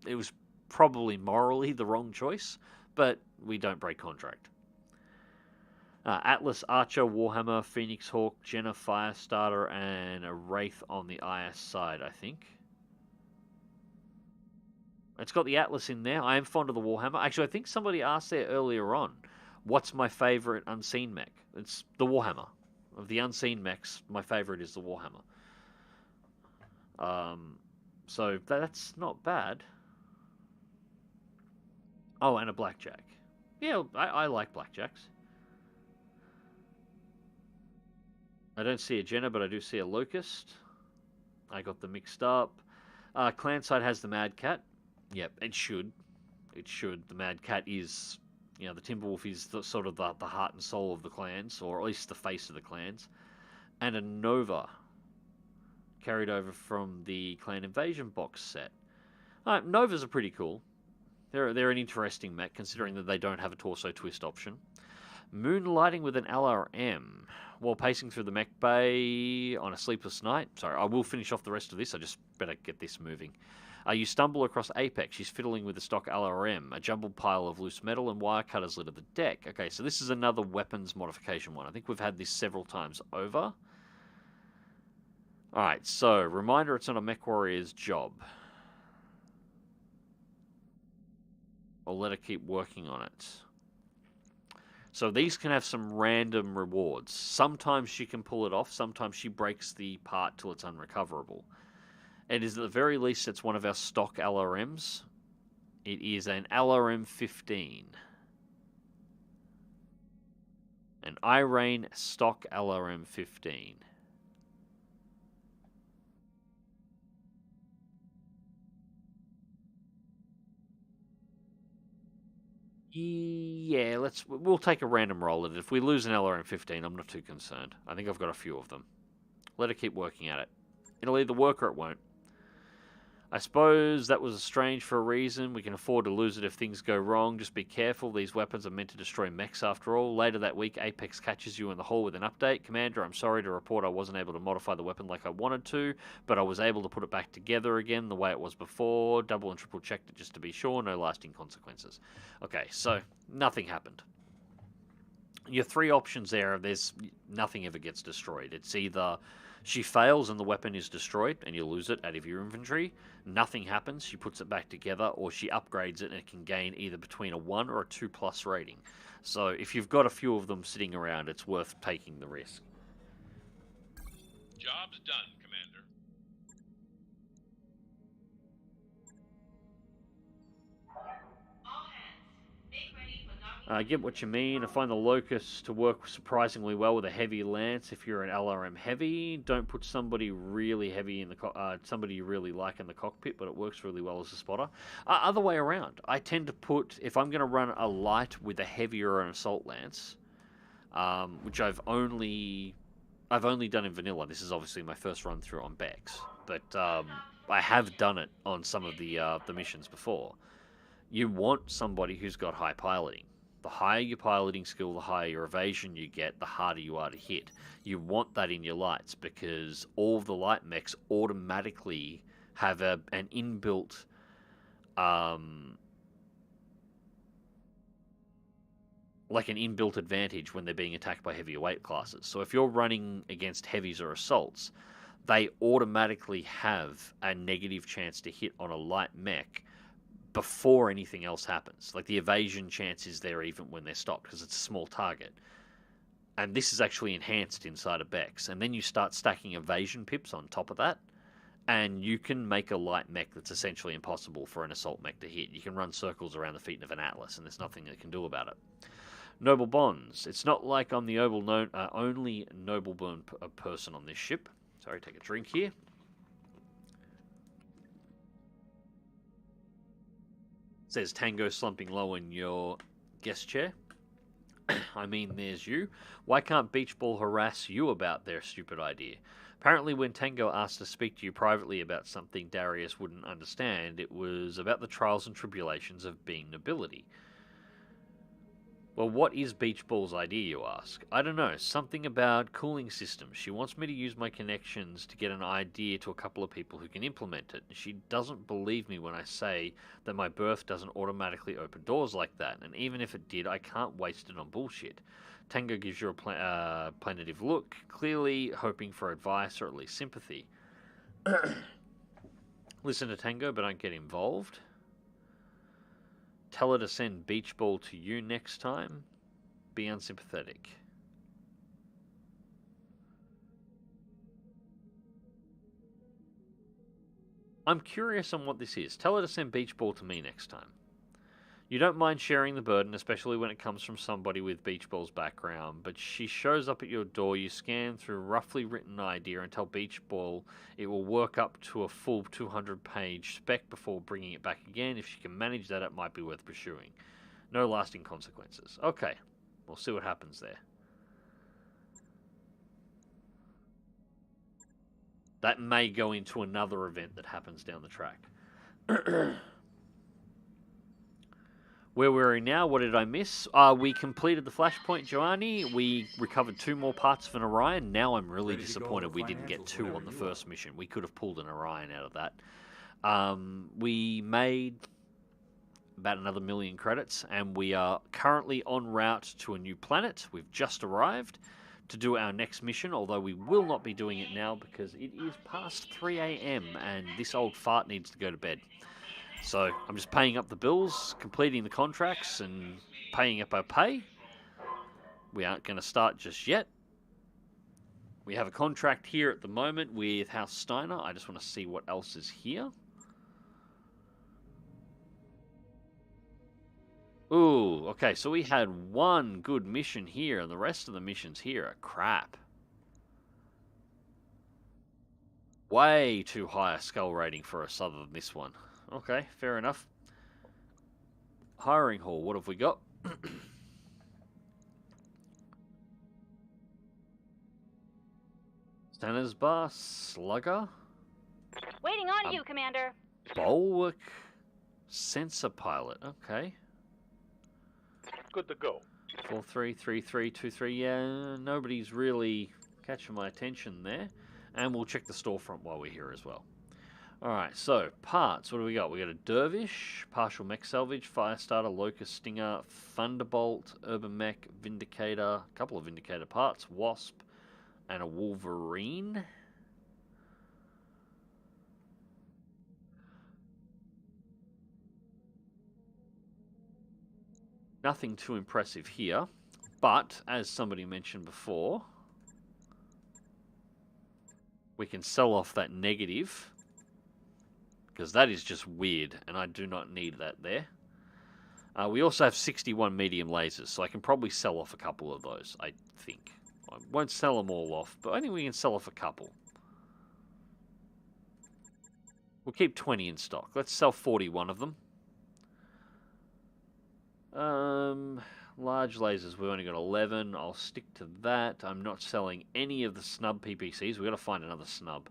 Speaker 1: It was probably morally the wrong choice, but we don't break contract. Atlas, Archer, Warhammer, Phoenix Hawk, Jenna, Firestarter, and a Wraith on the IS side, I think. It's got the Atlas in there. I am fond of the Warhammer. Actually, I think somebody asked there earlier on, what's my favourite unseen mech? It's the Warhammer. Of the unseen mechs, my favourite is the Warhammer. So that's not bad. Oh, and a Blackjack. Yeah, I like Blackjacks. I don't see a Jenna, but I do see a Locust. I got them mixed up. Clan side has the Mad Cat. Yep, it should. It should. The Mad Cat is, the Timberwolf is sort of the heart and soul of the clans, or at least the face of the clans. And a Nova, carried over from the Clan Invasion box set. Novas are pretty cool. They're an interesting mech, considering that they don't have a torso twist option. Moonlighting with an LRM while pacing through the mech bay on a sleepless night. Sorry, I will finish off the rest of this. I just better get this moving. You stumble across Apex. She's fiddling with a stock LRM. A jumbled pile of loose metal and wire cutters litter the deck. Okay, so this is another weapons modification one. I think we've had this several times over. Alright, so reminder it's not a mech warrior's job. I'll let her keep working on it. So these can have some random rewards. Sometimes she can pull it off. Sometimes she breaks the part till it's unrecoverable. It is at the very least, it's one of our stock LRMs. It is an LRM-15. An Irane stock LRM-15. Yeah, we'll take a random roll at it. If we lose an LRM-15, I'm not too concerned. I think I've got a few of them. Let her keep working at it. It'll either work or it won't. I suppose that was strange for a reason. We can afford to lose it if things go wrong. Just be careful. These weapons are meant to destroy mechs after all. Later that week, Apex catches you in the hall with an update. Commander, I'm sorry to report I wasn't able to modify the weapon like I wanted to, but I was able to put it back together again the way it was before. Double and triple checked it just to be sure. No lasting consequences. Okay, so nothing happened. your three options there, there's nothing ever gets destroyed. It's either she fails and the weapon is destroyed and you lose it out of your inventory, nothing happens, she puts it back together, or she upgrades it and it can gain either between a 1 or a 2+ rating. So if you've got a few of them sitting around, it's worth taking the risk.
Speaker 2: Job's done, Commander.
Speaker 6: All hands, make ready for docking.
Speaker 1: I get what you mean. I find the Locust to work surprisingly well with a heavy lance. If you're an LRM heavy, don't put somebody really heavy in the somebody you really like in the cockpit, but it works really well as a spotter. Other way around, I tend to put, if I'm going to run a light with a heavy or an assault lance, which I've only done in vanilla. This is obviously my first run through on BEX, but I have done it on some of the missions before. You want somebody who's got high piloting. The higher your piloting skill, the higher your evasion you get, the harder you are to hit. You want that in your lights because all of the light mechs automatically have an inbuilt advantage when they're being attacked by heavier weight classes. So if you're running against heavies or assaults, they automatically have a negative chance to hit on a light mech before anything else happens. Like the evasion chance is there even when they're stopped because it's a small target. And this is actually enhanced inside of BEX. And then you start stacking evasion pips on top of that, and you can make a light mech that's essentially impossible for an assault mech to hit. You can run circles around the feet of an Atlas, and there's nothing that can do about it. Noble Bonds. It's not like I'm the only noble born person on this ship. Sorry, take a drink here. Says Tango slumping low in your guest chair. I mean, there's you. Why can't Beach Ball harass you about their stupid idea? Apparently, when Tango asked to speak to you privately about something Darius wouldn't understand, it was about the trials and tribulations of being nobility. Well, what is Beach Ball's idea, you ask? I don't know, something about cooling systems. She wants me to use my connections to get an idea to a couple of people who can implement it. She doesn't believe me when I say that my birth doesn't automatically open doors like that, and even if it did, I can't waste it on bullshit. Tango gives you a plaintive look, clearly hoping for advice or at least sympathy. Listen to Tango, but don't get involved. Tell her to send Beach Ball to you next time. Be unsympathetic. I'm curious on what this is. Tell her to send Beach Ball to me next time. You don't mind sharing the burden, especially when it comes from somebody with Beach Ball's background, but she shows up at your door, you scan through a roughly written idea and tell Beach Ball it will work up to a full 200-page spec before bringing it back again. If she can manage that, it might be worth pursuing. No lasting consequences. Okay, we'll see what happens there. That may go into another event that happens down the track. Where we're in now, what did I miss? We completed the Flashpoint, Joanni. We recovered 2 more parts of an Orion. Now I'm really disappointed we didn't get 2 on the first mission. We could have pulled an Orion out of that. We made about another 1 million credits, and we are currently en route to a new planet. We've just arrived to do our next mission, although we will not be doing it now because it is past 3 a.m. and this old fart needs to go to bed. So I'm just paying up the bills, completing the contracts, and paying up our pay. We aren't going to start just yet. We have a contract here at the moment with House Steiner. I just want to see what else is here. Ooh, okay, so we had 1 good mission here, and the rest of the missions here are crap. Way too high a skull rating for us other than this one. Okay, fair enough. Hiring hall, what have we got? Stanner's Bar, Slugger.
Speaker 3: Waiting on you, Commander.
Speaker 1: Bulwark, Sensor Pilot, okay.
Speaker 4: Good to go.
Speaker 1: 433323, yeah, nobody's really catching my attention there. And we'll check the storefront while we're here as well. Alright, so parts. What do we got? We got a Dervish, partial mech salvage, Firestarter, Locust, Stinger, Thunderbolt, Urban Mech, Vindicator, a couple of Vindicator parts, Wasp, and a Wolverine. Nothing too impressive here, but as somebody mentioned before, we can sell off that negative, because that is just weird, and I do not need that there. We also have 61 medium lasers, so I can probably sell off a couple of those, I think. I won't sell them all off, but I think we can sell off a couple. We'll keep 20 in stock. Let's sell 41 of them. Large lasers, we've only got 11. I'll stick to that. I'm not selling any of the snub PPCs. We've got to find another snub.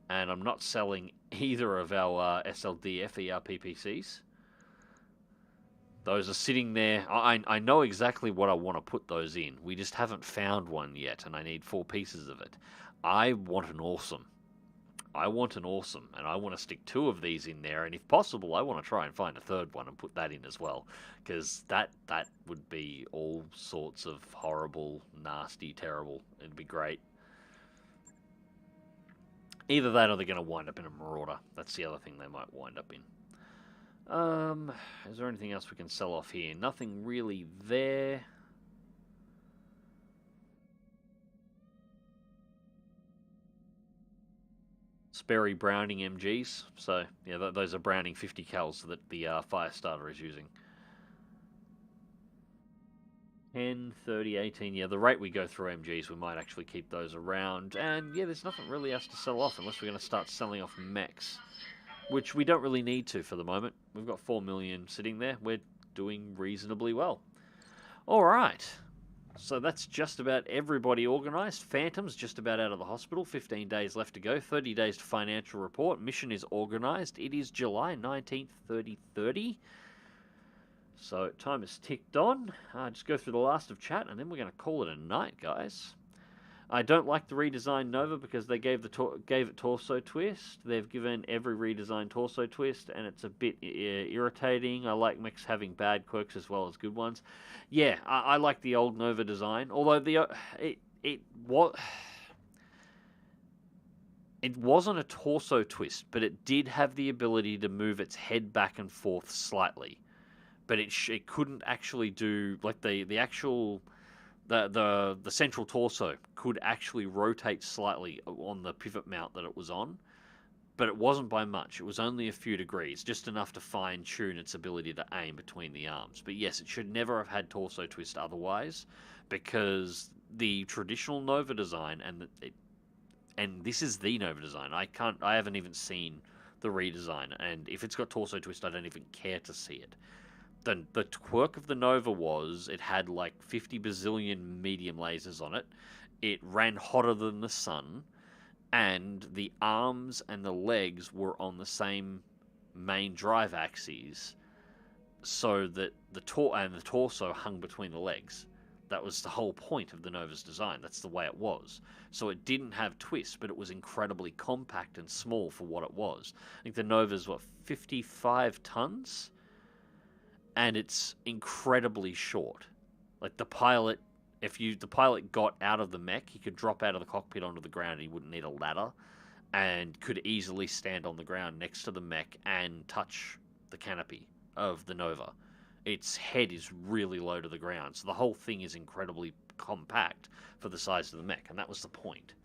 Speaker 1: And I'm not selling either of our SLD FER PPCs. Those are sitting there. I know exactly what I want to put those in. We just haven't found one yet, and I need 4 pieces of it. I want an awesome. I want an awesome, and I want to stick 2 of these in there, and if possible, I want to try and find a third one and put that in as well, because that would be all sorts of horrible, nasty, terrible. It'd be great. Either that or they're going to wind up in a Marauder. That's the other thing they might wind up in. Is there anything else we can sell off here? Nothing really there. Sperry Browning MGs. So, yeah, those are Browning 50 cals that the Firestarter is using. 10, 30, 18. Yeah, the rate we go through MGs, we might actually keep those around. And, yeah, there's nothing really else to sell off unless we're going to start selling off mechs, which we don't really need to for the moment. We've got 4 million sitting there. We're doing reasonably well. All right. So that's just about everybody organised. Phantom's just about out of the hospital. 15 days left to go. 30 days to financial report. Mission is organised. It is July 19th, 30:30. So time has ticked on. Just go through the last of chat, and then we're going to call it a night, guys. I don't like the redesigned Nova because they gave it torso twist. They've given every redesign torso twist, and it's a bit irritating. I like mechs having bad quirks as well as good ones. Yeah, I like the old Nova design, although it wasn't a torso twist, but it did have the ability to move its head back and forth slightly. But it couldn't actually do like the actual. The central torso could actually rotate slightly on the pivot mount that it was on, but it wasn't by much. It was only a few degrees, just enough to fine-tune its ability to aim between the arms. But yes, it should never have had torso twist otherwise, because the traditional Nova design and this is the Nova design. I haven't even seen the redesign, and if it's got torso twist, I don't even care to see it. The quirk of the Nova was it had like 50 bazillion medium lasers on it. It ran hotter than the sun, and the arms and the legs were on the same main drive axes, so that the torso hung between the legs. That was the whole point of the Nova's design. That's the way it was. So it didn't have twists, but it was incredibly compact and small for what it was. I think the Nova's 55 tons? And it's incredibly short. Like the pilot, if the pilot got out of the mech, he could drop out of the cockpit onto the ground. He wouldn't need a ladder, and could easily stand on the ground next to the mech and touch the canopy of the Nova. Its head is really low to the ground, so the whole thing is incredibly compact for the size of the mech, and that was the point.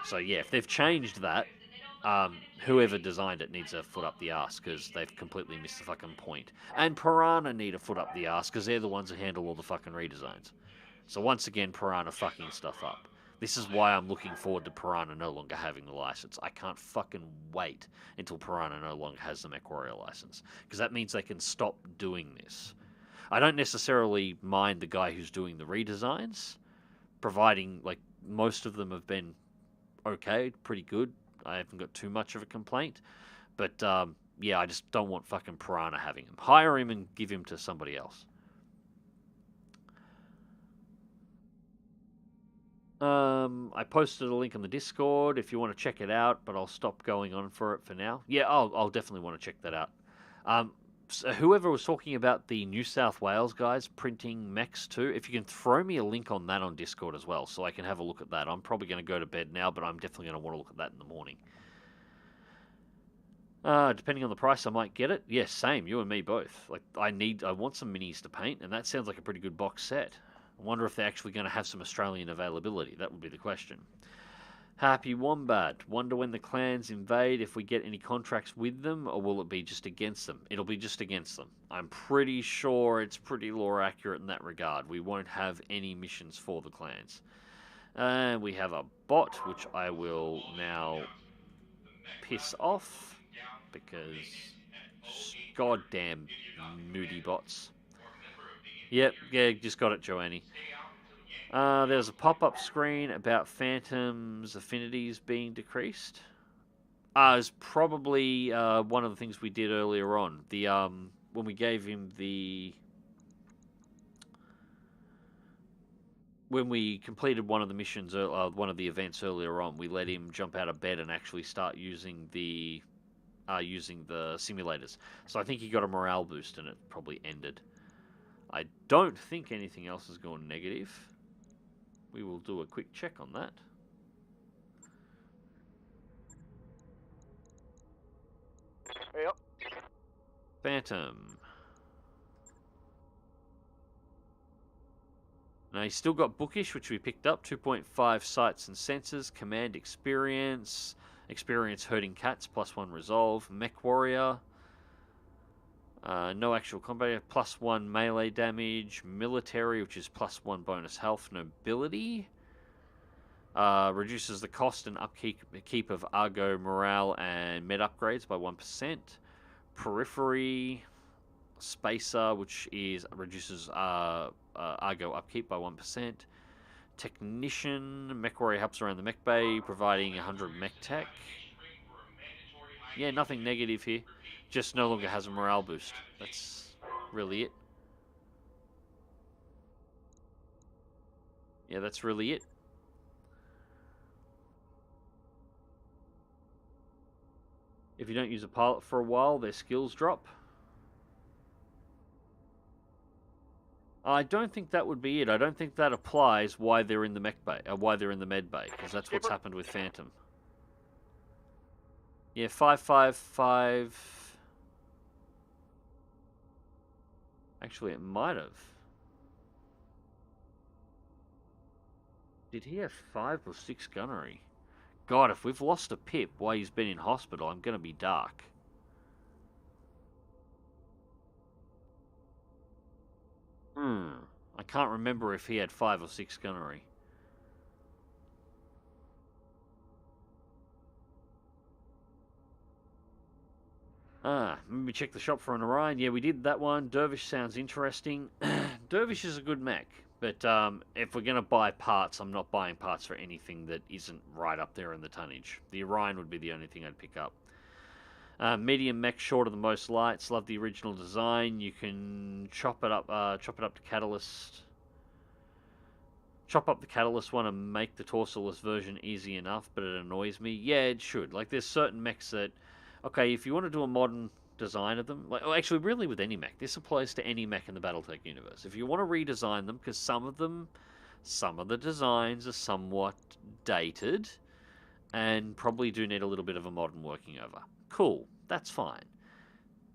Speaker 1: So yeah, if they've changed that, whoever designed it needs a foot up the arse, because they've completely missed the fucking point. And Piranha need a foot up the arse, because they're the ones that handle all the fucking redesigns. So once again, Piranha fucking stuff up. This is why I'm looking forward to Piranha no longer having the license. I can't fucking wait until Piranha no longer has the MechWarrior license, because that means they can stop doing this. I don't necessarily mind the guy who's doing the redesigns, providing, like, most of them have been okay, pretty good. I haven't got too much of a complaint. But, yeah, I just don't want fucking Piranha having him. Hire him and give him to somebody else. I posted a link on the Discord if you want to check it out, but I'll stop going on for it for now. Yeah, I'll definitely want to check that out. So whoever was talking about the New South Wales guys printing mechs too, if you can throw me a link on that on Discord as well, so I can have a look at that. I'm probably going to go to bed now, but I'm definitely going to want to look at that in the morning. Depending on the price, I might get it. Yes, same. You and me both. Like, I want some minis to paint, and that sounds like a pretty good box set. I wonder if they're actually going to have some Australian availability. That would be the question. Happy Wombat. Wonder when the clans invade, if we get any contracts with them, or will it be just against them? It'll be just against them. I'm pretty sure it's pretty lore accurate in that regard. We won't have any missions for the clans. And we have a bot, which I will now piss off, because goddamn moody bots. Yep, yeah, just got it, Joannie. There's a pop-up screen about Phantom's affinities being decreased. It's probably one of the things we did earlier on. The when we gave him the... When we completed one of the missions, one of the events earlier on, we let him jump out of bed and actually start using the simulators. So I think he got a morale boost and it probably ended. I don't think anything else has gone negative. We will do a quick check on that.
Speaker 4: Yep.
Speaker 1: Phantom. Now he's still got Bookish, which we picked up. 2.5 sights and sensors. Command experience. Experience herding cats. +1 resolve. Mech warrior. No actual combat. +1 melee damage. Military, which is +1 bonus health. Nobility. Reduces the cost and upkeep of Argo morale and med upgrades by 1%. Periphery. Spacer, which reduces Argo upkeep by 1%. Technician, Mech Warrior helps around the mech bay, providing 100 mech tech. Yeah, nothing negative here. Just no longer has a morale boost. That's really it. Yeah, that's really it. If you don't use a pilot for a while, their skills drop. I don't think that would be it. I don't think that applies why they're in the mech bay, why they're in the med bay, because that's what's happened with Phantom. Yeah, 555. Actually, it might have. Did he have 5 or 6 gunnery? God, if we've lost a pip while he's been in hospital, I'm going to be dark. I can't remember if he had 5 or 6 gunnery. Let me check the shop for an Orion. Yeah, we did that one. Dervish sounds interesting. Dervish is a good mech, but if we're going to buy parts, I'm not buying parts for anything that isn't right up there in the tonnage. The Orion would be the only thing I'd pick up. Medium mech, short of the most lights. Love the original design. You can chop it up to catalyst. Chop up the catalyst one and make the torsoless version easy enough, but it annoys me. Yeah, it should. Like, there's certain mechs that, okay, if you want to do a modern design of them, like, well, actually, really with any mech, this applies to any mech in the BattleTech universe. If you want to redesign them, because some of the designs are somewhat dated, and probably do need a little bit of a modern working over. Cool, that's fine.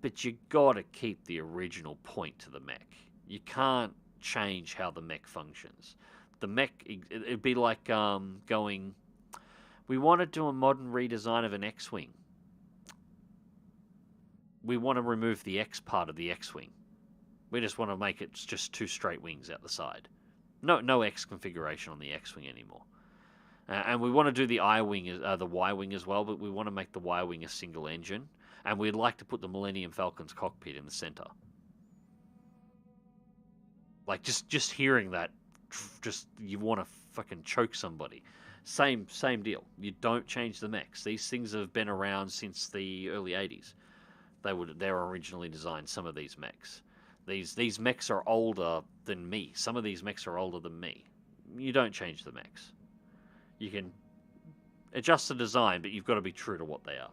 Speaker 1: But you gotta keep the original point to the mech. You can't change how the mech functions. The mech, it'd be like going, we want to do a modern redesign of an X-Wing. We want to remove the X part of the X-Wing. We just want to make it just 2 straight wings out the side. No X configuration on the X-Wing anymore. And we want to do the the Y-Wing as well, but we want to make the Y-Wing a single engine. And we'd like to put the Millennium Falcon's cockpit in the center. Like, just hearing that, you want to fucking choke somebody. Same deal. You don't change the mechs. These things have been around since the early 80s. They were originally designed, some of these mechs. These mechs are older than me. Some of these mechs are older than me. You don't change the mechs. You can adjust the design, but you've got to be true to what they are.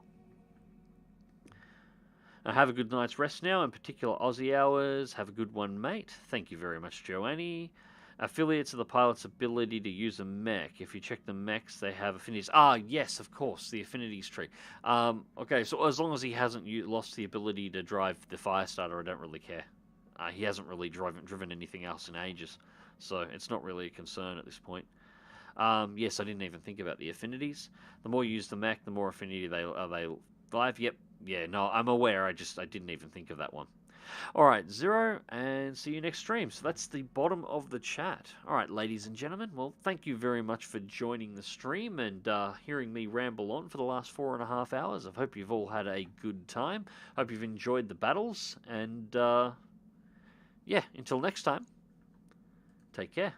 Speaker 1: Have a good night's rest now, in particular Aussie hours. Have a good one, mate. Thank you very much, Joannie. Affiliates of the pilot's ability to use a mech. If you check the mechs, they have affinities. Ah, yes, of course, the affinities tree. Okay, so as long as he hasn't lost the ability to drive the Firestarter, I don't really care. He hasn't really driven anything else in ages, so it's not really a concern at this point. Yes, I didn't even think about the affinities. The more you use the mech, the more affinity they live. Yep, yeah, no, I'm aware. I didn't even think of that one. All right, 0, and see you next stream. So that's the bottom of the chat. All right, ladies and gentlemen, well, thank you very much for joining the stream and hearing me ramble on for the last 4.5 hours. I hope you've all had a good time. Hope you've enjoyed the battles, and yeah, until next time, take care.